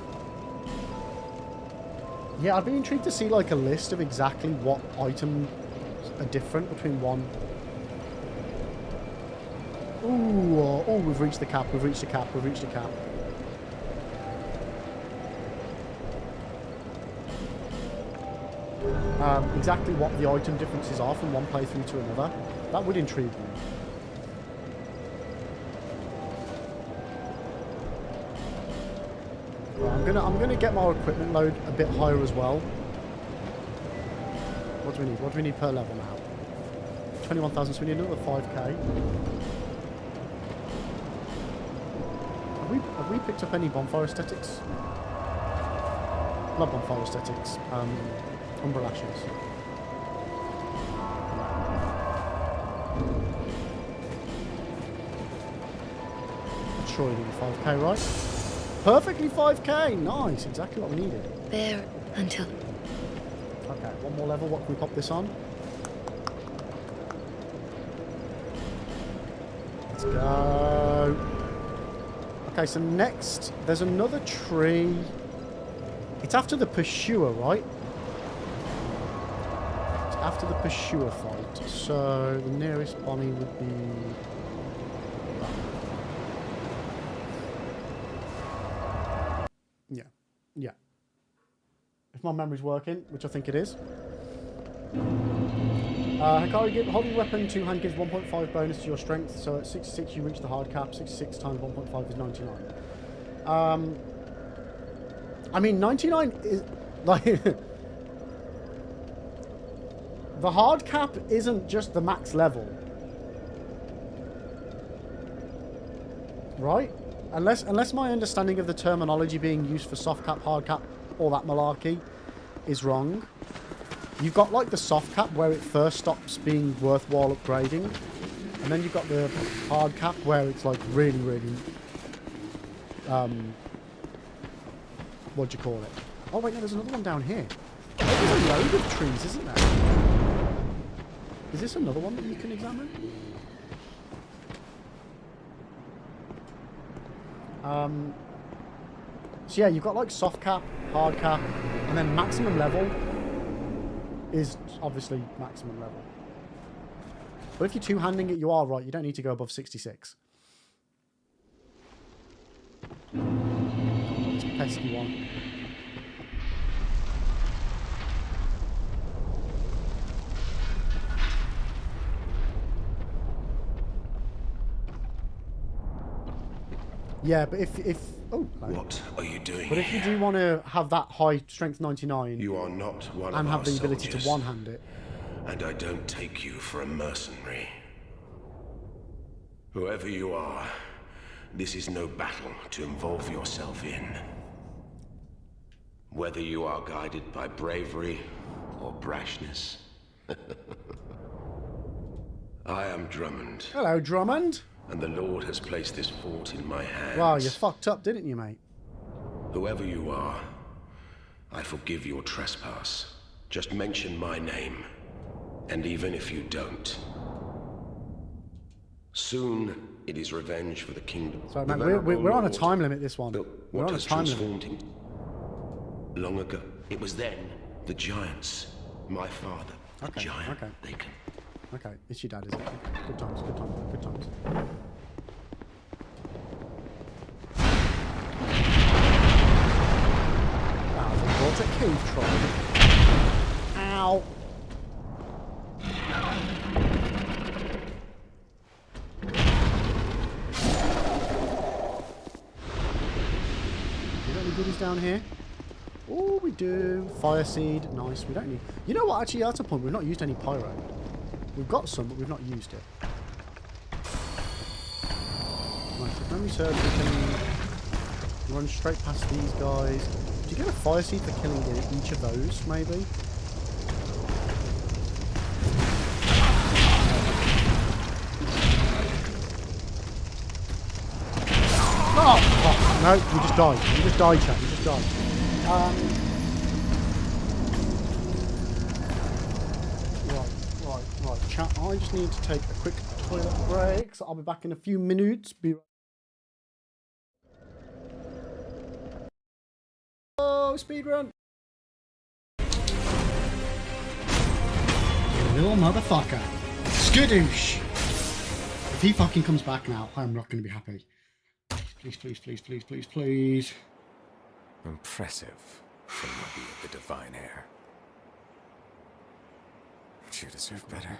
Speaker 3: Yeah, I'd be intrigued to see like a list of exactly what items are different between one. Ooh, oh, we've reached the cap. We've reached the cap. We've reached the cap. Exactly what the item differences are from one playthrough to another. That would intrigue me. Right, I'm gonna get my equipment load a bit higher as well. What do we need? What do we need per level now? 21,000, so we need another 5k. Have we picked up any bonfire aesthetics? Not bonfire aesthetics. Umber lashes. Surely 5k, right? Perfectly 5k! Nice! Exactly what we needed.
Speaker 5: Bear until.
Speaker 3: Okay, one more level. What can we pop this on? Let's go. Okay, so next, there's another tree. It's after the Pursuer, right? It's after the Pursuer fight. So the nearest Bonnie would be... Yeah. If my memory's working, which I think it is. Hikari, holding weapon two-hand gives 1.5 bonus to your strength, so at 66 you reach the hard cap. 66 times 1.5 is 99. I mean, 99 is like the hard cap isn't just the max level, right? Unless my understanding of the terminology being used for soft cap, hard cap, all that malarkey is wrong. You've got like the soft cap where it first stops being worthwhile upgrading, and then you've got the hard cap where it's like really, really what do you call it? Oh wait, no, there's another one down here. There's a load of trees, isn't there? Is this another one that you can examine? So yeah, you've got like soft cap, hard cap, and then maximum level is obviously maximum level. But if you're two-handing it, you are right. You don't need to go above 66. This pesky one. Yeah, but if oh, no.
Speaker 4: What are you doing?
Speaker 3: But if you do want to have that high strength 99,
Speaker 4: You are not one
Speaker 3: and
Speaker 4: of
Speaker 3: have
Speaker 4: our
Speaker 3: the ability
Speaker 4: soldiers,
Speaker 3: to one-hand it.
Speaker 4: and I don't take you for a mercenary. Whoever you are, this is no battle to involve yourself in. Whether you are guided by bravery or brashness. I am Drummond,
Speaker 3: Hello, Drummond.
Speaker 4: and the Lord has placed this fort in my hands.
Speaker 3: Wow, you fucked up, didn't you, mate?
Speaker 4: Whoever you are, I forgive your trespass. Just mention my name, and even if you don't, Soon it is revenge for the kingdom.
Speaker 3: Sorry,
Speaker 4: The
Speaker 3: man,
Speaker 4: venerable
Speaker 3: we're on a
Speaker 4: Lord
Speaker 3: time limit, this one.
Speaker 4: built
Speaker 3: We're
Speaker 4: what
Speaker 3: on a
Speaker 4: has
Speaker 3: time limit.
Speaker 4: transformed him. Long ago, it was then the giants, my father, the
Speaker 3: Okay,
Speaker 4: giant
Speaker 3: okay.
Speaker 4: Bacon.
Speaker 3: Okay, it's your dad, is it? Good times, good times, good times. Wow, the water cave troll. Ow! You got any goodies down here? Oh, we do. Fire seed. Nice. We don't need... You know what? Actually, that's a point. We've not used any pyro. We've got some, but we've not used it. Right, so memory serves, we can run straight past these guys. Do you get a fire seed for killing each of those, maybe? Oh! No, you just died. You just died, chat. You just died. Right, chat. I just need to take a quick toilet break, so I'll be back in a few minutes. Oh, speedrun! Little motherfucker. Skadoosh! If he fucking comes back now, I'm not going to be happy. Please, please, please, please, please, please.
Speaker 10: Impressive from you be the divine heir. But you deserve better.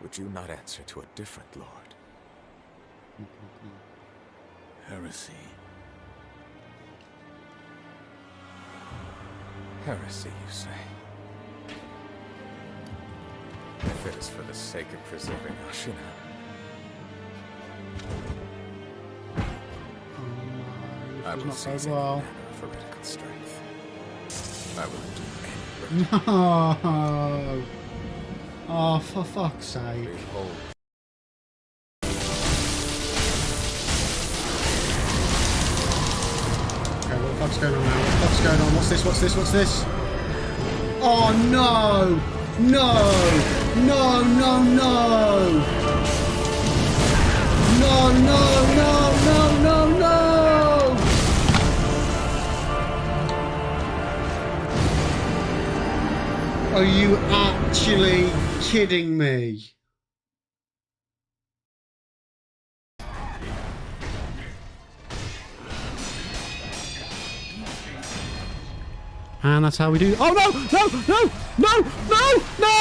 Speaker 10: Would you not answer to a different lord?
Speaker 2: Heresy.
Speaker 10: Heresy, you say? If it is for the sake of preserving Ashina. I will seize any manner of heretical strength. I will do any virtue.
Speaker 3: No! Oh, for fuck's sake.
Speaker 10: Behold.
Speaker 3: Okay, what the fuck's going on now? What the fuck's going on? What's this? What's this? What's this? Oh no! No! No, no, no! No, no, no, no, no, no! Are you actually kidding me? And that's how we do. Oh no! No! No! No! No! No!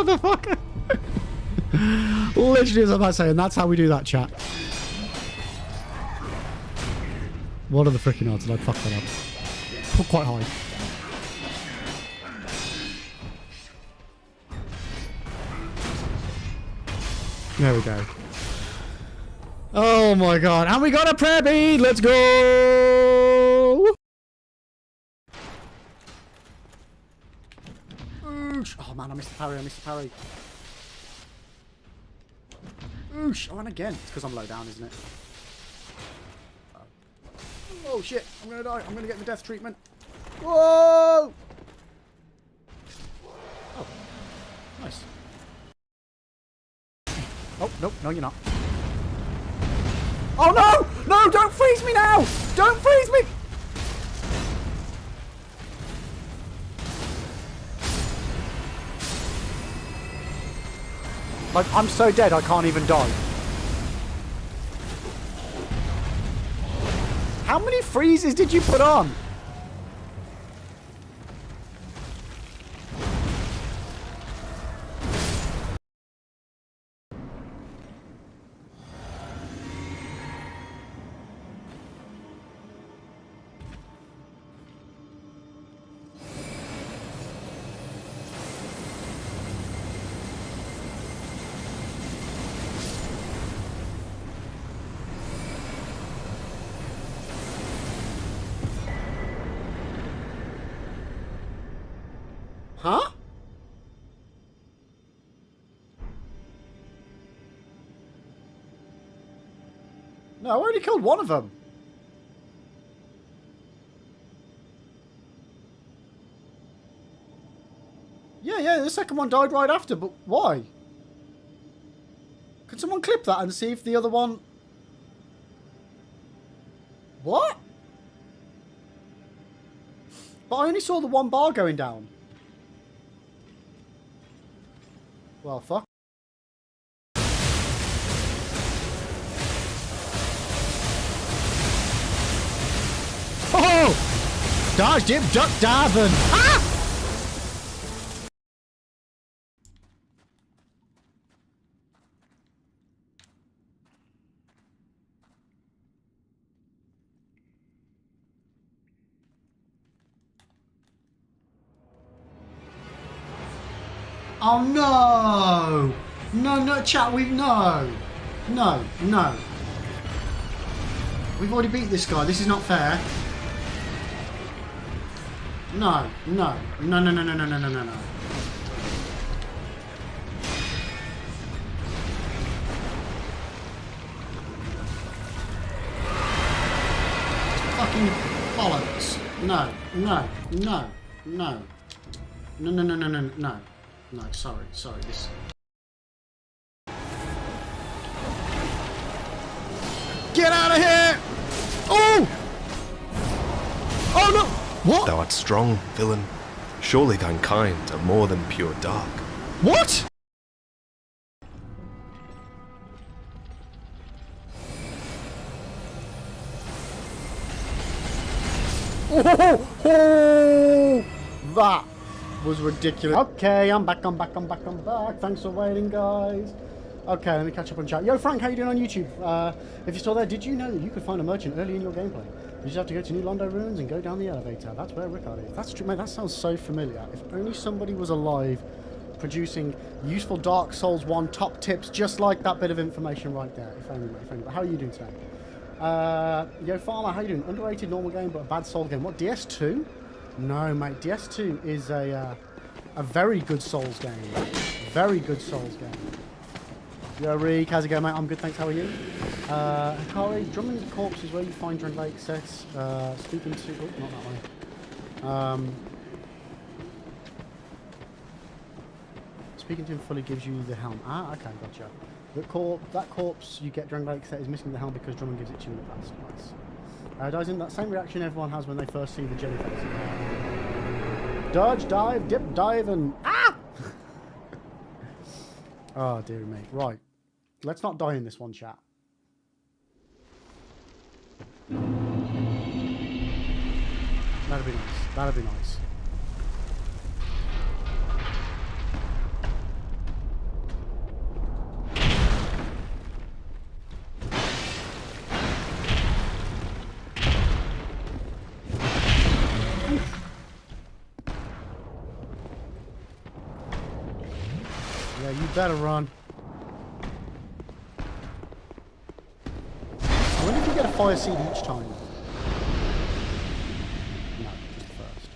Speaker 3: Motherfucker! Literally, as I'm about to say, and that's how we do that, chat. What are the freaking odds that I'd fuck that up? Put quite high. There we go. Oh my god. And we got a prayer bead! Let's go! Oosh. Oh man, I missed the parry. I missed the parry. Oosh. Oh, and again. It's because I'm low down, isn't it? Oh shit. I'm going to die. I'm going to get the death treatment. Whoa! Oh. Nice. Oh, nope. No, you're not. Oh no! No, don't freeze me now! Don't freeze me! Like, I'm so dead I can't even die. How many freezes did you put on? Huh? No, I already killed one of them. Yeah, the second one died right after, but why? Could someone clip that and see if the other one... What? But I only saw the one bar going down. Well, fuck. Oh! Dodge, dip, duck, dive, and... Ah! Oh no! No, no, chat, no. No, no. We've already beat this guy, this is not fair. No, no, no, no, no, no, no, no, no, no, no. Fucking bollocks. No, no, no, no. No, no, no, no, no, no. No, sorry, this... Get out of here! Oh! Oh no! What?
Speaker 4: Thou art strong, villain. Surely thine kind are more than pure dark.
Speaker 3: What? Oh, that was ridiculous. Okay, I'm back. Thanks for waiting, guys. Okay, let me catch up on chat. Yo, Frank, how you doing on YouTube? If you're still there, did you know that you could find a merchant early in your gameplay? You just have to go to New Londo Ruins and go down the elevator. That's where Rickard is. That's true, mate. That sounds so familiar. If only somebody was alive producing useful Dark Souls 1 top tips just like that bit of information right there. If only, mate. If only. But how are you doing today? Yo, Farmer, how you doing? Underrated normal game, but a bad Soul game. What, DS2? No, mate. DS2 is a very good Souls game. Very good Souls game. Yo, Reek, how's it going, mate? I'm good, thanks. How are you? Hikari, Drummond's Corpse is where you find Drake sets. Speaking to... Oh, not that way. Speaking to him fully gives you the helm. Ah, okay, gotcha. That corpse you get Drake set is missing the helm because Drummond gives it to you in the past. Nice. Dies in that same reaction everyone has when they first see the jellyfish. Dodge, dive, dip, dive, and... Ah! Oh, dear me. Right. Let's not die in this one, chat. That'd be nice. That'd be nice. Yeah, you better run. I wonder if you get a fire seed each time. No, just the first.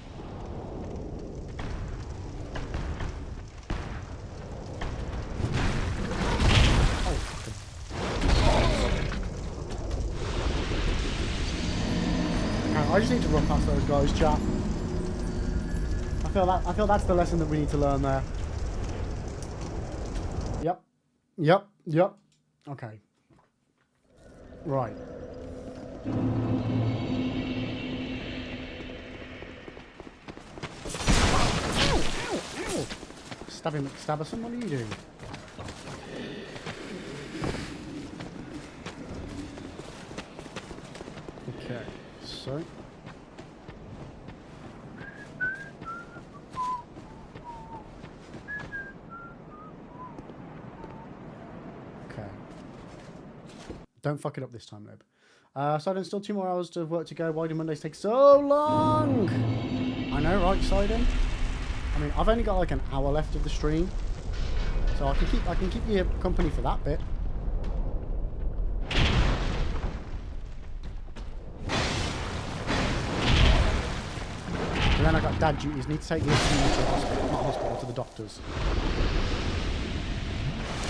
Speaker 3: Oh, fucking. I just need to run past those guys, chat. I feel that's the lesson that we need to learn there. Yep. Okay. Right. Ow! Stab him, McStabberson, what are you doing? Okay, so... Don't fuck it up this time, Lib. Sidon, still 2 more hours of work to go. Why do Mondays take so long? I know, right, Sidon? I mean, I've only got like an hour left of the stream, so I can keep you company for that bit. And then I got dad duties. Need to take the to the hospital, not hospital, to the doctors.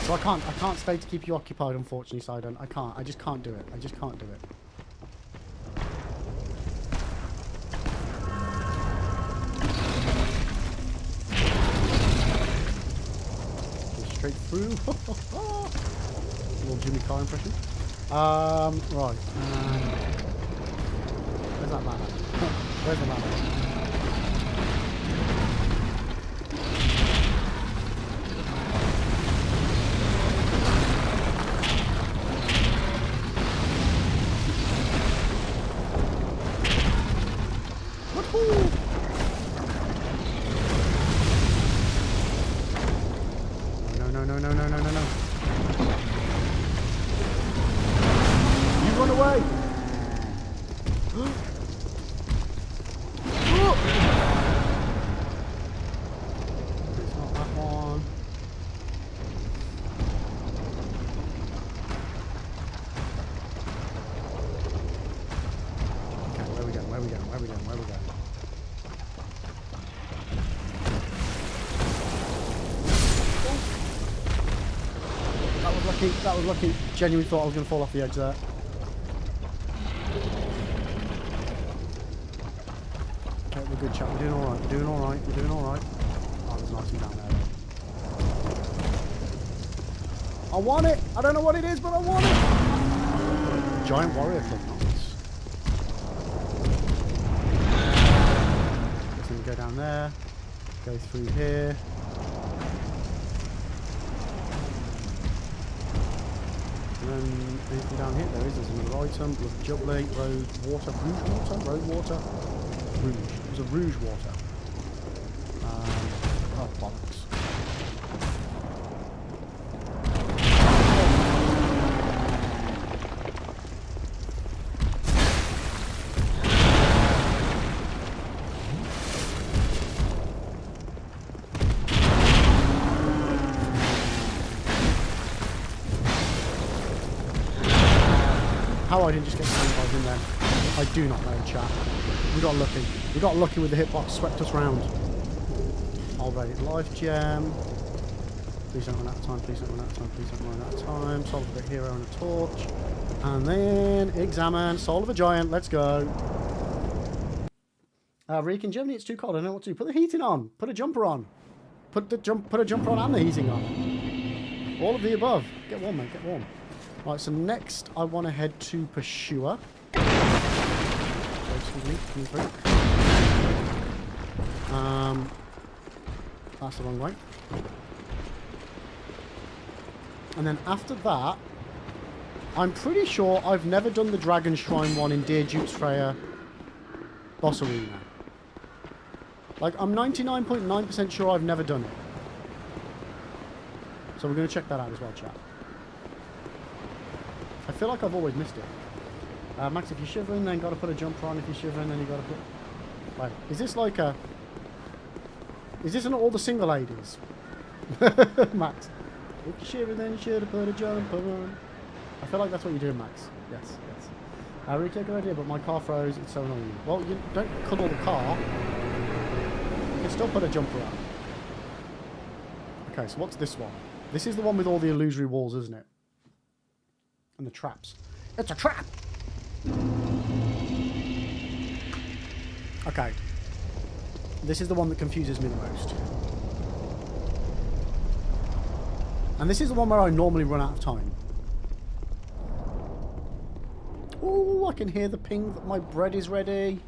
Speaker 3: So I can't stay to keep you occupied, unfortunately, Sidon. I just can't do it. I just can't do it. Go straight through. little Jimmy Carr impression. Right. Where's that ladder? Where's the ladder? No. You run away! It's not that one. Okay, where we going? That was lucky. Genuinely thought I was going to fall off the edge there. Okay, we're good, chat. We're doing alright. Oh, there's nothing down there, though. I want it! I don't know what it is, but I want it! Giant warrior club, nice. Just going to go down there. Go through here. And then anything down here? There's another item. Lovely. Road water. Rouge. It was a rouge water. Oh, bollocks. How I didn't just get sandbagged in there, I do not know, chat. We got lucky. We got lucky with the hitbox, swept us round. Alright, life gem. Please don't run out of time, Solve a bit hero and a torch. And then examine, soul of a giant, let's go. Reek, in Germany it's too cold, I don't know what to do. Put the heating on, put a jumper on. Put a jumper on and the heating on. All of the above. Get warm, mate, get warm. Right, so next I want to head to Pursuer. Excuse me, coming through. That's the wrong way. And then after that, I'm pretty sure I've never done the Dragon Shrine one in Dear Duke's Freya Boss Arena. Like, I'm 99.9% sure I've never done it. So we're going to check that out as well, chat. I feel like I've always missed it. Max, if you're shivering, then got to put a jumper on. If you're shivering, then you got to put... Right, is this like a... Is this an all the single ladies? Max. If you're shivering, then you should have put a jumper on. I feel like that's what you're doing, Max. Yes. Really good idea, but my car froze. It's so annoying. Well, you don't cuddle the car. You can still put a jumper on. Okay, so what's this one? This is the one with all the illusory walls, isn't it? And the traps. It's a trap! Okay. This is the one that confuses me the most. And this is the one where I normally run out of time. Ooh, I can hear the ping that my bread is ready.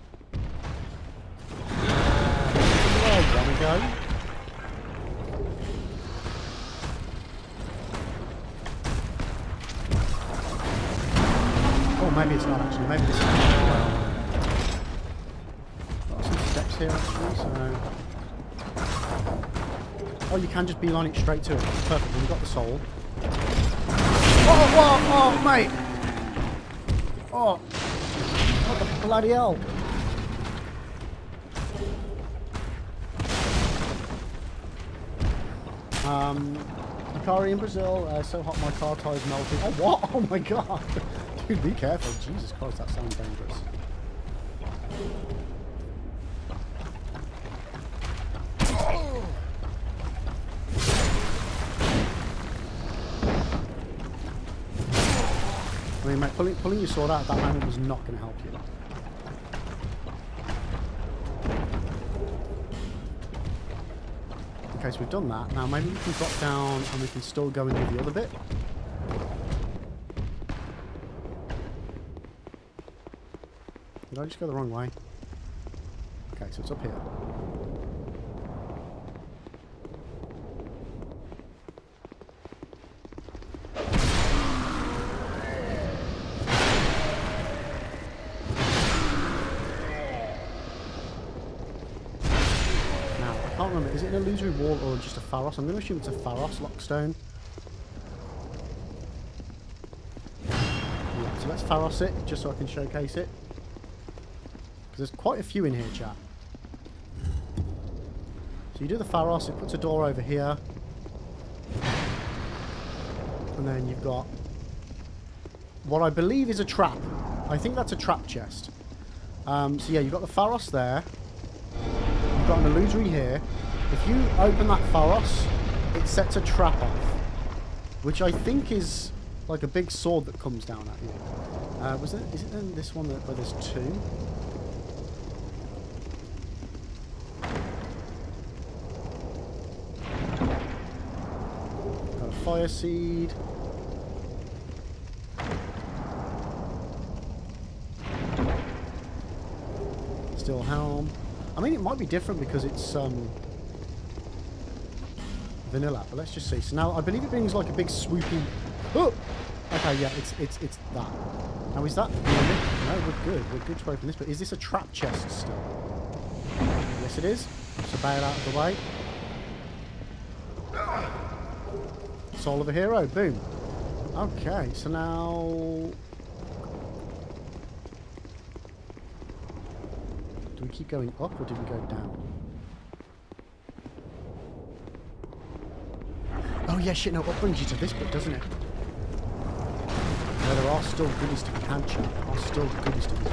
Speaker 3: Where I want to go. Oh, maybe it's not actually. Maybe this is got some steps here actually, so... Oh, you can just beeline it straight to it. Perfect, we've got the soul. Oh, mate! Oh, what the bloody hell? Akari in Brazil, so hot my car tires melting. Oh, what? Oh my god! Dude, be careful. Jesus Christ, that sounds dangerous. I mean, mate, pulling your sword out at that moment was not going to help you. Okay, so we've done that. Now maybe we can drop down and we can still go and do the other bit. Did I just go the wrong way? Okay, so it's up here. Now, I can't remember. Is it an illusory wall or just a Pharos? I'm going to assume it's a Pharos lockstone. Yeah, so let's Pharos it, just so I can showcase it. Because there's quite a few in here, chat. So you do the Pharos, it puts a door over here. And then you've got what I believe is a trap. I think that's a trap chest. So yeah, you've got the Pharos there. You've got an illusory here. If you open that Pharos, it sets a trap off. Which I think is like a big sword that comes down at you. Is it then this one where there's two? Got a fire seed. Steel helm. I mean, it might be different because it's vanilla, but let's just see. So now I believe it brings like a big swoopy. Oh, okay, yeah, it's that. Now is that? No, we're good. We're good to open this. But is this a trap chest still? Yes, it is. So bail out of the way. Soul of a hero. Boom. Okay, so now do we keep going up or do we go down? Oh yeah, shit, no, up brings you to this bit, doesn't it? Where there are still goodies to be had, chat. There are still goodies to be had.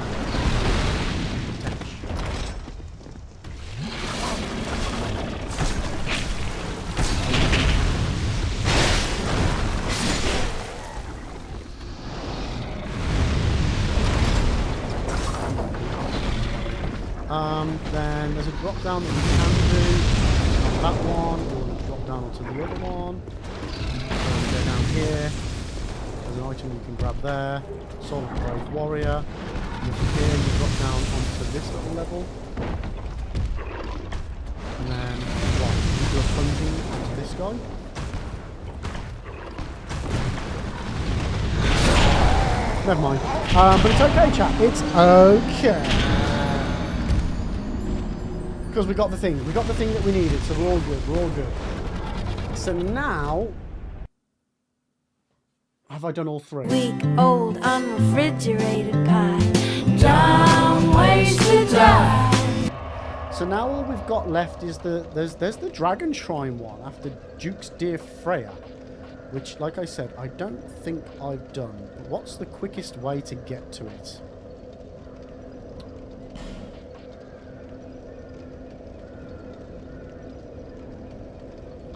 Speaker 3: Then there's a drop down that you can do. That one, or drop down onto the other one. So we go down here. There's an item you can grab there. Soul of a Brave Warrior. And from here you drop down onto this little level. And then what? You do a plunging onto this guy. Never mind. But it's okay, chat. It's okay. Because we got the thing. We got the thing that we needed, so we're all good. We're all good. So now, have I done all three?
Speaker 5: Week old unrefrigerated pie. Dumb ways to die.
Speaker 3: So now all we've got left is there's the Dragon Shrine one after Duke's Dear Freya, which, like I said, I don't think I've done. But what's the quickest way to get to it?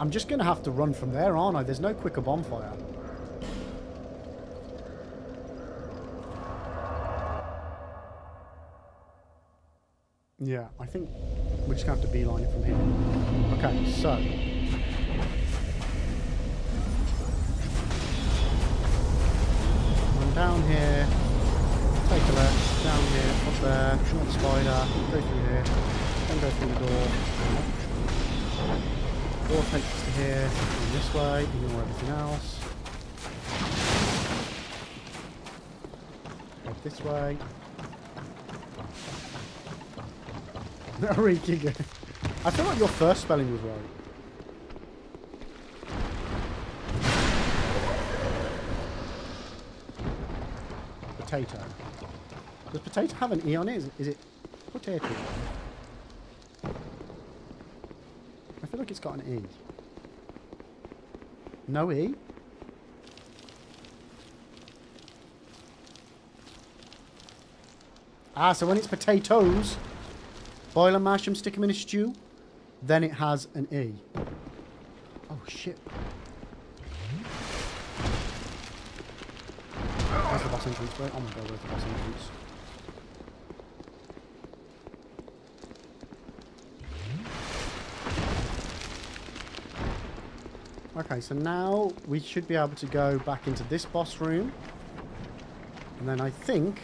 Speaker 3: I'm just going to have to run from there, aren't I? There's no quicker bonfire. Yeah, I think we're just going to have to beeline it from here. Okay, so. Run down here. Take a left. Down here. Up there. Shoot the spider. Go through here. Then go through the door. Door takes us to here, and this way, ignore everything else. Go this way. Ariki, I feel like your first spelling was right. Potato. Does potato have an E on it? Is it potato? I feel like it's got an E. No E? Ah, so when it's potatoes, boil and mash them, stick them in a stew, then it has an E. Oh, shit. Where's the boss entrance? Where? Oh my god, where's the boss entrance? Okay, so now we should be able to go back into this boss room. And then I think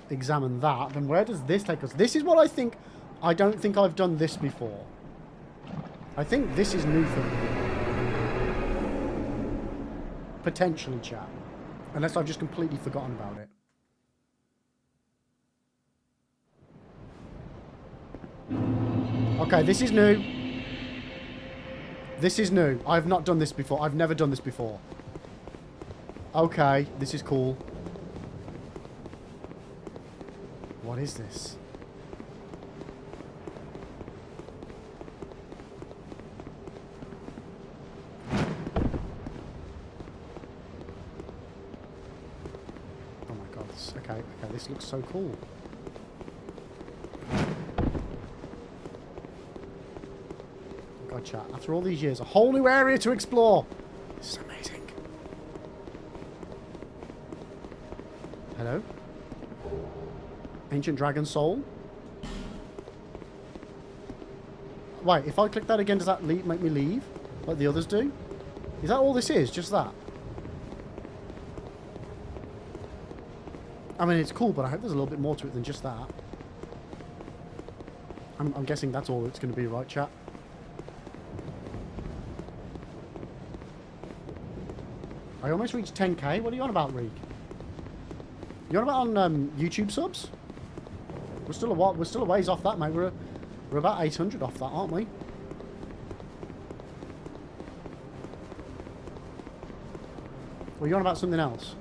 Speaker 3: examine that, then where does this take us? This is what I think. I don't think I've done this before. I think this is new for me. Potentially, chat. Unless I've just completely forgotten about it. Okay, this is new. This is new. I've not done this before. I've never done this before. Okay, this is cool. What is this? Oh my god, okay, this looks so cool. God, chat, after all these years, a whole new area to explore. This is amazing. Hello? Ancient Dragon Soul? Wait, if I click that again, does that make me leave? Like the others do? Is that all this is? Just that? I mean, it's cool, but I hope there's a little bit more to it than just that. I'm guessing that's all it's going to be, right, chat? I almost reached 10k. What are you on about, Reek? You on about on YouTube subs? We're still a ways off that, mate. We're about 800 off that, aren't we? Or are you on about something else?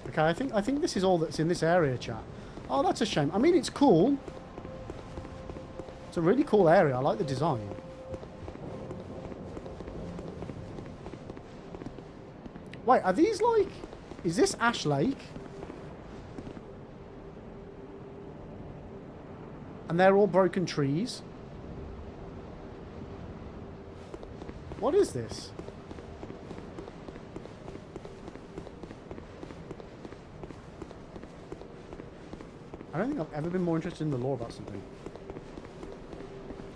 Speaker 3: Okay, I think this is all that's in this area, chat. Oh, that's a shame. I mean, it's cool. It's a really cool area. I like the design. Wait, are these like... Is this Ash Lake? And they're all broken trees? What is this? I don't think I've ever been more interested in the lore about something.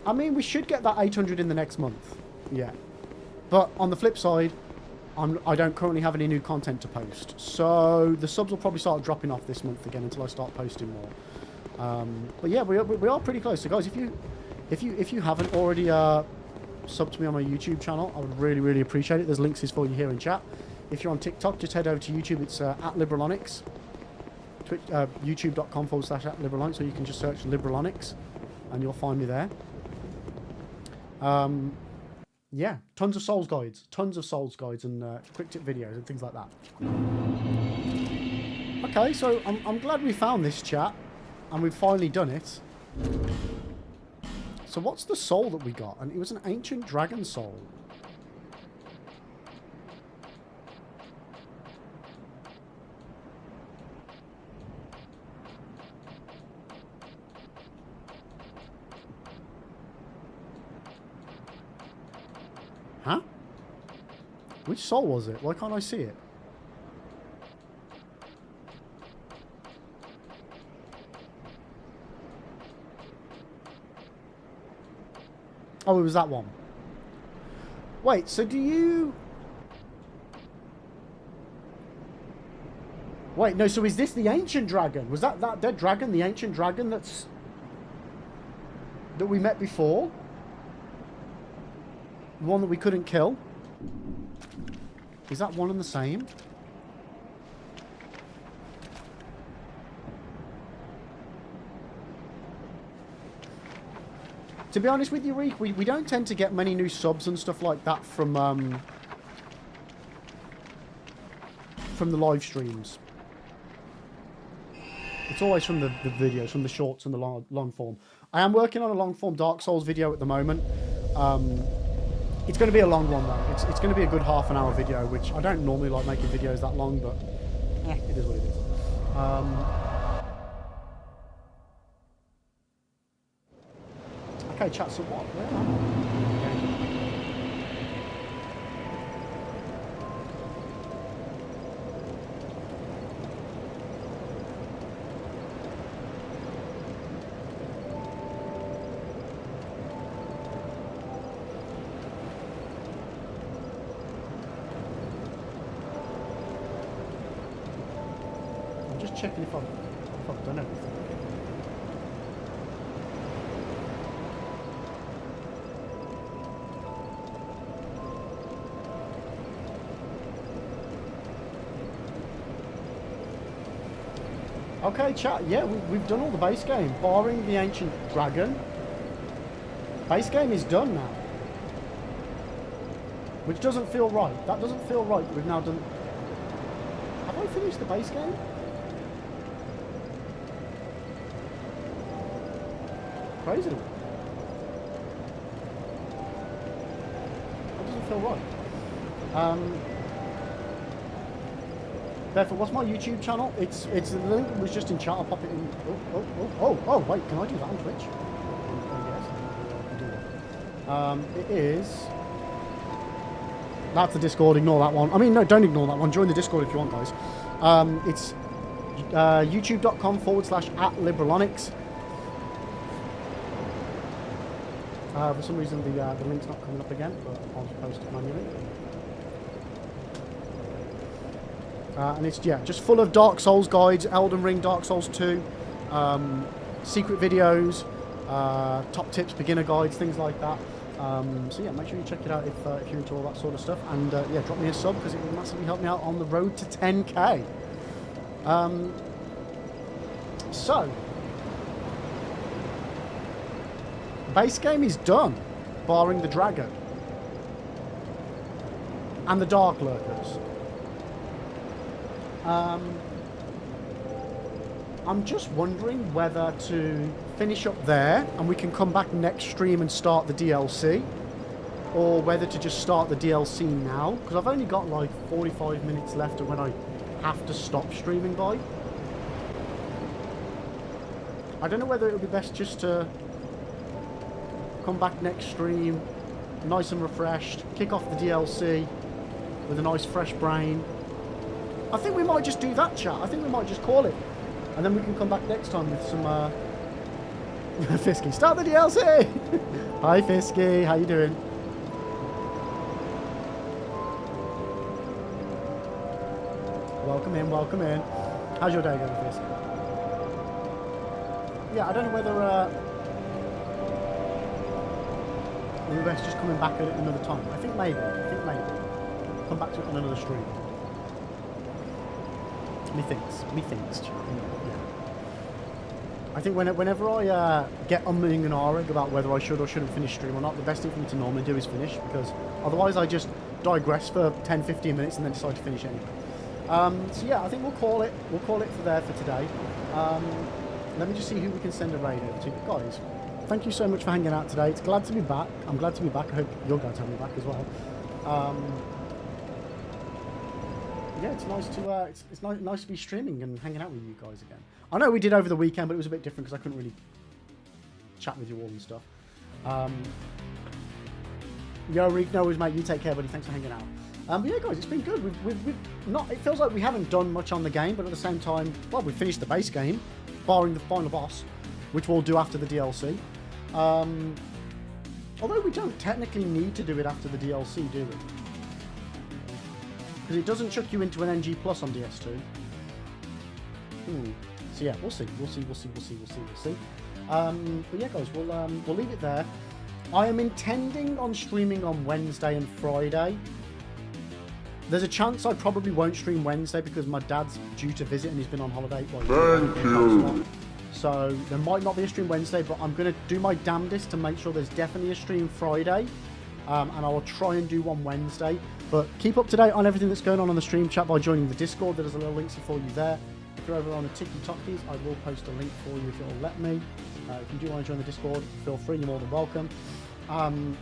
Speaker 3: I mean, we should get that 800 in the next month. Yeah. But on the flip side, I don't currently have any new content to post. So the subs will probably start dropping off this month again until I start posting more. But yeah, we are pretty close. So guys, if you haven't already subbed to me on my YouTube channel, I would really, really appreciate it. There's links for you here in chat. If you're on TikTok, just head over to YouTube. It's at Liberalonics. YouTube.com/@Liberalonics, so you can just search Liberalonics and you'll find me there. Yeah, tons of Souls guides and quick tip videos and things like that. Okay, so I'm glad we found this, chat, and we've finally done it. So what's the soul that we got? And it was an ancient dragon soul. Huh? Which soul was it? Why can't I see it? Oh, it was that one. Wait, so do you... Wait, no, so is this the ancient dragon? Was that dead dragon, the ancient dragon that we met before? The one that we couldn't kill? Is that one and the same? To be honest with you, Reek, we don't tend to get many new subs and stuff like that from the live streams. It's always from the videos, from the shorts and the long form. I am working on a long form Dark Souls video at the moment. It's going to be a long one though. It's going to be a good half-an-hour video, which I don't normally like making videos that long, but it is what it is. Okay, chat. So what? Where am I? just checking if I've done everything. Okay, chat. Yeah, we've done all the base game, barring the ancient dragon. Base game is done now, which doesn't feel right. That doesn't feel right. We've now done. Have I finished the base game? Crazy. That doesn't feel right. Therefore, what's my YouTube channel? It's the link was just in chat. I'll pop it in. Oh, wait, can I do that on Twitch? Yes, I can do that. It is. That's the Discord. Ignore that one. I mean, no, don't ignore that one. Join the Discord if you want, guys. It's youtube.com/@liberalonics. For some reason, the link's not coming up again, but I'll just post it manually. And it's, yeah, just full of Dark Souls guides, Elden Ring, Dark Souls 2, secret videos, top tips, beginner guides, things like that. So yeah, make sure you check it out if you're into all that sort of stuff. And yeah, drop me a sub because it will massively help me out on the road to 10k. So, base game is done, barring the dragon and the dark lurkers. I'm just wondering whether to finish up there and we can come back next stream and start the DLC, or whether to just start the DLC now, because I've only got like 45 minutes left of when I have to stop streaming by. I don't know whether it would be best just to come back next stream nice and refreshed, kick off the DLC with a nice fresh brain. I think we might just do that, chat. I think we might just call it. And then we can come back next time with some... Fisky, start the DLC! Hi, Fisky. How you doing? Welcome in, welcome in. How's your day going, Fisky? Yeah, I don't know whether... we're best just coming back at it another time. I think maybe. Come back to it on another stream. Methinks. Yeah. I think whenever I get umming and ahhing about whether I should or shouldn't finish stream or not, the best thing for me to normally do is finish, because otherwise I just digress for 10-15 minutes and then decide to finish anyway. So yeah, I think we'll call it for there for today. Let me just see who we can send a raid over to. Guys, thank you so much for hanging out today. It's glad to be back. I'm glad to be back. I hope you're glad to have me back as well. Yeah, it's nice to it's nice to be streaming and hanging out with you guys again. I know we did over the weekend, but it was a bit different because I couldn't really chat with you all and stuff. Yo, Reek, no worries, mate. You take care, buddy. Thanks for hanging out. But yeah, guys, it's been good. We've not. It feels like we haven't done much on the game, but at the same time, well, we finished the base game, barring the final boss, which we'll do after the DLC. Although we don't technically need to do it after the DLC, do we? Because it doesn't chuck you into an NG Plus on DS2. So yeah, we'll see. But yeah, guys, we'll leave it there. I am intending on streaming on Wednesday and Friday. There's a chance I probably won't stream Wednesday because my dad's due to visit and he's been on holiday. Thank you. So there might not be a stream Wednesday, but I'm going to do my damnedest to make sure there's definitely a stream Friday. And I will try and do one Wednesday. But keep up to date on everything that's going on the stream chat by joining the Discord. There's a little link for you there. If you're over on the TikTokies, I will post a link for you if it'll let me. If you do want to join the Discord, feel free, you're more than welcome. And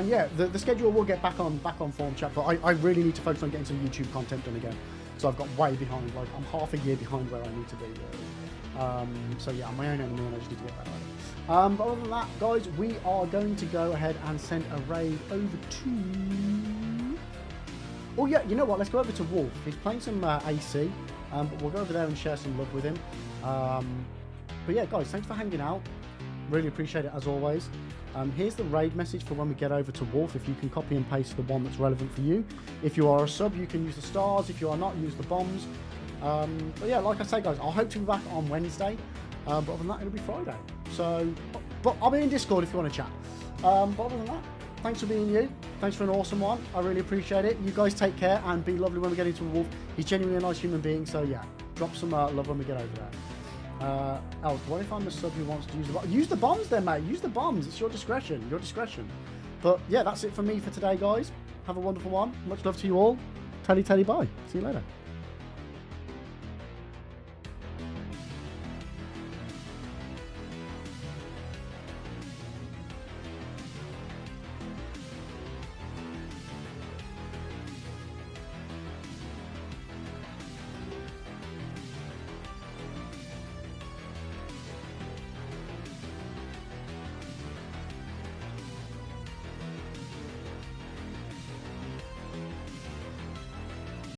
Speaker 3: yeah, the schedule will get back on form, chat, but I really need to focus on getting some YouTube content done again. So I've got way behind, like I'm half a year behind where I need to be. So yeah, I'm my own enemy and I just need to get better at it. But other than that, guys, we are going to go ahead and send a raid over to... Oh yeah, you know what? Let's go over to Wolf. He's playing some AC, but we'll go over there and share some love with him. But yeah, guys, thanks for hanging out. Really appreciate it as always. Here's the raid message for when we get over to Wolf. If you can copy and paste the one that's relevant for you. If you are a sub, you can use the stars. If you are not, use the bombs. But yeah, like I say, guys, I hope to be back on Wednesday. But other than that, it'll be Friday. So, but I'll be in Discord if you want to chat. But other than that, thanks for being you. Thanks for an awesome one. I really appreciate it. You guys take care and be lovely when we get into a wolf. He's genuinely a nice human being. So yeah, drop some love when we get over there. Else, what if I'm the sub who wants to use the bombs? Use the bombs then, mate. Use the bombs. It's your discretion. Your discretion. But yeah, that's it for me for today, guys. Have a wonderful one. Much love to you all. Teddy, bye. See you later.